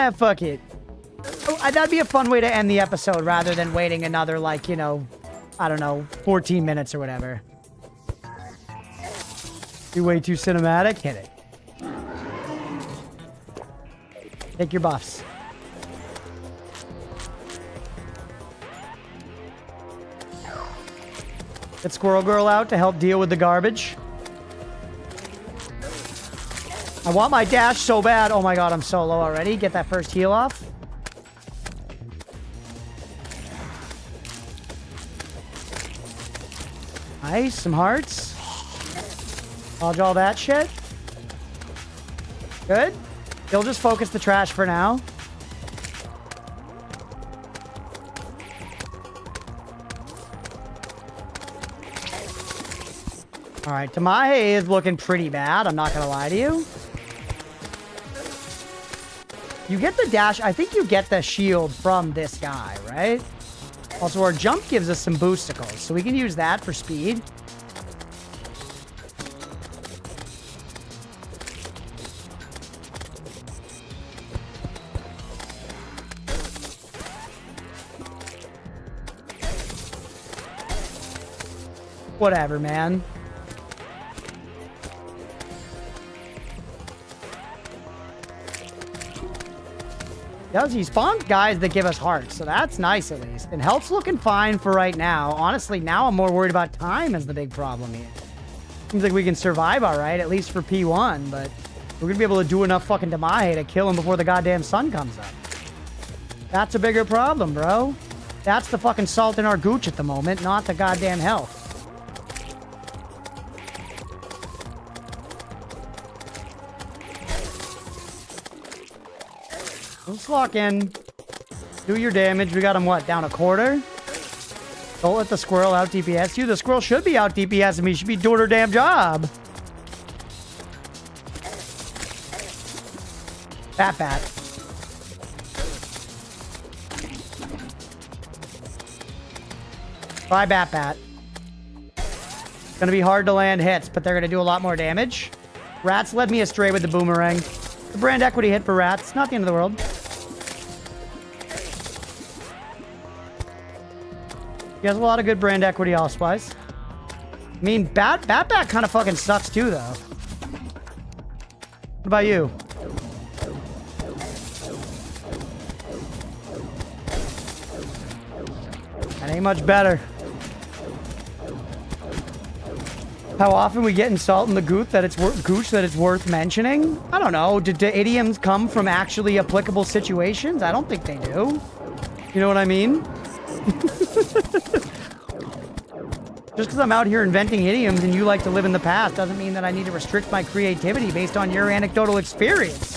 Yeah, fuck it. Oh, that'd be a fun way to end the episode rather than waiting another, like, you know, I don't know, 14 minutes or whatever. You way too cinematic? Hit it. Take your buffs. Get Squirrel Girl out to help deal with the garbage. I want my dash so bad. Oh my god, I'm so low already. Get that first heal off. Nice, some hearts. Dodge all that shit. Good. He'll just focus the trash for now. Alright, Tamahe is looking pretty bad. I'm not gonna lie to you. You get the dash. I think you get the shield from this guy, right? Also, our jump gives us some boosticles, so we can use that for speed. Whatever, man. He spawns guys that give us hearts, so that's nice at least. And health's looking fine for right now. Honestly, now I'm more worried about time as the big problem here. Seems like we can survive all right, at least for P1, but we're gonna be able to do enough fucking Tamahe to kill him before the goddamn sun comes up. That's a bigger problem, bro. That's the fucking salt in our gooch at the moment, not the goddamn health. Let's lock in. Do your damage. We got him, what, down a quarter? Don't let the squirrel out DPS you. The squirrel should be out DPS me. Should be doing her damn job. Bat. Bye, Bat. It's gonna be hard to land hits, but they're gonna do a lot more damage. Rats led me astray with the boomerang. The brand equity hit for rats. Not the end of the world. He has a lot of good brand equity allspice. I mean, Bat kind of fucking sucks too, though. What about you? That ain't much better. How often we get insult in the gooch that it's worth mentioning? I don't know. Do idioms come from actually applicable situations? I don't think they do. You know what I mean? Just because I'm out here inventing idioms and you like to live in the past doesn't mean that I need to restrict my creativity based on your anecdotal experience.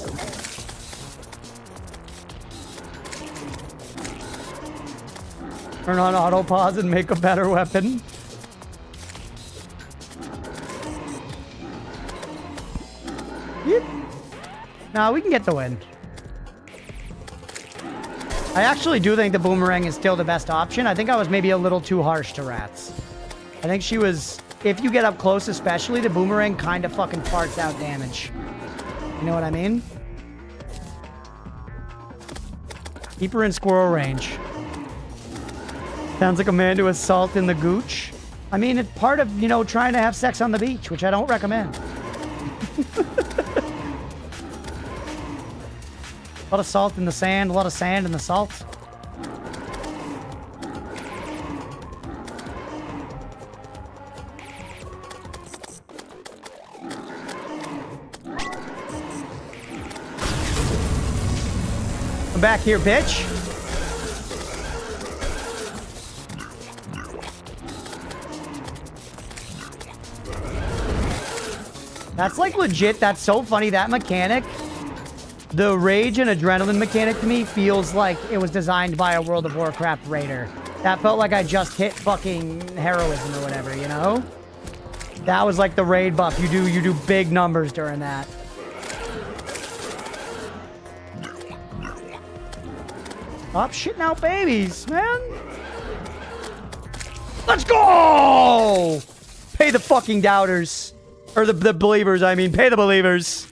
Turn on auto pause and make a better weapon. Yep. Nah, we can get the win. I actually do think the boomerang is still the best option. I think I was maybe a little too harsh to rats. I think she was... If you get up close especially, the boomerang kind of fucking farts out damage. You know what I mean? Keep her in squirrel range. Sounds like a man to assault in the gooch. I mean, it's part of, you know, trying to have sex on the beach, which I don't recommend. A lot of salt in the sand, a lot of sand in the salt. I'm back here, bitch. That's like legit. That's so funny. That mechanic, the rage and adrenaline mechanic to me feels like it was designed by a World of Warcraft raider. That felt like I just hit fucking heroism or whatever, you know? That was like the raid buff. You do big numbers during that. Stop shitting out babies, man. Let's go! Pay the fucking doubters. Or the believers, I mean. Pay the believers.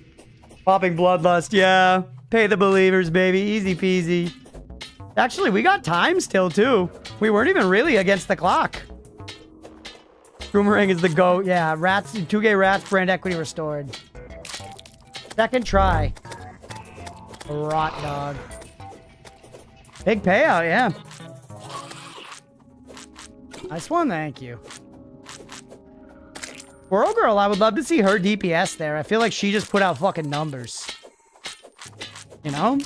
Popping Bloodlust, yeah. Pay the believers, baby. Easy peasy. Actually, we got time still, too. We weren't even really against the clock. Boomerang is the GOAT. Yeah, rats, 2K rats, brand equity restored. Second try. Rot dog. Big payout, yeah. Nice one, thank you. Squirrel Girl, I would love to see her DPS there. I feel like she just put out fucking numbers. You know?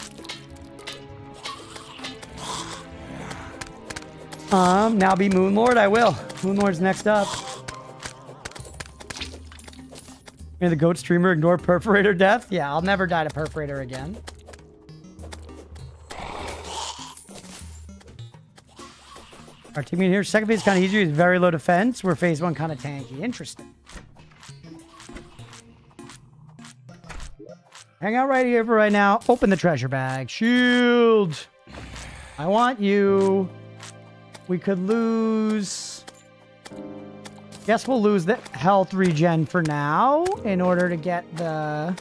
Now be Moonlord? I will. Moonlord's next up. May the GOAT streamer ignore Perforator death? Yeah, I'll never die to Perforator again. Our team in here, second phase kind of easier. It's very low defense. We're phase one kind of tanky. Interesting. Hang out right here for right now. Open the treasure bag. Shield. I want you. We could lose. Guess we'll lose the health regen for now in order to get the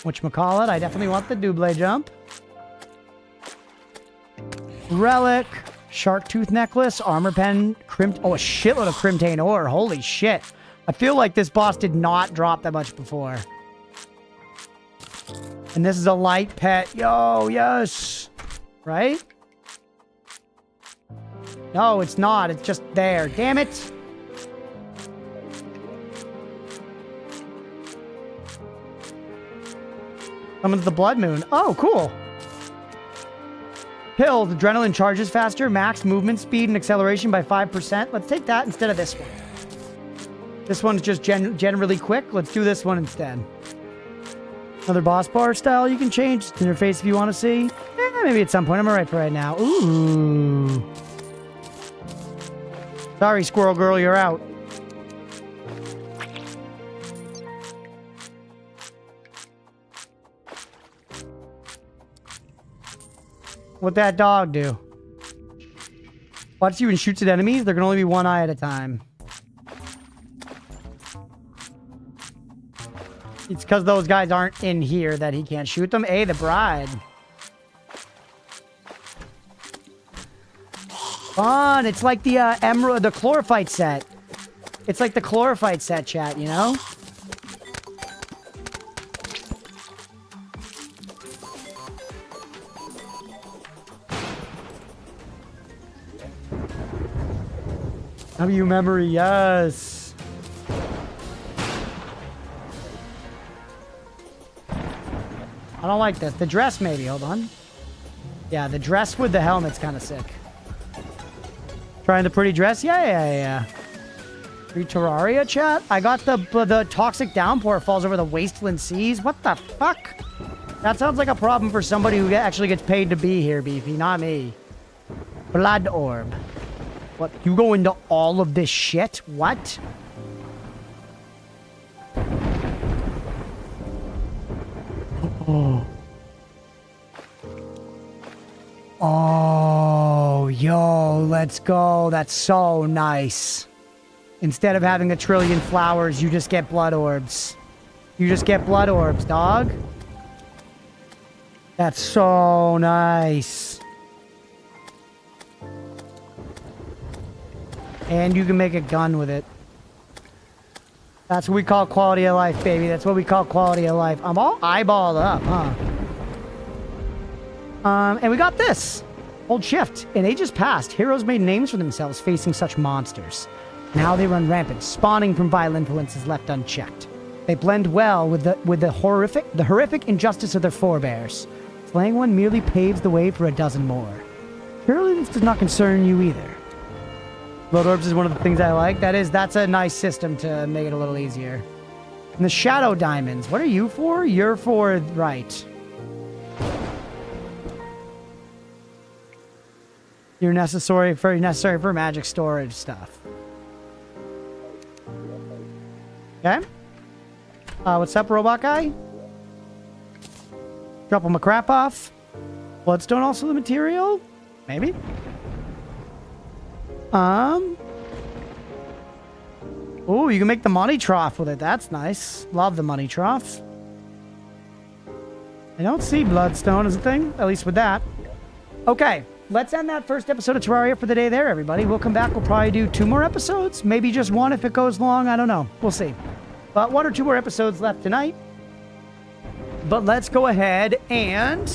whatchamacallit. I definitely want the Dinoblade jump. Relic. Shark tooth necklace, armor pen, crimped. Oh, a shitload of crimtane ore. Holy shit. I feel like this boss did not drop that much before. And this is a light pet. Yo, yes. Right? No, it's not. It's just there. Damn it. Summons the Blood Moon. Oh, cool. Pills, adrenaline charges faster, max movement speed and acceleration by 5%. Let's take that instead of this one. This one's just generally quick. Let's do this one instead. Another boss bar style you can change. It's interface if you want to see. Maybe at some point. I'm alright for right now. Ooh. Sorry, Squirrel Girl, you're out. What'd that dog do? Watch you and shoots at enemies. There can only be one eye at a time. It's because those guys aren't in here that he can't shoot them. The bride. Fun. It's like the emerald, the chlorophyte set. It's like the chlorophyte set, chat, you know? W memory, yes. I don't like this. The dress, maybe. Hold on. Yeah, the dress with the helmet's kind of sick. Trying the pretty dress? Yeah. Free Terraria, chat? I got the toxic downpour falls over the wasteland seas. What the fuck? That sounds like a problem for somebody who actually gets paid to be here, Beefy, not me. Blood orb. What? You go into all of this shit? What? Oh, yo, let's go. That's so nice. Instead of having 1,000,000,000,000 flowers, you just get blood orbs. You just get blood orbs, dog. That's so nice. And you can make a gun with it. That's what we call quality of life, baby. That's what we call quality of life. I'm all eyeballed up, huh? And we got this. Hold shift. In ages past, heroes made names for themselves facing such monsters. Now they run rampant, spawning from vile influences left unchecked. They blend well with the horrific injustice of their forebears. Slaying one merely paves the way for a dozen more. Surely this does not concern you either. Blood orbs is one of the things I like. That's a nice system to make it a little easier. And the shadow diamonds. What are you for? You're for right. You're necessary for magic storage stuff. Okay. What's up, robot guy? Drop him a crap off. Bloodstone also the material? Maybe. Oh, you can make the money trough with it. That's nice. Love the money trough. I don't see bloodstone as a thing, at least with that. Okay, let's end that first episode of Terraria for the day there, everybody. We'll come back. We'll probably do 2 more episodes. Maybe just 1 if it goes long. I don't know. We'll see. But 1 or 2 more episodes left tonight. But let's go ahead and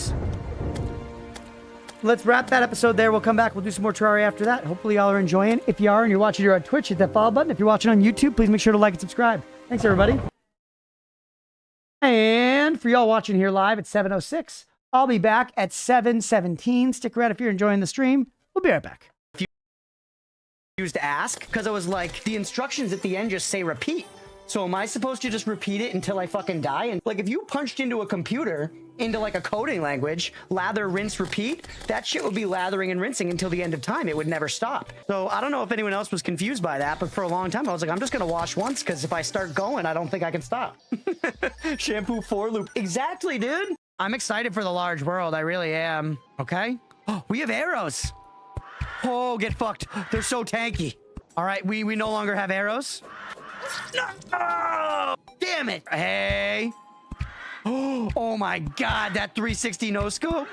let's wrap that episode there. We'll come back. We'll do some more Terraria after that. Hopefully y'all are enjoying. If you are and you're watching here on Twitch, hit that follow button. If you're watching on YouTube, please make sure to like and subscribe. Thanks, everybody. And for y'all watching here live at 7:06, I'll be back at 7:17. Stick around if you're enjoying the stream. We'll be right back. Used to ask because I was like, the instructions at the end just say repeat. So am I supposed to just repeat it until I fucking die? And like, if you punched into a computer, into like a coding language, lather, rinse, repeat, that shit would be lathering and rinsing until the end of time. It would never stop. So I don't know if anyone else was confused by that, but for a long time I was like, I'm just gonna wash once because if I start going, I don't think I can stop. Shampoo for loop. Exactly, dude. I'm excited for the large world. I really am. Okay. Oh, we have arrows. Oh, get fucked. They're so tanky. All right, we no longer have arrows. No! Oh, damn it. Hey. Oh my god, that 360 no scope.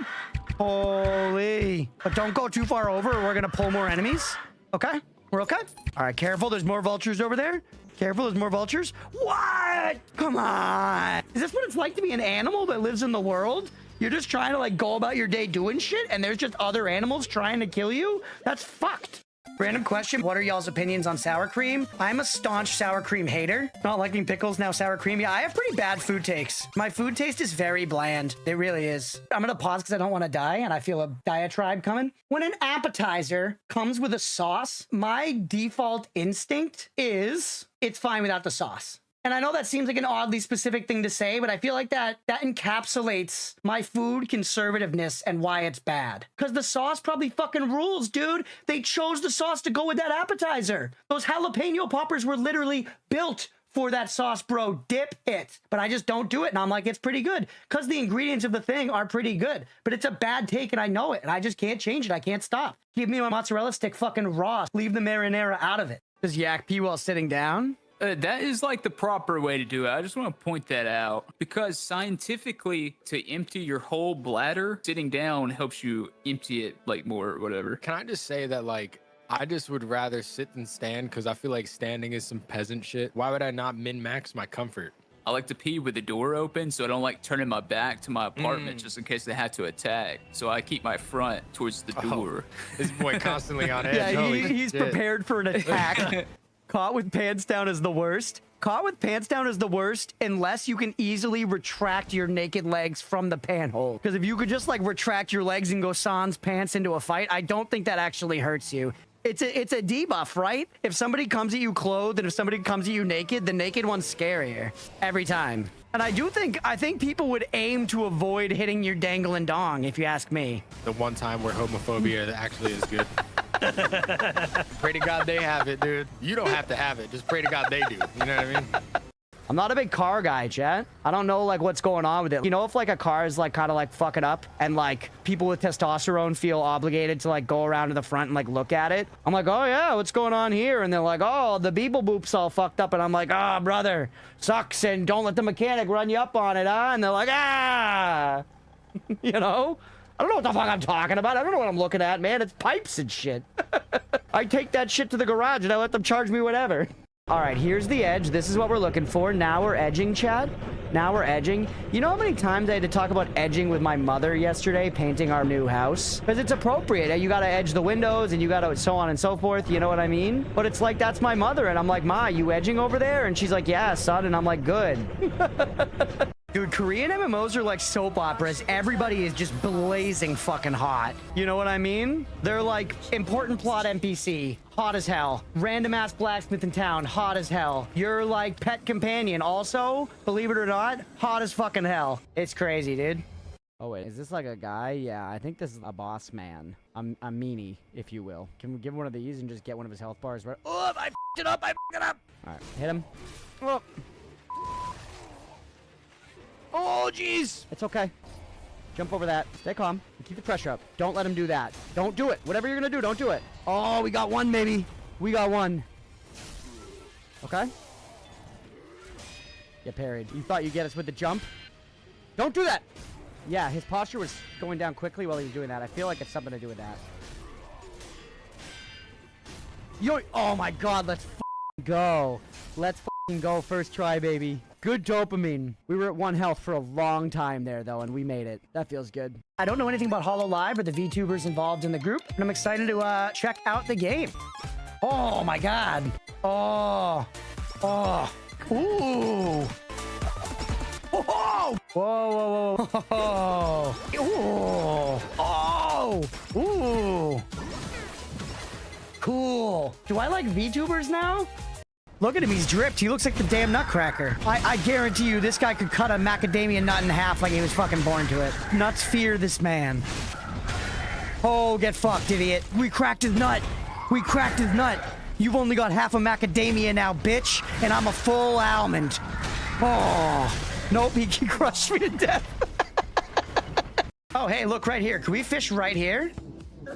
Holy. But don't go too far over or we're gonna pull more enemies. Okay? We're okay? All right, careful. There's more vultures over there. Careful, there's more vultures. What? Come on. Is this what it's like to be an animal that lives in the world? You're just trying to like go about your day doing shit and there's just other animals trying to kill you? That's fucked. Random question. What are y'all's opinions on sour cream? I'm a staunch sour cream hater. Not liking pickles, now sour cream. Yeah, I have pretty bad food takes. My food taste is very bland. It really is. I'm gonna pause because I don't want to die and I feel a diatribe coming. When an appetizer comes with a sauce, my default instinct is it's fine without the sauce. And I know that seems like an oddly specific thing to say, but I feel like that encapsulates my food conservativeness and why it's bad. Because the sauce probably fucking rules, dude. They chose the sauce to go with that appetizer. Those jalapeno poppers were literally built for that sauce, bro. Dip it. But I just don't do it. And I'm like, it's pretty good. Because the ingredients of the thing are pretty good. But it's a bad take and I know it. And I just can't change it. I can't stop. Give me my mozzarella stick fucking raw. Leave the marinara out of it. Does yak pee while sitting down? That is like the proper way to do it. I just want to point that out because scientifically, to empty your whole bladder, sitting down helps you empty it like more or whatever. Can I just say that, like, I just would rather sit than stand because I feel like standing is some peasant shit. Why would I not min-max my comfort? I like to pee with the door open so I don't like turning my back to my apartment just in case they have to attack. So I keep my front towards the door. This boy constantly on edge. Yeah, Holy he's shit. prepared for an attack. Caught with pants down is the worst. Caught with pants down is the worst unless you can easily retract your naked legs from the pant hole. Because if you could just like retract your legs and go sans pants into a fight, I don't think that actually hurts you. It's a debuff, right? If somebody comes at you clothed and if somebody comes at you naked, the naked one's scarier every time. And I think people would aim to avoid hitting your dangling dong, if you ask me. The one time where homophobia actually is good. Pray to God they have it, dude. You don't have to have it. Just pray to God they do. You know what I mean? I'm not a big car guy, chat. I don't know like what's going on with it. You know, if like a car is like kind of like fucking up and like people with testosterone feel obligated to like go around to the front and like look at it. I'm like, oh yeah, what's going on here? And they're like, oh, the beeple boop's all fucked up. And I'm like, ah, oh, brother, sucks. And don't let the mechanic run you up on it, huh? And they're like, ah, you know? I don't know what the fuck I'm talking about. I don't know what I'm looking at, man. It's pipes and shit. I take that shit to the garage and I let them charge me whatever. All right, here's the edge. This is what we're looking for. Now we're edging, Chad. Now we're edging. You know how many times I had to talk about edging with my mother yesterday, painting our new house? Because it's appropriate. You got to edge the windows and you got to so on and so forth. You know what I mean? But it's like, that's my mother. And I'm like, Ma, you edging over there? And she's like, yeah, son. And I'm like, good. Dude, Korean MMOs are like soap operas. Everybody is just blazing fucking hot. You know what I mean? They're like important plot NPC, hot as hell. Random ass blacksmith in town, hot as hell. Your like pet companion also, believe it or not, hot as fucking hell. It's crazy, dude. Oh wait, is this like a guy? Yeah, I think this is a boss man. A meanie, if you will. Can we give him one of these and just get one of his health bars? Right? Oh, I f***ed it up, I f***ed it up. All right, hit him. Oh. Oh, jeez. It's okay. Jump over that. Stay calm. And keep the pressure up. Don't let him do that. Don't do it. Whatever you're going to do, don't do it. Oh, we got one, maybe. We got one. Okay. Get parried. You thought you'd get us with the jump? Don't do that. Yeah, his posture was going down quickly while he was doing that. I feel like it's something to do with that. Yo, oh my god, let's f***ing go. Let's f***ing go first try, baby. Good dopamine. We were at 1 health for a long time there, though, and we made it. That feels good. I don't know anything about Hollow Live or the VTubers involved in the group, and I'm excited to check out the game. Oh my god. Oh. Oh. Ooh. Oh. Whoa, whoa, whoa. Oh. Oh. Ooh. Cool. Do I like VTubers now? Look at him, he's dripped. He looks like the damn Nutcracker. I guarantee you this guy could cut a macadamia nut in half like he was fucking born to it. Nuts fear this man. Oh, get fucked, idiot. We cracked his nut. We cracked his nut. You've only got half a macadamia now, bitch, and I'm a full almond. Oh. Nope, he crushed me to death. Oh, hey, look right here. Can we fish right here?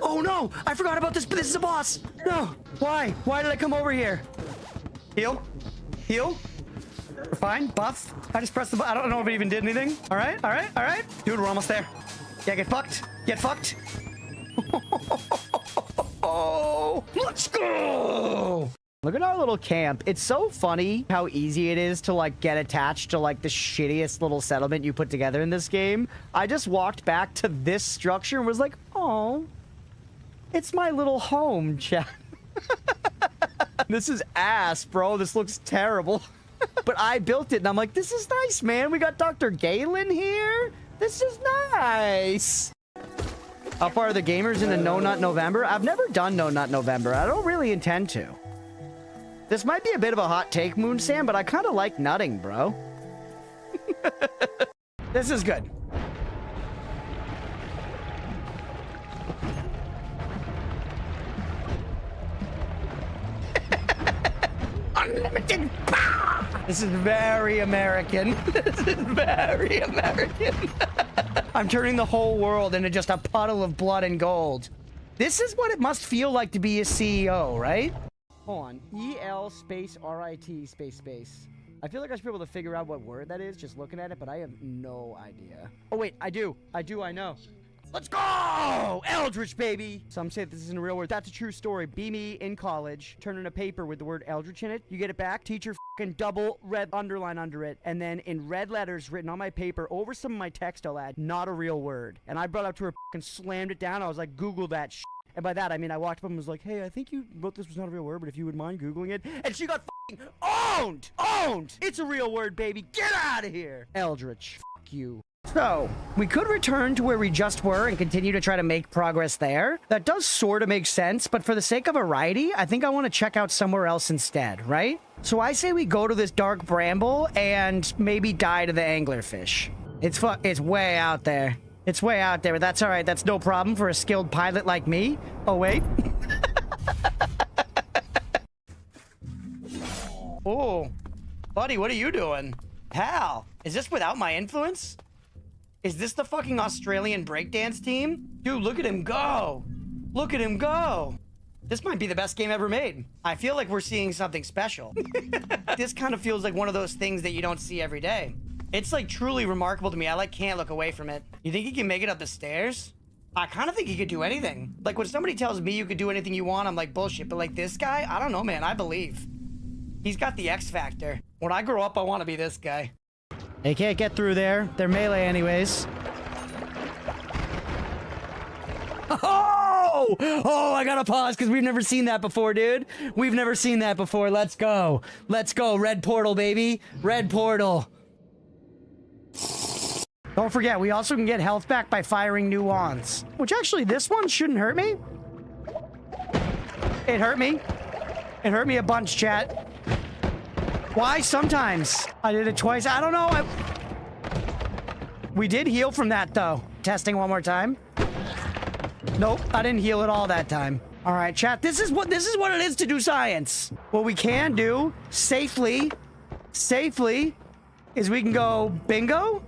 Oh no, I forgot about this, but this is a boss. No, why? Why did I come over here? Heal, heal. We're fine, buff. I just pressed the button. I don't know if it even did anything. All right, all right, all right. Dude, we're almost there. Yeah, get fucked. Get fucked. Oh, let's go. Look at our little camp. It's so funny how easy it is to like get attached to like the shittiest little settlement you put together in this game. I just walked back to this structure and was like, oh, it's my little home, chat. This is ass, bro. This looks terrible. But I built it and I'm like, this is nice, man. We got Dr. Galen here. This is nice. How far are the gamers into No Nut November? I've never done No Nut November. I don't really intend to. This might be a bit of a hot take, Moon Sam, but I kind of like nutting, bro. This is good. Unlimited power! This is very American. This is very American. I'm turning the whole world into just a puddle of blood and gold. This is what it must feel like to be a CEO, right? Hold on. E-L space R-I-T space space. I feel like I should be able to figure out what word that is just looking at it, but I have no idea. Oh, wait. I do. I know. Let's go! Eldritch, baby! Some say this isn't a real word. That's a true story. Be me in college, turn in a paper with the word Eldritch in it. You get it back. Teacher fucking double red underline under it. And then in red letters written on my paper over some of my text I'll add, not a real word. And I brought it up to her fucking slammed it down. I was like, Google that shit. And by that, I mean, I walked up and was like, hey, I think you wrote this was not a real word, but if you would mind Googling it. And she got fucking owned! Owned! It's a real word, baby. Get out of here! Eldritch. Fuck you. So, we could return to where we just were and continue to try to make progress there. That does sort of make sense, but for the sake of variety, I think I want to check out somewhere else instead, right? So I say we go to this dark bramble and maybe die to the anglerfish. It's way out there. It's way out there, but that's all right. That's no problem for a skilled pilot like me. Oh, wait. Oh, buddy, what are you doing? Pal, is this without my influence? Is this the fucking Australian breakdance team? Dude, look at him go. Look at him go. This might be the best game ever made. I feel like we're seeing something special. This kind of feels like one of those things that you don't see every day. It's like truly remarkable to me. I like can't look away from it. You think he can make it up the stairs? I kind of think he could do anything. Like when somebody tells me you could do anything you want, I'm like bullshit. But like this guy, I don't know, man. I believe. He's got the X factor. When I grow up, I want to be this guy. They can't get through there. They're melee anyways. Oh! Oh, I gotta pause because we've never seen that before, dude. We've never seen that before. Let's go. Let's go. Red portal, baby. Red portal. Don't forget, we also can get health back by firing new wands. Which actually, this one shouldn't hurt me. It hurt me. It hurt me a bunch, chat. Why? Sometimes. I did it twice. I don't know. We did heal from that, though. Testing one more time. Nope, I didn't heal at all that time. All right, chat. This is what it is to do science. What we can do safely, is we can go bingo,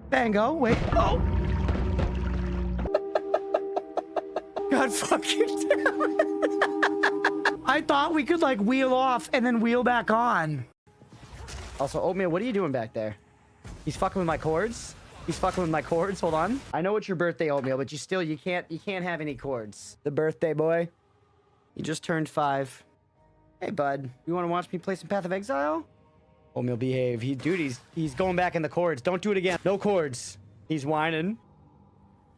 bango. Wait. Oh. God fucking damn it. I thought we could like wheel off and then wheel back on. Also, Oatmeal, what are you doing back there? He's fucking with my cords? He's fucking with my cords. Hold on. I know it's your birthday, Oatmeal, but you can't have any cords. The birthday boy. You just turned 5. Hey, bud. You want to watch me play some Path of Exile? Oatmeal, behave. He's going back in the cords. Don't do it again. No cords. He's whining.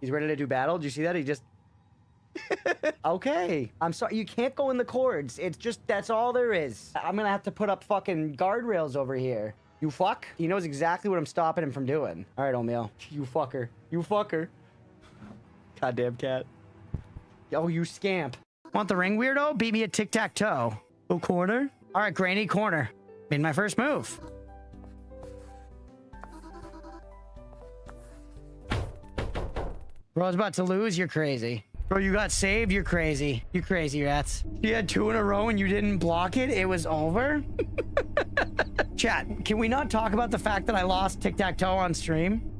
He's ready to do battle. Did you see that? He just... Okay. I'm sorry. You can't go in the cords. It's just, that's all there is. I'm gonna have to put up fucking guardrails over here. You fuck. He knows exactly what I'm stopping him from doing. All right, Oatmeal. You fucker. You fucker. Goddamn cat. Oh, you scamp. Want the ring, weirdo? Beat me at tic-tac-toe. Go corner. All right, Granny, corner. Made my first move. Bro, I was about to lose. You're crazy. Bro, you got saved. You're crazy. You crazy rats. You had 2 in a row and you didn't block it. It was over. Chat, can we not talk about the fact that I lost tic-tac-toe on stream?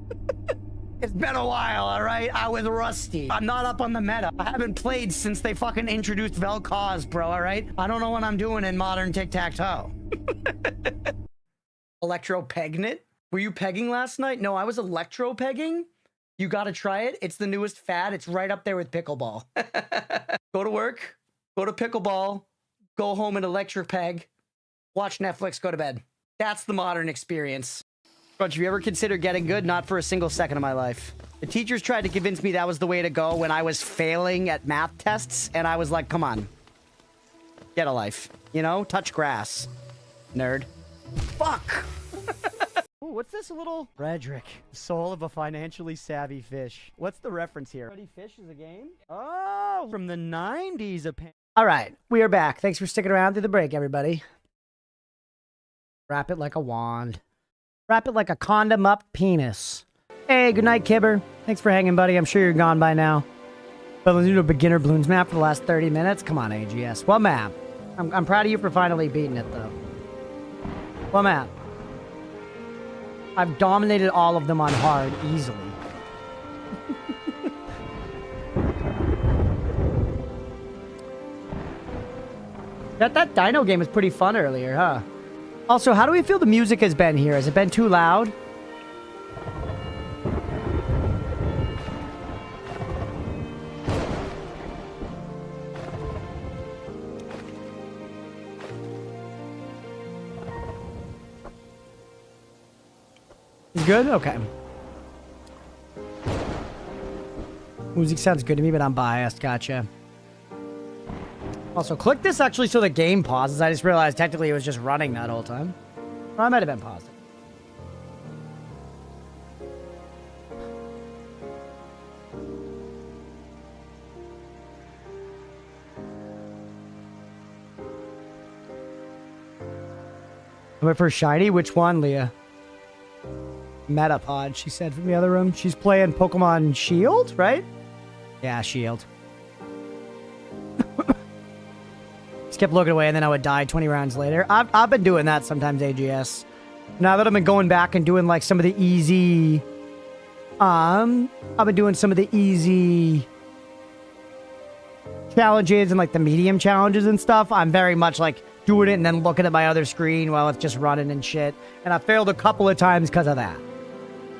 It's been a while, all right? I was rusty. I'm not up on the meta. I haven't played since they fucking introduced Vel'Koz, bro, all right? I don't know what I'm doing in modern tic-tac-toe. Electro-pegnit? Were you pegging last night? No, I was electro-pegging. You gotta try it. It's the newest fad. It's right up there with pickleball. Go to work, go to pickleball, go home and electric peg, watch Netflix, go to bed. That's the modern experience. Crunch, have you ever considered getting good? Not for a single second of my life. The teachers tried to convince me that was the way to go when I was failing at math tests, and I was like, come on. Get a life. You know? Touch grass. Nerd. Fuck! Ooh, what's this little... Frederick. Soul of a financially savvy fish. What's the reference here? Freddy Fish is a game? Oh, from the 90s, apparently. All right, we are back. Thanks for sticking around through the break, everybody. Wrap it like a wand. Wrap it like a condom up penis. Hey, good night, Kibber. Thanks for hanging, buddy. I'm sure you're gone by now. But let's do a beginner balloons map for the last 30 minutes. Come on, AGS. What map? I'm proud of you for finally beating it, though. What map? I've dominated all of them on hard, easily. That dino game was pretty fun earlier, huh? Also, how do we feel the music has been here? Has it been too loud? Good? Okay. Music sounds good to me, but I'm biased. Gotcha. Also, click this actually so the game pauses. I just realized technically it was just running that whole time. Or I might have been paused. I went for shiny. Which one, Leah? Metapod, she said from the other room. She's playing Pokemon Shield, right? Yeah, Shield. Just kept looking away and then I would die 20 rounds later. I've been doing that sometimes, AGS. Now that I've been going back and doing like some of the easy... I've been doing some of the easy challenges and like the medium challenges and stuff. I'm very much like doing it and then looking at my other screen while it's just running and shit. And I failed a couple of times because of that.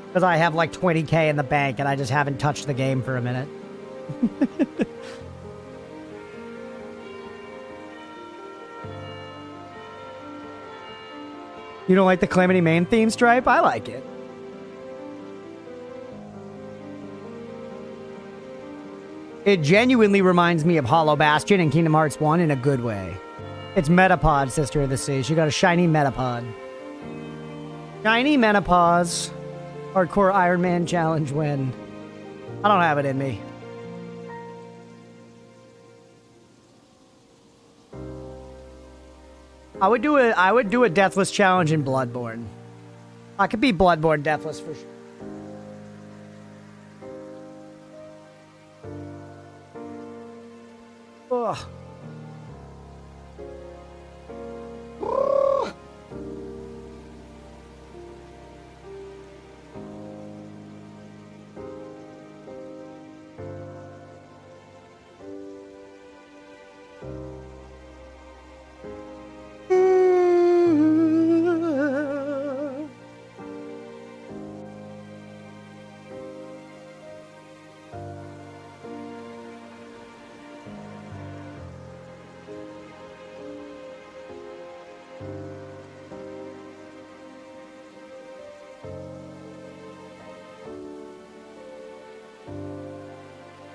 Because I have like 20k in the bank and I just haven't touched the game for a minute. You don't like the Calamity main theme, Stripe? I like it. It genuinely reminds me of Hollow Bastion and Kingdom Hearts 1 in a good way. It's Metapod, Sister of the Sea. She got a shiny Metapod. Shiny Menopause. Hardcore Iron Man challenge win. I don't have it in me. I would do a Deathless challenge in Bloodborne. I could be Bloodborne Deathless for sure. Ugh.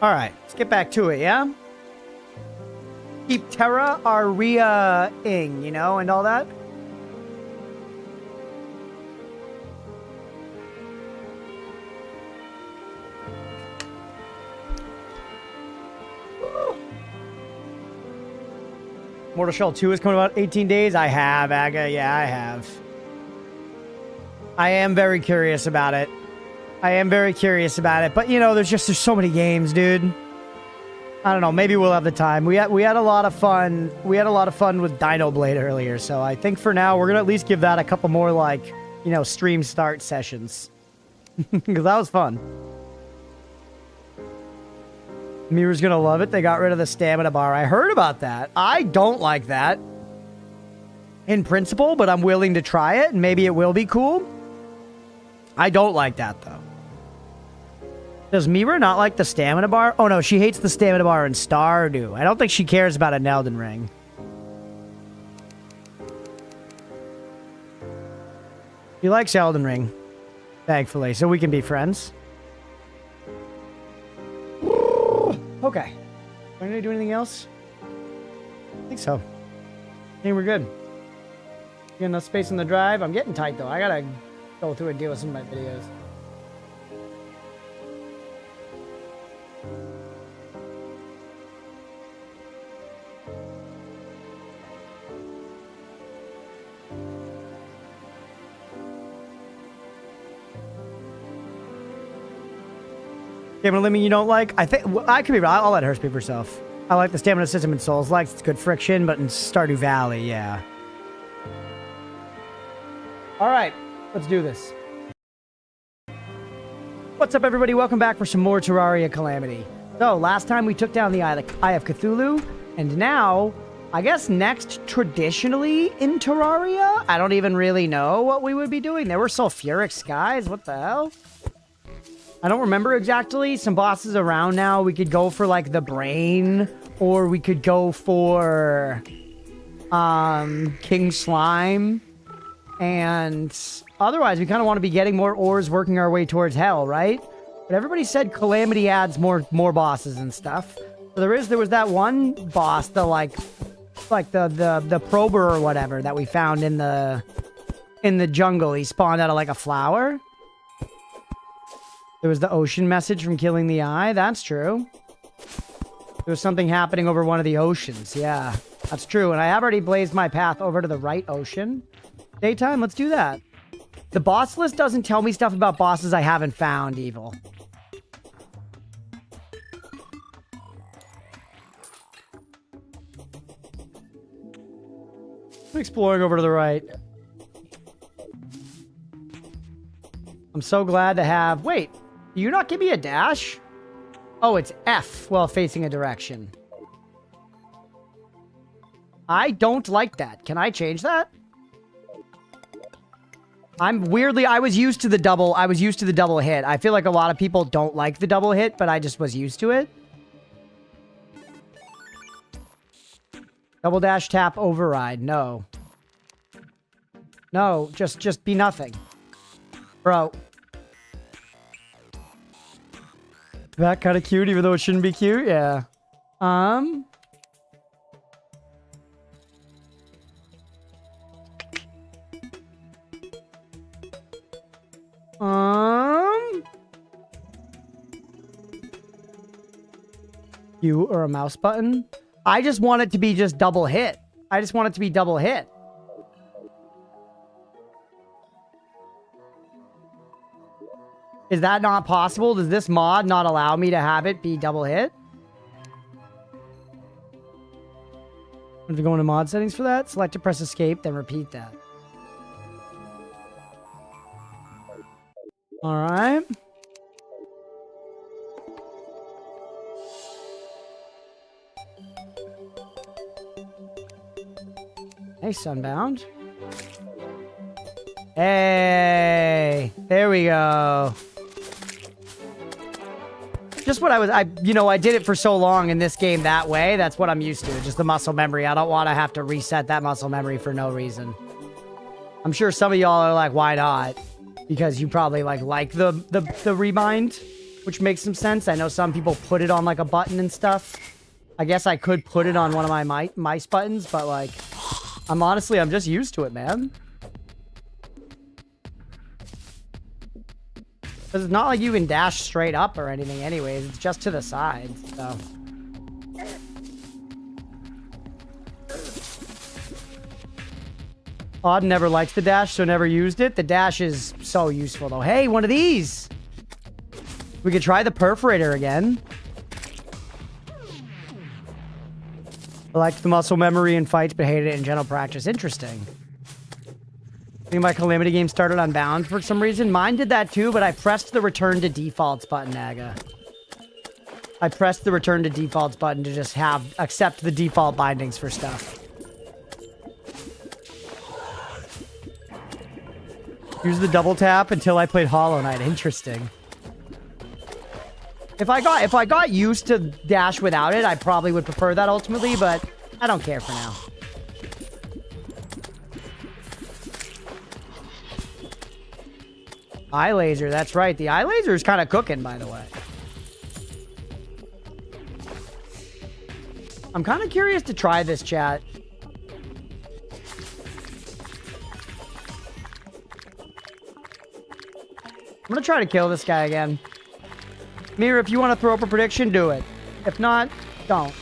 All right, let's get back to it, yeah? Keep Terra Aria-ing, you know, and all that. Mortal Shell 2 is coming about 18 days. I have, Aga. Yeah, I have. I am very curious about it. But, you know, there's so many games, dude. I don't know. Maybe we'll have the time. We had a lot of fun. We had a lot of fun with Dinoblade earlier. So I think for now, we're going to at least give that a couple more, like, you know, stream start sessions. Because that was fun. Mira's going to love it. They got rid of the stamina bar. I heard about that. I don't like that in principle, but I'm willing to try it, and maybe it will be cool. I don't like that, though. Does Mira not like the stamina bar? Oh, no, she hates the stamina bar in Stardew. I don't think she cares about an Elden Ring. She likes Elden Ring, thankfully, so we can be friends. Okay. Am I going to do anything else? I think so. I think we're good. Get enough space on the drive. I'm getting tight, though. I got to go through and deal with some of my videos. Stamina limit you don't like? I think I could be wrong. I'll let her speak for herself. I like the stamina system in Souls. Like it's good friction, but in Stardew Valley, yeah. All right, let's do this. What's up, everybody? Welcome back for some more Terraria Calamity. So last time we took down the Eye of Cthulhu, and now I guess next, traditionally in Terraria, I don't even really know what we would be doing. There were sulfuric skies. What the hell? I don't remember exactly. Some bosses around now. We could go for like the brain, or we could go for King Slime. And otherwise, we kind of want to be getting more ores, working our way towards hell, right? But everybody said Calamity adds more bosses and stuff. So there was that one boss, the the prober or whatever that we found in the jungle. He spawned out of like a flower. There was the ocean message from killing the eye. That's true. There was something happening over one of the oceans. Yeah, that's true. And I have already blazed my path over to the right ocean. Daytime, let's do that. The boss list doesn't tell me stuff about bosses I haven't found, Evil. I'm exploring over to the right. I'm so glad to have... Wait, do you not give me a dash? Oh, it's F while facing a direction. I don't like that. Can I change that? I was used to the double hit. I feel like a lot of people don't like the double hit, but I just was used to it. Double dash tap override. No. No, just be nothing. Bro. That kind of cute, even though it shouldn't be cute? Yeah. You or a mouse button? I just want it to be just double hit. I just want it to be double hit. Is that not possible? Does this mod not allow me to have it be double hit? If you go into mod settings for that, select to press escape, then repeat that. All right. Hey, Sunbound. Hey, there we go. Just what I did it for so long in this game that way. That's what I'm used to. Just the muscle memory. I don't want to have to reset that muscle memory for no reason. I'm sure some of y'all are like, why not? Because you probably like the rebind. which makes some sense. I know some people put it on like a button and stuff. I guess I could put it on one of my mice buttons, but like, I'm just used to it, man. Because it's not like you can dash straight up or anything anyways. It's just to the sides, so. Odd never liked the dash, so never used it. The dash is so useful, though. Hey, one of these! We could try the perforator again. I liked the muscle memory in fights, but hated it in general practice. Interesting. I think my Calamity game started on bound for some reason. Mine did that too, but I pressed the return to defaults button, Naga. I pressed the return to defaults button to just accept the default bindings for stuff. Use the double tap until I played Hollow Knight. Interesting. If I got used to dash without it, I probably would prefer that ultimately, but I don't care for now. Eye laser, that's right. The eye laser is kind of cooking, by the way. I'm kind of curious to try this, chat. I'm gonna try to kill this guy again. Mira, if you want to throw up a prediction, do it. If not, don't.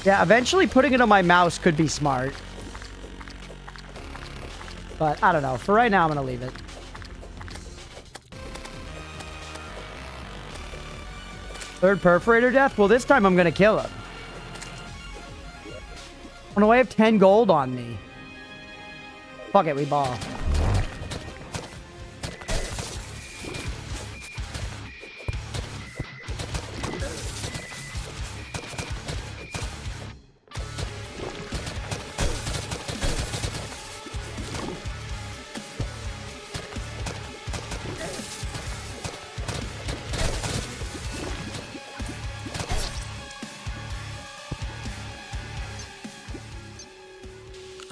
Yeah, eventually putting it on my mouse could be smart. But I don't know. For right now, I'm gonna leave it. Third perforator death? Well, this time I'm gonna kill him. Oh no, I have 10 gold on me. Fuck it, we ball.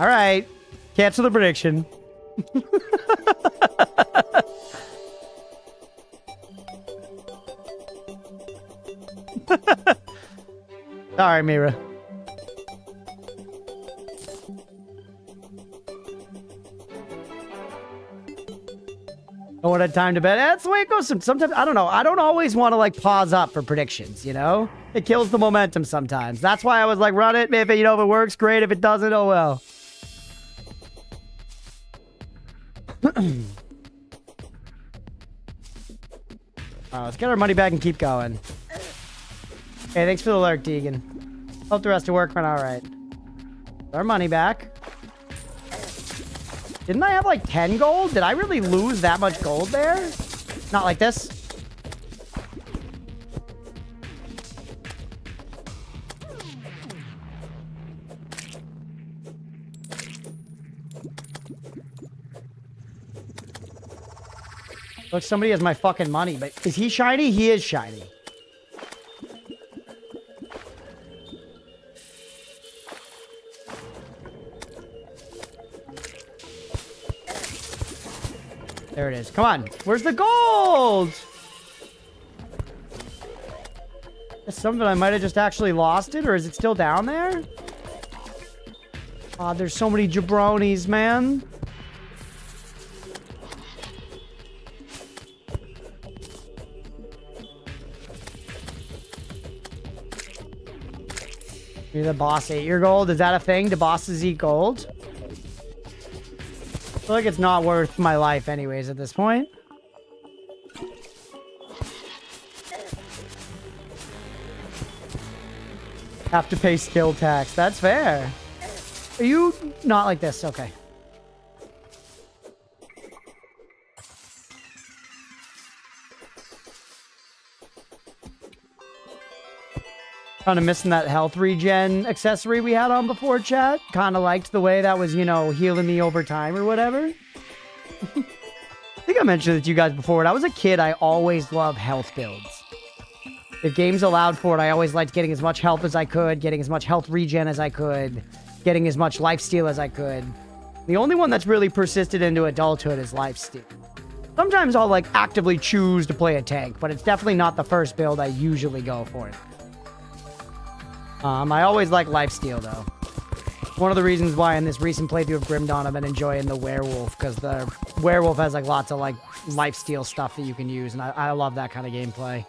All right. Cancel the prediction. Sorry, Mira. Don't want to have time to bed. That's the way it goes. Sometimes, I don't know. I don't always want to, like, pause up for predictions, you know? It kills the momentum sometimes. That's why I was like, run it. If it, if it works, great. If it doesn't, oh well. Let's get our money back and keep going. Hey, thanks for the lurk, Deegan. Hope the rest of work went alright. Our money back. Didn't I have like 10 gold? Did I really lose that much gold there? Not like this. Look, somebody has my fucking money, but is he shiny? He is shiny. There it is. Come on. Where's the gold? Is some of it I might have just actually lost it, or is it still down there? Oh, there's so many jabronis, man. Maybe the boss ate your gold? Is that a thing? Do bosses eat gold? I feel like it's not worth my life anyways at this point. Have to pay skill tax. That's fair. Are you not like this? Okay. Kind of missing that health regen accessory we had on before, chat. Kind of liked the way that was, you know, healing me over time or whatever. I think I mentioned it to you guys before. When I was a kid, I always loved health builds. If games allowed for it, I always liked getting as much health as I could, getting as much health regen as I could, getting as much lifesteal as I could. The only one that's really persisted into adulthood is lifesteal. Sometimes I'll like actively choose to play a tank, but it's definitely not the first build I usually go for. I always like lifesteal though. One of the reasons why in this recent playthrough of Grim Dawn I've been enjoying the werewolf, because the werewolf has like lots of like lifesteal stuff that you can use, and I love that kind of gameplay.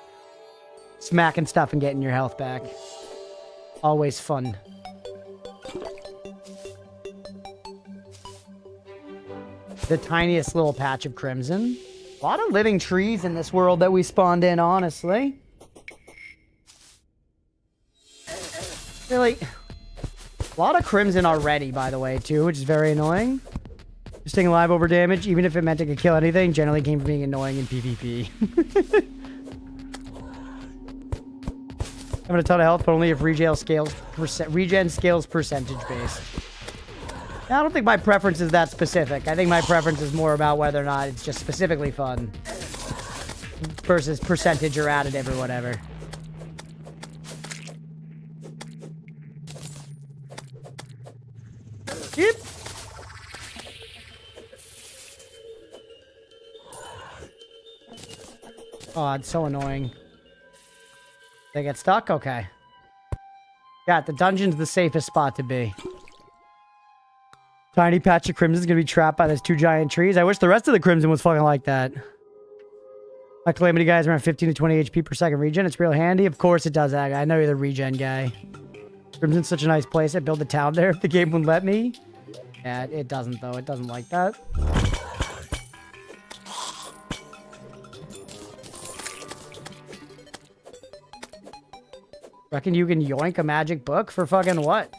Smacking stuff and getting your health back. Always fun. The tiniest little patch of crimson. A lot of living trees in this world that we spawned in, honestly. Really, a lot of crimson already, by the way, too, which is very annoying. Just staying alive over damage, even if it meant it could kill anything, generally came from being annoying in PvP. Having a ton of health, but only if regen scales percentage based. I don't think my preference is that specific. I think my preference is more about whether or not it's just specifically fun versus percentage or additive or whatever. Yep. Oh, it's so annoying. They get stuck? Okay. Yeah, the dungeon's the safest spot to be. Tiny patch of crimson is going to be trapped by those two giant trees. I wish the rest of the crimson was fucking like that. My calamity guy is around 15 to 20 HP per second regen. It's real handy. Of course it does, that guy. I know you're the regen guy. Crimson's such a nice place. I'd build a town there if the game wouldn't let me. Yeah, it doesn't, though. It doesn't like that. Reckon you can yoink a magic book for fucking what?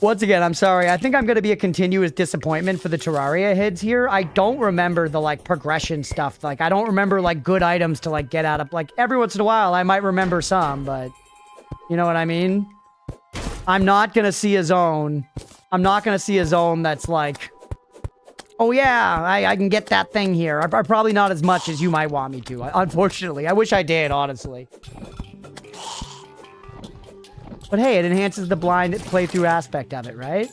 Once again, I'm sorry. I think I'm going to be a continuous disappointment for the Terraria heads here. I don't remember the, like, progression stuff. Like, I don't remember, like, good items to, like, get out of... Like, every once in a while, I might remember some, but... You know what I mean? I'm not going to see a zone. I'm not going to see a zone that's, like... Oh, yeah, I can get that thing here. Probably not as much as you might want me to, unfortunately. I wish I did, honestly. But hey, it enhances the blind playthrough aspect of it, right?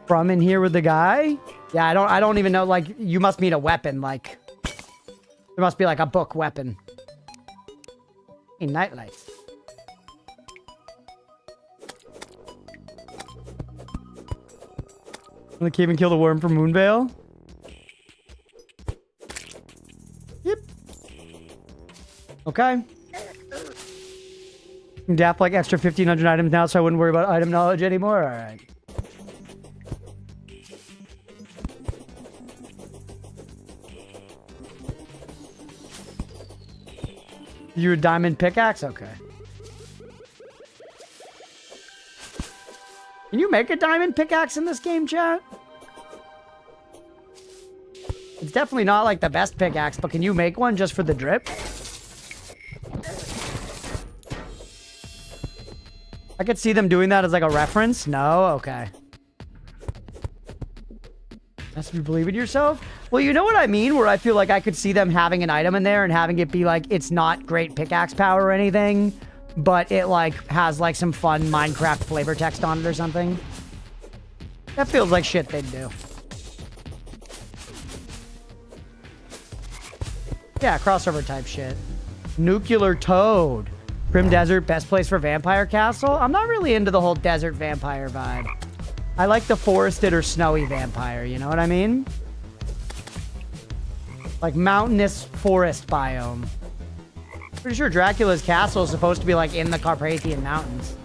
From in here with the guy? Yeah, I don't even know, like, you must mean a weapon, like... There must be, like, a book weapon. Hey, nightlights. In the cave and kill the worm from Moonvale? Yep. Okay. Daft like extra 1,500 items now, so I wouldn't worry about item knowledge anymore. All right. You a diamond pickaxe? Okay. Can you make a diamond pickaxe in this game, chat? It's definitely not like the best pickaxe, but can you make one just for the drip? I could see them doing that as like a reference. No? Okay. That's you believe in yourself? Well, you know what I mean? Where I feel like I could see them having an item in there and having it be like, it's not great pickaxe power or anything, but it like has like some fun Minecraft flavor text on it or something. That feels like shit they'd do. Yeah, crossover type shit. Nuclear Toad. Grim Desert, best place for Vampire Castle? I'm not really into the whole desert vampire vibe. I like the forested or snowy vampire, you know what I mean? Like mountainous forest biome. Pretty sure Dracula's castle is supposed to be like in the Carpathian Mountains.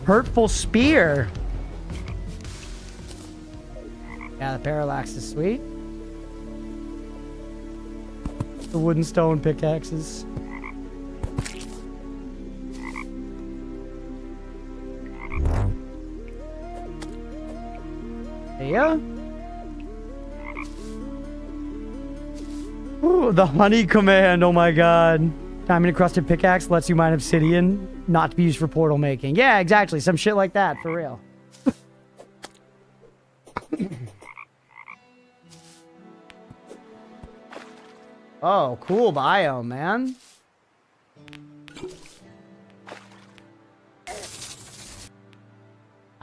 Hurtful Spear. Yeah, the parallax is sweet. The wooden stone pickaxes. Yeah. Ooh, the honey command. Oh my god. Diamond encrusted pickaxe lets you mine obsidian, not to be used for portal making. Yeah, exactly. Some shit like that, for real. Oh, cool biome, man.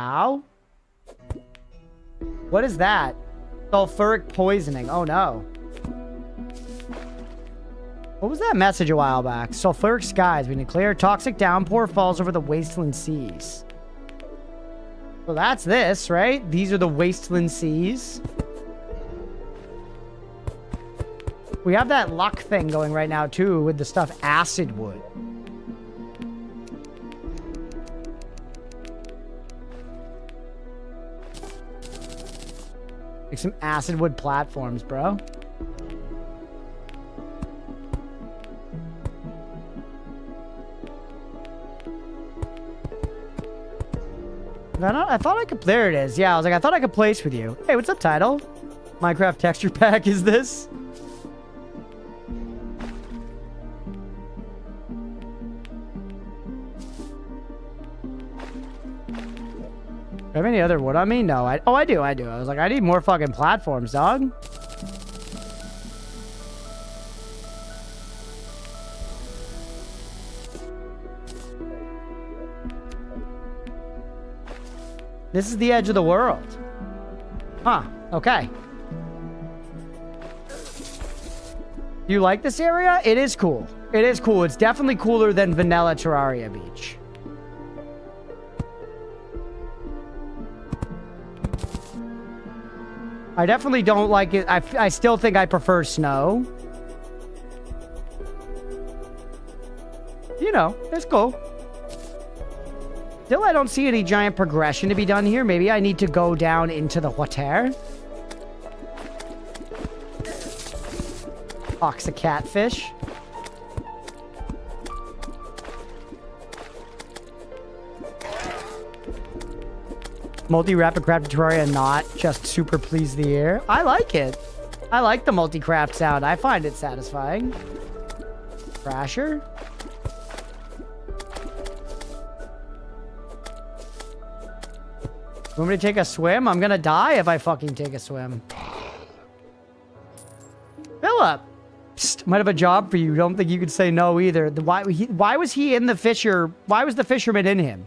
Ow. What is that? Sulfuric poisoning. Oh no. What was that message a while back? Sulfuric skies. We declare toxic downpour falls over the wasteland seas. So that's this, right? These are the wasteland seas. We have that luck thing going right now too with the stuff acid wood. Like some acid wood platforms, bro. I thought I could. There it is. Yeah, I was like, I thought I could place with you. Hey, what's up, title? Minecraft texture pack is this? Do I have any other wood on me? No. I do. I was like, I need more fucking platforms, dog. This is the edge of the world. Huh. Okay. You like this area? It is cool. It is cool. It's definitely cooler than vanilla Terraria Beach. I definitely don't like it. I still think I prefer snow. You know, it's cool. Still, I don't see any giant progression to be done here. Maybe I need to go down into the water. Box of catfish. Multi-rapid craft Terraria, not just super please the ear. I like it. I like the multi-craft sound. I find it satisfying. Crasher. Want me to take a swim? I'm gonna die if I fucking take a swim. Philip! Psst, might have a job for you. Don't think you could say no either. Why was he in the fisher? Why was the fisherman in him?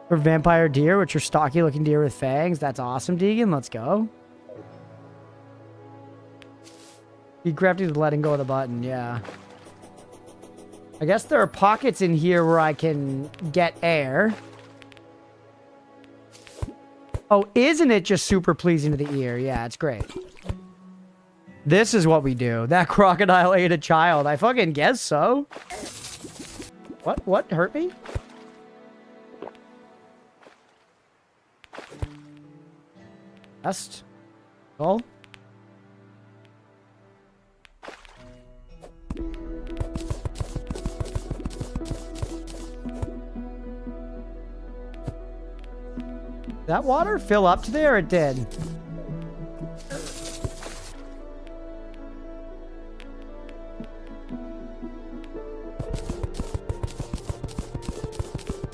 For vampire deer, which are stocky looking deer with fangs. That's awesome, Deegan. Let's go. He crafted with letting go of the button, yeah. I guess there are pockets in here where I can get air. Oh, isn't it just super pleasing to the ear? Yeah, it's great. This is what we do. That crocodile ate a child. I fucking guess so. What? What hurt me? Best. Oh. That water fill up to there? It did.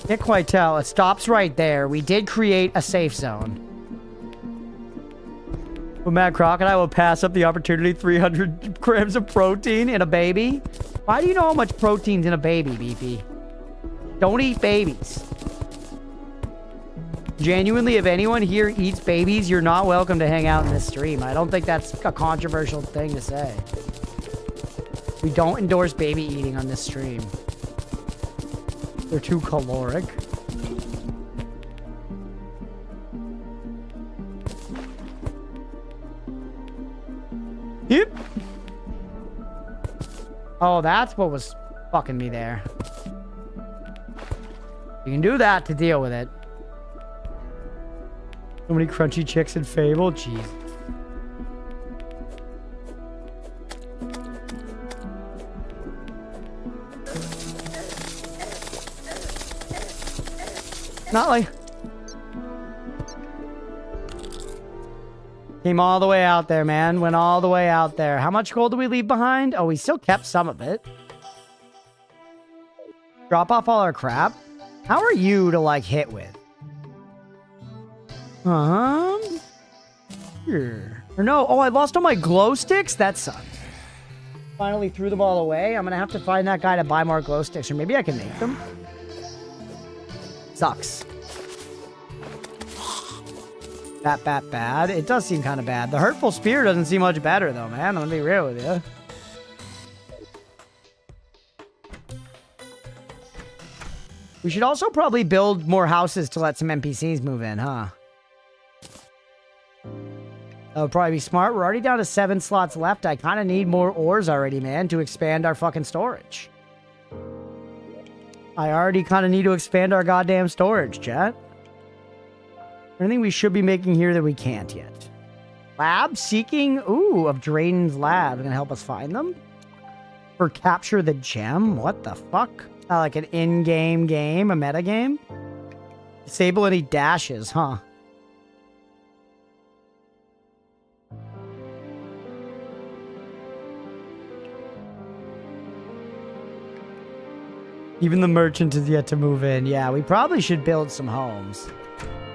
Can't quite tell. It stops right there. We did create a safe zone. But Mad Crocodile will pass up the opportunity 300 grams of protein in a baby. Why do you know how much protein's in a baby, Beefy? Don't eat babies. Genuinely, if anyone here eats babies, you're not welcome to hang out in this stream. I don't think that's a controversial thing to say. We don't endorse baby eating on this stream. They're too caloric. Yep. Oh, that's what was fucking me there. You can do that to deal with it. So many crunchy chicks in Fable. Jeez. Not like... Came all the way out there, man. Went all the way out there. How much gold do we leave behind? Oh, we still kept some of it. Drop off all our crap? How are you to, like, hit with? Here. Or no. Oh, I lost all my glow sticks? That sucks. Finally threw them all away. I'm gonna have to find that guy to buy more glow sticks. Or maybe I can make them. Sucks. Bad. It does seem kind of bad. The Hurtful Spear doesn't seem much better, though, man. I'm gonna be real with you. We should also probably build more houses to let some NPCs move in, huh? That would probably be smart. We're already down to 7 slots left. I kind of need more ores already, man, to expand our fucking storage. I already kind of need to expand our goddamn storage, chat. Anything we should be making here that we can't yet? Lab seeking? Ooh, of Drayden's lab. Gonna help us find them? For capture the gem? What the fuck? Like an in-game game? A meta game? Disable any dashes, huh? Even the merchant is yet to move in. Yeah, we probably should build some homes.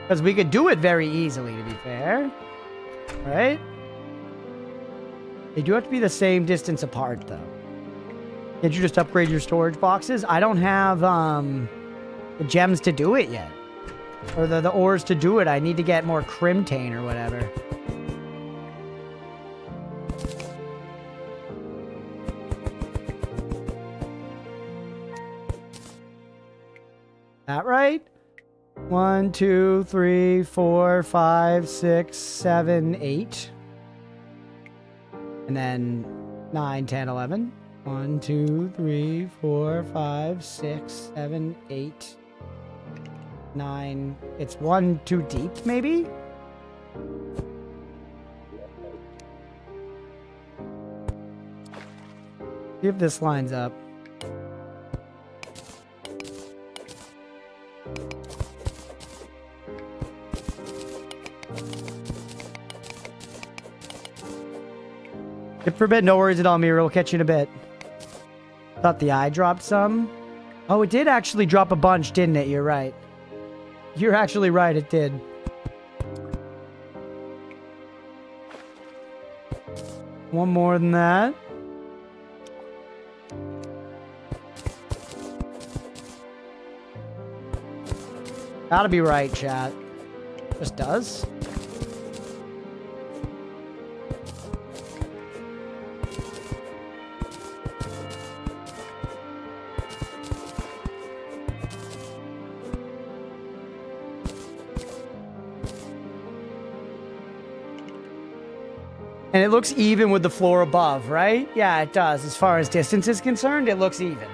Because we could do it very easily, to be fair. Right? They do have to be the same distance apart, though. Can't you just upgrade your storage boxes? I don't have the gems to do it yet. Or the ores to do it. I need to get more crimtane or whatever. That right? 1, 2, 3, 4, 5, 6, 7, 8. And then 9, 10, 11. 1, 2, 3, 4, 5, 6, 7, 8, 9. It's 1 too deep, maybe? See if this lines up. Tip for a bit, no worries at all, Mira. We'll catch you in a bit. Thought the eye dropped some. Oh, it did actually drop a bunch, didn't it? You're right. You're actually right, it did. One more than that. Gotta be right, chat. Just does. And it looks even with the floor above, right? Yeah, it does. As far as distance is concerned, it looks even.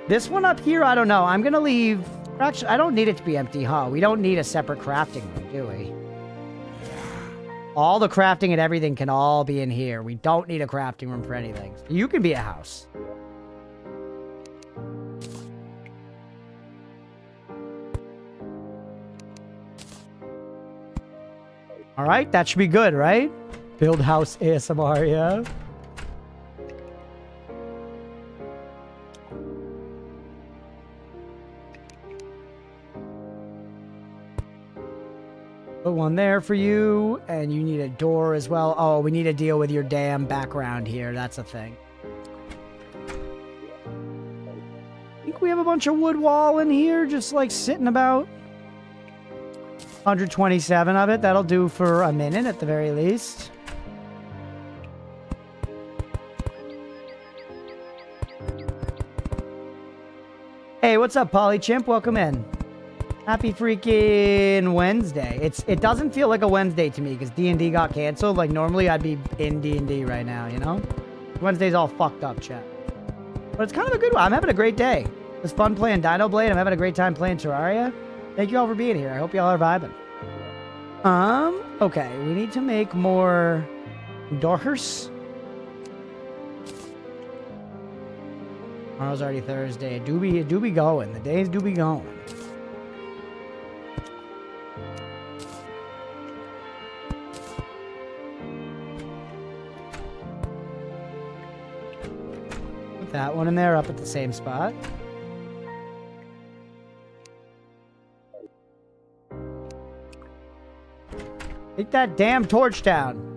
This one up here, I don't know. I'm going to leave... Actually, I don't need it to be empty, huh? We don't need a separate crafting room, do we? All the crafting and everything can all be in here. We don't need a crafting room for anything. You can be a house. All right, that should be good, right? Build house ASMR, yeah. Put one there for you, and you need a door as well. Oh, we need to deal with your damn background here. That's a thing. I think we have a bunch of wood wall in here, just like sitting about. 127 of it. That'll do for a minute at the very least. Hey, what's up, Polychimp? Welcome in. Happy freaking Wednesday. It doesn't feel like a Wednesday to me because D&D got canceled. Like, normally I'd be in D&D right now, you know? Wednesday's all fucked up, chat. But it's kind of a good one. I'm having a great day. It's fun playing Dinoblade. I'm having a great time playing Terraria. Thank you all for being here. I hope y'all are vibing. Okay. We need to make more doors. Tomorrow's already Thursday. It do be going. The days do be going. Put that one in there up at the same spot. Take that damn torch down.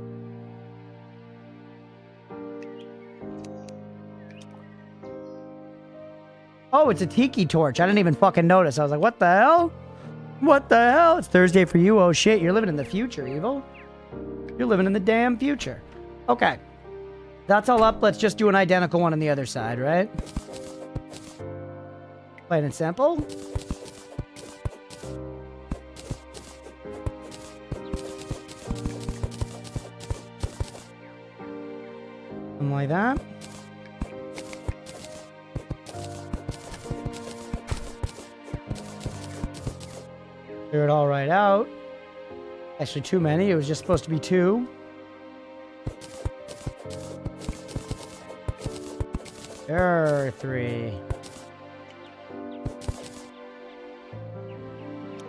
Oh, it's a tiki torch. I didn't even fucking notice. I was like, what the hell? What the hell? It's Thursday for you. Oh shit, you're living in the future, Evil. You're living in the damn future. Okay. That's all up. Let's just do an identical one on the other side, right? Plain and simple. Something like that. Clear it all right out. Actually, too many. It was just supposed to be 2. There are 3.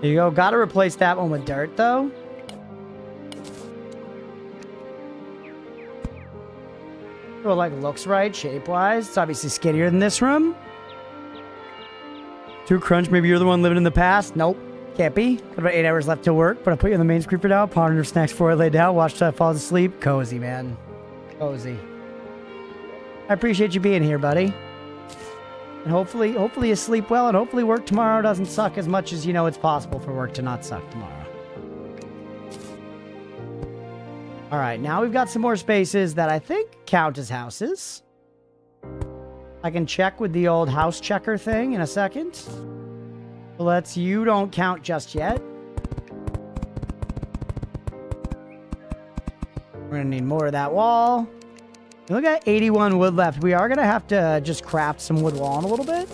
There you go. Gotta replace that one with dirt, though. So, like, looks right, shape-wise. It's obviously skinnier than this room. 2 Crunch, maybe you're the one living in the past. Nope. Can't be. Got about 8 hours left to work, but I'll put you on the main screen for now. Ponder snacks before I lay down. Watch till I fall asleep. Cozy, man. Cozy. I appreciate you being here, buddy. And hopefully you sleep well, and hopefully work tomorrow doesn't suck as much as you know it's possible for work to not suck tomorrow. All right, now we've got some more spaces that I think count as houses. I can check with the old house checker thing in a second. You don't count just yet. We're gonna need more of that wall. We only got 81 wood left. We are gonna have to just craft some wood lawn a little bit.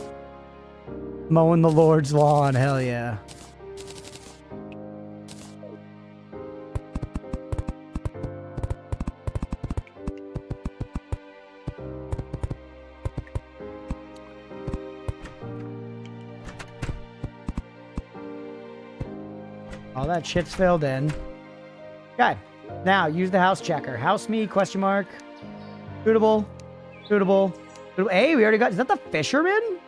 Mowing the Lord's lawn, hell yeah. All that shit's filled in. Okay. Now, use the house checker. House me, question mark. Suitable. Suitable. Hey, we already got... Is that the fisherman?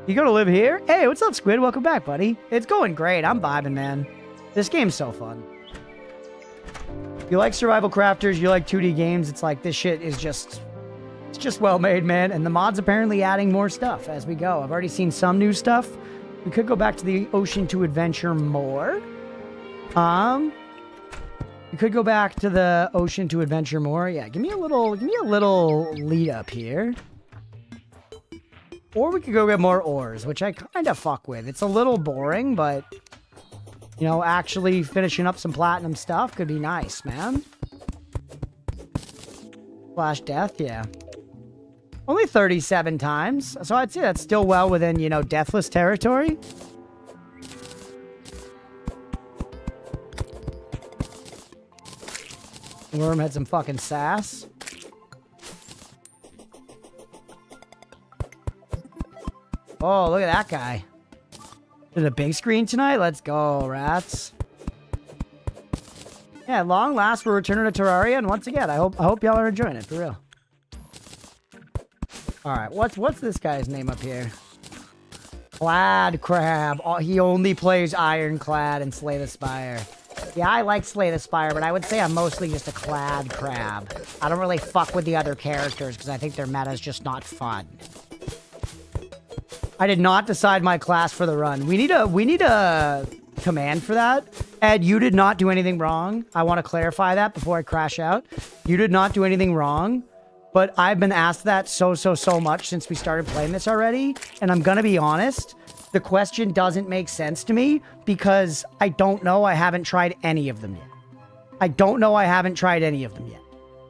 You gonna live here? Hey, what's up, Squid? Welcome back, buddy. It's going great. I'm vibing, man. This game's so fun. You like survival crafters, you like 2D games, it's like this shit is just... It's just well made, man. And the mod's apparently adding more stuff as we go. I've already seen some new stuff. We could go back to the ocean to adventure more. We could go back to the ocean to adventure more. Yeah, give me a little lead up here. Or we could go get more ores, which I kind of fuck with. It's a little boring, but you know, actually finishing up some platinum stuff could be nice, man. Flash death, yeah. Only 37 times, so I'd say that's still well within, you know, deathless territory. Worm had some fucking sass. Oh, look at that guy. Is it a big screen tonight? Let's go, rats. Yeah, at long last, we're returning to Terraria, and once again, I hope y'all are enjoying it, for real. Alright, what's this guy's name up here? Clad Crab. Oh, he only plays Ironclad and Slay the Spire. Yeah, I like Slay the Spire, but I would say I'm mostly just a Clad Crab. I don't really fuck with the other characters because I think their meta's just not fun. I did not decide my class for the run. We need a command for that. Ed, you did not do anything wrong. I want to clarify that before I crash out. You did not do anything wrong, but I've been asked that so much since we started playing this already, and I'm gonna be honest. The question doesn't make sense to me because I don't know. I haven't tried any of them yet. I don't know. I haven't tried any of them yet.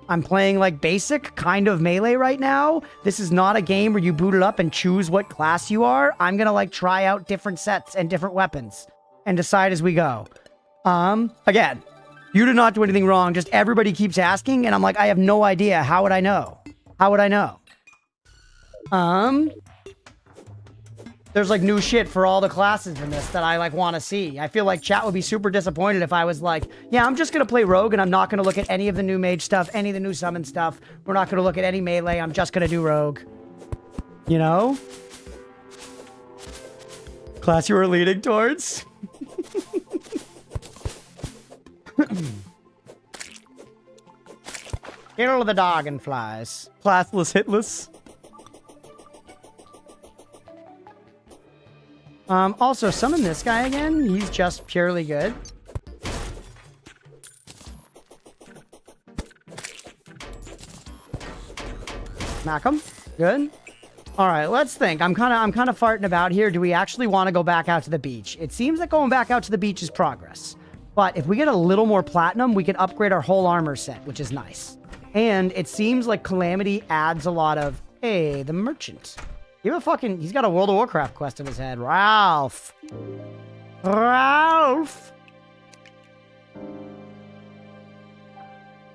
I'm playing like basic kind of melee right now. This is not a game where you boot it up and choose what class you are. I'm going to like try out different sets and different weapons and decide as we go. Again, you did not do anything wrong. Just everybody keeps asking and I'm like, I have no idea. How would I know? How would I know? There's like new shit for all the classes in this that I like want to see. I feel like chat would be super disappointed if I was like, yeah, I'm just going to play rogue and I'm not going to look at any of the new mage stuff, any of the new summon stuff. We're not going to look at any melee. I'm just going to do rogue. You know? Class you were leading towards? Kill the dragonflies. Classless, hitless. Also, summon this guy again. He's just purely good. Smack him. Good. All right, let's think. I'm kind of farting about here. Do we actually want to go back out to the beach? It seems that going back out to the beach is progress. But if we get a little more platinum, we can upgrade our whole armor set, which is nice. And it seems like Calamity adds a lot of... Hey, the merchant. Give a fucking... He's got a World of Warcraft quest in his head. Ralph. Ralph.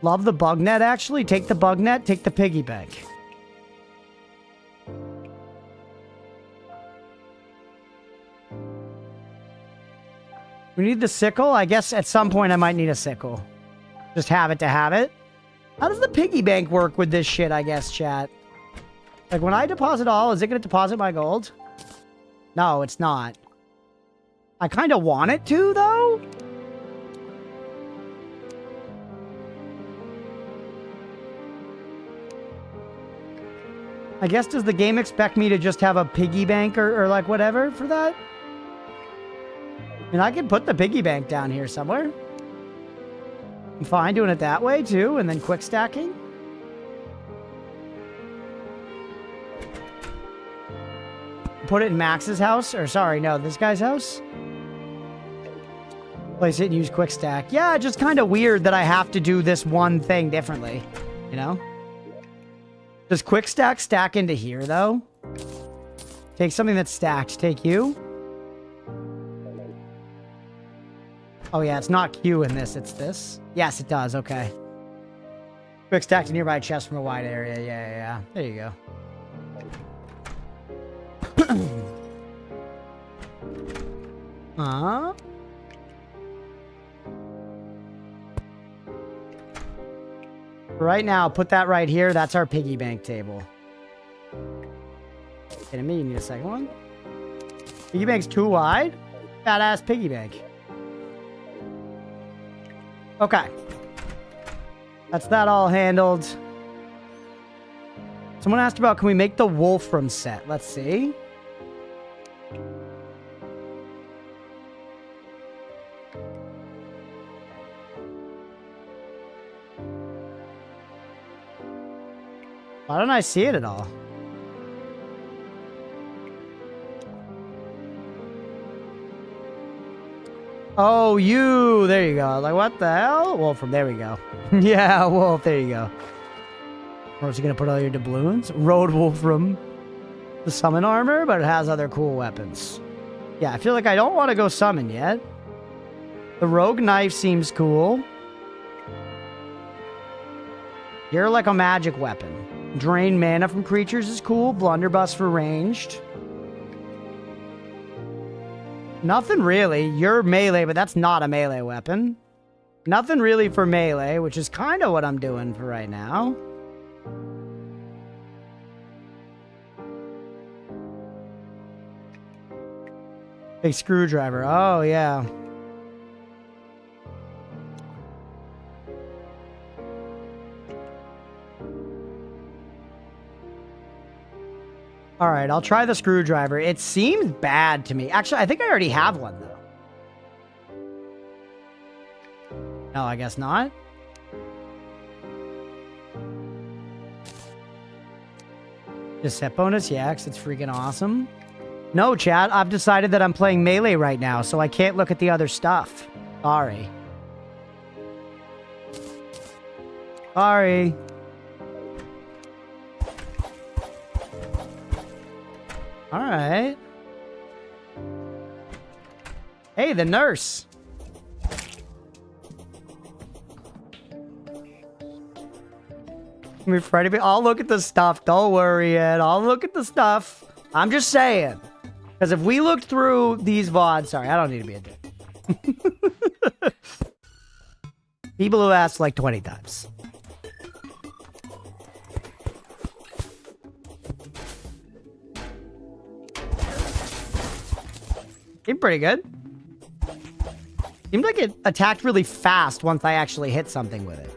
Love the bug net, actually. Take the bug net. Take the piggy bank. We need the sickle. I guess at some point I might need a sickle. Just have it to have it. How does the piggy bank work with this shit, I guess, chat? Like, when I deposit all, is it going to deposit my gold? No, it's not. I kind of want it to, though. I guess, does the game expect me to just have a piggy bank or like, whatever for that? I mean, I could put the piggy bank down here somewhere. I'm fine doing it that way, too, and then quick stacking. Put it in Max's house, or sorry, no, this guy's house. Place it and use quick stack. Yeah, just kind of weird that I have to do this one thing differently, you know? Does quick stack into here, though? Take something that's stacked. Take you. Oh, yeah, it's not Q in this, it's this. Yes, it does, okay. Quick stack to nearby chest from a wide area. Yeah. There you go. Right now, put that right here. That's our piggy bank table. Kidding me? You need a second one? Piggy bank's too wide? Badass piggy bank. Okay. That's that all handled. Someone asked about, can we make the Wolfram set? Let's see. Why don't I see it at all? Oh, you. There you go. Like, what the hell? Wolfram. There we go. Yeah, Wolf. There you go. Where's you going to put all your doubloons? Road Wolfram. The summon armor, but it has other cool weapons. Yeah, I feel like I don't want to go summon yet. The rogue knife seems cool. You're like a magic weapon. Drain mana from creatures is cool. Blunderbuss for ranged. Nothing really. You're melee, but that's not a melee weapon. Nothing really for melee, which is kind of what I'm doing for right now. Big screwdriver. Oh, yeah. All right, I'll try the screwdriver. It seems bad to me. Actually, I think I already have one, though. No, I guess not. Just set bonus, yeah, 'cause it's freaking awesome. No, chat, I've decided that I'm playing melee right now, so I can't look at the other stuff. Sorry. Sorry. All right. Hey, the nurse. I'll look at the stuff. Don't worry, Ed. I'll look at the stuff. I'm just saying. Because if we looked through these VODs... Sorry, I don't need to be a dick. People who asked like 20 times. Seemed pretty good. Seemed like it attacked really fast once I actually hit something with it.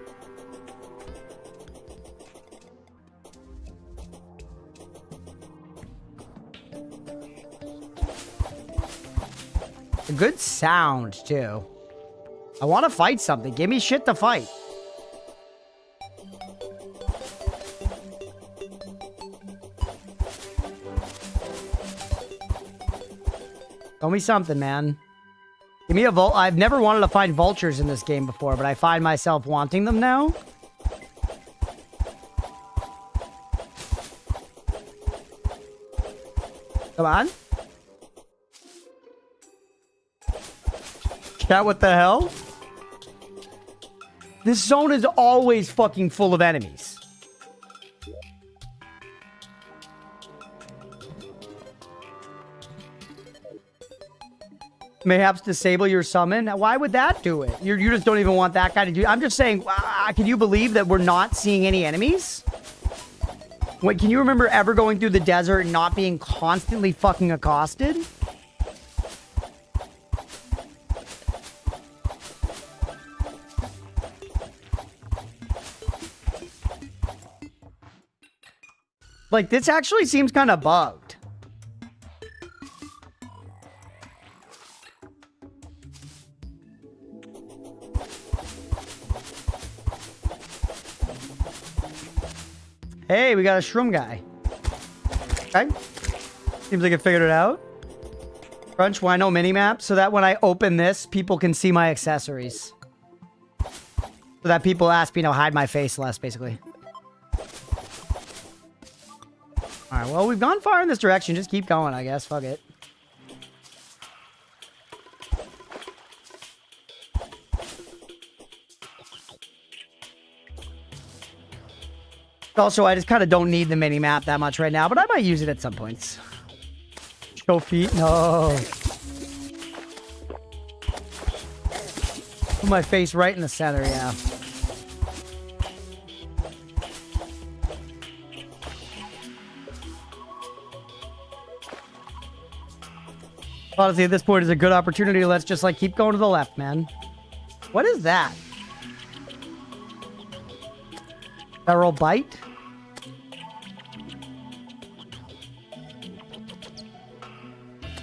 A good sound, too. I want to fight something. Give me shit to fight. Tell me something, man. Give me a I've never wanted to find vultures in this game before, but I find myself wanting them now. Come on. Cat, what the hell? This zone is always fucking full of enemies. Mayhaps disable your summon. Why would that do it? You just don't even want that guy to do. I'm just saying, can you believe that we're not seeing any enemies? Wait, can you remember ever going through the desert and not being constantly fucking accosted? Like, this actually seems kind of bugged. Hey, we got a shroom guy. Okay. Seems like I figured it out. Crunch, why no minimap? So that when I open this, people can see my accessories. So that people ask me to hide my face less, basically. Alright, well, we've gone far in this direction. Just keep going, I guess. Fuck it. Also, I just kind of don't need the mini-map that much right now, but I might use it at some points. Show feet? No. Put my face right in the center, yeah. Honestly, at this point is a good opportunity. Let's just, like, keep going to the left, man. What is that? Feral bite?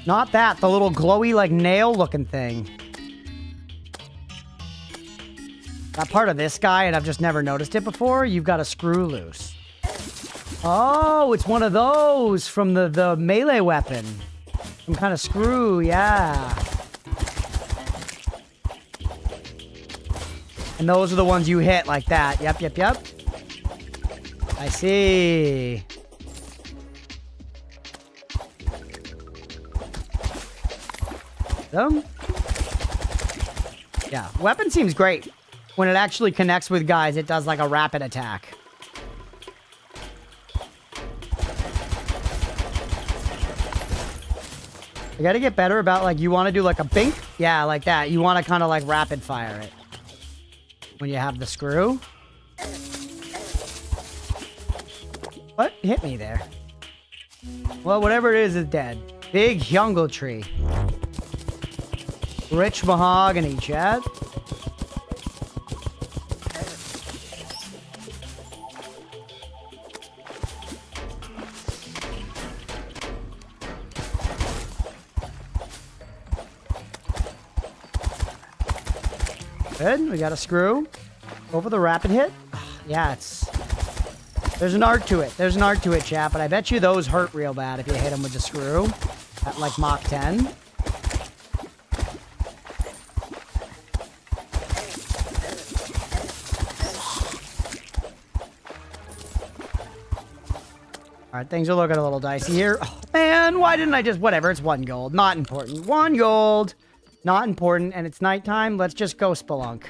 Not that. The little glowy, like, nail-looking thing. That part of this guy, and I've just never noticed it before, you've got a screw loose. Oh, it's one of those from the melee weapon. Some kind of screw, yeah. And those are the ones you hit like that. Yep, yep, yep. I see. Them? Yeah, weapon seems great. When it actually connects with guys, it does like a rapid attack. You gotta get better about, like, you want to do like a bink? Yeah, like that. You want to kind of like rapid fire it. When you have the screw. What? Hit me there. Well, whatever it is dead. Big jungle tree. Rich mahogany, chat. Good. We got a screw. Over the rapid hit. Yeah, it's... There's an art to it. There's an art to it, chat. But I bet you those hurt real bad if you hit them with the screw. At like Mach 10. Alright, things are looking a little dicey here. Oh, man, why didn't I just... Whatever, it's 1 gold. Not important. 1 gold. Not important, and it's nighttime. Let's just go spelunk.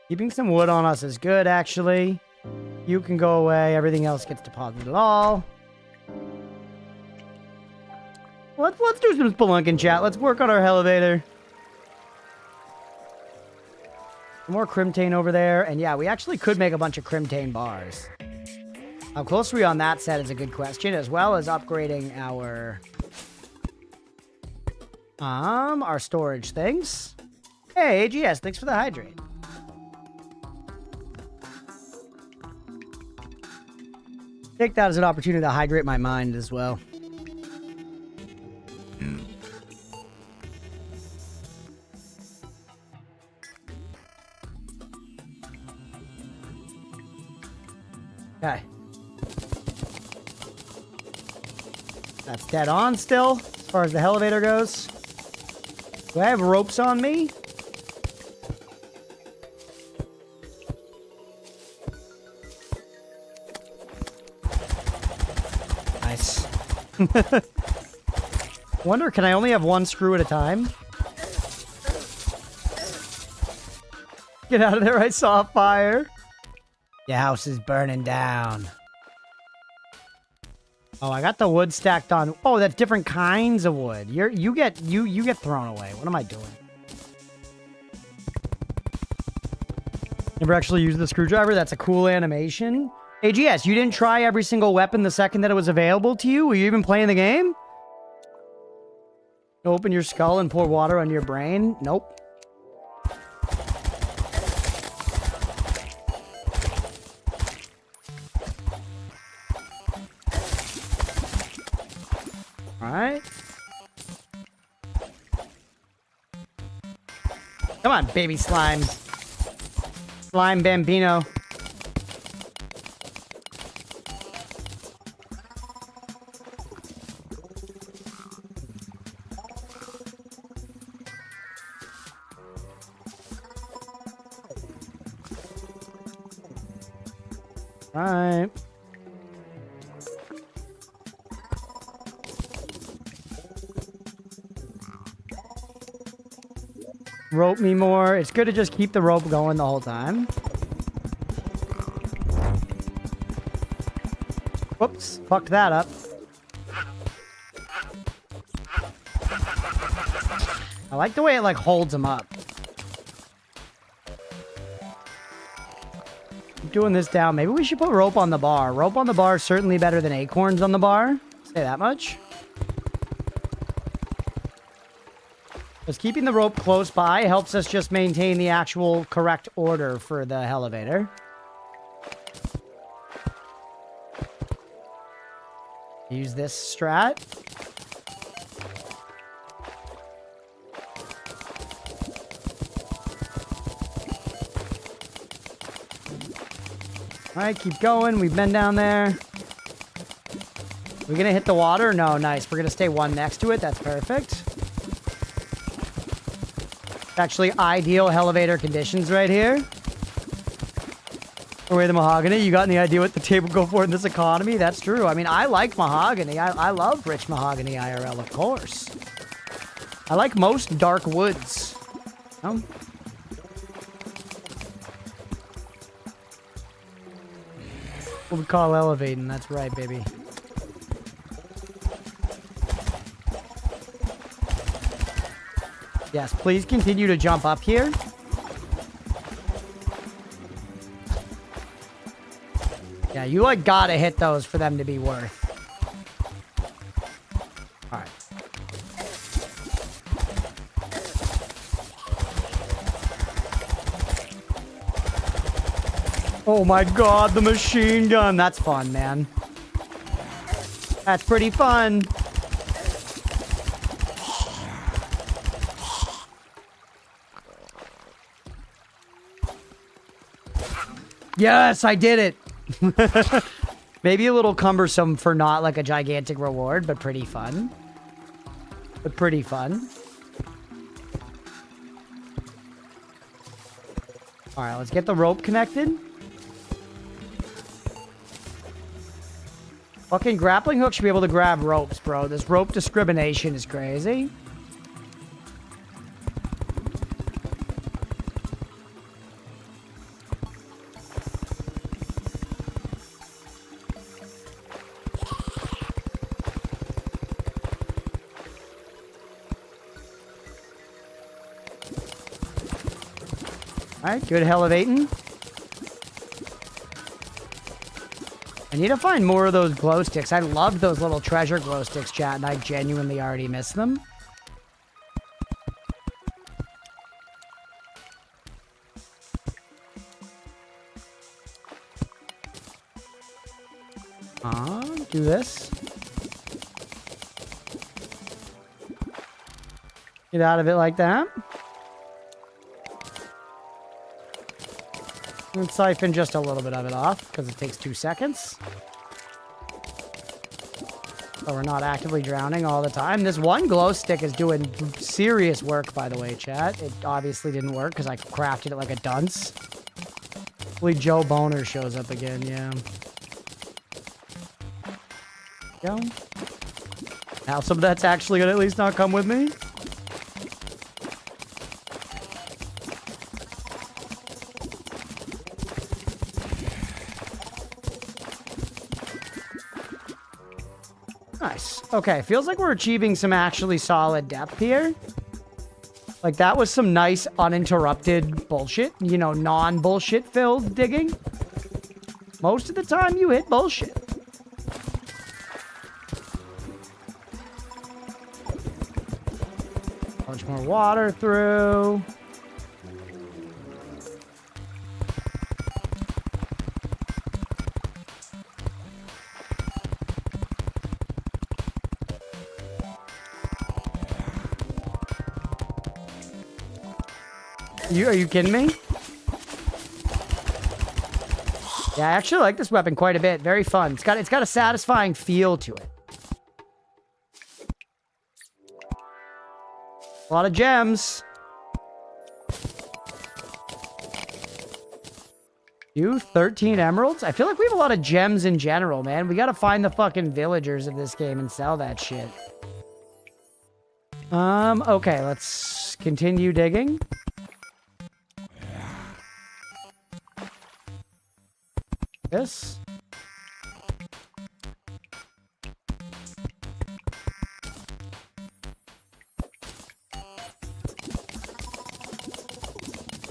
Keeping some wood on us is good, actually. You can go away. Everything else gets deposited all. Let's do some spelunking, chat. Let's work on our elevator. More crimtane over there. And yeah, we actually could make a bunch of crimtane bars. How close are we on that set is a good question, as well as upgrading our storage things. Hey, AGS, thanks for the hydrate. Take that as an opportunity to hydrate my mind as well. Okay. That's dead on still, as far as the elevator goes. Do I have ropes on me? Nice. Wonder, can I only have one screw at a time? Get out of there, I saw a fire. Your house is burning down. Oh, I got the wood stacked on. Oh, that's different kinds of wood. You get thrown away. What am I doing? Never actually used the screwdriver. That's a cool animation. AGS, you didn't try every single weapon the second that it was available to you? Were you even playing the game? Open your skull and pour water on your brain? Nope. Alright. Come on, baby slime. Slime Bambino. Alright. Rope me more. It's good to just keep the rope going the whole time. Whoops. Fucked that up. I like the way it, like, holds them up. Keep doing this down. Maybe we should put rope on the bar. Rope on the bar is certainly better than acorns on the bar. Say that much. Because keeping the rope close by helps us just maintain the actual correct order for the elevator. Use this strat. Alright, keep going. We've been down there. We're gonna hit the water? No, nice. We're gonna stay one next to it. That's perfect. Actually, ideal elevator conditions right here. Away the mahogany. You got any idea what the table go for in this economy? That's true. I mean, I like mahogany. I love rich mahogany IRL, of course. I like most dark woods. Oh. What we call elevating. That's right, baby. Yes, please continue to jump up here. Yeah, you like gotta hit those for them to be worth. Alright. Oh my god, the machine gun. That's fun, man. That's pretty fun. Yes, I did it. Maybe a little cumbersome for not like a gigantic reward, but pretty fun. But pretty fun. All right, let's get the rope connected. Fucking grappling hook should be able to grab ropes, bro. This rope discrimination is crazy. Alright, good elevating. I need to find more of those glow sticks. I love those little treasure glow sticks, chat, and I genuinely already miss them. Do this. Get out of it like that. And siphon just a little bit of it off because it takes 2 seconds. So we're not actively drowning all the time. This one glow stick is doing serious work, by the way, chat. It obviously didn't work because I crafted it like a dunce. Hopefully Joe Boner shows up again, yeah. Go. Now some of that's actually gonna at least not come with me. Nice. Okay, feels like we're achieving some actually solid depth here. Like, that was some nice uninterrupted bullshit. You know, non-bullshit filled digging. Most of the time, you hit bullshit. Bunch more water through. Are you kidding me? Yeah, I actually like this weapon quite a bit. Very fun. It's got a satisfying feel to it. A lot of gems. 13 emeralds? I feel like we have a lot of gems in general, man. We gotta find the fucking villagers of this game and sell that shit. Okay, let's continue digging. This.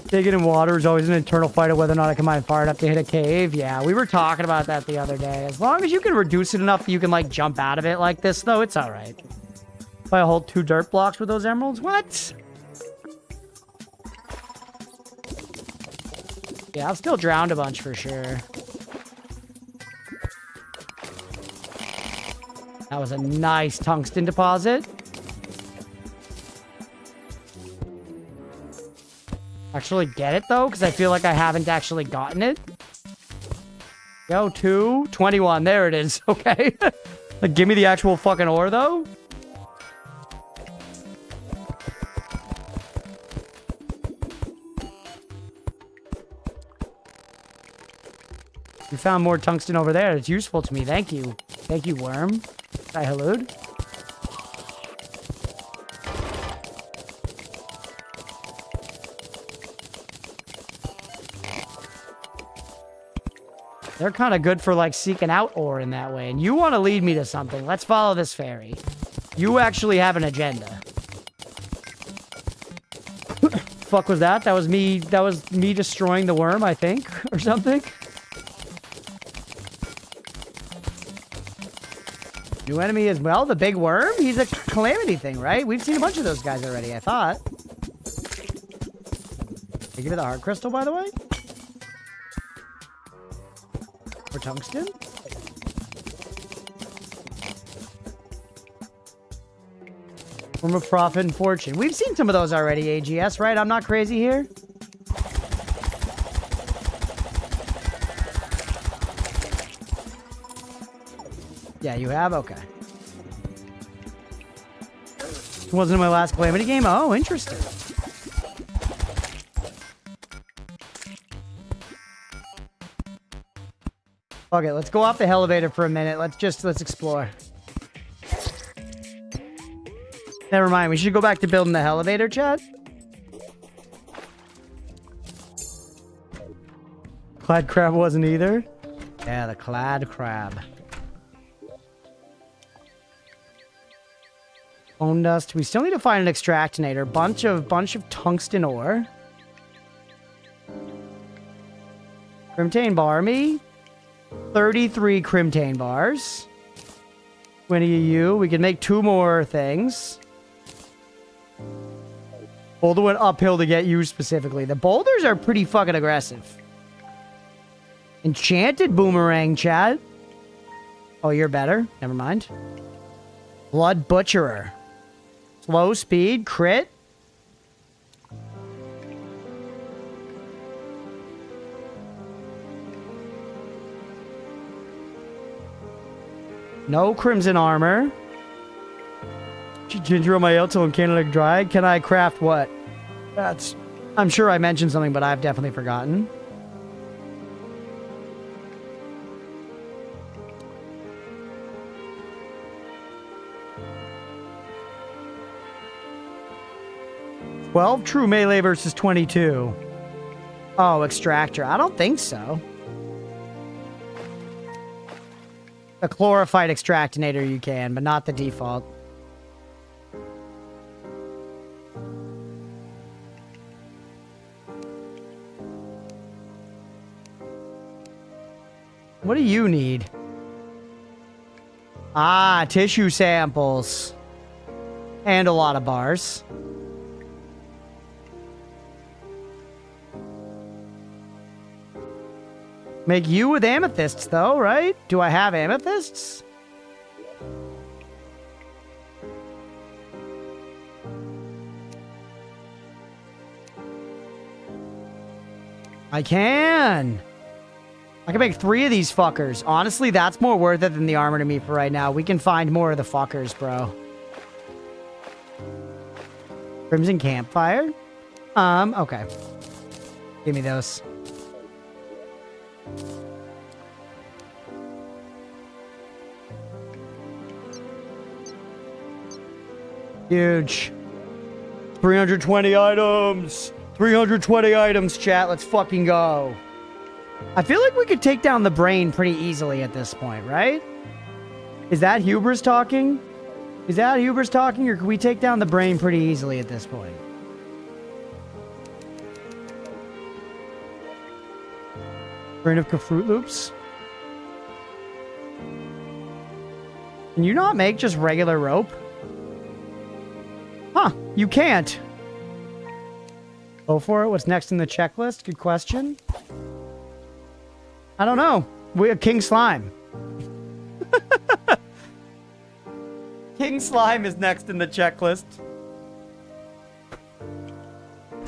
Digging in water is always an internal fight of whether or not I can mine far enough to hit a cave. Yeah, we were talking about that the other day. As long as you can reduce it enough that you can, like, jump out of it like this, though, it's alright. If I hold 2 dirt blocks with those emeralds? What? Yeah, I've still drowned a bunch for sure. That was a nice tungsten deposit. Actually get it, though, because I feel like I haven't actually gotten it. Go, 2, 21. There it is. Okay. Like, give me the actual fucking ore, though. You found more tungsten over there. It's useful to me. Thank you. Thank you, worm. Hi, hello. They're kind of good for, like, seeking out ore in that way. And you want to lead me to something. Let's follow this fairy. You actually have an agenda. Fuck was that? That was me destroying the worm, I think, or something. New enemy as well, the big worm? He's a calamity thing, right? We've seen a bunch of those guys already, I thought. Did I give it the heart crystal, by the way? Or tungsten? Worm of profit and fortune. We've seen some of those already, AGS, right? I'm not crazy here. Yeah, you have? Okay. It wasn't in my last Calamity game? Oh, interesting. Okay, let's go off the elevator for a minute. Let's explore. Never mind, we should go back to building the elevator, chat. Clad crab wasn't either. Yeah, the clad crab. Bone dust. We still need to find an extractinator. Bunch of tungsten ore. Crimtane bar me. 33 crimtane bars. 20 EU. We can make 2 more things. Boulder went uphill to get you specifically. The boulders are pretty fucking aggressive. Enchanted boomerang, chat. Oh, you're better? Never mind. Blood Butcherer. Slow speed, crit. No crimson armor. Ginger on my Elto and Canada Dry. Can I craft what? That's... I'm sure I mentioned something, but I've definitely forgotten. Well, true melee versus 22. Oh, extractor. I don't think so. A chlorophyte extractinator you can, but not the default. What do you need? Ah, tissue samples. And a lot of bars. Make you with amethysts, though, right? Do I have amethysts? I can. I can make 3 of these fuckers. Honestly, that's more worth it than the armor to me for right now. We can find more of the fuckers, bro. Crimson Campfire? Okay. Give me those. Huge. 320 items. 320 items, chat. Let's fucking go. I feel like we could take down the brain pretty easily at this point, right? Is that Hubris talking? Is that Hubris talking, or can we take down the brain pretty easily at this point? Brain of Fruit Loops. Can you not make just regular rope? Huh, you can't. Go for it. What's next in the checklist? Good question. I don't know. We King Slime. King Slime is next in the checklist.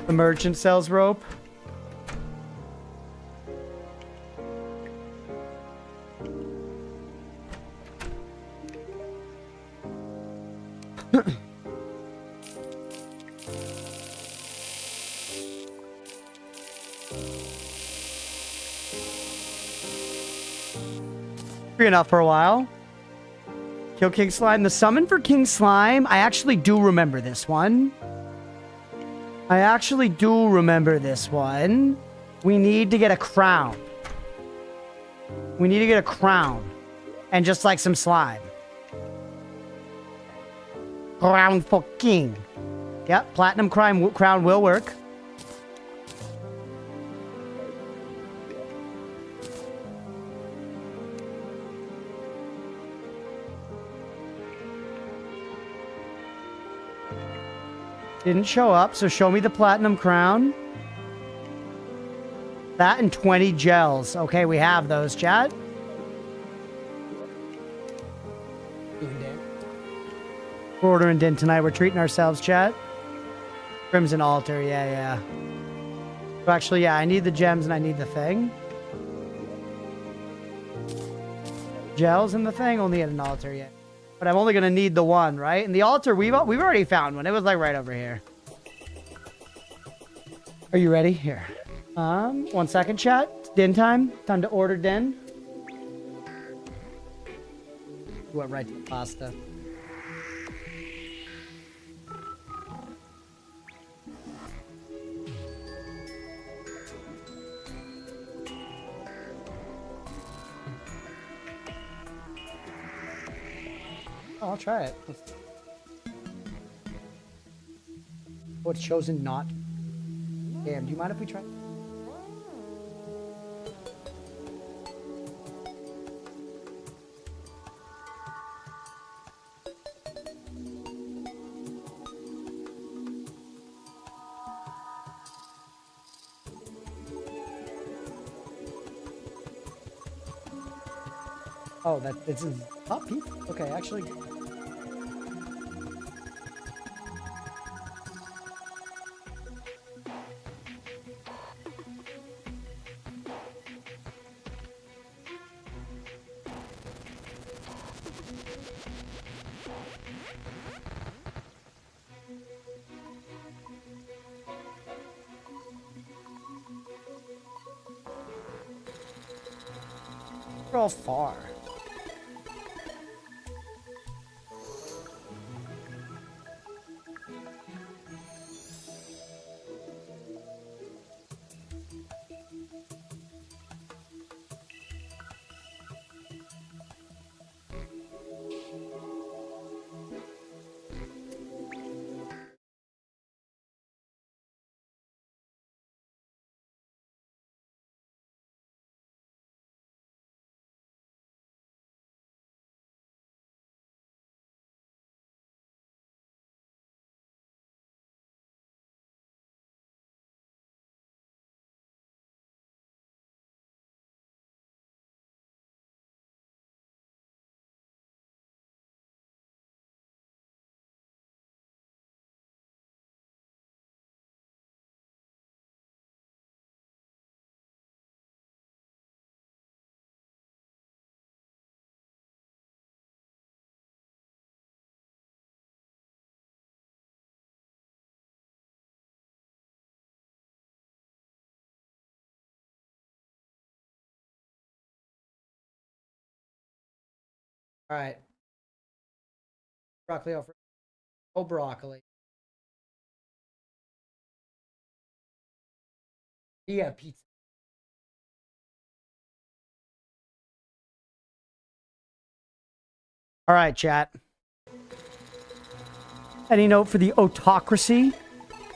The merchant sells rope. Enough for a while. Kill King Slime. The summon for King Slime, I actually do remember this one. I actually do remember this one. We need to get a crown. We need to get a crown. And just like some slime. Crown for King. Yep, Platinum crown will work. Didn't show up, so show me the platinum crown. That and 20 gels. Okay, we have those, chat. We're ordering din tonight. We're treating ourselves, chat. Crimson altar, yeah. So actually, yeah, I need the gems and I need the thing. Gels and the thing, only at an altar, yeah. But I'm only gonna need the one, right? And the altar, we've already found one. It was like right over here. Are you ready? Here. 1 second, chat. It's din time. Time to order din. Went right to the pasta. Oh, I'll try it. Oh, it's chosen not. Damn, do you mind if we try? Oh, this is not pizza. Okay, actually. We're all far. All right. Broccoli Alfredo. Oh, broccoli. Yeah, pizza. All right, chat. Any note for the autocracy?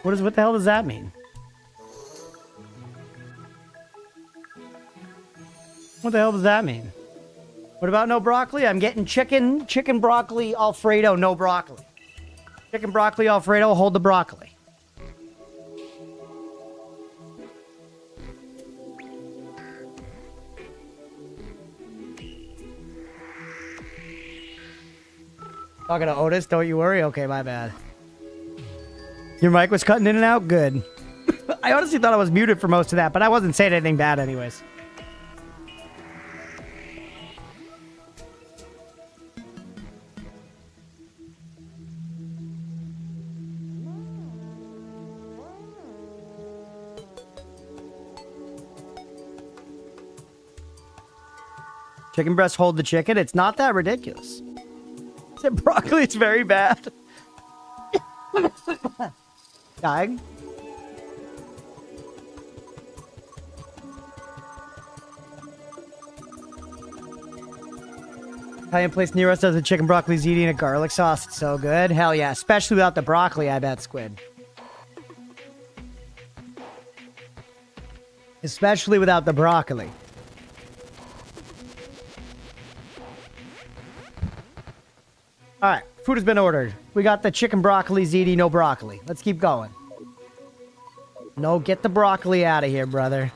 What the hell does that mean? What the hell does that mean? What about no broccoli? I'm getting chicken broccoli Alfredo, no broccoli. Chicken broccoli Alfredo, hold the broccoli. Talking to Otis, don't you worry. Okay, my bad. Your mic was cutting in and out? Good. I honestly thought I was muted for most of that, but I wasn't saying anything bad anyways. Chicken breast hold the chicken? It's not that ridiculous. Broccoli is very bad. Dying. Italian place near us does a chicken broccoli ziti and a garlic sauce. It's so good. Hell yeah. Especially without the broccoli, I bet, Squid. Especially without the broccoli. All right, food has been ordered. We got the chicken broccoli ziti, no broccoli. Let's keep going. No, get the broccoli out of here, brother.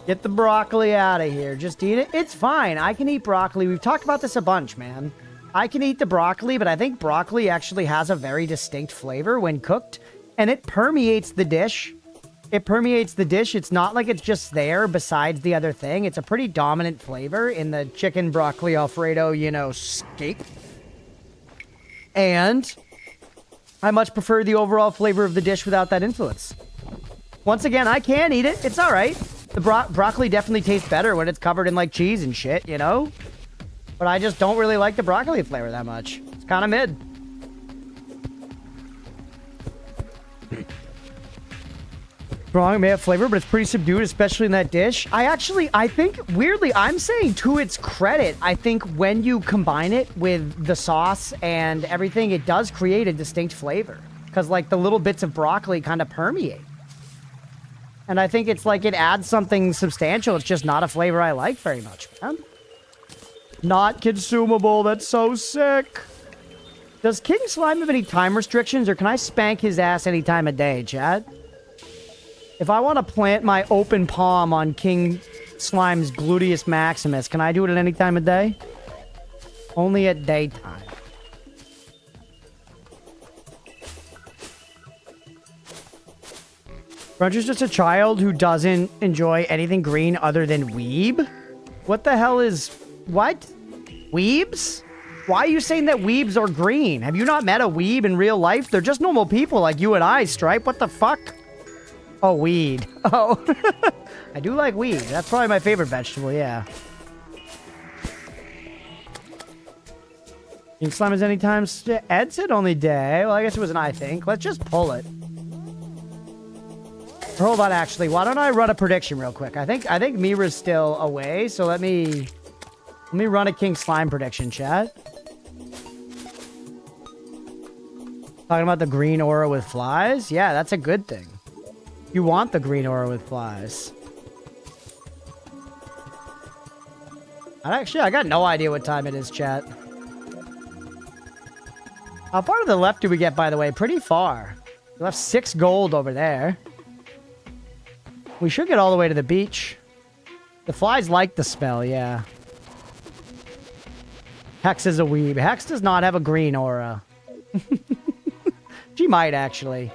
Get the broccoli out of here. Just eat it. It's fine. I can eat broccoli. We've talked about this a bunch, man. I can eat the broccoli, but I think broccoli actually has a very distinct flavor when cooked, and it permeates the dish. It permeates the dish. It's not like it's just there besides the other thing. It's a pretty dominant flavor in the chicken broccoli Alfredo, you know, scape. And I much prefer the overall flavor of the dish without that influence. Once again, I can eat it. It's all right. The broccoli definitely tastes better when it's covered in, like, cheese and shit, you know? But I just don't really like the broccoli flavor that much. It's kind of mid. Strong, it may have flavor, but it's pretty subdued, especially in that dish. I think, weirdly, I'm saying to its credit, I think when you combine it with the sauce and everything, it does create a distinct flavor. Because, like, the little bits of broccoli kind of permeate. And I think it's like it adds something substantial. It's just not a flavor I like very much, man. Not consumable. That's so sick. Does King Slime have any time restrictions, or can I spank his ass any time of day, chat? If I want to plant my open palm on King Slime's gluteus maximus, can I do it at any time of day? Only at daytime. Crunch is just a child who doesn't enjoy anything green other than weeb? What the hell is... What? Weebs? Why are you saying that weebs are green? Have you not met a weeb in real life? They're just normal people like you and I, Stripe. What the fuck? Oh, weed. Oh. I do like weed. That's probably my favorite vegetable, yeah. King Slime is anytime... Ed said only day. Well, I guess it was an I think. Let's just pull it. Or hold on, actually. Why don't I run a prediction real quick? I think Mira's still away, so let me run a King Slime prediction, chat. Talking about the green aura with flies? Yeah, that's a good thing. You want the green aura with flies. I got no idea what time it is, chat. How far to the left do we get, by the way? Pretty far. We left 6 gold over there. We should get all the way to the beach. The flies like the smell, yeah. Hex is a weeb. Hex does not have a green aura. She might, actually.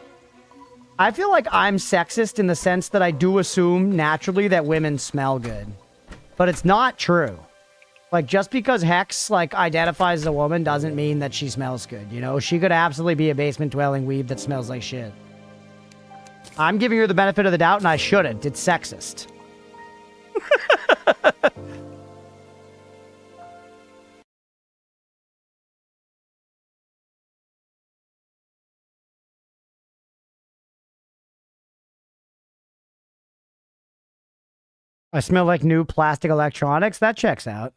I feel like I'm sexist in the sense that I do assume naturally that women smell good. But it's not true. Like, just because Hex, like, identifies as a woman doesn't mean that she smells good, you know? She could absolutely be a basement-dwelling weeb that smells like shit. I'm giving her the benefit of the doubt, and I shouldn't. It's sexist. I smell like new plastic electronics. That checks out.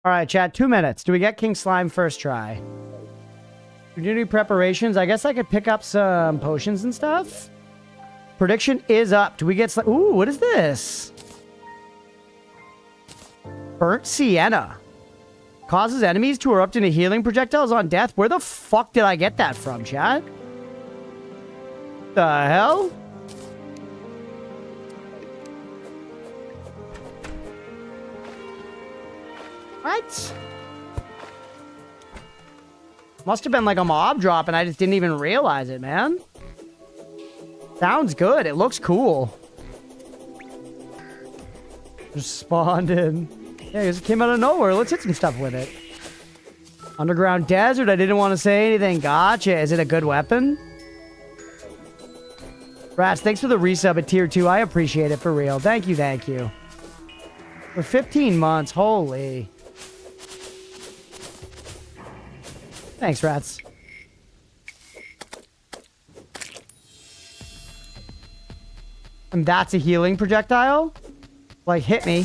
All right, chat, 2 minutes. Do we get King Slime first try? Community preparations. I guess I could pick up some potions and stuff. Prediction is up. Do we get... Ooh, what is this? Burnt sienna. Causes enemies to erupt into healing projectiles on death. Where the fuck did I get that from, chat? The hell? What? Must have been like a mob drop and I just didn't even realize it, man. Sounds good. It looks cool. Just spawned in. Yeah, it just came out of nowhere. Let's hit some stuff with it. Underground desert. I didn't want to say anything. Gotcha. Is it a good weapon? Rats, thanks for the resub at tier 2. I appreciate it for real. Thank you, thank you. For 15 months. Holy. Thanks, Rats. And that's a healing projectile? Like, hit me.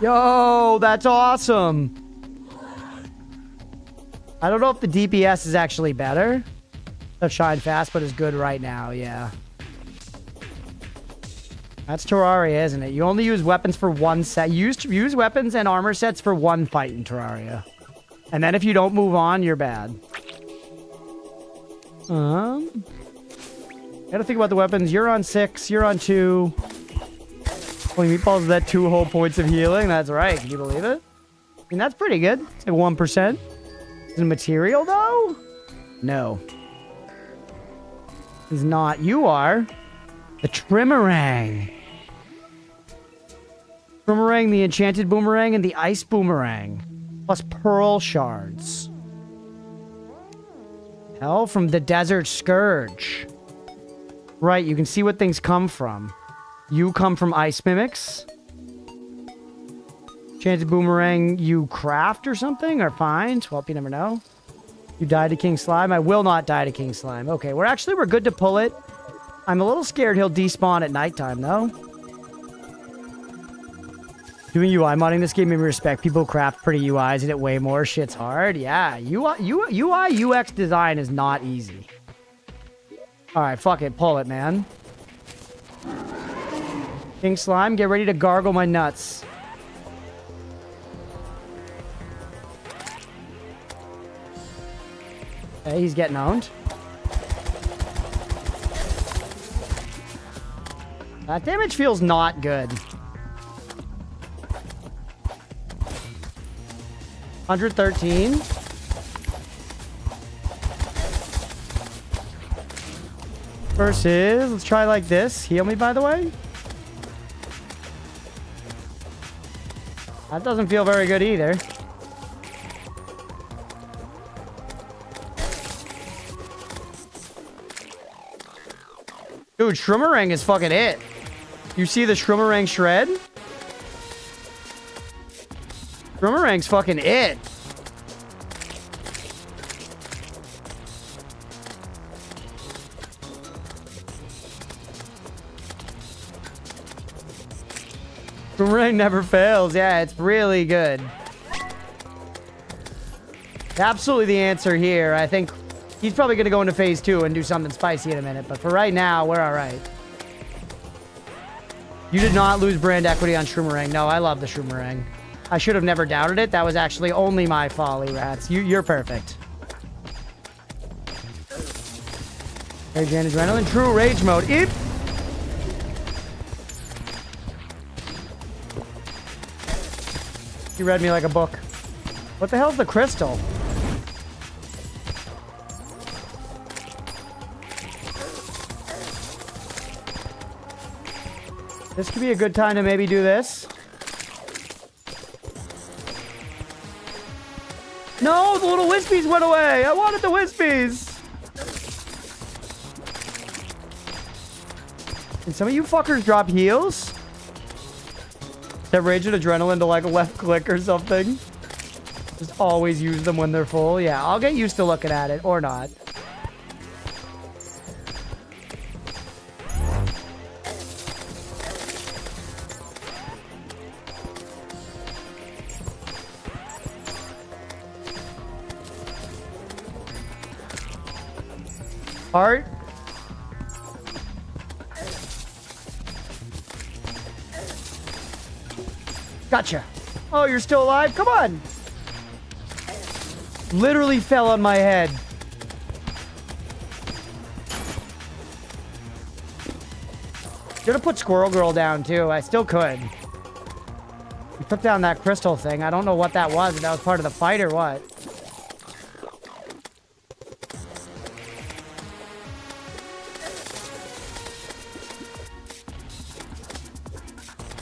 Yo, that's awesome. I don't know if the DPS is actually better. The shine fast, but is good right now, yeah. That's Terraria, isn't it? You only use weapons for one set. You use weapons and armor sets for one fight in Terraria. And then if you don't move on, you're bad. Gotta think about the weapons. You're on 6. You're on 2. Pulling meatballs is that 2 whole points of healing. That's right. Can you believe it? I mean, that's pretty good. It's like 1%. Is it material, though? No. It's not. You are. The Trimarang. Boomerang, the enchanted boomerang, and the ice boomerang. Plus pearl shards. Hell, from the desert scourge. Right, you can see what things come from. You come from ice mimics. Enchanted boomerang, you craft or something, or find. Well, you never know. You die to King Slime. I will not die to King Slime. Okay, we're good to pull it. I'm a little scared he'll despawn at nighttime, though. Doing UI modding this game made me respect people who craft pretty UIs and it way more. Shit's hard. Yeah, UI UX design is not easy. All right, fuck it. Pull it, man. King Slime, get ready to gargle my nuts. Okay, he's getting owned. That damage feels not good. 113. Versus, let's try like this. Heal me, by the way. That doesn't feel very good either. Dude, Shroomerang is fucking it. You see the Shroomerang shred? Shroomerang's fucking it. Shroomerang never fails. Yeah, it's really good. Absolutely the answer here. I think he's probably going to go into phase 2 and do something spicy in a minute. But for right now, we're all right. You did not lose brand equity on Shroomerang. No, I love the Shroomerang. I should have never doubted it. That was actually only my folly, rats. You're perfect. Rage and Adrenaline. True Rage Mode. Eep. You read me like a book. What the hell's the crystal? This could be a good time to maybe do this. No, the little wispies went away. I wanted the wispies. Can some of you fuckers drop heals? Have Rage and Adrenaline to like left click or something? Just always use them when they're full. Yeah, I'll get used to looking at it or not. Heart. Gotcha. Oh, you're still alive? Come on. Literally fell on my head. Should have put Squirrel Girl down too. I still could. We took down that crystal thing. I don't know what that was. If that was part of the fight or what.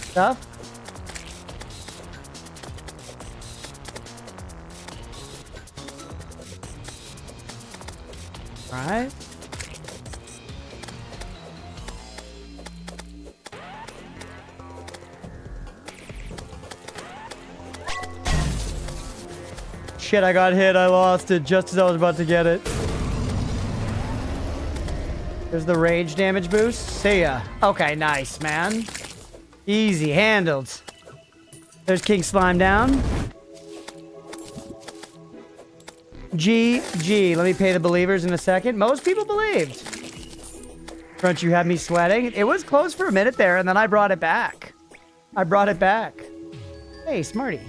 Stuff. All right. Shit, I got hit. I lost it just as I was about to get it. There's the rage damage boost. See ya. Okay, nice, man. Easy handled. There's King Slime down. GG. Let me pay the believers in a second. Most people believed. Crunch, you had me sweating. It was close for a minute there, and then I brought it back. I brought it back. Hey, Smarty.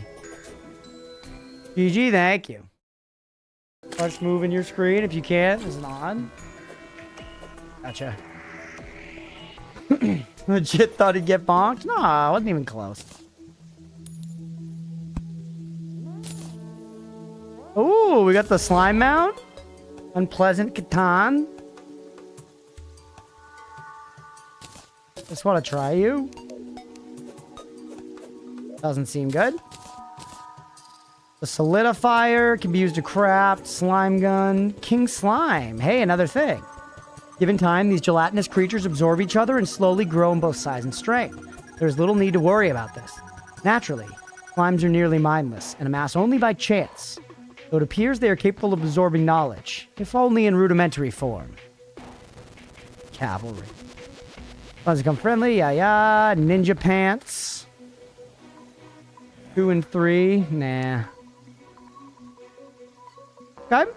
GG, thank you. Let's move in your screen if you can. Is it on? Gotcha. Legit thought he'd get bonked? No, I wasn't even close. Ooh, we got the slime mount. Unpleasant Catan. Just want to try you. Doesn't seem good. The solidifier can be used to craft. Slime gun. King Slime. Hey, another thing. Given time, these gelatinous creatures absorb each other and slowly grow in both size and strength. There's little need to worry about this. Naturally, slimes are nearly mindless and amass only by chance, though it appears they are capable of absorbing knowledge, if only in rudimentary form. Cavalry. Ones become friendly, yeah. Ninja pants. 2 and 3, nah. Okay.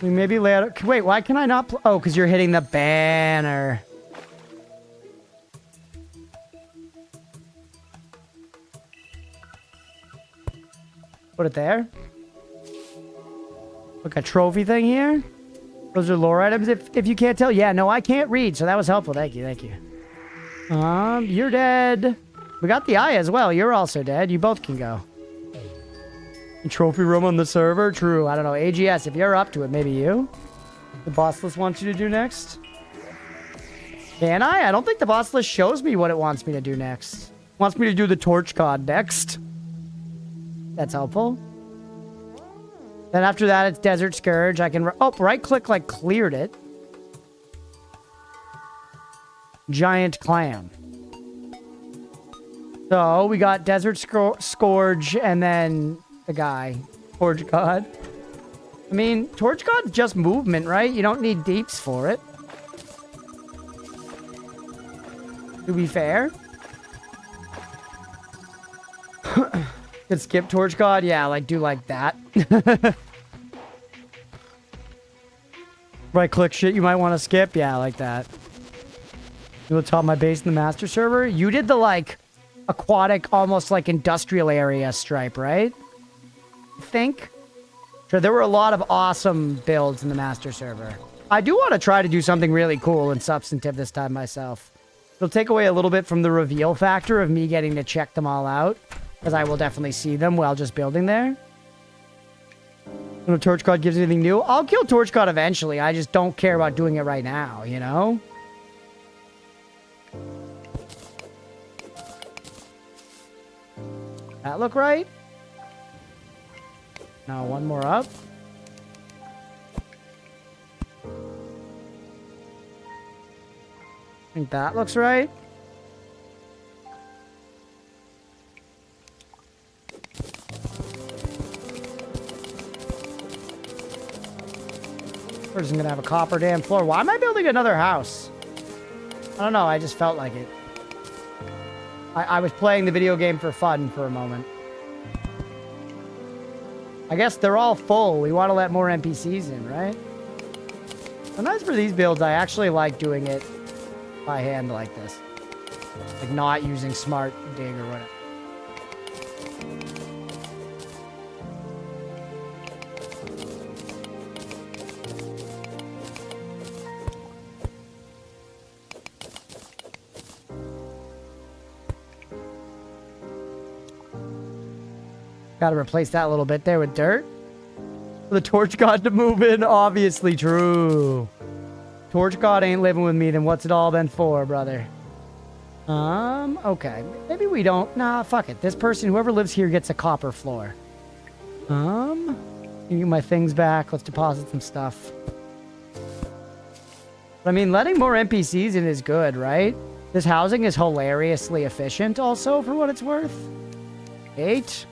We maybe lay out. Wait, why can I not? Oh, because you're hitting the banner. Put it there. Like a trophy thing here. Those are lore items. If you can't tell, yeah, no, I can't read, so that was helpful. Thank you, thank you. You're dead. We got the eye as well. You're also dead. You both can go. Trophy room on the server? True. I don't know. AGS, if you're up to it, maybe you? The boss list wants you to do next? Can I? I don't think the boss list shows me what it wants me to do next. It wants me to do the torch god next. That's helpful. Then after that, it's Desert Scourge. I can... Oh, right-click, like, cleared it. Giant Clam. So, we got Desert Scourge and then the guy. Torch God. I mean, Torch God's just movement, right? You don't need deeps for it. To be fair. Could skip Torch God? Yeah, like, do like that. Right-click shit you might want to skip? Yeah, like that. You will top my base in the master server? You did the, like, aquatic, almost like industrial area stripe, right? I think. Sure, there were a lot of awesome builds in the master server. I do want to try to do something really cool and substantive this time myself. It'll take away a little bit from the reveal factor of me getting to check them all out, because I will definitely see them while just building there. When Torch God gives anything new, I'll kill Torch God eventually. I just don't care about doing it right now, you know? That look right? Now one more up. I think that looks right. We're just gonna have a copper damn floor. Why am I building another house? I don't know, I just felt like it. I was playing the video game for fun for a moment. I guess they're all full. We want to let more NPCs in, right? Sometimes for these builds, I actually like doing it by hand like this. Like not using smart dig or whatever. Got to replace that a little bit there with dirt. For the Torch God to move in, obviously true. Torch God ain't living with me, then what's it all been for, brother? Okay. Maybe we don't. Nah, fuck it. This person, whoever lives here, gets a copper floor. Get my things back. Let's deposit some stuff. But, I mean, letting more NPCs in is good, right? This housing is hilariously efficient also, for what it's worth. 8.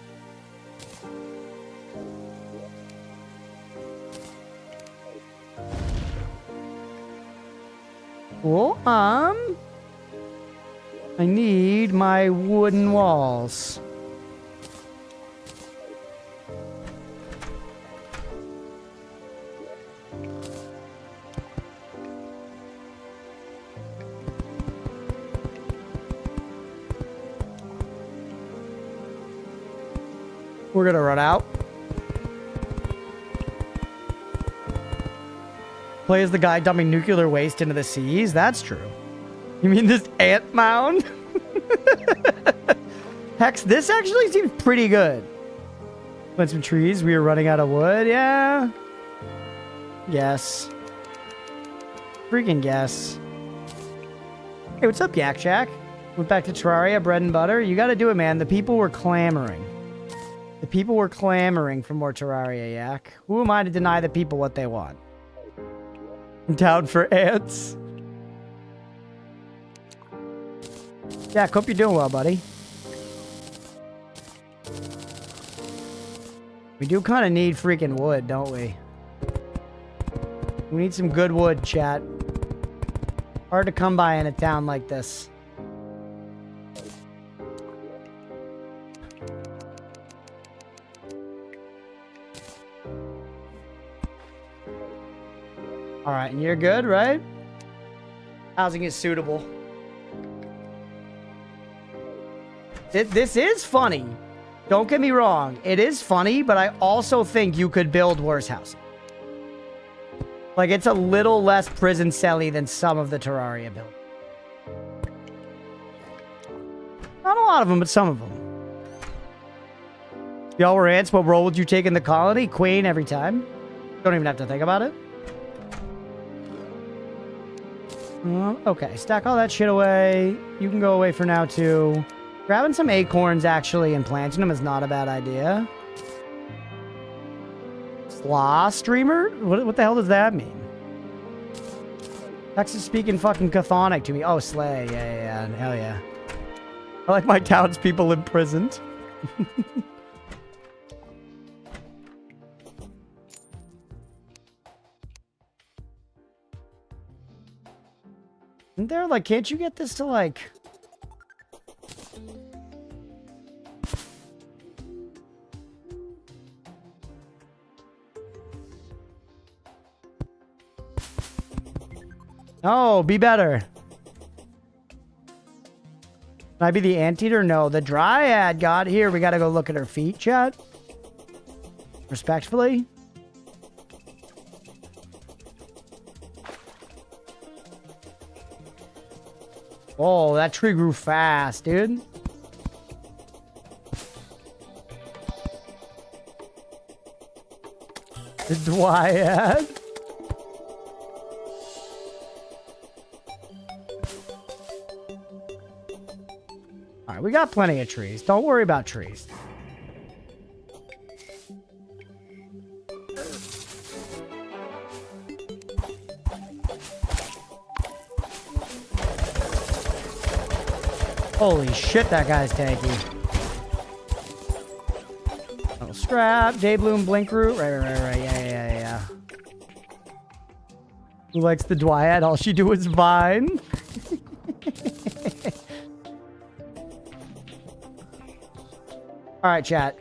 Cool. I need my wooden walls. We're gonna run out. Play as the guy dumping nuclear waste into the seas? That's true. You mean this ant mound? Hex, this actually seems pretty good. Plant some trees. We are running out of wood. Yeah. Yes. Freaking guess. Hey, what's up, Yak Shack? Went back to Terraria, bread and butter. You gotta do it, man. The people were clamoring. The people were clamoring for more Terraria, Yak. Who am I to deny the people what they want? I'm down for ants. Jack, hope you're doing well, buddy. We do kind of need freaking wood, don't we? We need some good wood, chat. Hard to come by in a town like this. All right, and you're good, right? Housing is suitable. This is funny. Don't get me wrong. It is funny, but I also think you could build worse housing. Like, it's a little less prison celly than some of the Terraria build. lot of them, but some of them. If y'all were ants, what role would you take in the colony? Queen every time. Don't even have to think about it. Okay, stack all that shit away. You can go away for now, too. Grabbing some acorns, actually, and planting them is not a bad idea. Slaw streamer? What the hell does that mean? Texas speaking fucking Chthonic to me. Oh, slay. Yeah. Hell yeah. I like my townspeople imprisoned. Isn't there, like, can't you get this to, like... Oh, be better. Can I be the anteater? No, the dryad got here. We gotta go look at her feet, chat. Respectfully. Oh, that tree grew fast, dude. The dryad. Alright, we got plenty of trees. Don't worry about trees. Holy shit, that guy's tanky. Little scrap, Daybloom, Blink Root. Right. Yeah. Who likes the dryad? All she do is vine. Alright, chat.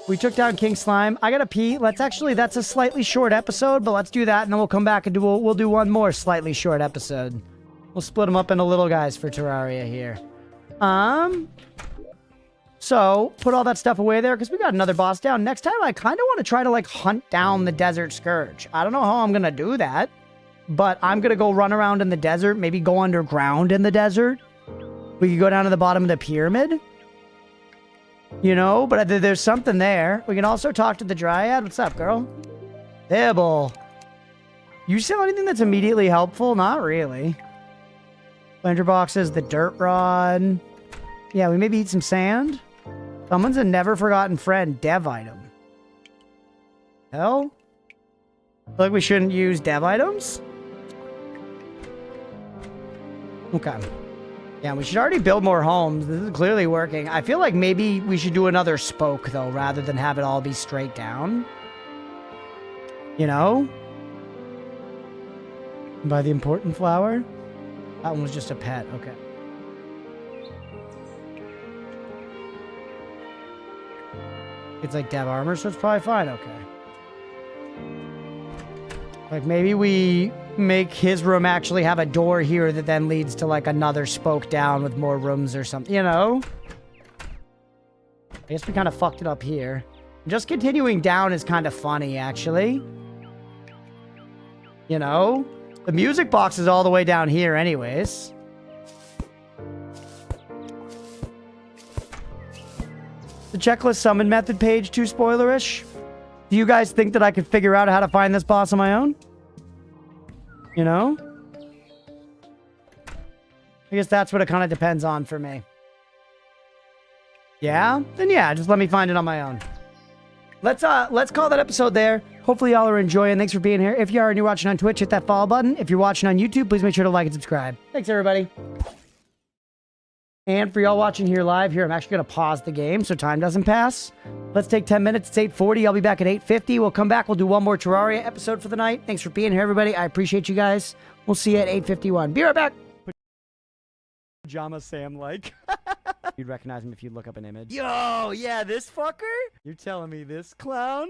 We took down King Slime. I gotta pee. That's a slightly short episode, but let's do that and then we'll come back and we'll do one more slightly short episode. We'll split them up into little guys for Terraria here. So, put all that stuff away there because we got another boss down. Next time, I kind of want to try to, like, hunt down the Desert Scourge. I don't know how I'm going to do that, but I'm going to go run around in the desert, maybe go underground in the desert. We could go down to the bottom of the pyramid. You know, but there's something there. We can also talk to the Dryad. What's up, girl? Dibble. You sell anything that's immediately helpful? Not really. Blender boxes, the dirt rod. Yeah, we maybe eat some sand. Someone's a never forgotten friend. Dev item. Hell? I feel like we shouldn't use dev items? Okay. Yeah, we should already build more homes. This is clearly working. I feel like maybe we should do another spoke, though, rather than have it all be straight down. You know? Buy the important flower? That one was just a pet. Okay. It's like dev armor, so it's probably fine. Okay. Like, maybe we make his room actually have a door here that then leads to, like, another spoke down with more rooms or something, you know? I guess we kind of fucked it up here. Just continuing down is kind of funny, actually. You know? The music box is all the way down here anyways. The checklist summon method page too spoilerish? Do you guys think that I could figure out how to find this boss on my own? You know? I guess that's what it kind of depends on for me. Yeah? Then yeah, just let me find it on my own. Let's call that episode there. Hopefully y'all are enjoying. Thanks for being here. If you are and you're watching on Twitch, hit that follow button. If you're watching on YouTube, please make sure to like and subscribe. Thanks, everybody. And for y'all watching here live here, I'm actually going to pause the game so time doesn't pass. Let's take 10 minutes. It's 8:40. I'll be back at 8:50. We'll come back. We'll do one more Terraria episode for the night. Thanks for being here, everybody. I appreciate you guys. We'll see you at 8:51. Be right back. Pajama Sam like. You'd recognize him if you look up an image. Yo, yeah, this fucker? You're telling me this clown?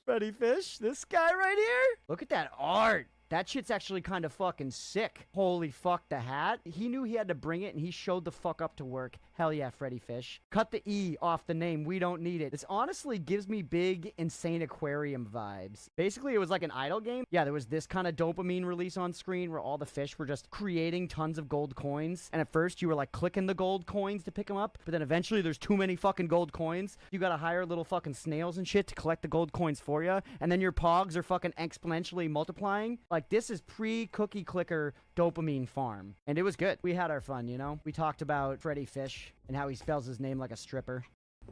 Freddy Fish? This guy right here? Look at that art. That shit's actually kind of fucking sick. Holy fuck, the hat. He knew he had to bring it, and he showed the fuck up to work. Hell yeah, Freddy Fish. Cut the E off the name. We don't need it. This honestly gives me big, insane aquarium vibes. Basically, it was like an idle game. Yeah, there was this kind of dopamine release on screen where all the fish were just creating tons of gold coins. And at first, you were like clicking the gold coins to pick them up. But then eventually, there's too many fucking gold coins. You gotta hire little fucking snails and shit to collect the gold coins for you. And then your pogs are fucking exponentially multiplying. Like, this is pre-cookie clicker dopamine farm. And it was good. We had our fun, you know? We talked about Freddy Fish and how he spells his name like a stripper.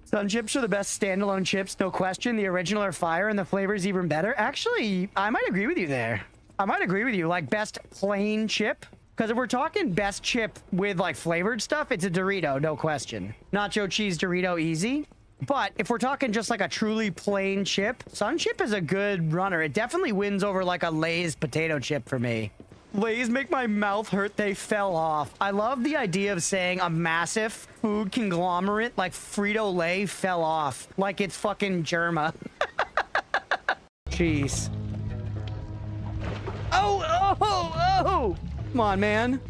Sun chips are the best standalone chips, no question. The original are fire and the flavor's even better. Actually, I might agree with you there. I might agree with you. Like, best plain chip? Because if we're talking best chip with, like, flavored stuff, it's a Dorito, no question. Nacho cheese Dorito, easy. But if we're talking just like a truly plain chip, Sun Chip is a good runner. It definitely wins over like a Lay's potato chip for me. Lay's make my mouth hurt. They fell off. I love the idea of saying a massive food conglomerate like Frito-Lay fell off. Like it's fucking Germa. Jeez. Oh! Come on, man.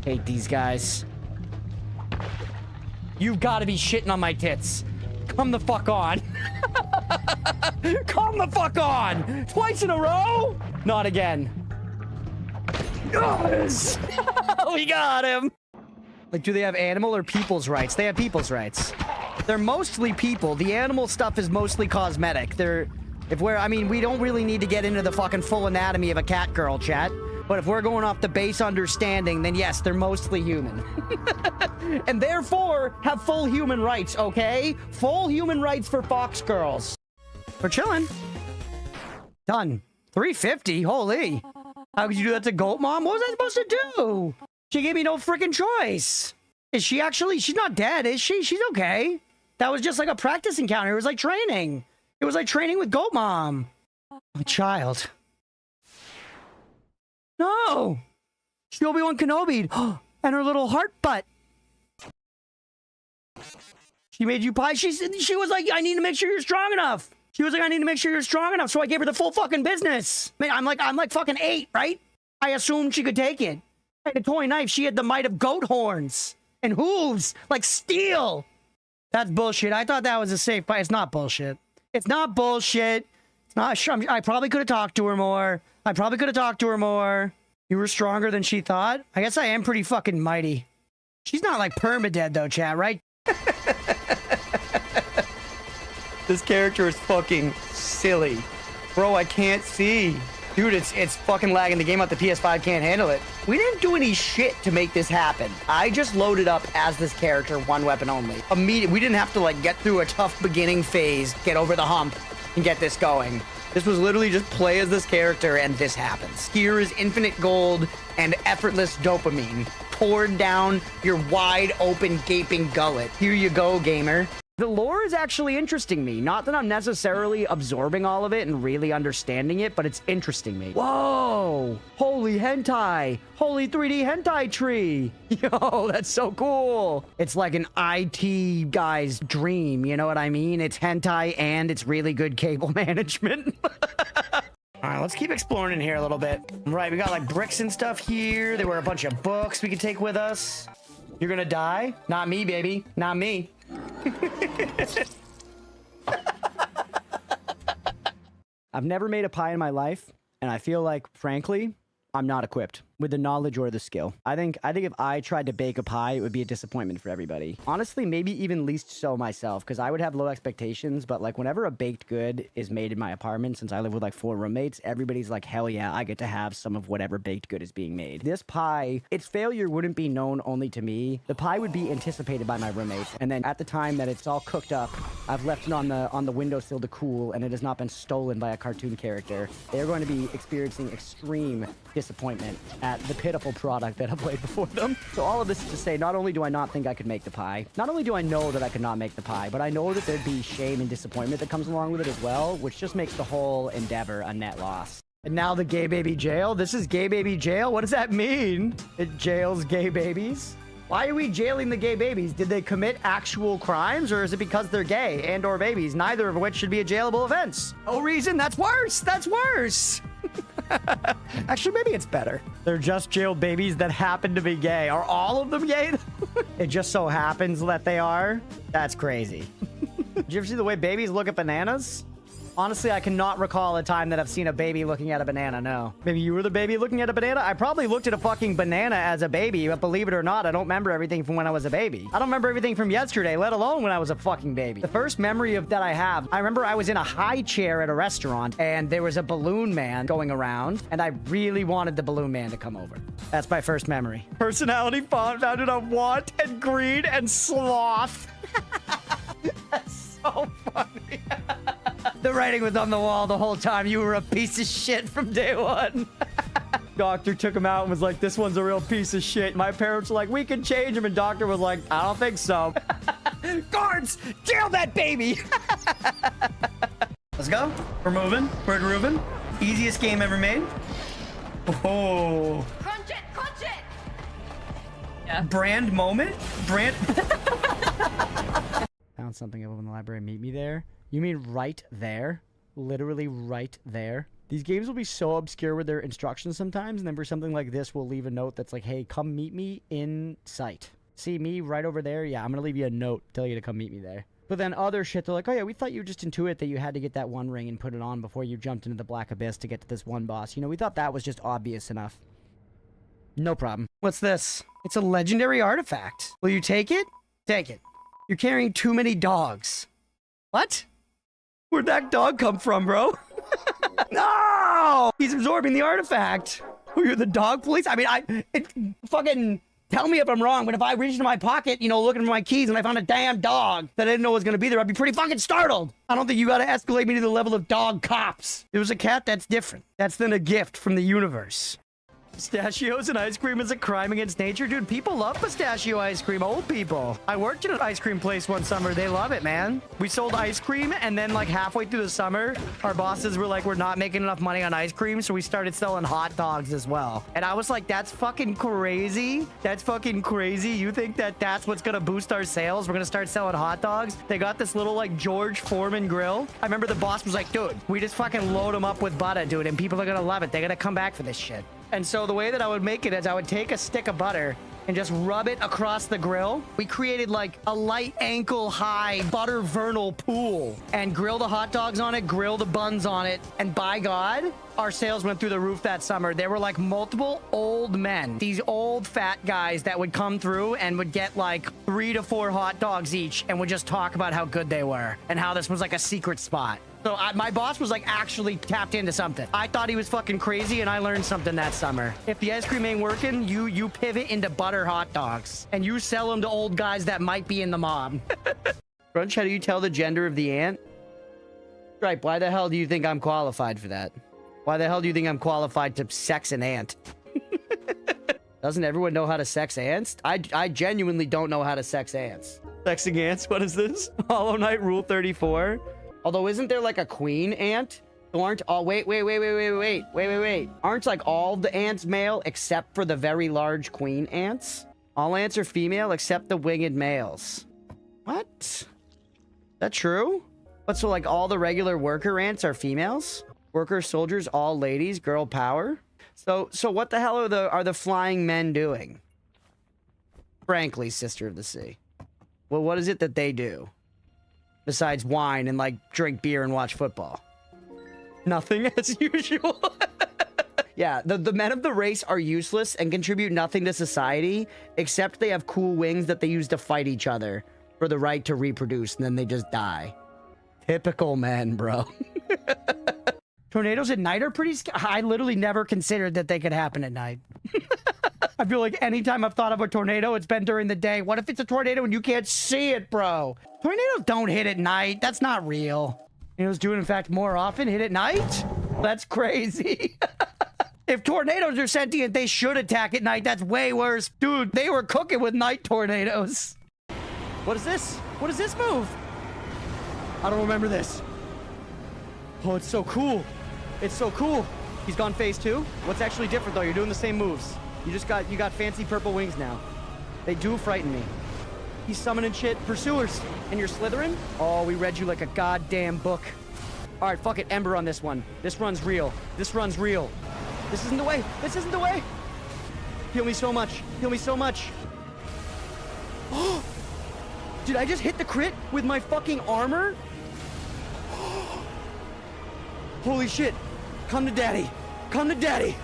Hate these guys. You've got to be shitting on my tits. Come the fuck on. Come the fuck on. Twice in a row? Not again. Yes. We got him. Like, do they have animal or people's rights? They have people's rights. They're mostly people. The animal stuff is mostly cosmetic. I mean, we don't really need to get into the fucking full anatomy of a cat girl, chat. But if we're going off the base understanding, then yes, they're mostly human. And therefore, have full human rights, okay? Full human rights for fox girls. We're chilling. Done. 350? Holy. How could you do that to Goat Mom? What was I supposed to do? She gave me no freaking choice. Is she actually... She's not dead, is she? She's okay. That was just like a practice encounter. It was like training. It was like training with Goat Mom. My child. No! She Obi-Wan Kenobi. And her little heart butt. She made you pie. She was like, I need to make sure you're strong enough. She was like, I need to make sure you're strong enough. So I gave her the full fucking business. Man, I'm like fucking 8, right? I assumed she could take it. I had a toy knife. She had the might of goat horns and hooves like steel. That's bullshit. I thought that was a safe fight. It's not bullshit. It's not bullshit. It's not. I probably could have talked to her more. You were stronger than she thought? I guess I am pretty fucking mighty. She's not like permadead though, chat, right? This character is fucking silly. Bro, I can't see. Dude, it's fucking lagging the game out. The PS5 can't handle it. We didn't do any shit to make this happen. I just loaded up as this character, one weapon only. We didn't have to like get through a tough beginning phase, get over the hump, and get this going. This was literally just play as this character and this happens. Here is infinite gold and effortless dopamine poured down your wide open gaping gullet. Here you go, gamer. The lore is actually interesting me. Not that I'm necessarily absorbing all of it and really understanding it, but it's interesting me. Whoa! Holy hentai! Holy 3D hentai tree! Yo, that's so cool! It's like an IT guy's dream, you know what I mean? It's hentai and it's really good cable management. All right, let's keep exploring in here a little bit. Right, we got like bricks and stuff here. There were a bunch of books we could take with us. You're gonna die? Not me, baby. Not me. I've never made a pie in my life, and I feel like, frankly, I'm not equipped with the knowledge or the skill. I think if I tried to bake a pie, it would be a disappointment for everybody. Honestly, maybe even least so myself, because I would have low expectations, but like whenever a baked good is made in my apartment, since I live with like 4 roommates, everybody's like, hell yeah, I get to have some of whatever baked good is being made. This pie, its failure wouldn't be known only to me. The pie would be anticipated by my roommates, and then at the time that it's all cooked up, I've left it on the windowsill to cool, and it has not been stolen by a cartoon character. They're going to be experiencing extreme disappointment at the pitiful product that I've laid before them. So all of this is to say, not only do I not think I could make the pie, not only do I know that I could not make the pie, but I know that there'd be shame and disappointment that comes along with it as well, which just makes the whole endeavor a net loss. And now the gay baby jail? This is gay baby jail? What does that mean? It jails gay babies? Why are we jailing the gay babies? Did they commit actual crimes, or is it because they're gay and or babies, neither of which should be a jailable offense? No reason? That's worse! That's worse! Actually, maybe it's better. They're just jailed babies that happen to be gay. Are all of them gay? It just so happens that they are. That's crazy. Did you ever see the way babies look at bananas? Honestly, I cannot recall a time that I've seen a baby looking at a banana, no. Maybe you were the baby looking at a banana? I probably looked at a fucking banana as a baby, but believe it or not, I don't remember everything from when I was a baby. I don't remember everything from yesterday, let alone when I was a fucking baby. The first memory of that I have, I remember I was in a high chair at a restaurant, and there was a balloon man going around, and I really wanted the balloon man to come over. That's my first memory. Personality founded on want and greed and sloth. That's so funny. The writing was on the wall the whole time. You were a piece of shit from day one. Doctor took him out and was like, this one's a real piece of shit. My parents were like, we can change him. And doctor was like, I don't think so. Guards, jail that baby. Let's go. We're moving. We're grooving. Easiest game ever made. Oh. Crunch it, crunch it. Yeah. Brand moment. Brand. Found something over in the library. Meet me there. You mean right there? Literally right there? These games will be so obscure with their instructions sometimes, and then for something like this, we'll leave a note that's like, hey, come meet me in sight. See me right over there? Yeah, I'm gonna leave you a note, tell you to come meet me there. But then other shit, they're like, oh yeah, we thought you just intuit that you had to get that one ring and put it on before you jumped into the black abyss to get to this one boss. You know, we thought that was just obvious enough. No problem. What's this? It's a legendary artifact. Will you take it? Take it. You're carrying too many dogs. What? Where'd that dog come from, bro? No! He's absorbing the artifact. Who, you're the dog police? I mean, fucking tell me if I'm wrong, but if I reached into my pocket, you know, looking for my keys and I found a damn dog that I didn't know was gonna be there, I'd be pretty fucking startled. I don't think you gotta escalate me to the level of dog cops. It was a cat, that's different. That's then a gift from the universe. Pistachios and ice cream is a crime against nature? Dude, people love pistachio ice cream. Old people. I worked in an ice cream place one summer. They love it, man. We sold ice cream, and then like halfway through the summer, our bosses were like, we're not making enough money on ice cream, so we started selling hot dogs as well. And I was like, that's fucking crazy. That's fucking crazy. You think that that's what's gonna boost our sales? We're gonna start selling hot dogs? They got this little like George Foreman grill. I remember the boss was like, dude, we just fucking load them up with butter, dude, and people are gonna love it. They're gonna come back for this shit. And so the way that I would make it is I would take a stick of butter and just rub it across the grill. We created like a light ankle high butter vernal pool and grill the hot dogs on it, grill the buns on it. And by God, our sales went through the roof that summer. There were like multiple old men, these old fat guys that would come through and would get like 3 to 4 hot dogs each and would just talk about how good they were and how this was like a secret spot. So my boss was like actually tapped into something. I thought he was fucking crazy and I learned something that summer. If the ice cream ain't working, you pivot into butter hot dogs and you sell them to old guys that might be in the mob. Crunch, how do you tell the gender of the ant? Right, why the hell do you think I'm qualified for that? Why the hell do you think I'm qualified to sex an ant? Doesn't everyone know how to sex ants? I genuinely don't know how to sex ants. Sexing ants? What is this? Hollow Knight Rule 34? Although, isn't there like a queen ant? Aren't all wait. Aren't like all the ants male except for the very large queen ants? All ants are female except the winged males. What? Is that true? But so like all the regular worker ants are females? Worker soldiers, all ladies, girl power? So what the hell are the flying men doing? Frankly, Sister of the Sea. Well, what is it that they do? Besides whine and like drink beer and watch football. Nothing as usual. Yeah, the men of the race are useless and contribute nothing to society, except they have cool wings that they use to fight each other for the right to reproduce, and then they just die. Typical men, bro. Tornadoes at night are pretty scary. I literally never considered that they could happen at night. I feel like anytime I've thought of a tornado, it's been during the day. What if it's a tornado and you can't see it, bro? Tornadoes don't hit at night. That's not real. Tornadoes do, in fact, more often hit at night? That's crazy. If tornadoes are sentient, they should attack at night. That's way worse. Dude, they were cooking with night tornadoes. What is this? What is this move? I don't remember this. Oh, it's so cool. It's so cool. He's gone phase 2. What's actually different, though? You're doing the same moves. You got fancy purple wings now. They do frighten me. He's summoning shit. Pursuers. And you're slithering? Oh, we read you like a goddamn book. All right, fuck it. Ember on this one. This run's real. This run's real. This isn't the way. This isn't the way. Heal me so much. Heal me so much. Did I just hit the crit with my fucking armor? Holy shit. Come to daddy. Come to daddy.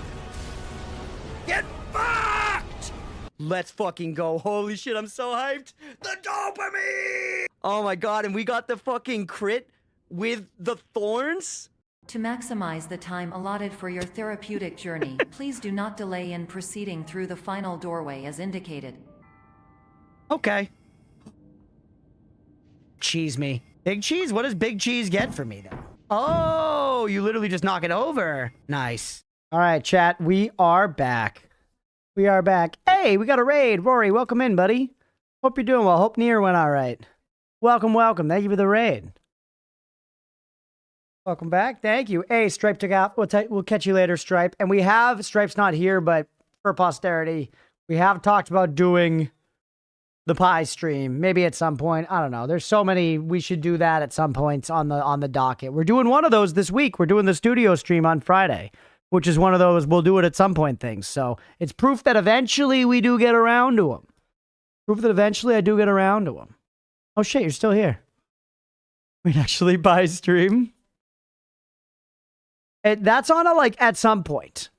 Get fucked! Let's fucking go. Holy shit, I'm so hyped. The dopamine! Oh my god, and we got the fucking crit with the thorns? To maximize the time allotted for your therapeutic journey, please do not delay in proceeding through the final doorway as indicated. Okay. Cheese me. Big cheese? What does big cheese get for me, then? Oh, you literally just knock it over. Nice. All right, chat. We are back. We are back. Hey, we got a raid. Rory, welcome in, buddy. Hope you're doing well. Hope Nier went all right. Welcome, welcome. Thank you for the raid. Welcome back. Thank you. Hey, Stripe took out. We'll catch you later, Stripe. And we have, Stripe's not here, but for posterity, we have talked about doing the pie stream, maybe at some point. I don't know. There's so many. We should do that at some points on the docket. We're doing one of those this week. We're doing the studio stream on Friday, which is one of those we'll do it at some point things. So it's proof that eventually we do get around to them. Proof that eventually I do get around to them. Oh shit, you're still here. We'd actually pie stream. That's on a like at some point.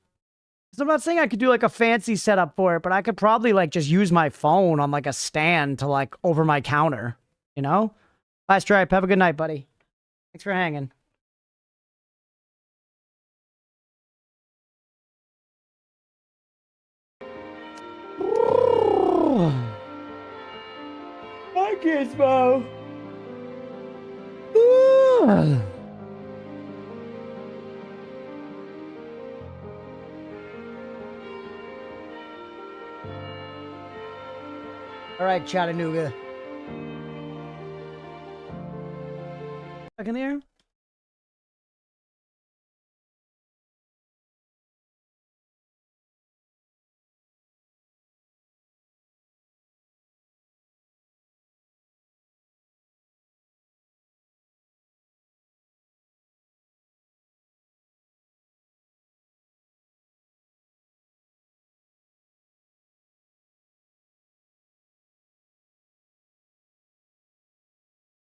So I'm not saying I could do like a fancy setup for it, but I could probably like just use my phone on like a stand to like over my counter, you know? Bye, Stripe. Have a good night, buddy. Thanks for hanging. Hi, Gizmo. All right, Chattanooga. Back in the air?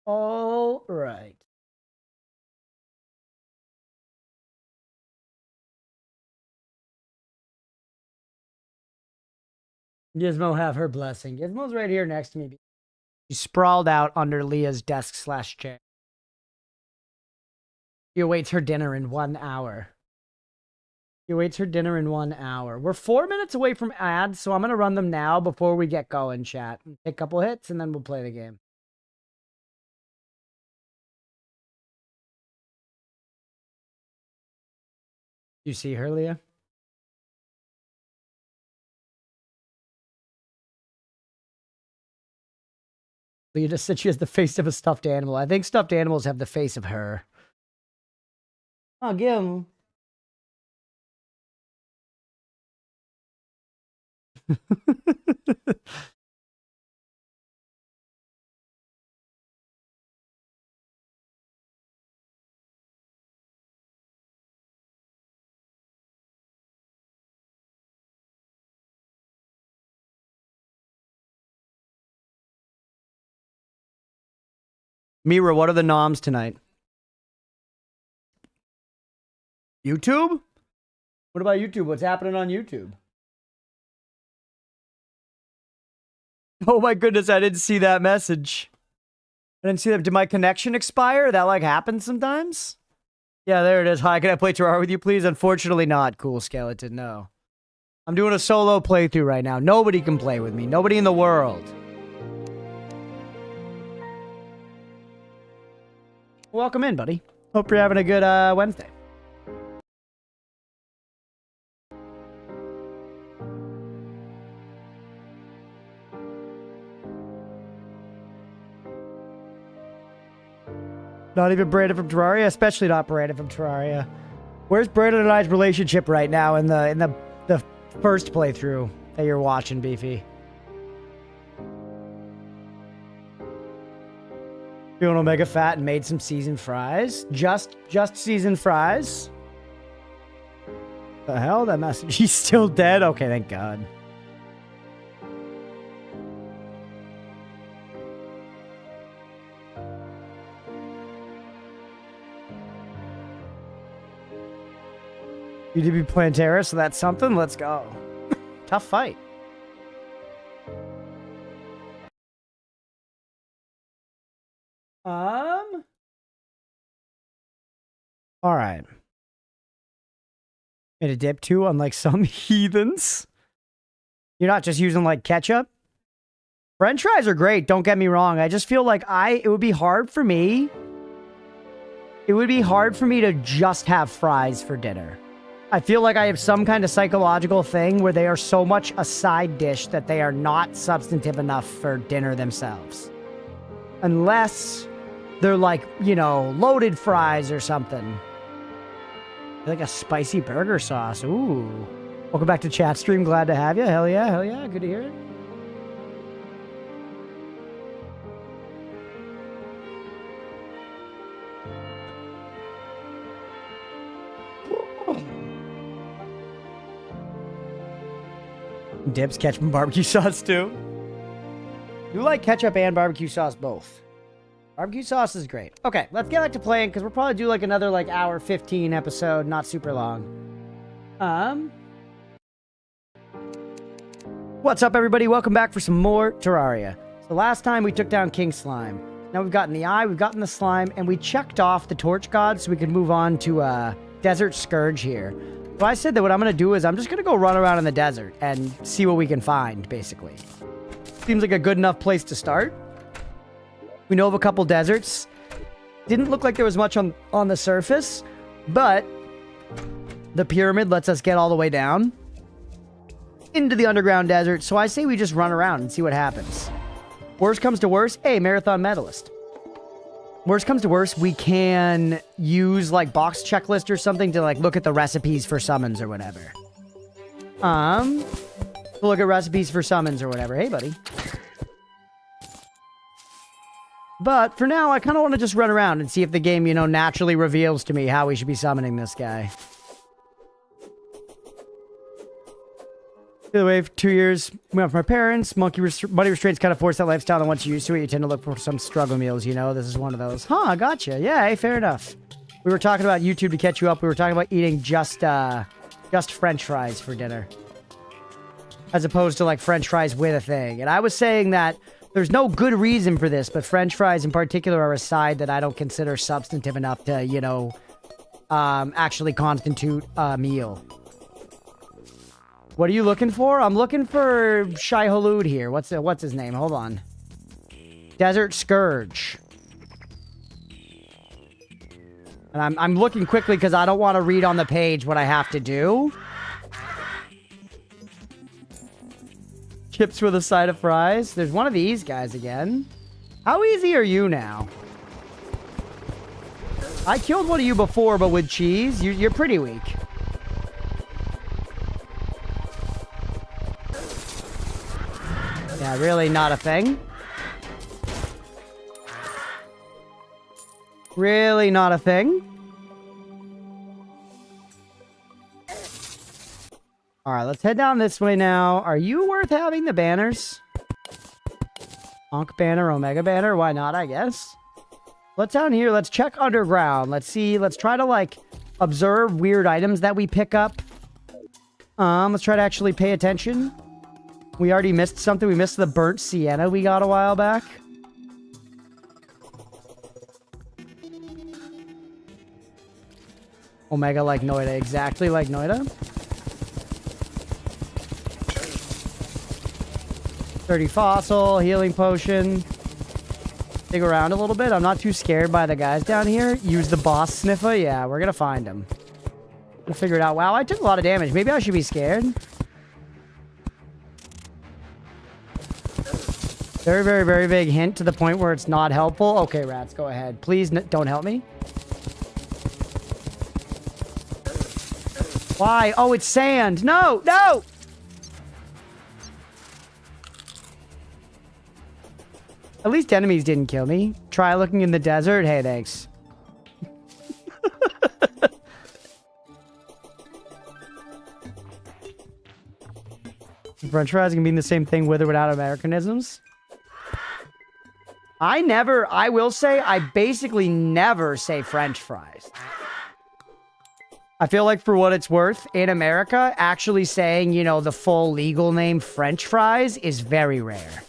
All right. Gizmo have her blessing. Gizmo's right here next to me. She's sprawled out under Leah's desk/chair. She awaits her dinner in 1 hour. She awaits her dinner in 1 hour. We're 4 minutes away from ads, so I'm going to run them now before we get going, chat. Take a couple hits, and then we'll play the game. You see her, Leah? Leah just said she has the face of a stuffed animal. I think stuffed animals have the face of her. Oh, give him. Mira, what are the noms tonight? YouTube? What about YouTube? What's happening on YouTube? Oh my goodness, I didn't see that message. I didn't see that. Did my connection expire? That like happens sometimes? Yeah, there it is. Hi, can I play Terraria with you, please? Unfortunately not, Cool Skeleton, no. I'm doing a solo playthrough right now. Nobody can play with me. Nobody in the world. Welcome in, buddy. Hope you're having a good Wednesday. Not even Brandon from Terraria, especially not Brandon from Terraria. Where's Brandon and I's relationship right now in the first playthrough that you're watching, Beefy? Feeling omega fat and made some seasoned fries. Just seasoned fries. The hell? That message. He's still dead? Okay, thank God. You did be playing Terra, so that's something. Let's go. Tough fight. All right. Made a dip too, unlike some heathens. You're not just using like ketchup. French fries are great. Don't get me wrong. I just feel like it would be hard for me. It would be hard for me to just have fries for dinner. I feel like I have some kind of psychological thing where they are so much a side dish that they are not substantive enough for dinner themselves. Unless they're like, you know, loaded fries or something. Like a spicy burger sauce. Ooh. Welcome back to chat stream. Glad to have you. Hell yeah, hell yeah. Good to hear it. Dips, ketchup, and barbecue sauce too. You like ketchup and barbecue sauce both. Barbecue sauce is great. Okay, let's get back to playing because we'll probably do like another like hour 15 episode, not super long. What's up, everybody? Welcome back for some more Terraria. So last time we took down King Slime. Now we've gotten the eye, we've gotten the slime, and we checked off the torch god so we could move on to Desert Scourge here. So I said that what I'm going to do is I'm just going to go run around in the desert and see what we can find, basically. Seems like a good enough place to start. We know of a couple deserts. Didn't look like there was much on the surface, but the pyramid lets us get all the way down into the underground desert, so I say we just run around and see what happens. Worst comes to worst, hey, marathon medalist. Worst comes to worst, we can use like box checklist or something to like look at the recipes for summons or whatever. Look at recipes for summons or whatever. Hey, buddy. But for now, I kind of want to just run around and see if the game, you know, naturally reveals to me how we should be summoning this guy. By the way, for 2 years, we went from my parents. Money restraints kind of force that lifestyle, and once you're used to it, you tend to look for some struggle meals, you know? This is one of those. Huh, gotcha. Yeah, hey, fair enough. We were talking about YouTube to catch you up. We were talking about eating just French fries for dinner. As opposed to, like, French fries with a thing. And I was saying that there's no good reason for this, but French fries in particular are a side that I don't consider substantive enough to, you know, actually constitute a meal. What are you looking for? I'm looking for Shai Hulud here. What's his name? Hold on. Desert Scourge. And I'm looking quickly because I don't want to read on the page what I have to do. Chips with a side of fries. There's one of these guys again. How easy are you now? I killed one of you before, but with cheese, you're pretty weak. Yeah, really not a thing. Really not a thing. Alright, let's head down this way now. Are you worth having the banners? Honk banner, Omega banner, why not, I guess? Let's down here, let's check underground. Let's see, let's try to like observe weird items that we pick up. Let's try to actually pay attention. We already missed something. We missed the burnt sienna we got a while back. Omega like Noida. Exactly like Noida. 30 fossil. Healing potion. Dig around a little bit. I'm not too scared by the guys down here. Use the boss sniffer. Yeah, we're going to find him. We'll figure it out. Wow, I took a lot of damage. Maybe I should be scared. Very, very, very big hint to the point where it's not helpful. Okay, rats, go ahead. Please don't help me. Why? Oh, it's sand. No, no! At least enemies didn't kill me. Try looking in the desert. Hey, thanks. French fries can mean the same thing with or without Americanisms. I will say, I basically never say French fries. I feel like for what it's worth, in America, actually saying, you know, the full legal name French fries is very rare.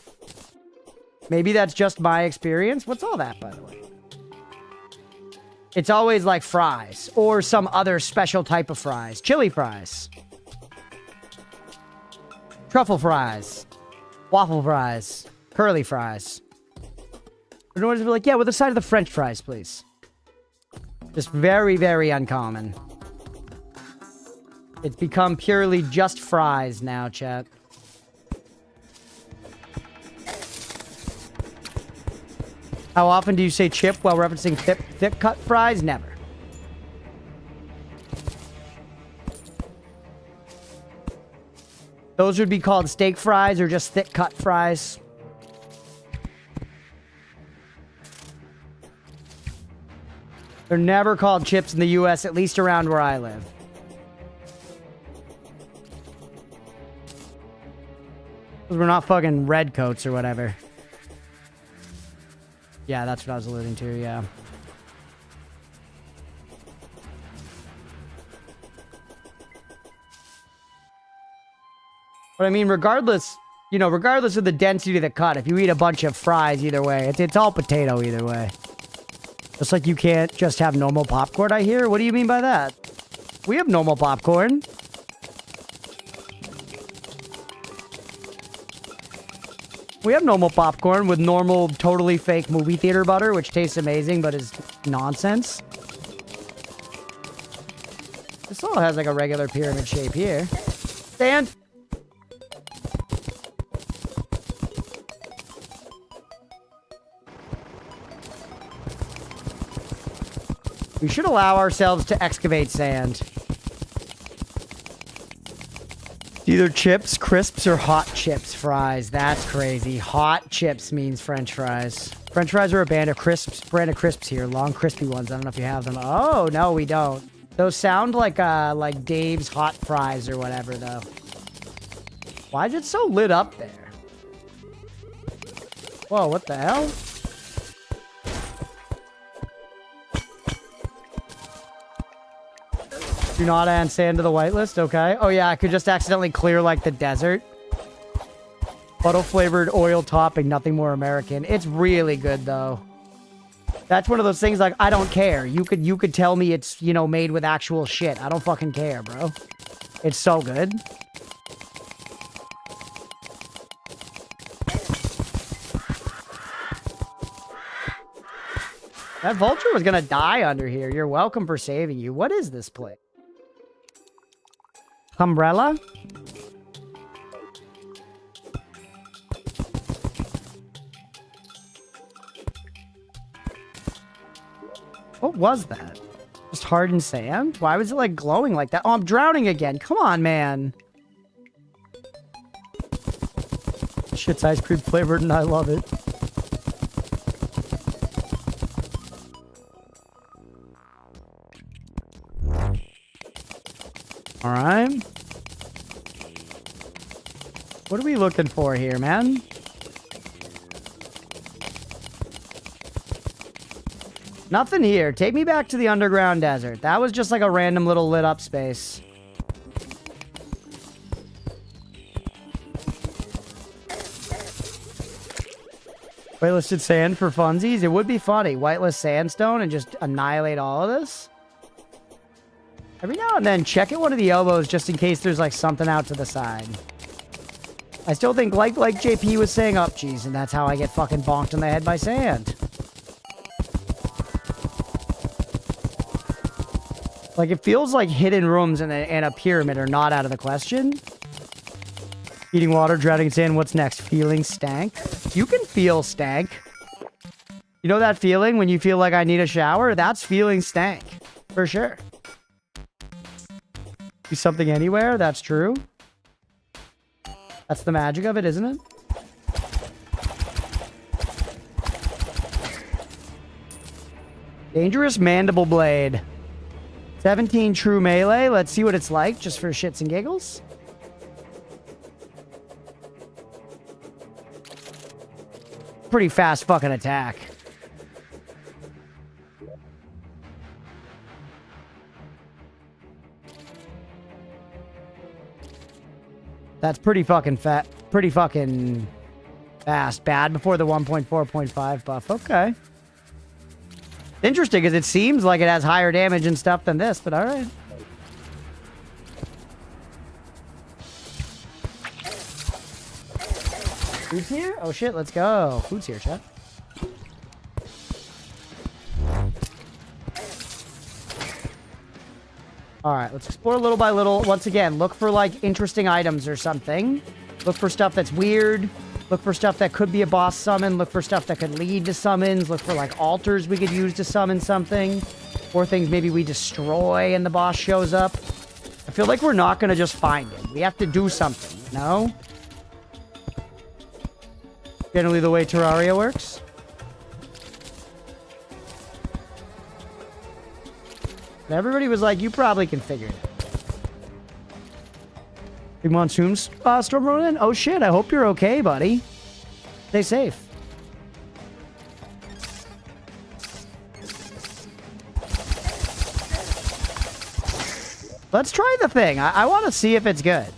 Maybe that's just my experience. What's all that, by the way? It's always like fries or some other special type of fries. Chili fries. Truffle fries. Waffle fries. Curly fries. I don't want to be like, yeah, with a side of the French fries, please. Just very, very uncommon. It's become purely just fries now, chat. How often do you say chip while referencing thick cut fries? Never. Those would be called steak fries or just thick cut fries. They're never called chips in the US, at least around where I live. Because we're not fucking redcoats or whatever. Yeah, that's what I was alluding to, yeah. But I mean, regardless, you know, regardless of the density of the cut, if you eat a bunch of fries either way, it's all potato either way. Just like you can't just have normal popcorn, I hear? What do you mean by that? We have normal popcorn. We have normal popcorn with normal, totally fake movie theater butter, which tastes amazing, but is nonsense. This all has like a regular pyramid shape here. Stand. We should allow ourselves to excavate sand. Either chips, crisps, or hot chips fries. That's crazy. Hot chips means French fries. French fries are a brand of crisps here. Long, crispy ones. I don't know if you have them. Oh, no, we don't. Those sound like Dave's hot fries or whatever, though. Why is it so lit up there? Whoa, what the hell? Do not add sand to the whitelist, okay. Oh yeah, I could just accidentally clear like the desert. Puddle flavored oil topping, nothing more American. It's really good though. That's one of those things like, I don't care. You could tell me it's, you know, made with actual shit. I don't fucking care, bro. It's so good. That vulture was gonna die under here. You're welcome for saving you. What is this place? Umbrella? What was that? Just hardened sand? Why was it like glowing like that? Oh, I'm drowning again. Come on, man. Shit's ice cream flavored and I love it. All right. What are we looking for here, man? Nothing here. Take me back to the underground desert. That was just like a random little lit up space. Whitelisted sand for funsies? It would be funny. Whitelist sandstone and just annihilate all of this? Every now and then, check at one of the elbows just in case there's like something out to the side. I still think, like JP was saying, up, geez, and that's how I get fucking bonked in the head by sand. Like, it feels like hidden rooms in a pyramid are not out of the question. Eating water, drowning in sand, what's next? Feeling stank? You can feel stank. You know that feeling when you feel like I need a shower? That's feeling stank. For sure. Be something anywhere, that's true. That's the magic of it, isn't it? Dangerous mandible blade. 17 true melee. Let's see what it's like, just for shits and giggles. pretty fast fucking attack. That's pretty fucking pretty fucking fast. Bad before the 1.4.5 buff. Okay. Interesting, because it seems like it has higher damage and stuff than this, but alright. Food's here? Oh shit, let's go. Food's here, chat. Alright, let's explore little by little. Once again, look for like interesting items or something. Look for stuff that's weird. Look for stuff that could be a boss summon. Look for stuff that could lead to summons. Look for like altars we could use to summon something. Or things maybe we destroy and the boss shows up. I feel like we're not going to just find him. We have to do something, no? Generally the way Terraria works. And everybody was like, you probably can figure it out. Big monsoons, Storm Ronin? Oh shit, I hope you're okay, buddy. Stay safe. Let's try the thing. I want to see if it's good.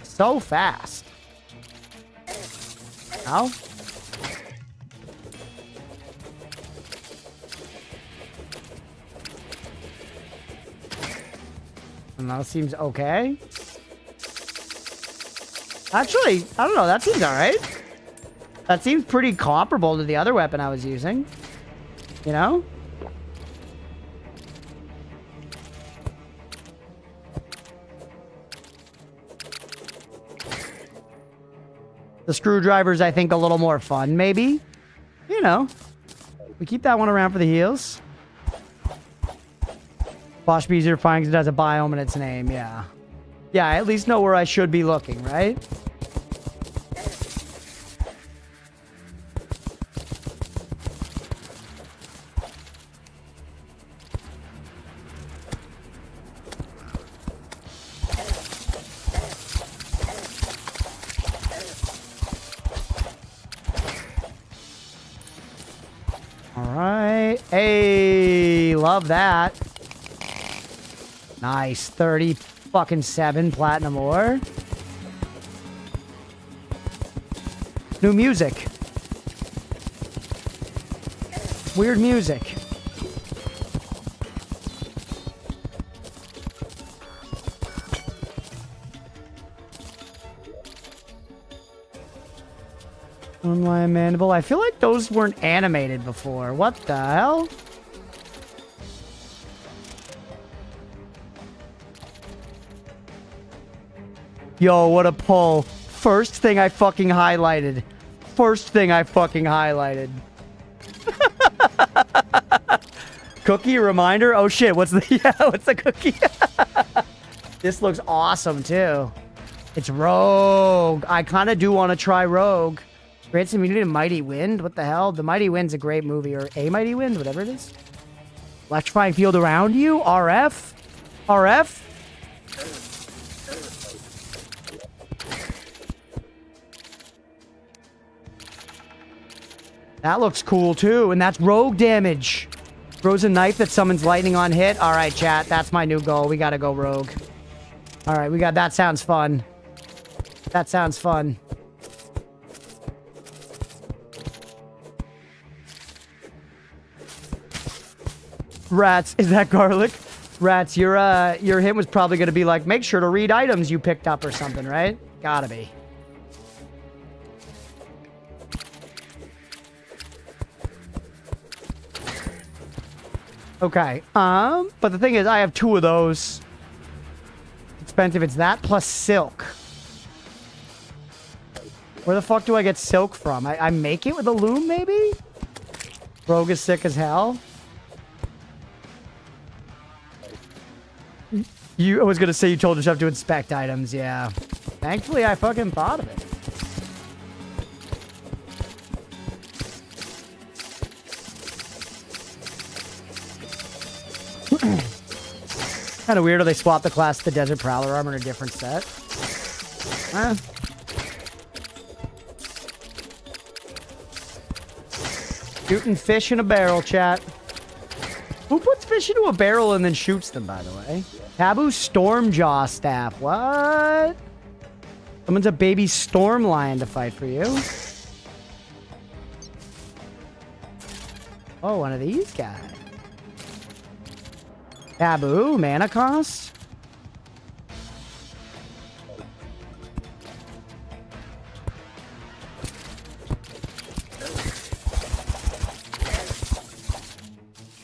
So fast. Ow. And that seems okay. Actually, I don't know. That seems alright. That seems pretty comparable to the other weapon I was using. You know? The screwdriver's, I think, a little more fun, maybe. You know. We keep that one around for the heals. Boss be easier to find because it has a biome in its name, yeah. Yeah, I at least know where I should be looking, right? Alright. Hey, love that. Nice. 30 fucking 7 platinum ore. New music. Weird music. Online mandible. I feel like those weren't animated before. What the hell? Yo, what a pull. First thing I fucking highlighted. First thing I fucking highlighted. Cookie reminder? Oh shit, what's the yeah, what's the cookie? This looks awesome too. It's Rogue. I kind of do want to try Rogue. Grants immunity to Mighty Wind? What the hell? The Mighty Wind's a great movie, or A Mighty Wind, whatever it is. Electrifying field around you? RF? RF? That looks cool too, and that's rogue damage. Throws a knife that summons lightning on hit. All right, chat, that's my new goal. We gotta go rogue. All right, we got that. Sounds fun. That sounds fun. Rats, is that garlic? Rats, your hint was probably gonna be like, make sure to read items you picked up or something, right? Gotta be. Okay, but the thing is, I have 2 of those. Expensive, it's that plus silk. Where the fuck do I get silk from? I make it with a loom, maybe? Rogue is sick as hell. I was gonna say you told yourself to inspect items, yeah. Thankfully, I fucking thought of it. Kind of weird how they swap the class to the Desert Prowler armor in a different set. Shooting fish in a barrel, chat. Who puts fish into a barrel and then shoots them, by the way? Taboo Stormjaw Staff. What? Someone's a baby storm lion to fight for you. Oh, one of these guys. Taboo, mana cost.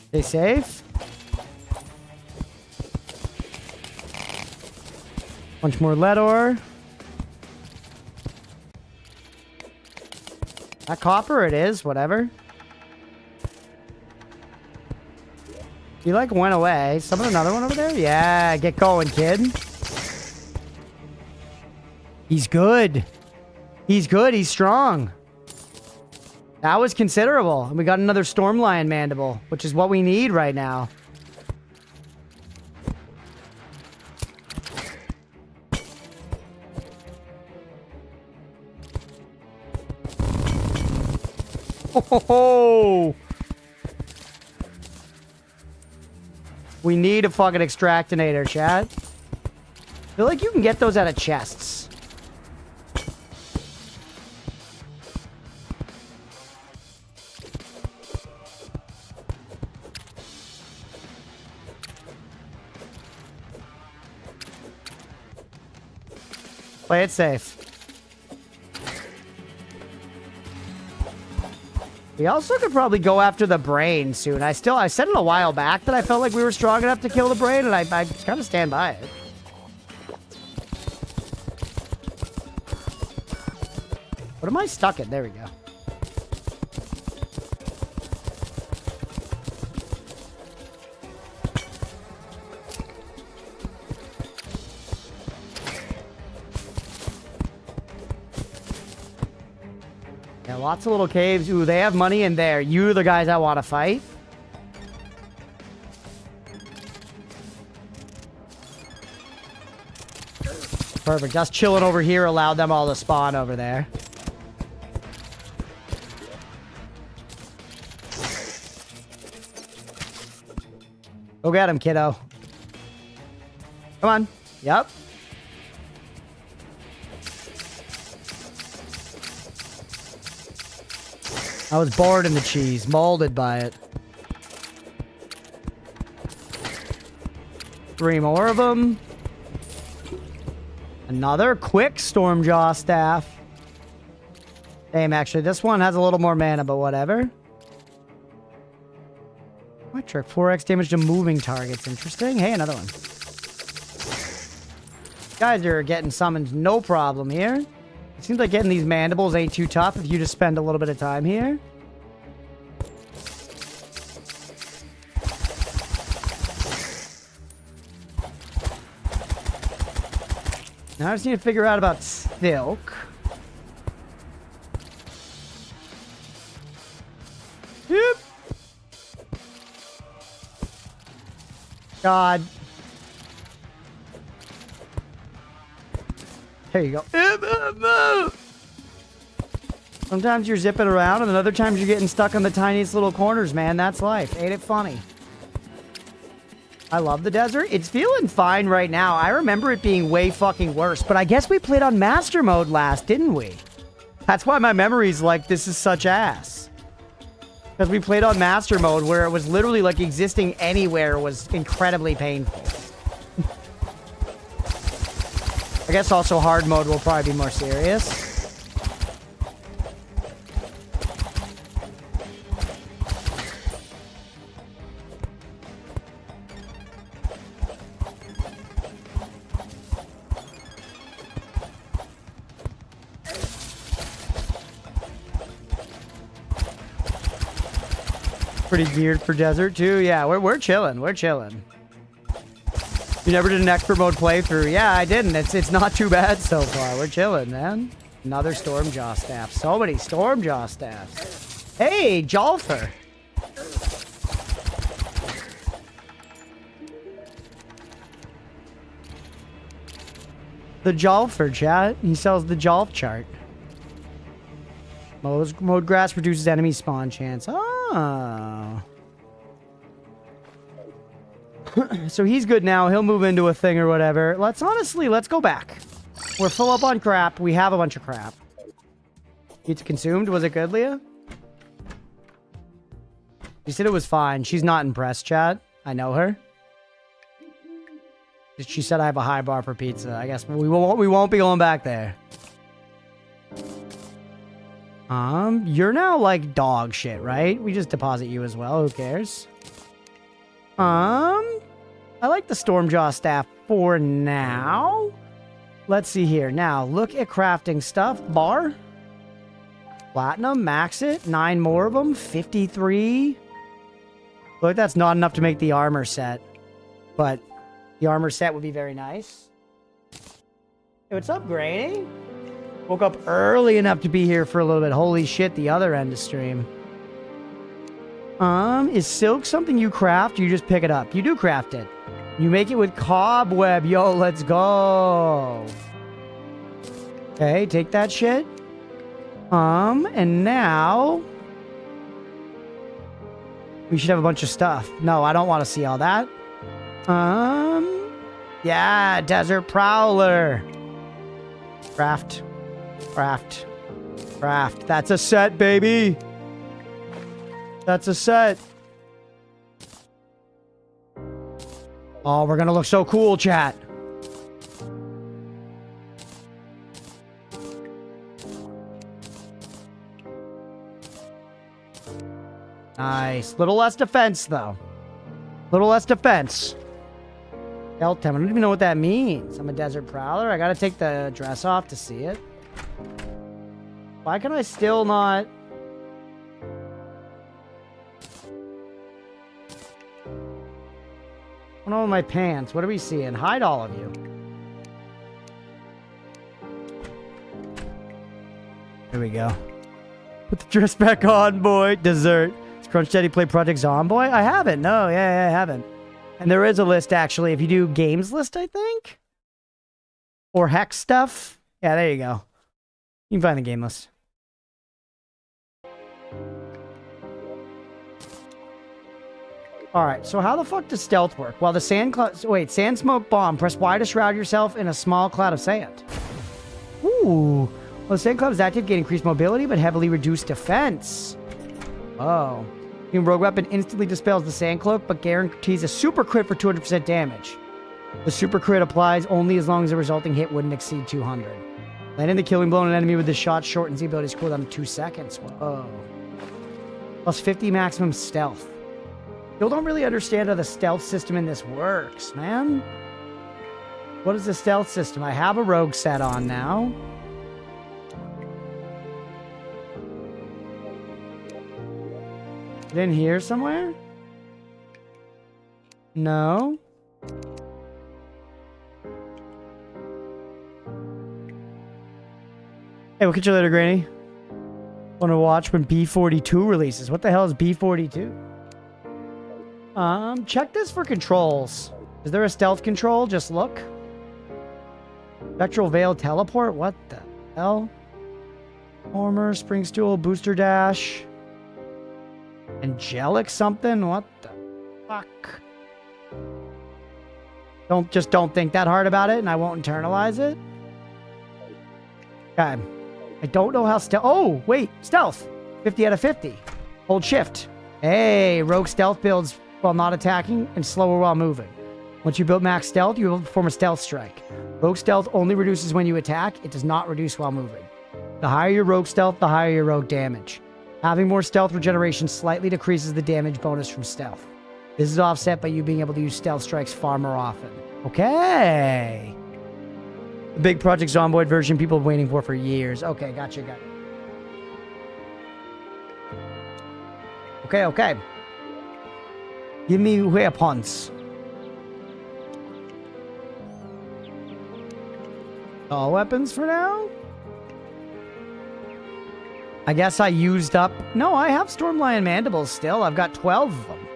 Stay safe. Bunch more lead ore. That copper it is, whatever. He like went away. Summon another one over there? Yeah, get going, kid. He's good. He's good. He's strong. That was considerable. And we got another Storm Lion Mandible, which is what we need right now. Oh! We need a fucking extractinator, chat. I feel like you can get those out of chests. Play it safe. We also could probably go after the brain soon. I said it a while back that I felt like we were strong enough to kill the brain, and I kind of stand by it. What am I stuck in? There we go. Yeah, lots of little caves. Ooh, they have money in there. You are the guys I want to fight. Perfect. Us chilling over here allowed them all to spawn over there. Go get him, kiddo. Come on. Yep. I was bored in the cheese, molded by it. 3 more of them. Another quick Stormjaw Staff. Damn, actually, this one has a little more mana, but whatever. Electric, 4x damage to moving targets. Interesting. Hey, another one. Guys are getting summoned no problem here. It seems like getting these mandibles ain't too tough if you just spend a little bit of time here. Now I just need to figure out about Silk. Yep. God. There you go. Sometimes you're zipping around, and then other times you're getting stuck on the tiniest little corners, man. That's life. Ain't it funny? I love the desert. It's feeling fine right now. I remember it being way fucking worse, but I guess we played on Master Mode last, didn't we? That's why my memory's like, this is such ass. Because we played on Master Mode, where it was literally like existing anywhere was incredibly painful. I guess also hard mode will probably be more serious. Pretty geared for desert too. Yeah, we're chilling. We're chilling. You never did an expert mode playthrough. Yeah, I didn't. It's not too bad so far. We're chilling, man. Another Stormjaw Staff. So many Stormjaw Staffs. Hey, Jolfer. The Jolfer, chat. He sells the Jolf chart. Mode grass reduces enemy spawn chance. Oh. Oh. So he's good now. He'll move into a thing or whatever. Let's go back. We're full up on crap. We have a bunch of crap. It's consumed. Was it good, Leah? She said it was fine. She's not impressed, chat. I know her. She said I have a high bar for pizza. I guess we won't be going back there. You're now like dog shit, right? We just deposit you as well. Who cares? I like the Stormjaw staff for now. Let's see here. Now, look at crafting stuff. Bar. Platinum. Max it. 9 more of them. 53. Look, that's not enough to make the armor set. But the armor set would be very nice. Hey, what's up, Granny? Woke up early enough to be here for a little bit. Holy shit, the other end of stream. Is silk something you craft? Or you just pick it up? You do craft it. You make it with cobweb. Yo, let's go. Okay, take that shit. And now we should have a bunch of stuff. No, I don't want to see all that. Yeah, Desert Prowler. Craft. That's a set, baby. That's a set. Oh, we're gonna look so cool, chat. Nice. Little less defense, though. Little less defense. L10. I don't even know what that means. I'm a desert prowler. I gotta take the dress off to see it. Why can I still not... What's on with my pants? What are we seeing? Hide all of you. Here we go. Put the dress back on, boy. Dessert. Has Crunch Daddy play Project Zomboy? I haven't. No, yeah, I haven't. And there is a list, actually. If you do games list, I think? Or hex stuff. Yeah, there you go. You can find the game list. Alright, so how the fuck does stealth work? Well, the sand cloud... Wait, sand smoke bomb. Press Y to shroud yourself in a small cloud of sand. Ooh. Well, the sand cloud is active, gain increased mobility, but heavily reduced defense. Oh. Your rogue weapon instantly dispels the sand cloak, but guarantees a super crit for 200% damage. The super crit applies only as long as the resulting hit wouldn't exceed 200. Landing the killing blow on an enemy with this shot shortens the ability's cooldown to 2 seconds. Whoa. Plus 50 maximum stealth. Still don't really understand how the stealth system in this works, man. What is the stealth system? I have a rogue set on now. Is it in here somewhere? No. Hey, we'll catch you later, Granny. Want to watch when B42 releases? What the hell is B42? Check this for controls. Is there a stealth control? Just look. Spectral Veil Teleport? What the hell? Armor, Spring Stool, Booster Dash. Angelic something? What the fuck? Don't think that hard about it and I won't internalize it. Okay. I don't know how stealth... Oh, wait. Stealth. 50 out of 50. Hold shift. Hey, rogue stealth builds while not attacking and slower while moving. Once you build max stealth, you will perform a stealth strike. Rogue stealth only reduces when you attack. It does not reduce while moving. The higher your rogue stealth, the higher your rogue damage. Having more stealth regeneration slightly decreases the damage bonus from stealth. This is offset by you being able to use stealth strikes far more often. Okay. The big Project Zomboid version people have been waiting for years. Okay, gotcha. Okay. Give me weapons. All weapons for now? I guess I used up... No, I have Stormlion Mandibles still. I've got 12 of them.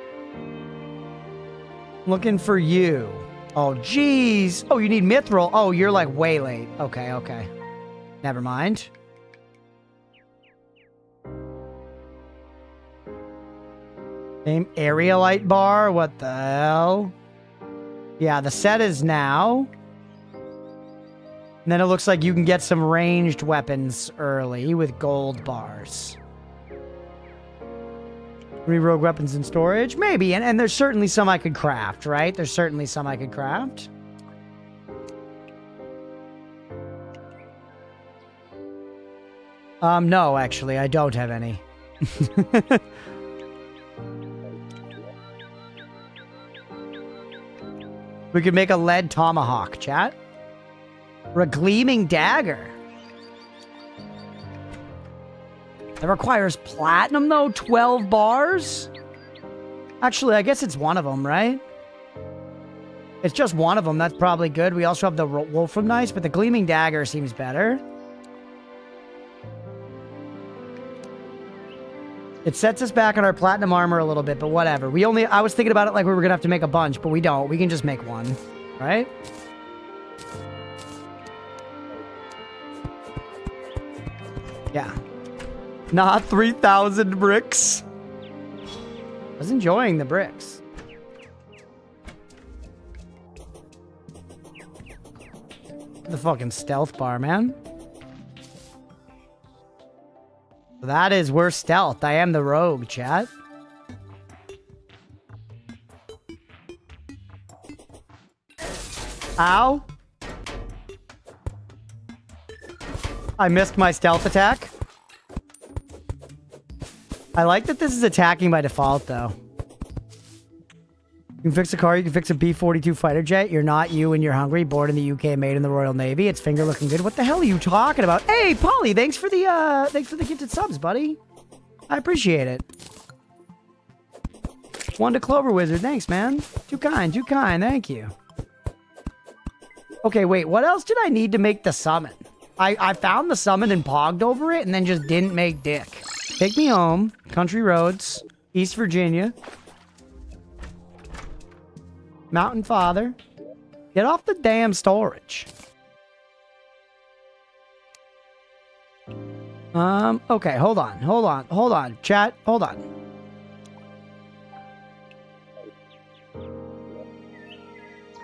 Looking for you. Oh, jeez. Oh, you need Mithril. Oh, you're like way late. Okay. Never mind. Name area light bar. What the hell? Yeah, the set is now. And then it looks like you can get some ranged weapons early with gold bars. Rogue weapons in storage? Maybe. And there's certainly some I could craft, right? There's certainly some I could craft. No, actually, I don't have any. We could make a lead tomahawk, chat. Or a gleaming dagger. That requires platinum, though? 12 bars? Actually, I guess it's one of them, right? It's just one of them. That's probably good. We also have the Wolfram Knights, but the Gleaming Dagger seems better. It sets us back on our platinum armor a little bit, but whatever. I was thinking about it like we were going to have to make a bunch, but we don't. We can just make one, right? Yeah. Not 3,000 bricks. I was enjoying the bricks. The fucking stealth bar, man. That is worse stealth. I am the rogue, chat. Ow. I missed my stealth attack. I like that this is attacking by default, though. You can fix a car, you can fix a B-42 fighter jet. You're not you and you're hungry. Born in the UK, made in the Royal Navy. It's finger looking good. What the hell are you talking about? Hey, Polly, thanks for the gifted subs, buddy. I appreciate it. One to Clover Wizard. Thanks, man. Too kind, too kind. Thank you. Okay, wait. What else did I need to make the summon? I found the summon and pogged over it and then just didn't make dick. Take me home. Country roads. East Virginia. Mountain Father. Get off the damn storage. Okay, hold on. Chat, hold on.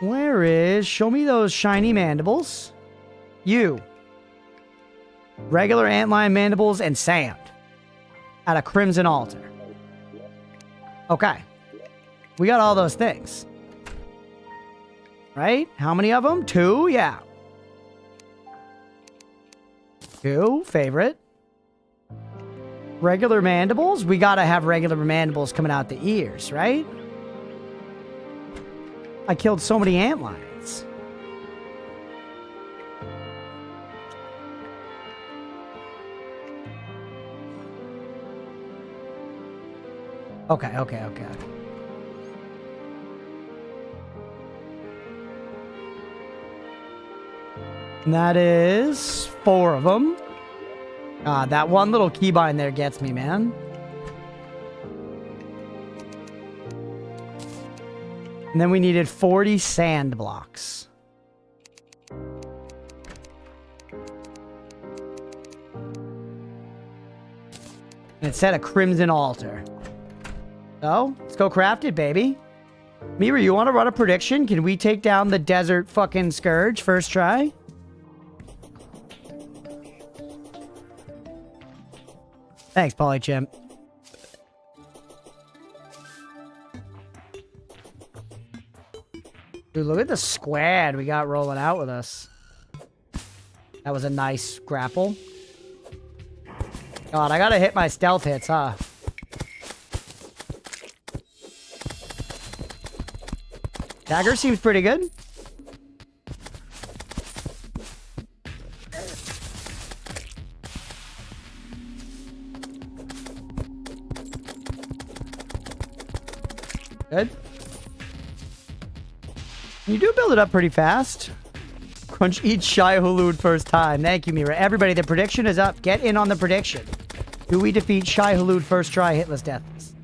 Where is... Show me those shiny mandibles. You. Regular antlion mandibles and sand. At a crimson altar. Okay. We got all those things. Right? How many of them? 2? Yeah. 2. Favorite. Regular mandibles? We gotta have regular mandibles coming out the ears, right? I killed so many antlions. Okay. And that is 4 of them. That one little keybind there gets me, man. And then we needed 40 sand blocks. And it said a crimson altar. So, let's go craft it, baby. Mira, you want to run a prediction? Can we take down the desert fucking scourge first try? Thanks, Polychimp. Dude, look at the squad we got rolling out with us. That was a nice grapple. God, I gotta hit my stealth hits, huh? Dagger seems pretty good. Good. You do build it up pretty fast. Crunch eats Shai Hulud first time. Thank you, Mira. Everybody, the prediction is up. Get in on the prediction. Do we defeat Shai Hulud first try, hitless, deathless?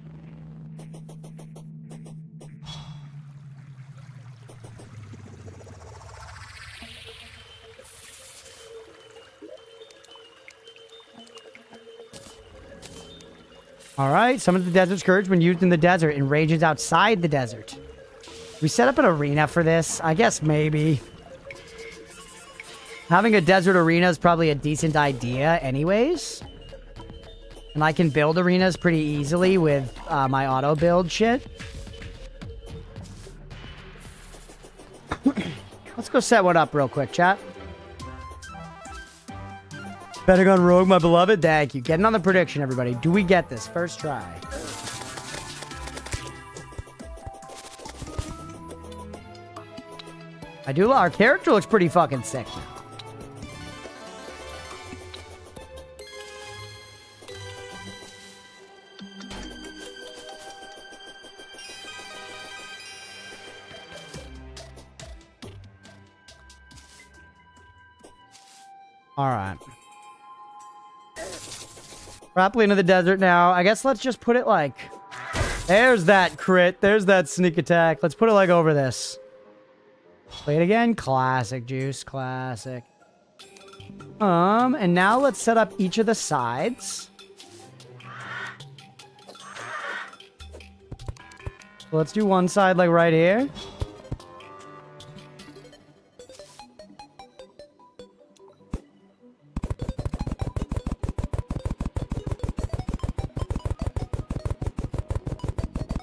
All right. Summon the Desert Scourge when used in the desert and rages outside the desert. We set up an arena for this? I guess maybe. Having a desert arena is probably a decent idea anyways. And I can build arenas pretty easily with my auto build shit. Let's go set one up real quick, chat. Betting on Rogue, my beloved. Thank you. Getting on the prediction, everybody. Do we get this? First try. I do. Our character looks pretty fucking sick now. All right. Rapidly into the desert now. I guess let's just put it like... There's that crit. There's that sneak attack. Let's put it like over this. Play it again. Classic, Juice. Classic. And now let's set up each of the sides. So let's do one side like right here.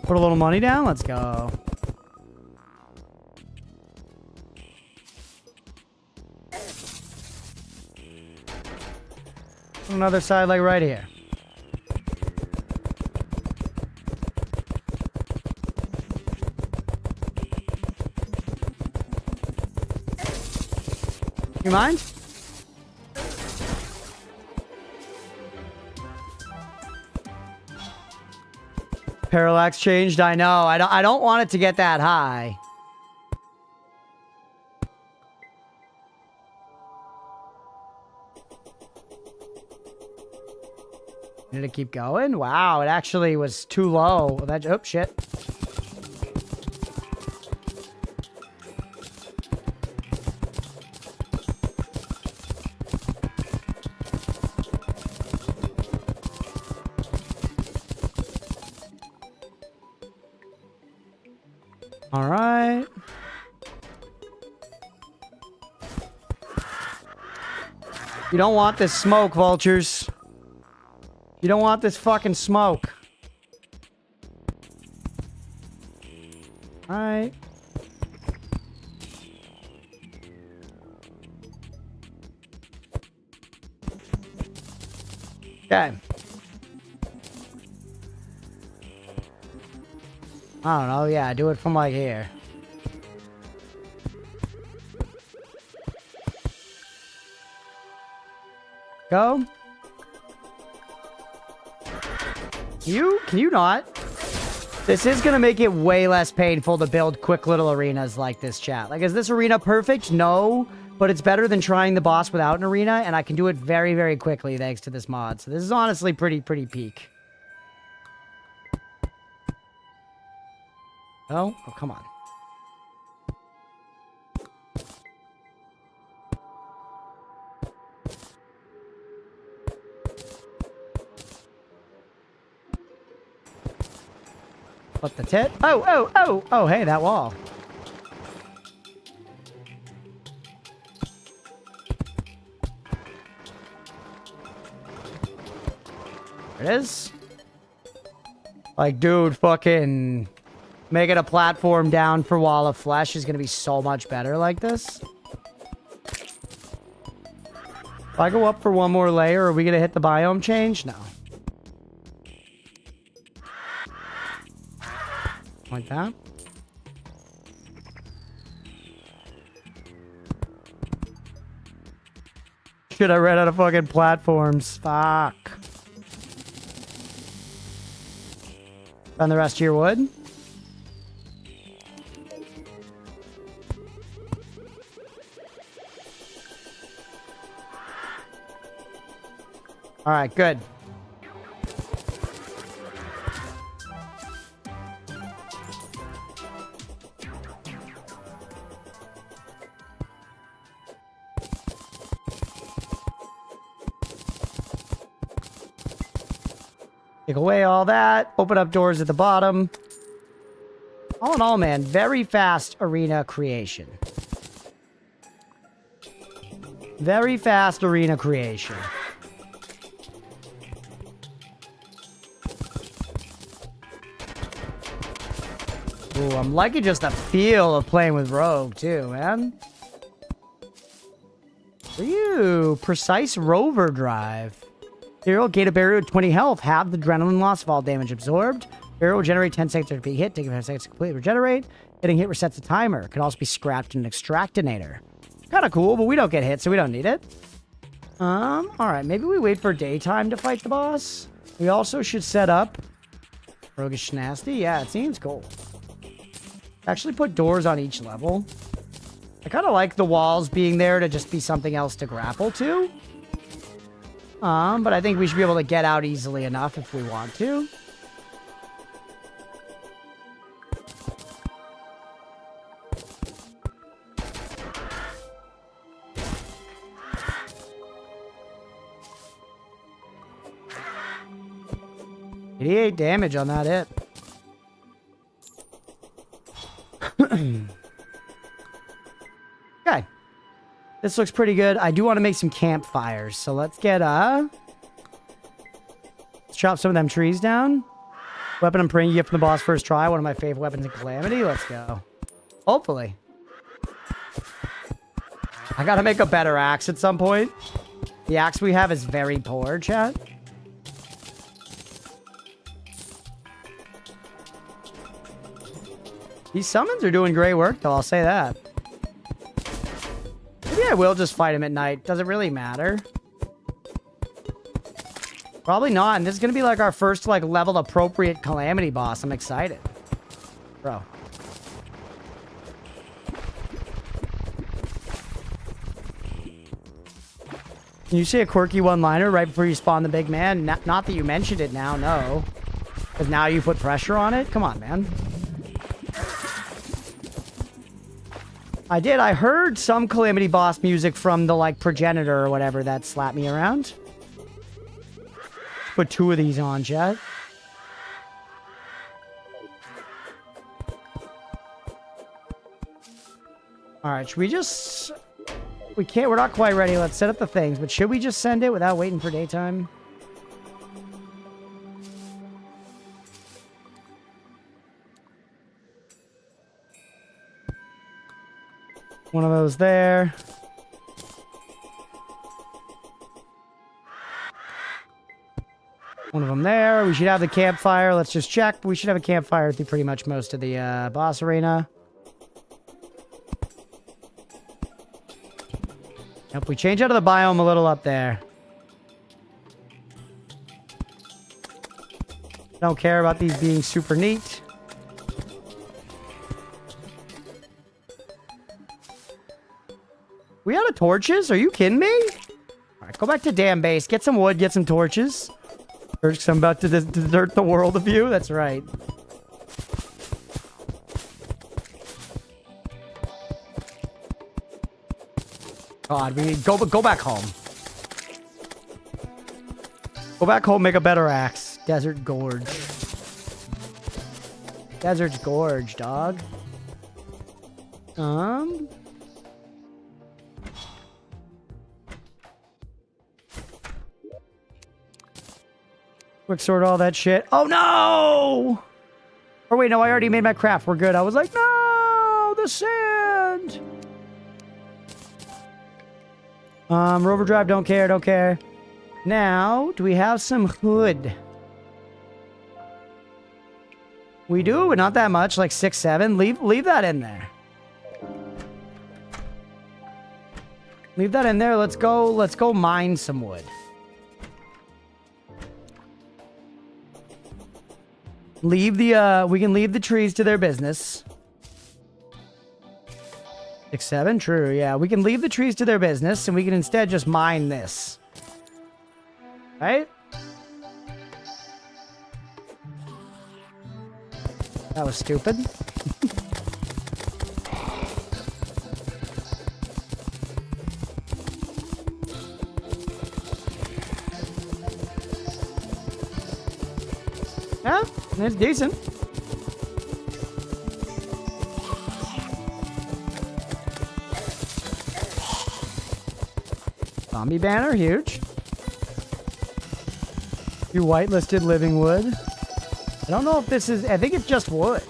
Put a little money down. Let's go. Another side like right here. You mind? Parallax changed. I know. I don't want it to get that high. Did it keep going? Wow, it actually was too low. That, oh, shit. All right. You don't want this smoke, vultures. You don't want this fucking smoke. All right. Okay. I don't know. Yeah, do it from like here. Go. Can you not? This is going to make it way less painful to build quick little arenas like this, chat. Like, is this arena perfect? No, but it's better than trying the boss without an arena, and I can do it very, very quickly thanks to this mod. So this is honestly pretty peak. Oh, come on. What the tit? Oh, hey, that wall. There it is. Like, dude, fucking making a platform down for Wall of Flesh is gonna be so much better like this. If I go up for one more layer, are we gonna hit the biome change? No. Like that. Shit, I ran out of fucking platforms. Fuck. Found the rest of your wood? Alright, good. Take away all that. Open up doors at the bottom. All in all, man, very fast arena creation. Very fast arena creation. Ooh, I'm liking just the feel of playing with Rogue, too, man. For you, precise rover drive. Hero, gain a barrier with 20 health. Have the adrenaline loss of all damage absorbed. Barrier will generate 10 seconds after being hit. Taking 5 seconds to completely regenerate. Getting hit resets the timer. Can also be scrapped in an extractinator. Kind of cool, but we don't get hit, so we don't need it. Alright, maybe we wait for daytime to fight the boss. We also should set up Roguish Nasty. Yeah, it seems cool. Actually put doors on each level. I kind of like the walls being there to just be something else to grapple to. But I think we should be able to get out easily enough if we want to. $88 damage on that hit. Okay. This looks pretty good. I do want to make some campfires. So let's get, let's chop some of them trees down. Weapon I'm praying you get from the boss first try. One of my favorite weapons in Calamity. Let's go. Hopefully. I gotta make a better axe at some point. The axe we have is very poor, chat. These summons are doing great work, though. I'll say that. Maybe I will just fight him at night. Does it really matter? Probably not. And this is going to be like our first like level appropriate Calamity boss. I'm excited. Bro. Can you say a quirky one-liner right before you spawn the big man? Not that you mentioned it now, no. Because now you put pressure on it? Come on, man. I did. I heard some Calamity boss music from the, like, progenitor or whatever that slapped me around. Put 2 of these on, chat. Alright, should we just... We can't... We're not quite ready. Let's set up the things. But should we just send it without waiting for daytime? One of those there. One of them there. We should have the campfire. Let's just check. We should have a campfire through pretty much most of the boss arena. Yep, we change out of the biome a little up there. Don't care about these being super neat. We out of torches? Are you kidding me? Alright, go back to damn base. Get some wood, get some torches. First, I'm about to desert the world of you. That's right. God, we need go back home. Go back home, make a better axe. Desert Gorge. Desert's Gorge, dog. Quick sort all that shit. Oh no! Or wait, no, I already made my craft. We're good. I was like, no, the sand. Rover drive, don't care, don't care. Now, do we have some hood? We do, but not that much, like 6, 7. Leave that in there. Leave that in there. Let's go mine some wood. Leave the, we can leave the trees to their business. 6, 7, true, yeah. We can leave the trees to their business, and we can instead just mine this. Right? That was stupid. Yeah, it's decent. Zombie banner, huge. You whitelisted living wood. I don't know if this is... I think it's just wood.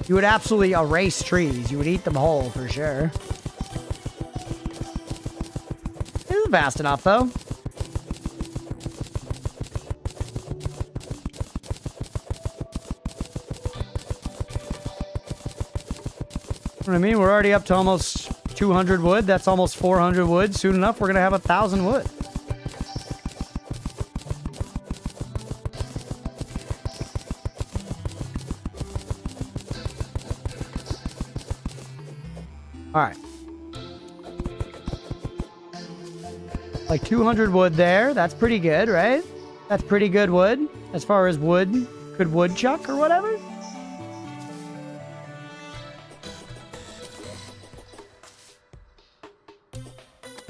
You would absolutely erase trees. You would eat them whole for sure. This is fast enough, though. What I mean, we're already up to almost 200 wood. That's almost 400 wood. Soon enough, we're going to have 1,000 wood. All right. Like 200 wood there. That's pretty good, right? That's pretty good wood. As far as wood, good woodchuck or whatever.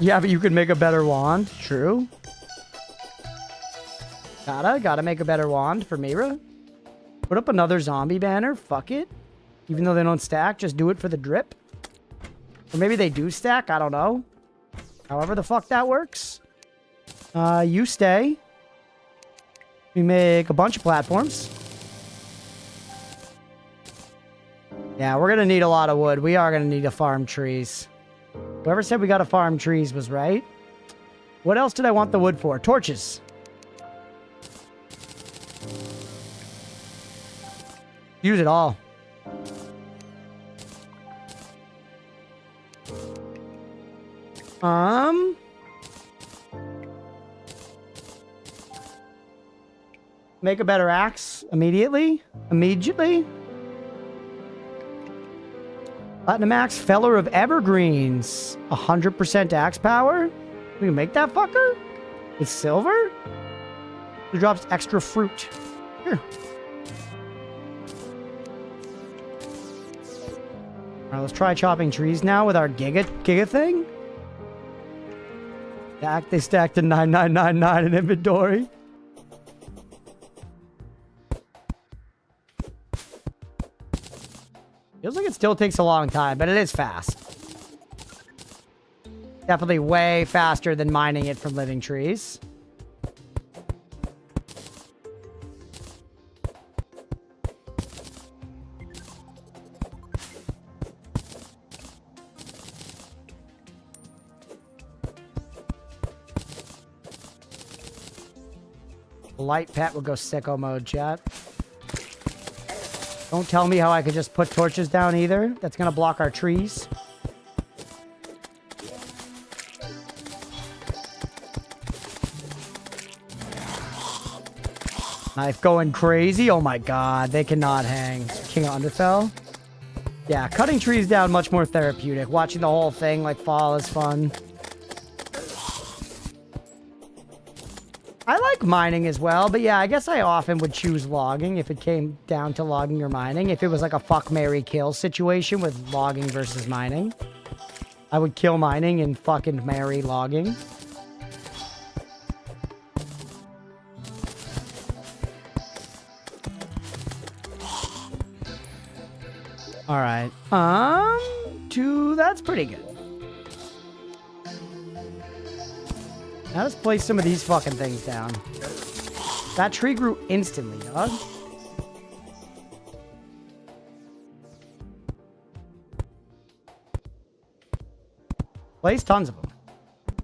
Yeah, but you could make a better wand. True. Gotta make a better wand for Mira. Put up another zombie banner. Fuck it. Even though they don't stack, just do it for the drip. Or maybe they do stack. I don't know. However the fuck that works. You stay. We make a bunch of platforms. Yeah, we're gonna need a lot of wood. We are gonna need to farm trees. Whoever said we gotta farm trees was right. What else did I want the wood for? Torches. Use it all. Make a better axe immediately. Platinum axe, feller of evergreens. 100% axe power. We can make that fucker. It's silver. It drops extra fruit. Here. All right, let's try chopping trees now with our giga thing. They stacked to 9999 in inventory. Feels like it still takes a long time, but it is fast. Definitely way faster than mining it from living trees. Light pet will go sicko mode, chat. Don't tell me how I could just put torches down either. That's gonna block our trees. Knife going crazy. Oh my god, they cannot hang. King of Underfell. Yeah, cutting trees down much more therapeutic. Watching the whole thing like fall is fun. I like mining as well, but yeah, I guess I often would choose logging if it came down to logging or mining. If it was like a fuck, marry, kill situation with logging versus mining, I would kill mining and fucking marry logging. All right. That's pretty good. Now let's place some of these fucking things down. That tree grew instantly, dog. Place tons of them.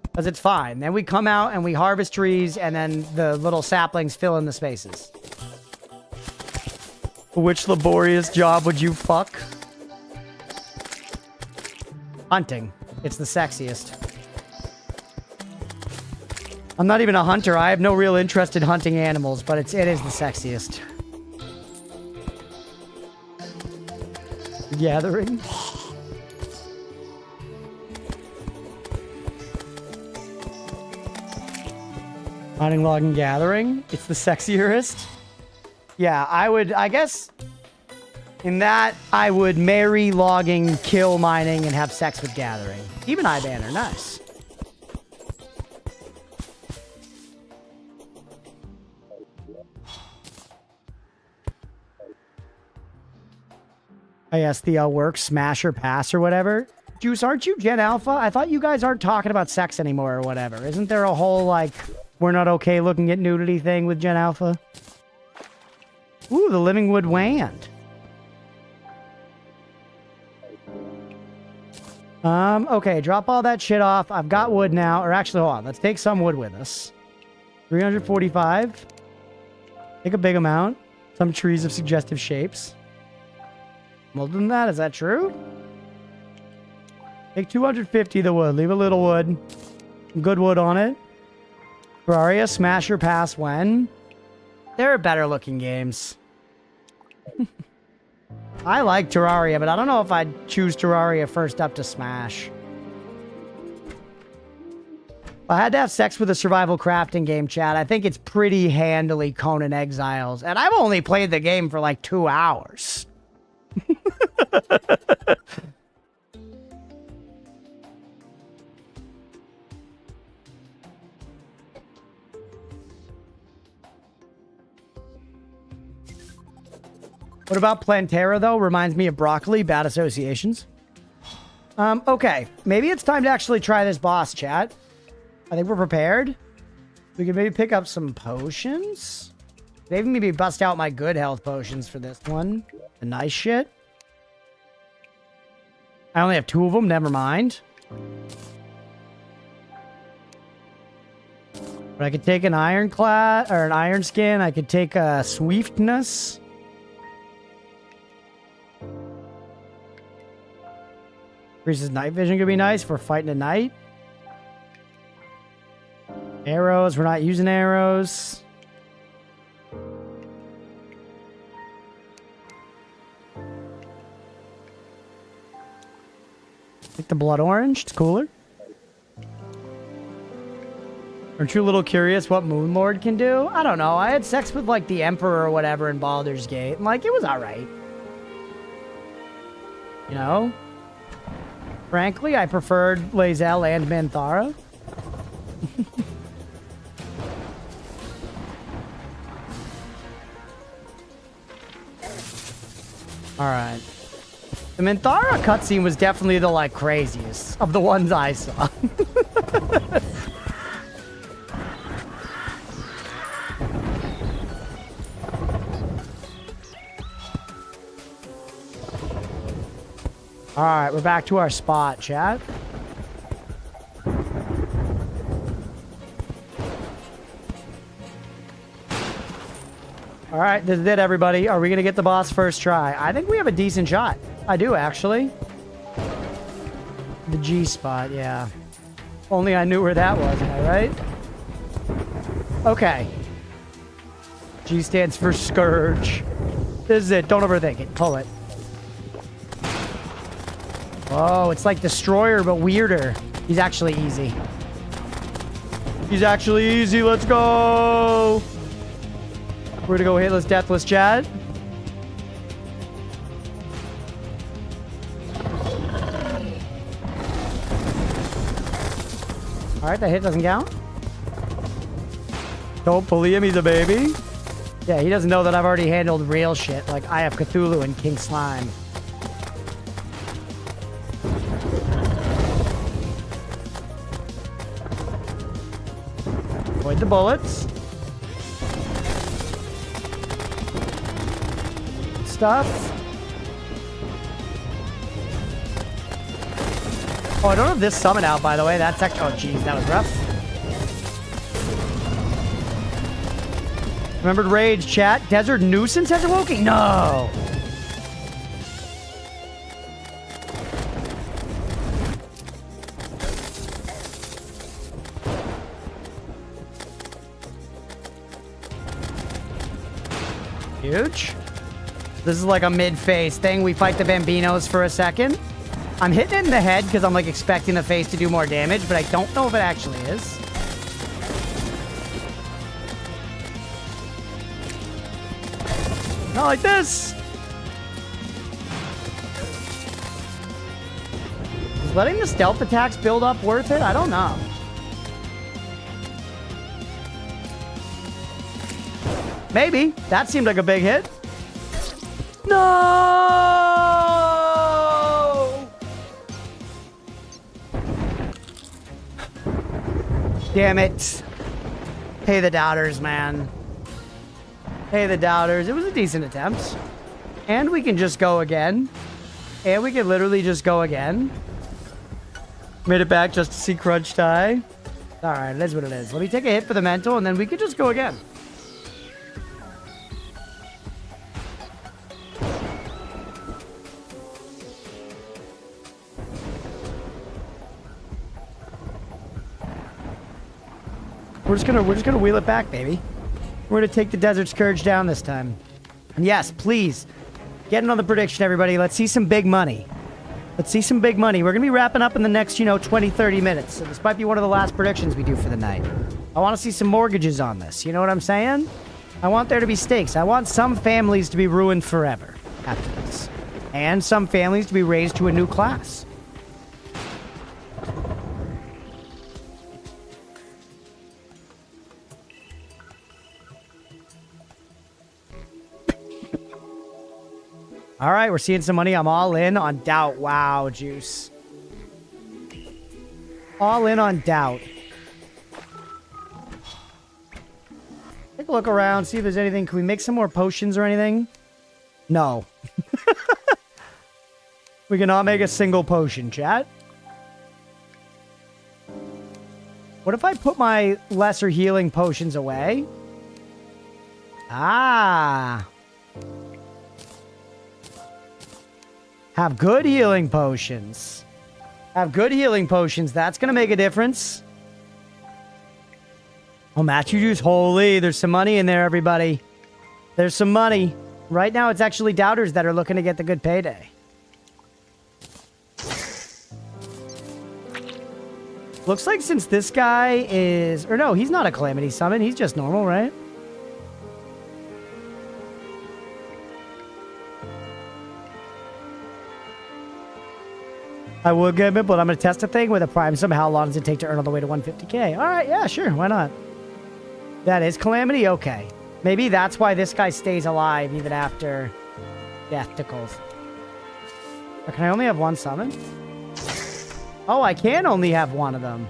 Because it's fine. Then we come out and we harvest trees and then the little saplings fill in the spaces. Which laborious job would you fuck? Hunting. It's the sexiest. I'm not even a hunter. I have no real interest in hunting animals, but it is the sexiest. Gathering. Hunting, logging, gathering. It's the sexiest. Yeah, I guess in that, I would marry logging, kill mining, and have sex with gathering. Even eye banner, nice. ISTL works, smash or pass or whatever. Juice, aren't you Gen Alpha? I thought you guys aren't talking about sex anymore or whatever. Isn't there a whole, like, we're not okay looking at nudity thing with Gen Alpha? Ooh, the Living Wood Wand. Okay, drop all that shit off. I've got wood now. Or actually, hold on. Let's take some wood with us. 345. Take a big amount. Some trees of suggestive shapes. More than that, is that true? Take 250 of the wood. Leave a little wood. Good wood on it. Terraria, smash or pass when? There are better looking games. I like Terraria, but I don't know if I'd choose Terraria first up to Smash. If I had to have sex with a survival crafting game, chat, I think it's pretty handily Conan Exiles. And I've only played the game for like 2 hours. What about playing Terra, though? Reminds me of broccoli. Bad associations. Okay. Maybe it's time to actually try this boss, chat. I think we're prepared. We can maybe pick up some potions. Maybe bust out my good health potions for this one. The nice shit. I only have 2 of them. Never mind. But I could take an ironclad or an iron skin. I could take a swiftness. Increases night vision could be nice for fighting at night. Arrows. We're not using arrows. Take the blood orange. It's cooler. Aren't you a little curious what Moon Lord can do? I don't know. I had sex with like the Emperor or whatever in Baldur's Gate. And like it was alright. You know? Frankly, I preferred Lae'zel and Manthara. Alright. The Manthara cutscene was definitely the, like, craziest of the ones I saw. Alright, we're back to our spot, chat. Alright, this is it, everybody. Are we going to get the boss first try? I think we have a decent shot. I do, actually. The G spot, yeah. Only I knew where that was, am I right? Okay. G stands for Scourge. This is it. Don't overthink it. Pull it. Oh, it's like Destroyer, but weirder. He's actually easy. He's actually easy. Let's go. We're gonna go hitless, deathless, chat. Alright, that hit doesn't count. Don't bully him, he's a baby. Yeah, he doesn't know that I've already handled real shit, like I have Cthulhu and King Slime. Avoid the bullets. Stuff. Oh, I don't have this summon out, by the way. That's actually... Oh, jeez, that was rough. Remembered Rage, chat. Desert Nuisance has awoken? No! Huge. This is like a mid-phase thing. We fight the Bambinos for a second. I'm hitting it in the head because I'm like expecting the face to do more damage, but I don't know if it actually is. Not like this. Is letting the stealth attacks build up worth it? I don't know. Maybe. That seemed like a big hit. No! Damn it. Hey, the doubters, man. Hey, the doubters. It was a decent attempt. And we can just go again. And we can literally just go again. Made it back just to see Crunch die. Alright, it is what it is. Let me take a hit for the mental, and then we can just go again. We're just gonna wheel it back, baby. We're gonna take the Desert Scourge down this time. And yes, please, get in on the prediction, everybody. Let's see some big money. Let's see some big money. We're gonna be wrapping up in the next, 20, 30 minutes. So this might be one of the last predictions we do for the night. I want to see some mortgages on this. You know what I'm saying? I want there to be stakes. I want some families to be ruined forever after this. And some families to be raised to a new class. All right, we're seeing some money. I'm all in on doubt. Wow, juice. All in on doubt. Take a look around, see if there's anything. Can we make some more potions or anything? No. We cannot make a single potion, chat. What if I put my lesser healing potions away? Ah. Have good healing potions. Have good healing potions. That's going to make a difference. Oh, Matthew Juice. Holy, there's some money in there, everybody. There's some money. Right now, it's actually doubters that are looking to get the good payday. Looks like since this guy is... Or no, he's not a Calamity Summon. He's just normal, right? I would get it, but I'm going to test a thing with a prime sum. How long does it take to earn all the way to 150k? All right, yeah, sure. Why not? That is Calamity? Okay. Maybe that's why this guy stays alive even after death tickles. Or can I only have one summon? Oh, I can only have one of them.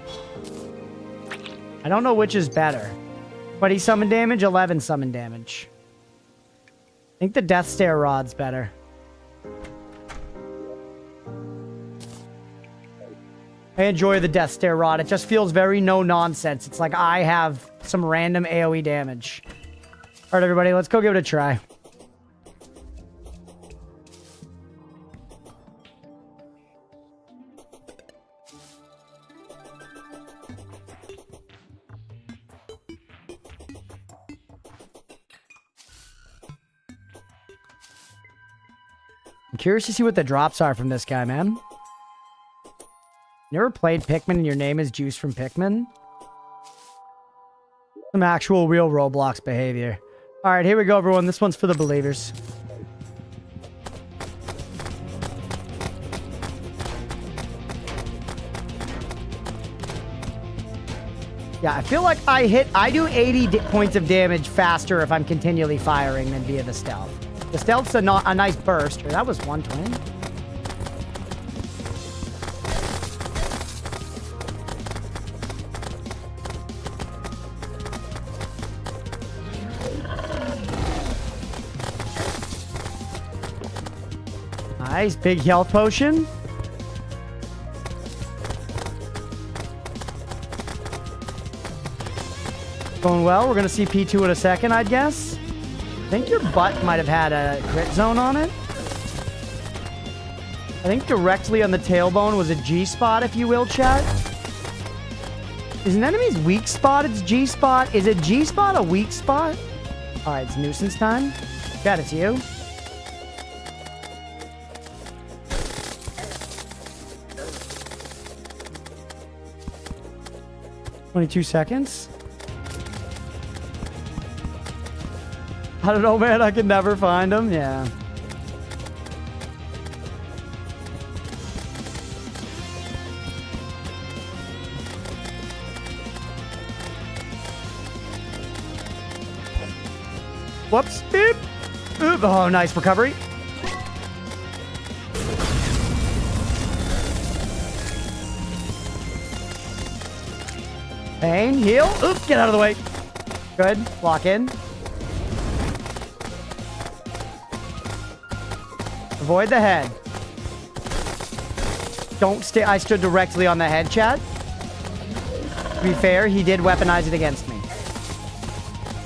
I don't know which is better. 20 summon damage, 11 summon damage. I think the Death Stare Rod's better. I enjoy the Death Stare Rod. It just feels very no-nonsense. It's like I have some random AoE damage. All right, everybody, let's go give it a try. I'm curious to see what the drops are from this guy, man. Never played Pikmin and your name is Juice from Pikmin? Some actual real Roblox behavior. Alright, here we go, everyone. This one's for the believers. Yeah, I feel like I do 80 points of damage faster if I'm continually firing than via the stealth. The stealth's a nice burst. Or that was 120. Nice, big health potion. Going well. We're going to see P2 in a second, I'd guess. I think your butt might have had a crit zone on it. I think directly on the tailbone was a G spot, if you will, chat. Is an enemy's weak spot its G spot? Is a G spot a weak spot? All right, it's nuisance time. Chat, it's you. $22 seconds. I don't know, man. I can never find them. Yeah. Whoops. Beep. Oop. Oh, nice recovery. Pain, heal. Oop, get out of the way. Good. Lock in. Avoid the head. Don't stay. I stood directly on the head, chat. To be fair, he did weaponize it against me.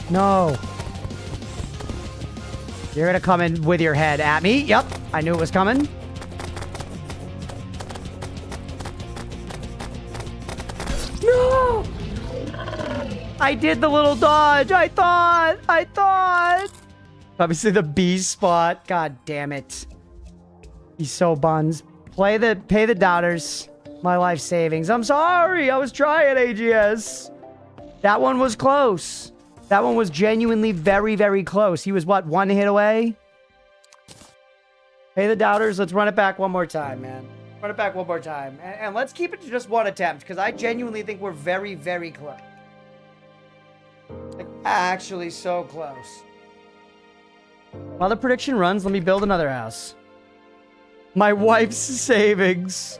No. You're gonna come in with your head at me. Yep. I knew it was coming. No! I did the little dodge. I thought. Obviously the B spot. God damn it. He's so buns. Pay the doubters. My life savings. I'm sorry. I was trying, AGS. That one was close. That one was genuinely very, very close. He was, what, 1 hit away? Pay the doubters. Let's run it back one more time, man. Run it back one more time. And let's keep it to just one attempt, because I genuinely think we're very, very close. Like, actually so close. While the prediction runs, let me build another house. My wife's savings.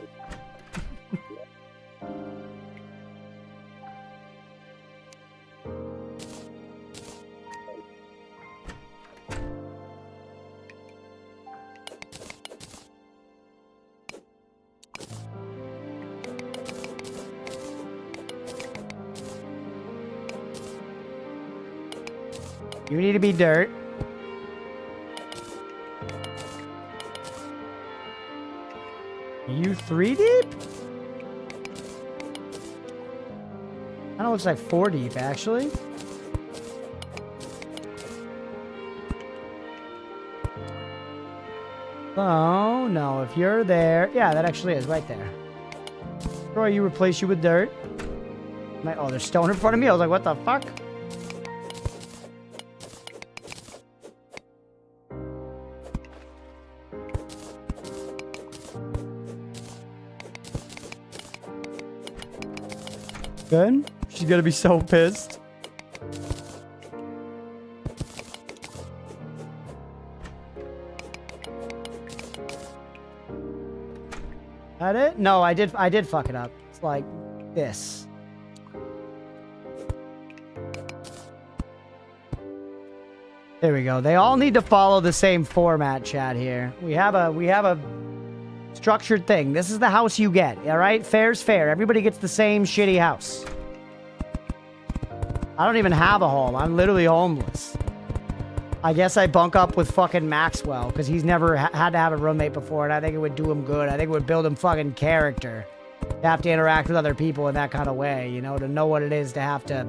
You need to be dirt. You 3 deep? Kind of looks like 4 deep, actually. Oh, no. If you're there... Yeah, that actually is right there. Troy, you replace you with dirt. Oh, there's stone in front of me. I was like, what the fuck? Good. She's gonna be so pissed. That it? No, I did fuck it up. It's like this. There we go. They all need to follow the same format, chat here. We have a structured thing. This is the house you get, all right? Fair's fair. Everybody gets the same shitty house. I don't even have a home. I'm literally homeless. I guess I bunk up with fucking Maxwell because he's never had to have a roommate before, and I think it would do him good. I think it would build him fucking character to have to interact with other people in that kind of way, you know, to know what it is to have to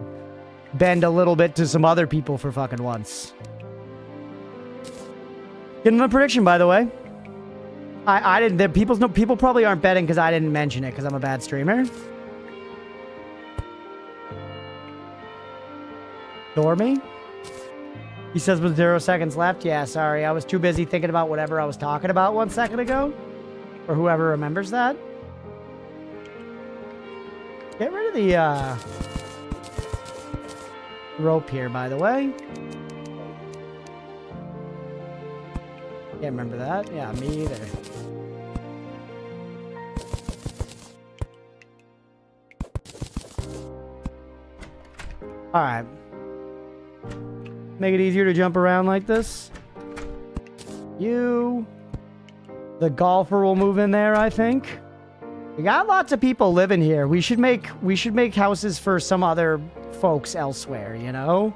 bend a little bit to some other people for fucking once. Getting a prediction, by the way. I didn't. People probably aren't betting because I didn't mention it because I'm a bad streamer. Dormy? He says with 0 seconds left. Yeah, sorry. I was too busy thinking about whatever I was talking about 1 second ago. Or whoever remembers that. Get rid of the rope here, by the way. Can't remember that. Yeah, me either. Alright. Make it easier to jump around like this. You. The golfer will move in there, I think. We got lots of people living here. We should make houses for some other folks elsewhere, you know?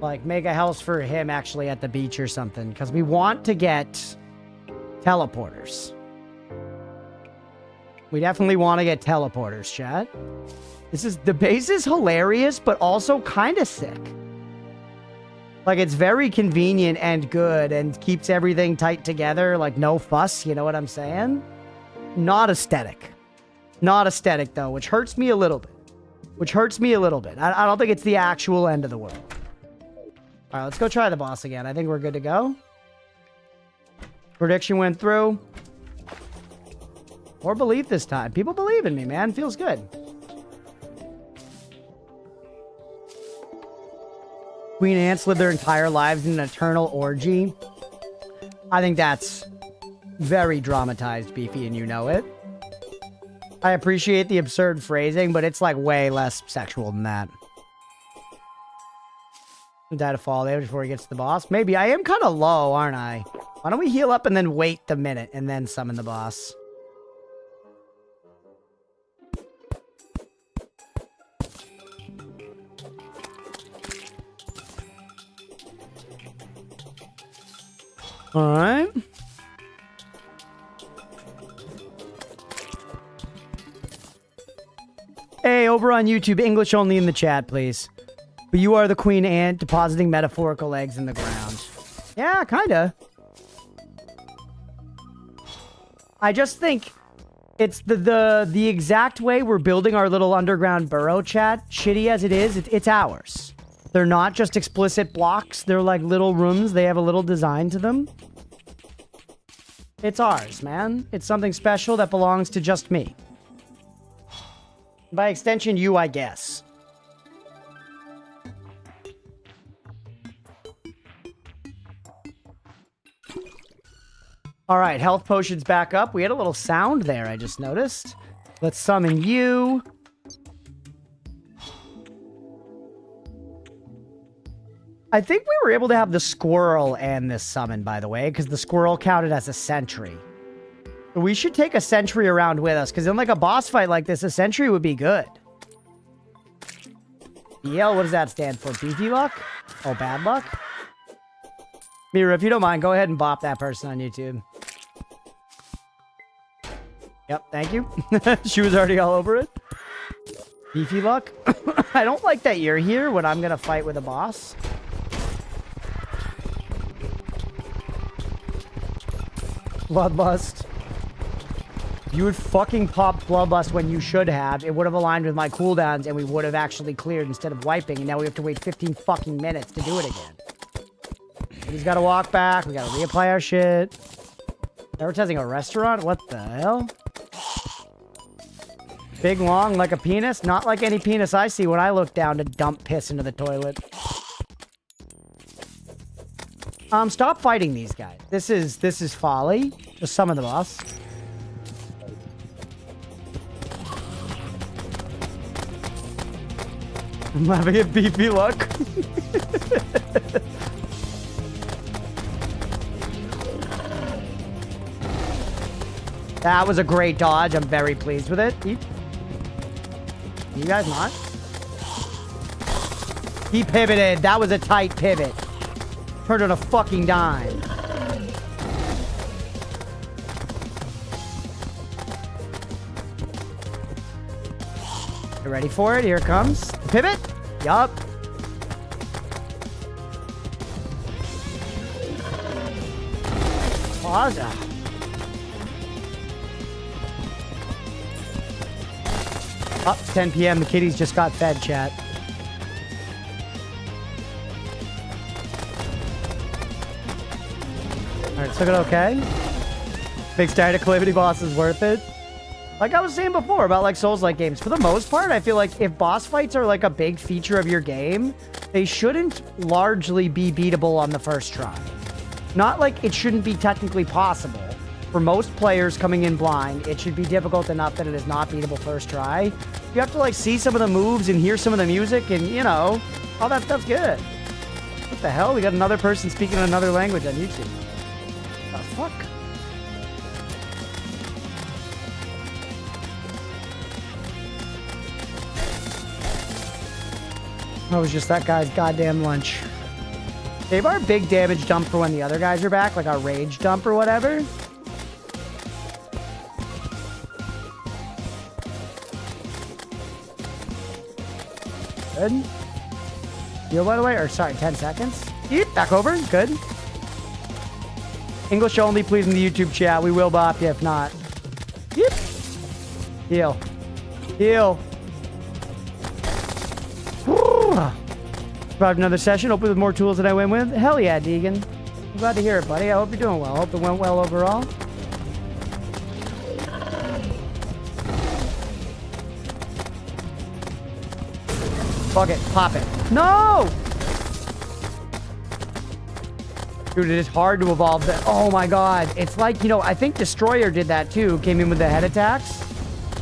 Like, make a house for him actually at the beach or something. Because we want to get teleporters. We definitely want to get teleporters, chat. The base is hilarious, but also kind of sick. Like, it's very convenient and good and keeps everything tight together. Like, no fuss, you know what I'm saying? Not aesthetic. Not aesthetic, though, which hurts me a little bit. I don't think it's the actual end of the world. All right, let's go try the boss again. I think we're good to go. Prediction went through. More belief this time. People believe in me, man. Feels good. Queen ants live their entire lives in an eternal orgy. I think that's very dramatized, Beefy, and you know it. I appreciate the absurd phrasing, but it's like way less sexual than that. Die to fall damage before he gets to the boss. Maybe. I am kind of low, aren't I? Why don't we heal up and then wait the minute and then summon the boss? All right. Hey, over on YouTube, English only in the chat, please. But you are the queen ant depositing metaphorical eggs in the ground. Yeah, kinda. I just think it's the exact way we're building our little underground burrow, chat. Shitty as it is, it's ours. They're not just explicit blocks. They're like little rooms. They have a little design to them. It's ours, man. It's something special that belongs to just me. By extension, you, I guess. All right, health potions back up. We had a little sound there, I just noticed. Let's summon you. I think we were able to have the squirrel and this summon, by the way, because the squirrel counted as a sentry. We should take a sentry around with us, because in like a boss fight like this, a sentry would be good. BL, what does that stand for? Beefy luck? Oh, bad luck? Mira, if you don't mind, go ahead and bop that person on YouTube. Yep, thank you. She was already all over it. Beefy luck? I don't like that you're here when I'm going to fight with a boss. Bloodlust. You would fucking pop Bloodlust when you should have. It would have aligned with my cooldowns and we would have actually cleared instead of wiping. And now we have to wait 15 fucking minutes to do it again. He's got to walk back. We got to reapply our shit. Advertising a restaurant? What the hell? Big, long, like a penis? Not like any penis I see when I look down to dump piss into the toilet. Stop fighting these guys. This is folly. Just summon the boss. I'm laughing at beefy luck. That was a great dodge. I'm very pleased with it. You guys not? He pivoted. That was a tight pivot. Turned on a fucking dime. You ready for it? Here it comes. Pivot? Yup. Pause. Up 10 p.m. The kitties just got fed, chat. Alright, so good, okay. Big starter calamity boss is worth it. Like I was saying before about like Souls-like games, for the most part, I feel like if boss fights are like a big feature of your game, they shouldn't largely be beatable on the first try. Not like it shouldn't be technically possible. For most players coming in blind, it should be difficult enough that it is not beatable first try. You have to like see some of the moves and hear some of the music and, you know, all that stuff's good. What the hell? We got another person speaking another language on YouTube. What the fuck? That was just that guy's goddamn lunch. Save our big damage dump for when the other guys are back, like our rage dump or whatever. Good. Heal, by the way, or sorry, 10 seconds. Eat, back over, good. English only, please, in the YouTube chat. We will bop you if not. Yep. Heal. Heal. Survived another session, hopefully with more tools than I went with. Hell yeah, Deegan. I'm glad to hear it, buddy. I hope you're doing well. I hope it went well overall. Fuck it. Pop it. No! Dude, it is hard to evolve that. Oh my god. It's like, you know, I think Destroyer did that too. Came in with the head attacks.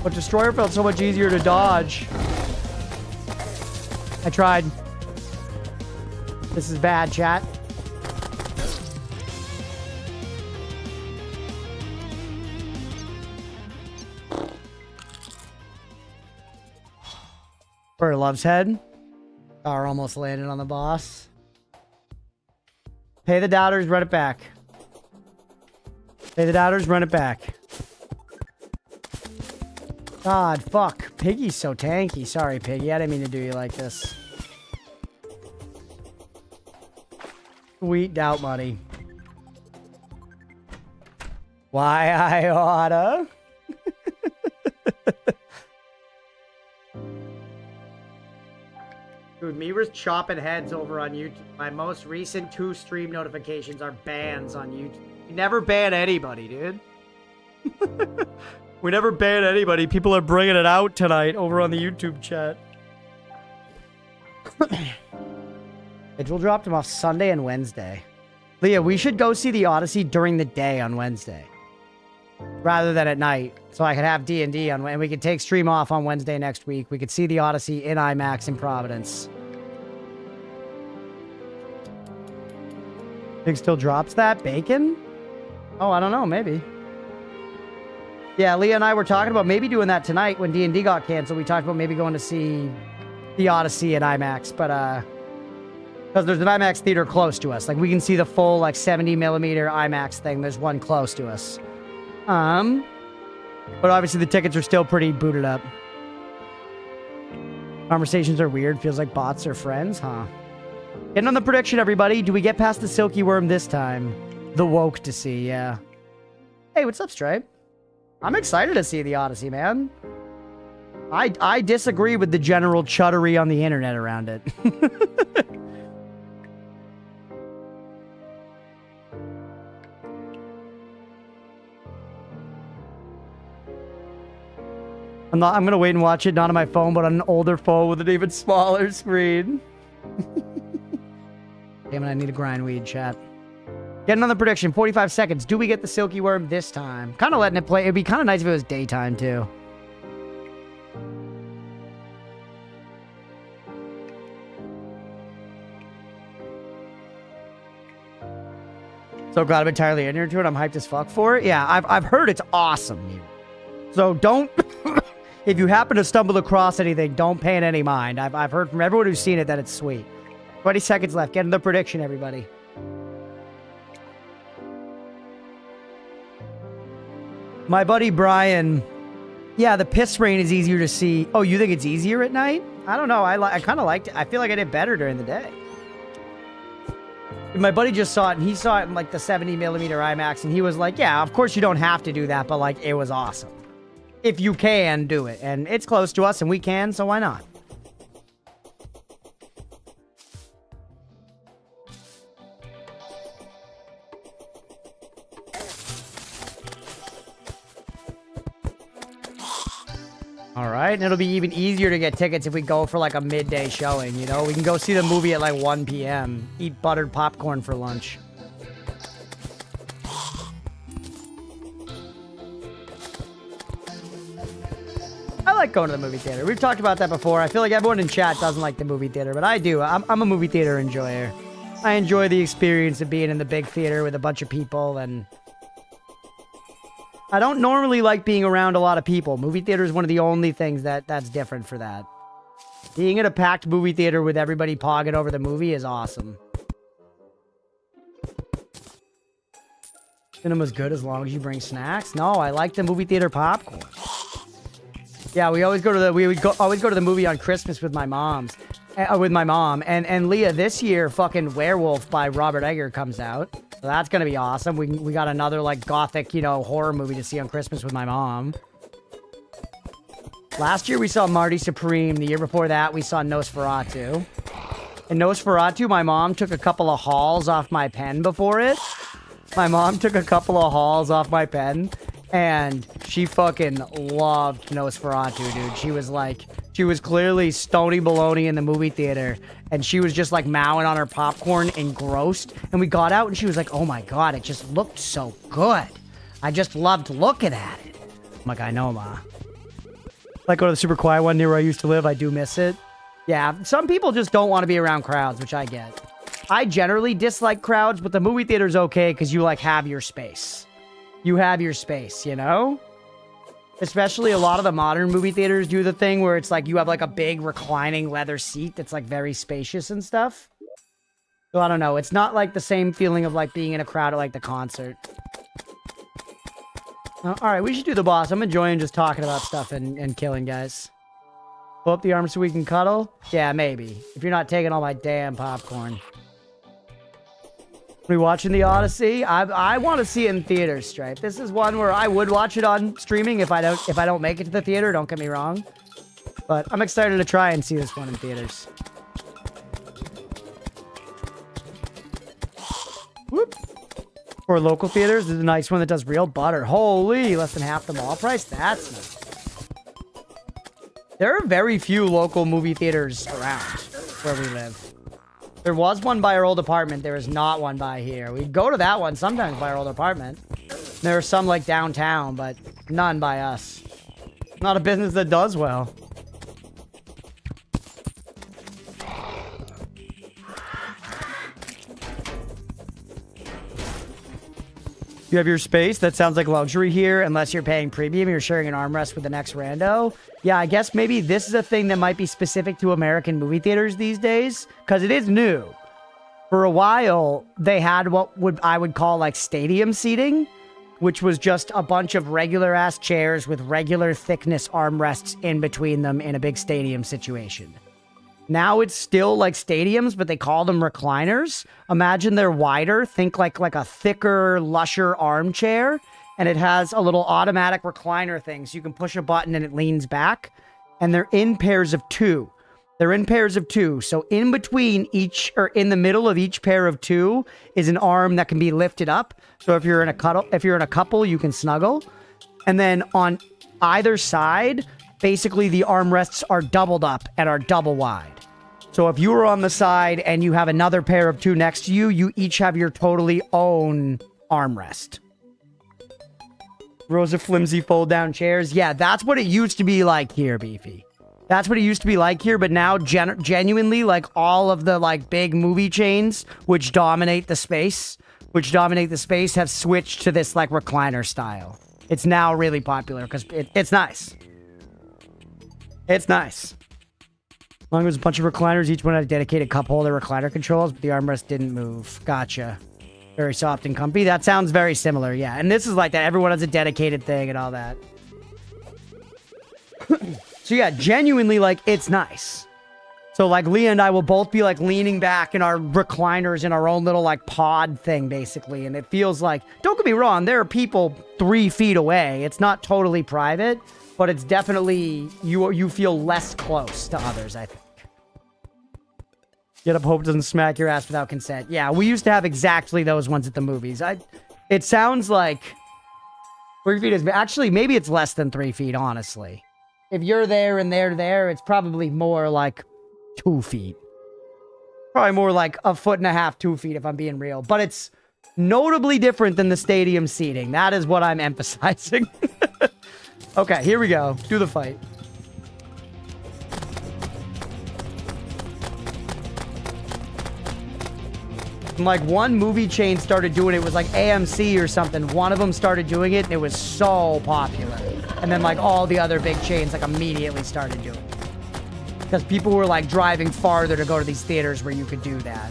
But Destroyer felt so much easier to dodge. I tried. This is bad, chat. For Love's Head. Car almost landed on the boss. Pay the doubters, run it back. Pay the doubters, run it back. God, fuck. Piggy's so tanky. Sorry, Piggy. I didn't mean to do you like this. Sweet doubt money. Why I oughta. Dude, Mira's chopping heads over on YouTube. My most recent 2 stream notifications are bans on YouTube. We never ban anybody, dude. We never ban anybody. People are bringing it out tonight over on the YouTube chat. Vigil dropped him off Sunday and Wednesday. Leah, we should go see the Odyssey during the day on Wednesday. Rather than at night. So I could have D&D on, and we could take stream off on Wednesday next week. We could see the Odyssey in IMAX in Providence. Big still drops that? Bacon? Oh, I don't know. Maybe. Yeah, Leah and I were talking about maybe doing that tonight when D&D got canceled. We talked about maybe going to see the Odyssey in IMAX, but because there's an IMAX theater close to us. Like, we can see the full, like, 70mm IMAX thing. There's one close to us. But obviously the tickets are still pretty booted up. Conversations are weird. Feels like bots are friends, huh? Getting on the prediction, everybody. Do we get past the Silky Worm this time? The woke to see, yeah. Hey, what's up, Stripe? I'm excited to see the Odyssey, man. I disagree with the general chuddery on the internet around it. I'm gonna wait and watch it not on my phone, but on an older phone with an even smaller screen. Damn it, I need a grind weed, chat. Getting on the prediction, 45 seconds. Do we get the Silky Worm this time? Kind of letting it play. It'd be kind of nice if it was daytime, too. So glad I'm entirely ignorant to it. I'm hyped as fuck for it. Yeah, I've heard it's awesome. So don't... If you happen to stumble across anything, don't pay it any mind. I've heard from everyone who's seen it that it's sweet. 20 seconds left. Get in the prediction, everybody. My buddy Brian. Yeah, the piss rain is easier to see. Oh, you think it's easier at night? I don't know. I kind of liked it. I feel like I did better during the day. My buddy just saw it, and he saw it in, like, the 70mm IMAX, and he was like, yeah, of course you don't have to do that, but, like, it was awesome. If you can do it. And it's close to us, and we can, so why not? All right, and it'll be even easier to get tickets if we go for, like, a midday showing, you know? We can go see the movie at, like, 1 p.m. Eat buttered popcorn for lunch. I like going to the movie theater. We've talked about that before. I feel like everyone in chat doesn't like the movie theater, but I do. I'm a movie theater enjoyer. I enjoy the experience of being in the big theater with a bunch of people, and I don't normally like being around a lot of people. Movie theater is one of the only things that's different for that. Being at a packed movie theater with everybody pogging over the movie is awesome. Cinema's good as long as you bring snacks. No, I like the movie theater popcorn. Yeah, we always go to the always go to the movie on Christmas with my mom, and Leah. This year, fucking Werewolf by Robert Eggers comes out, so that's gonna be awesome. We got another like gothic, you know, horror movie to see on Christmas with my mom. Last year we saw Marty Supreme. The year before that we saw Nosferatu. And Nosferatu, my mom took a couple of hauls off my pen before it. My mom took a couple of hauls off my pen. And she fucking loved Nosferatu, dude. She was clearly stony baloney in the movie theater. And she was just like mowing on her popcorn, engrossed. And we got out and she was like, oh my God, it just looked so good. I just loved looking at it. I'm like, I know, Ma. Like go to the super quiet one near where I used to live. I do miss it. Yeah, some people just don't want to be around crowds, which I get. I generally dislike crowds, but the movie theater's okay because you like have your space. You have your space, you know? Especially a lot of the modern movie theaters do the thing where it's like you have like a big reclining leather seat that's like very spacious and stuff. So I don't know. It's not like the same feeling of like being in a crowd at like the concert. All right, we should do the boss. I'm enjoying just talking about stuff and killing guys. Pull up the arm so we can cuddle? Yeah, maybe. If you're not taking all my damn popcorn. Are we watching The Odyssey? I want to see it in theaters, Stripe. This is one where I would watch it on streaming if I don't make it to the theater, don't get me wrong. But I'm excited to try and see this one in theaters. Whoop. For local theaters, there's a nice one that does real butter. Holy, less than half the mall price? That's nice. There are very few local movie theaters around where we live. There was one by our old apartment. There is not one by here. We'd go to that one sometimes by our old apartment. There are some like downtown, but none by us. Not a business that does well. You have your space. That sounds like luxury here, unless you're paying premium. You're sharing an armrest with the next rando. Yeah, I guess maybe this is a thing that might be specific to American movie theaters these days, because it is new. For a while, they had what I would call like stadium seating, which was just a bunch of regular ass chairs with regular thickness armrests in between them in a big stadium situation. Now it's still like stadiums, but they call them recliners. Imagine they're wider. Think like a thicker, lusher armchair. And it has a little automatic recliner thing. So you can push a button and it leans back. And they're in pairs of two. They're in pairs of two. So in between each, or in the middle of each pair of two is an arm that can be lifted up. So if you're in a couple, you can snuggle. And then on either side, basically the armrests are doubled up and are double wide. So if you were on the side and you have another pair of two next to you, you each have your totally own armrest. Rows of flimsy fold-down chairs. Yeah, that's what it used to be like here, Beefy. That's what it used to be like here, but now genuinely, like all of the like big movie chains which dominate the space have switched to this like recliner style. It's now really popular because it's nice. It's nice. As long as there's a bunch of recliners, each one had a dedicated cup holder, recliner controls, but the armrest didn't move. Gotcha. Very soft and comfy. That sounds very similar, yeah. And this is like that. Everyone has a dedicated thing and all that. So yeah, genuinely, like, it's nice. So like Leah and I will both be like leaning back in our recliners in our own little like pod thing, basically. And it feels like, don't get me wrong, there are people 3 feet away. It's not totally private, but it's definitely, you feel less close to others, I think. Get up, hope it doesn't smack your ass without consent. Yeah, we used to have exactly those ones at the movies. It sounds like 3 feet is actually, maybe it's less than 3 feet, honestly. If you're there and they're there, it's probably more like 2 feet. Probably more like 1.5 feet, 2 feet, if I'm being real. But it's notably different than the stadium seating. That is what I'm emphasizing. Okay, here we go. Do the fight. Like one movie chain started doing it. It was like AMC or something. One of them started doing it and it was so popular. And then like all the other big chains like immediately started doing it. Because people were like driving farther to go to these theaters where you could do that.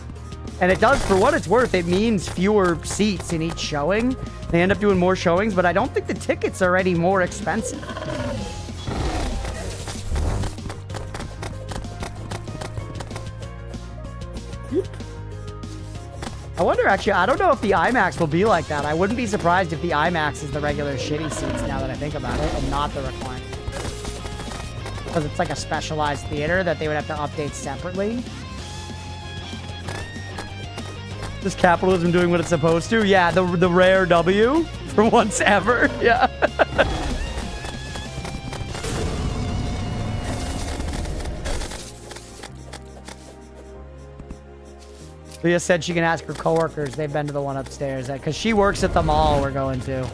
And it does, for what it's worth, it means fewer seats in each showing. They end up doing more showings, but I don't think the tickets are any more expensive. I wonder, actually, I don't know if the IMAX will be like that. I wouldn't be surprised if the IMAX is the regular shitty seats now that I think about it, and not the recliner. Because it's like a specialized theater that they would have to update separately. Is capitalism doing what it's supposed to? Yeah, the rare W for once ever. Yeah. Leah said she can ask her coworkers. They've been to the one upstairs. Because she works at the mall we're going to.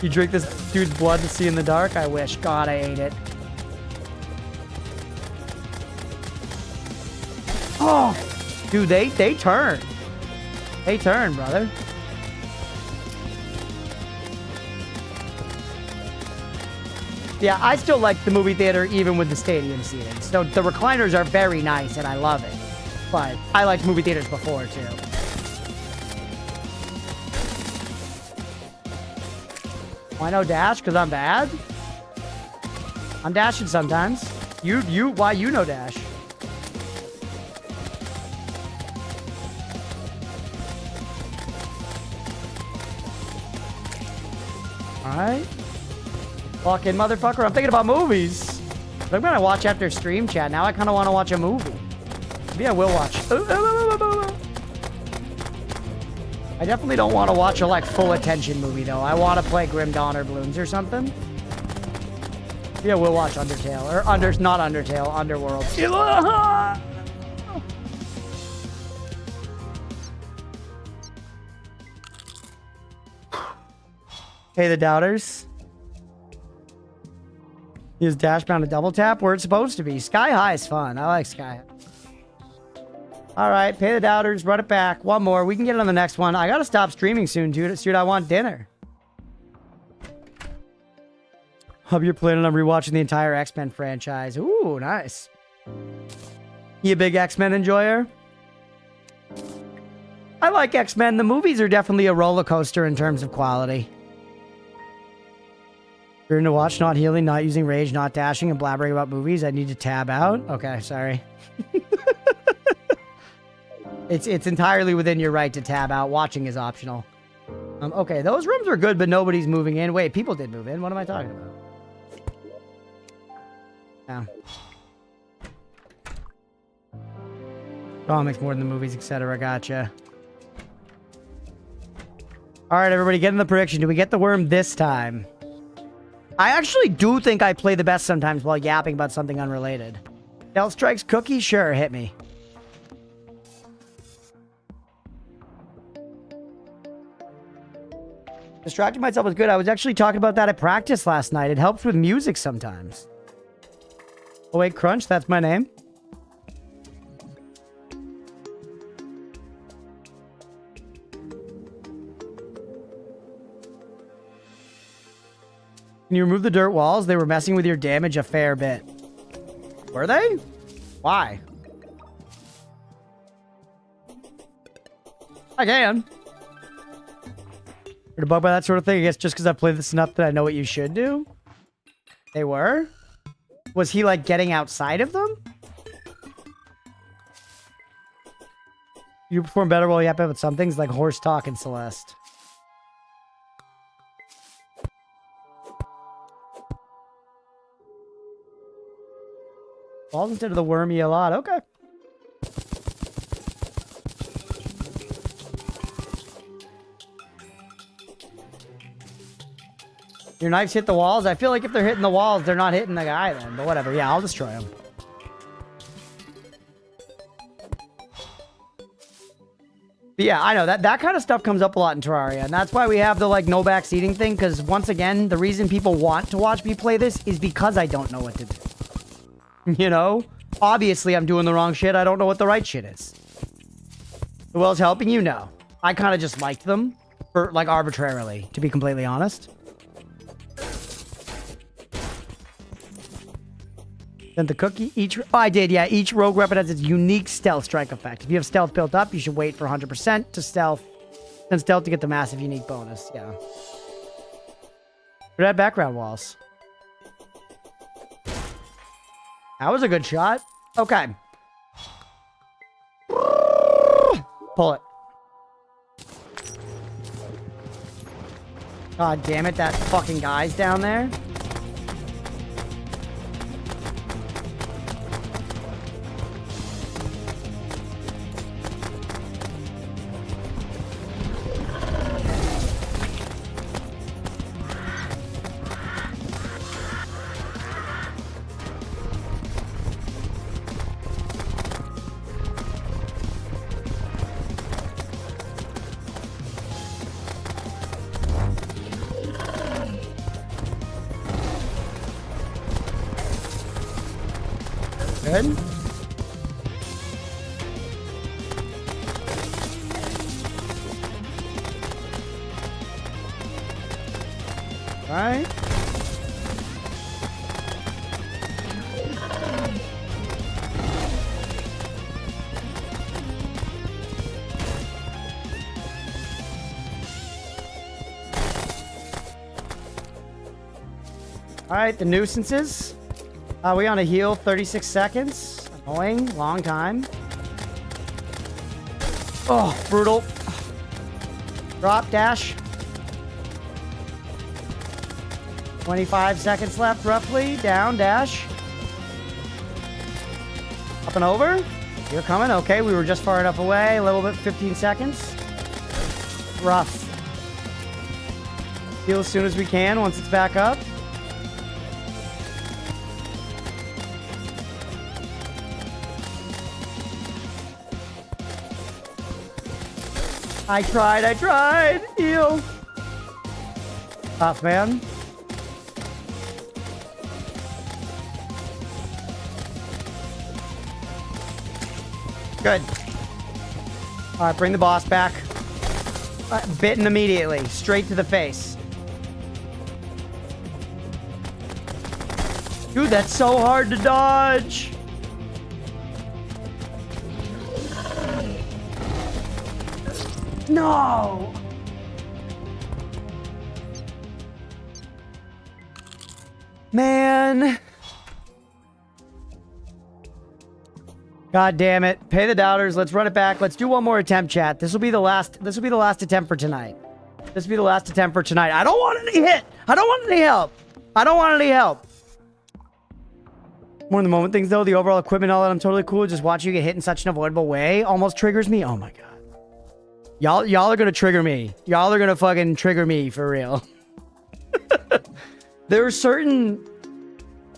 You drink this dude's blood to see in the dark? I wish. God, I ate it. Oh, dude, they turn. They turn, brother. Yeah, I still like the movie theater even with the stadium seating. So the recliners are very nice and I love it. But I liked movie theaters before too. Why no dash? Because I'm bad? I'm dashing sometimes. Why you no dash? Alright. Fucking motherfucker, I'm thinking about movies. I'm gonna watch after stream chat. Now I kind of want to watch a movie. Maybe I will watch. I definitely don't want to watch a like full attention movie though. I want to play Grim Dawn or Bloons or something. Yeah, we'll watch Undertale or not Undertale, Underworld. Hey, the doubters. Use dash bound to double tap where it's supposed to be. Sky High is fun. I like Sky High. All right, pay the doubters, run it back. One more. We can get it on the next one. I gotta stop streaming soon, dude. Dude, I want dinner. Hope you're planning on rewatching the entire X-Men franchise. Ooh, nice. You a big X-Men enjoyer? I like X-Men. The movies are definitely a roller coaster in terms of quality. You're into watch, not healing, not using rage, not dashing, and blabbering about movies. I need to tab out. Okay, sorry. It's entirely within your right to tab out. Watching is optional. Okay, those rooms are good, but nobody's moving in. Wait, people did move in. What am I talking about? Yeah. Comics more than the movies, etc. Gotcha. All right, everybody, get in the prediction. Do we get the worm this time? I actually do think I play the best sometimes while yapping about something unrelated. Stealth Strike's cookie? Sure, hit me. Distracting myself was good. I was actually talking about that at practice last night. It helps with music sometimes. Oh wait, Crunch, that's my name. Can you remove the dirt walls? They were messing with your damage a fair bit. Were they? Why? I can. You're bugged by that sort of thing? I guess just because I played this enough that I know what you should do? They were? Was he like getting outside of them? You perform better while you have with some things like horse talk and Celeste. Falls instead of the wormy a lot. Okay. Your knives hit the walls? I feel like if they're hitting the walls, they're not hitting the guy then. But whatever. Yeah, I'll destroy him. But yeah, I know. That kind of stuff comes up a lot in Terraria. And that's why we have the, like, no backseating thing. Because, once again, the reason people want to watch me play this is because I don't know what to do. You know? Obviously, I'm doing the wrong shit. I don't know what the right shit is. Who else helping you? No. I kind of just liked them. For, like, arbitrarily, to be completely honest. Then the cookie, each... Oh, I did, yeah. Each rogue weapon has its unique stealth strike effect. If you have stealth built up, you should wait for 100% to stealth. Then stealth to get the massive unique bonus. Yeah. But add background walls. That was a good shot. Okay. Pull it. God damn it, that fucking guy's down there. Good. right. All right, the nuisances. We on a heal, 36 seconds. Annoying, long time. Oh, brutal. Drop, dash. 25 seconds left, roughly. Down, dash. Up and over. You're coming. Okay, we were just far enough away. A little bit, 15 seconds. Rough. Heal as soon as we can once it's back up. I tried. Heal. Tough, man. Good. All right, bring the boss back. Bitten immediately. Straight to the face. Dude, that's so hard to dodge. No! Man. God damn it. Pay the doubters. Let's run it back. Let's do one more attempt, chat. This will be the last attempt for tonight. This will be the last attempt for tonight. I don't want any hit. I don't want any help. I don't want any help. More in the moment things though, the overall equipment, all that, I'm totally cool. Just watching you get hit in such an avoidable way almost triggers me. Oh my god. Y'all are gonna trigger me. Y'all are gonna fucking trigger me for real. There are certain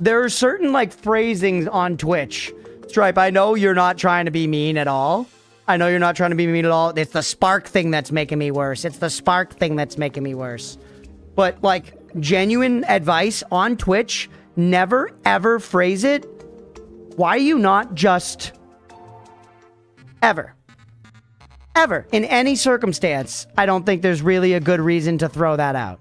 like phrasings on Twitch. Stripe, I know you're not trying to be mean at all. I know you're not trying to be mean at all. It's the spark thing that's making me worse. It's the spark thing that's making me worse. But like genuine advice on Twitch, never ever phrase it. Why are you not just ever in any circumstance? I don't think there's really a good reason to throw that out.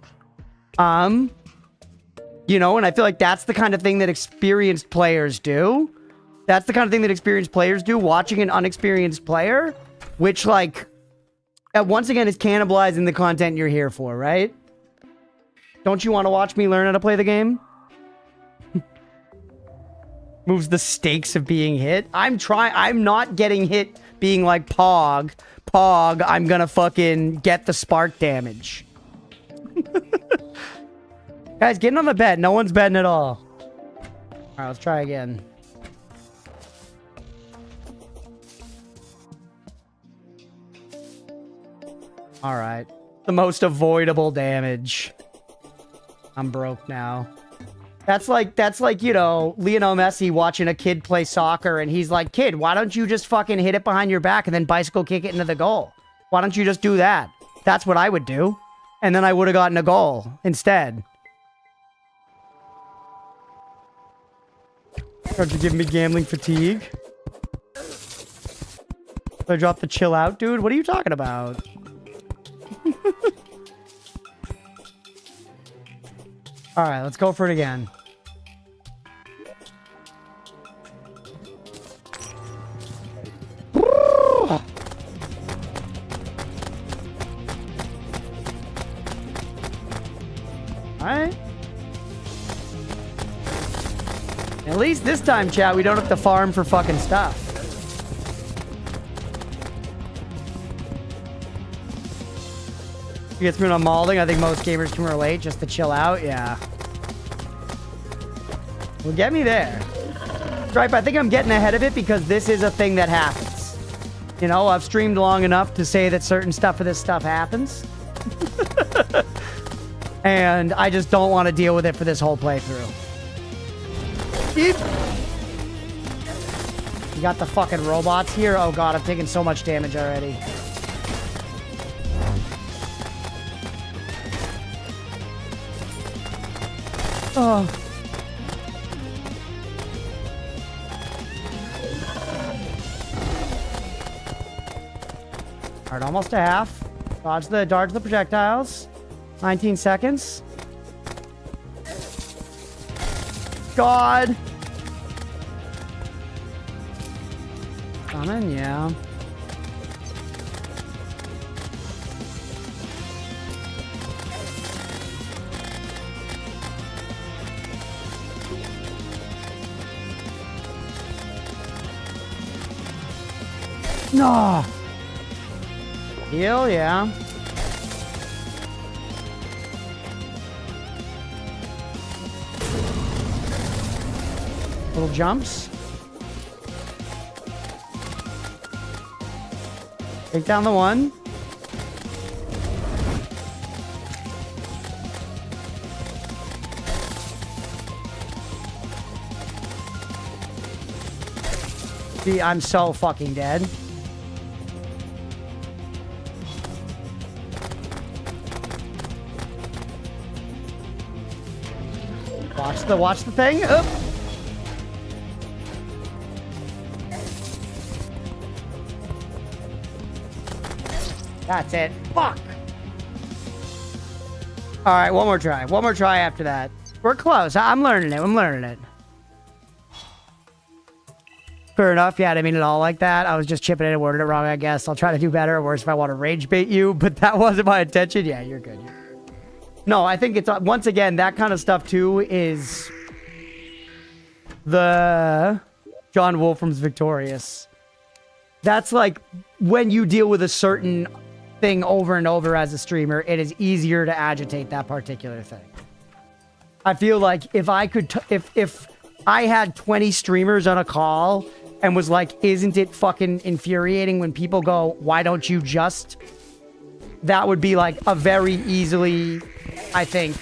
You know, and I feel like that's the kind of thing that experienced players do. That's the kind of thing that experienced players do, watching an unexperienced player, which like once again is cannibalizing the content you're here for, right? Don't you want to watch me learn how to play the game? Moves the stakes of being hit. I'm not getting hit being like Pog, I'm gonna fucking get the spark damage. Guys, getting on the bet. No one's betting at all. Alright, let's try again. Alright. The most avoidable damage. I'm broke now. That's like, you know, Lionel Messi watching a kid play soccer and he's like, kid, why don't you just fucking hit it behind your back and then bicycle kick it into the goal? Why don't you just do that? That's what I would do. And then I would have gotten a goal instead. Aren't you giving me gambling fatigue? Did I drop the chill out, dude? What are you talking about? Alright, let's go for it again. Alright. At least this time, chat, we don't have to farm for fucking stuff. Gets me on mauling. I think most gamers can relate just to chill out. Yeah. Well, get me there. Stripe, I think I'm getting ahead of it because this is a thing that happens. You know, I've streamed long enough to say that certain stuff of this stuff happens. And I just don't want to deal with it for this whole playthrough. You got the fucking robots here. Oh god, I'm taking so much damage already. Oh. Alright, almost to half. Dodge the projectiles. 19 seconds. God. Coming, yeah. No. Heal, yeah. Little jumps. Take down the one. See, I'm so fucking dead. Watch the thing. Oop. That's it. Fuck. All right, one more try. One more try after that. We're close. I'm learning it. I'm learning it. Fair enough. Yeah, I didn't mean it all like that. I was just chipping in and worded it wrong, I guess. I'll try to do better or worse if I want to rage bait you, but that wasn't my intention. Yeah, you're good. No, I think it's, once again, that kind of stuff, too, is the John Wolfram's Victorious. That's like when you deal with a certain thing over and over as a streamer, it is easier to agitate that particular thing. I feel like if I could, if I had 20 streamers on a call and was like, isn't it fucking infuriating when people go, why don't you just, that would be like a very easily, I think,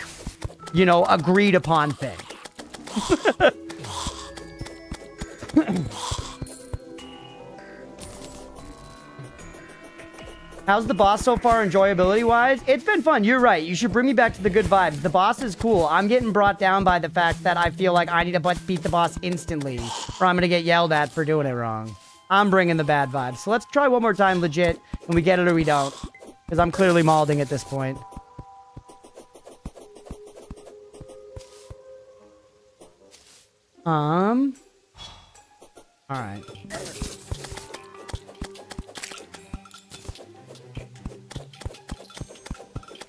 you know, agreed upon thing. How's the boss so far, enjoyability-wise? It's been fun. You're right. You should bring me back to the good vibes. The boss is cool. I'm getting brought down by the fact that I feel like I need to beat the boss instantly, or I'm going to get yelled at for doing it wrong. I'm bringing the bad vibes. So let's try one more time legit, and we get it or we don't. Because I'm clearly malding at this point. Alright.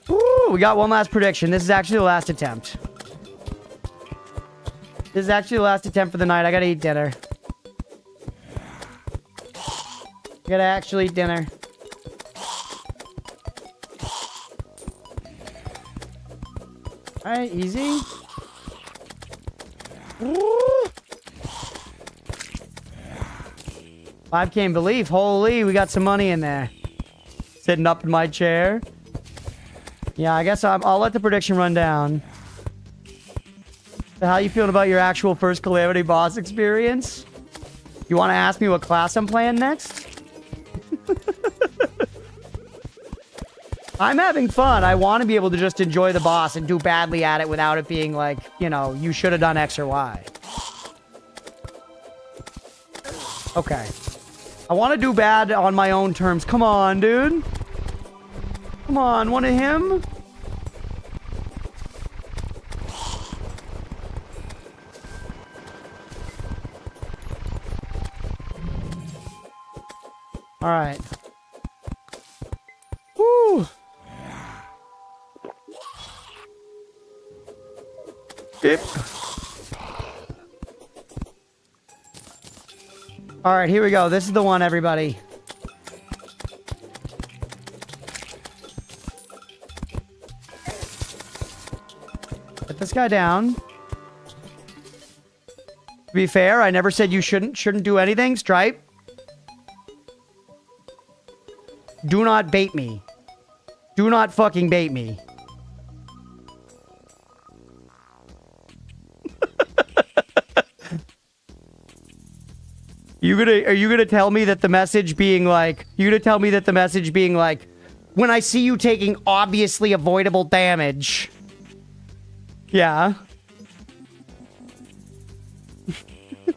Ooh, we got one last prediction. This is actually the last attempt. This is actually the last attempt for the night. I gotta eat dinner. I gotta actually eat dinner. Alright, easy. Ooh. 5K in belief. Holy, we got some money in there. Sitting up in my chair. Yeah, I guess I'll let the prediction run down. So how you feeling about your actual first Calamity boss experience? You want to ask me what class I'm playing next? I'm having fun. I want to be able to just enjoy the boss and do badly at it without it being like, you know, you should have done X or Y. Okay. I want to do bad on my own terms. Come on, dude. Come on, one of him? Alright. Woo! Dip. Alright, here we go. This is the one, everybody. Put this guy down. To be fair, I never said you shouldn't do anything, Stripe. Do not bait me. Do not fucking bait me. Are you gonna tell me that the message being like, when I see you taking obviously avoidable damage. Yeah.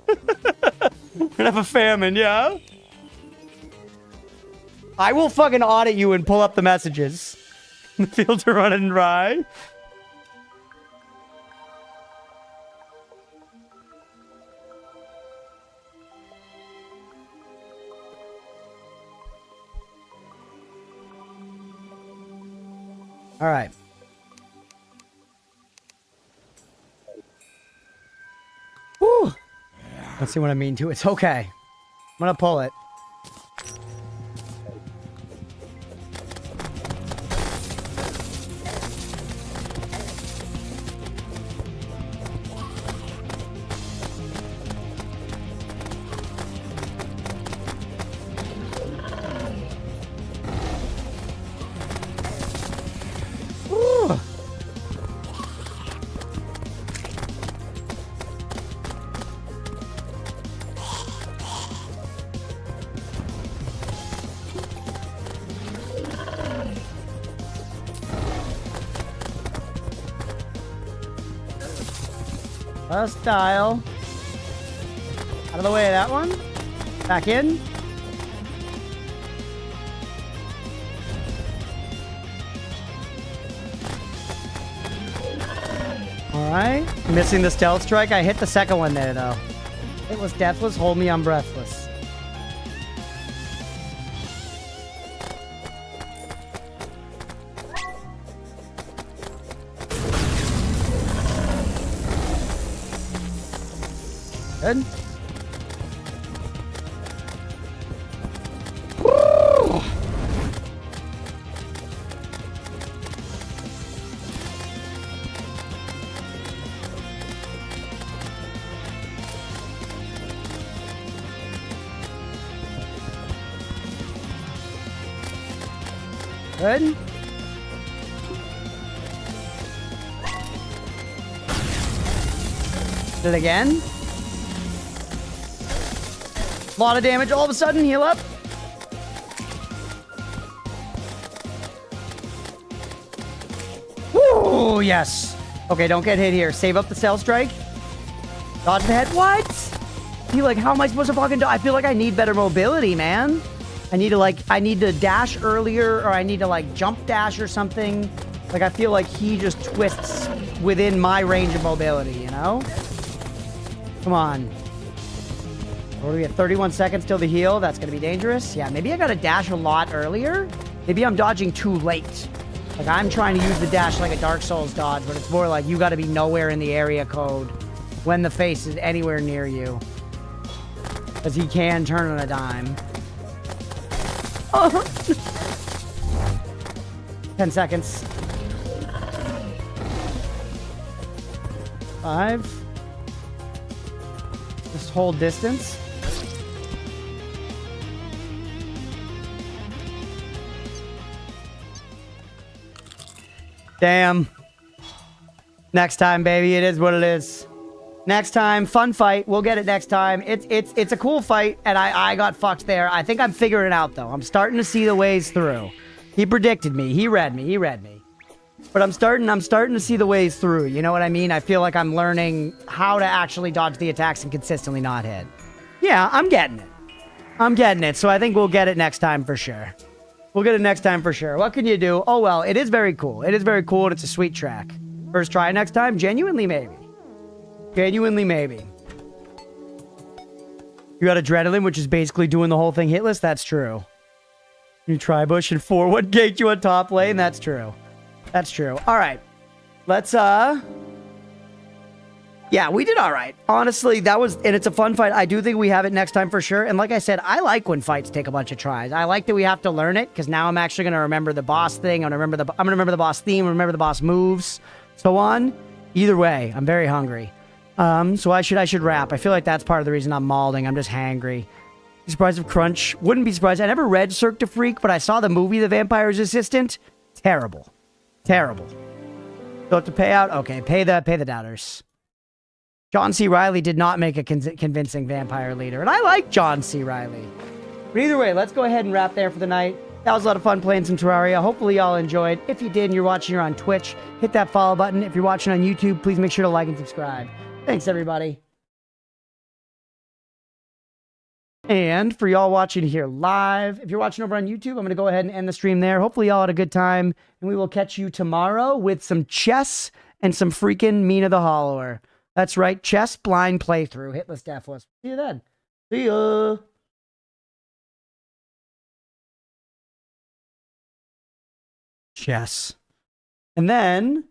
We're gonna have a famine, yeah? I will fucking audit you and pull up the messages. The fields are running dry. All right. Woo! Let's see what I mean to it. It's okay. I'm gonna pull it. Woo! Style. Out of the way of that one. Back in. Alright. Missing the stealth strike. I hit the second one there, though. It was deathless. Hold me on breathless. Good. Woo! Good. Did it again. A lot of damage all of a sudden. Heal up. Woo! Yes. Okay, don't get hit here. Save up the cell strike. Dodge the head. What? I feel like, how am I supposed to fucking do? I feel like I need better mobility, man. I need to dash earlier, or I need to like jump dash or something. Like, I feel like he just twists within my range of mobility, you know? Come on. What do we have? 31 seconds till the heal. That's going to be dangerous. Yeah, maybe I got to dash a lot earlier. Maybe I'm dodging too late. Like, I'm trying to use the dash like a Dark Souls dodge, but it's more like you got to be nowhere in the area code when the face is anywhere near you. Because he can turn on a dime. Oh. 10 seconds. 5. Just hold distance. Damn. Next time, baby. It is what it is. Next time, fun fight. We'll get it next time. It's a cool fight, and I got fucked there. I think I'm figuring it out, though. I'm starting to see the ways through. He predicted me. He read me. But I'm starting to see the ways through. You know what I mean? I feel like I'm learning how to actually dodge the attacks and consistently not hit. Yeah, I'm getting it. So I think we'll get it next time for sure. We'll get it next time for sure. What can you do? Oh, well, it is very cool. It is very cool, and it's a sweet track. First try next time? Genuinely, maybe. Genuinely, maybe. You got adrenaline, which is basically doing the whole thing hitless? That's true. You try bush and forward gate you on top lane? That's true. That's true. All right. Let's, yeah, we did all right. Honestly, that was, and it's a fun fight. I do think we have it next time for sure. And like I said, I like when fights take a bunch of tries. I like that we have to learn it, because now I'm actually going to remember the boss thing. I'm going to remember the boss theme, remember the boss moves, so on. Either way, I'm very hungry. So I should wrap. I feel like that's part of the reason I'm malding. I'm just hangry. Surprised if Crunch. Wouldn't be surprised. I never read Cirque du Freak, but I saw the movie The Vampire's Assistant. Terrible. Terrible. So to pay out? Okay, pay the doubters. John C. Reilly did not make a convincing vampire leader, and I like John C. Reilly. But either way, let's go ahead and wrap there for the night. That was a lot of fun playing some Terraria. Hopefully y'all enjoyed. If you did and you're watching here on Twitch, hit that follow button. If you're watching on YouTube, please make sure to like and subscribe. Thanks, everybody. And for y'all watching here live, if you're watching over on YouTube, I'm going to go ahead and end the stream there. Hopefully y'all had a good time, and we will catch you tomorrow with some chess and some freaking Mina the Hollower. That's right, chess blind playthrough, hitless, deathless. See you then. See ya. Chess. And then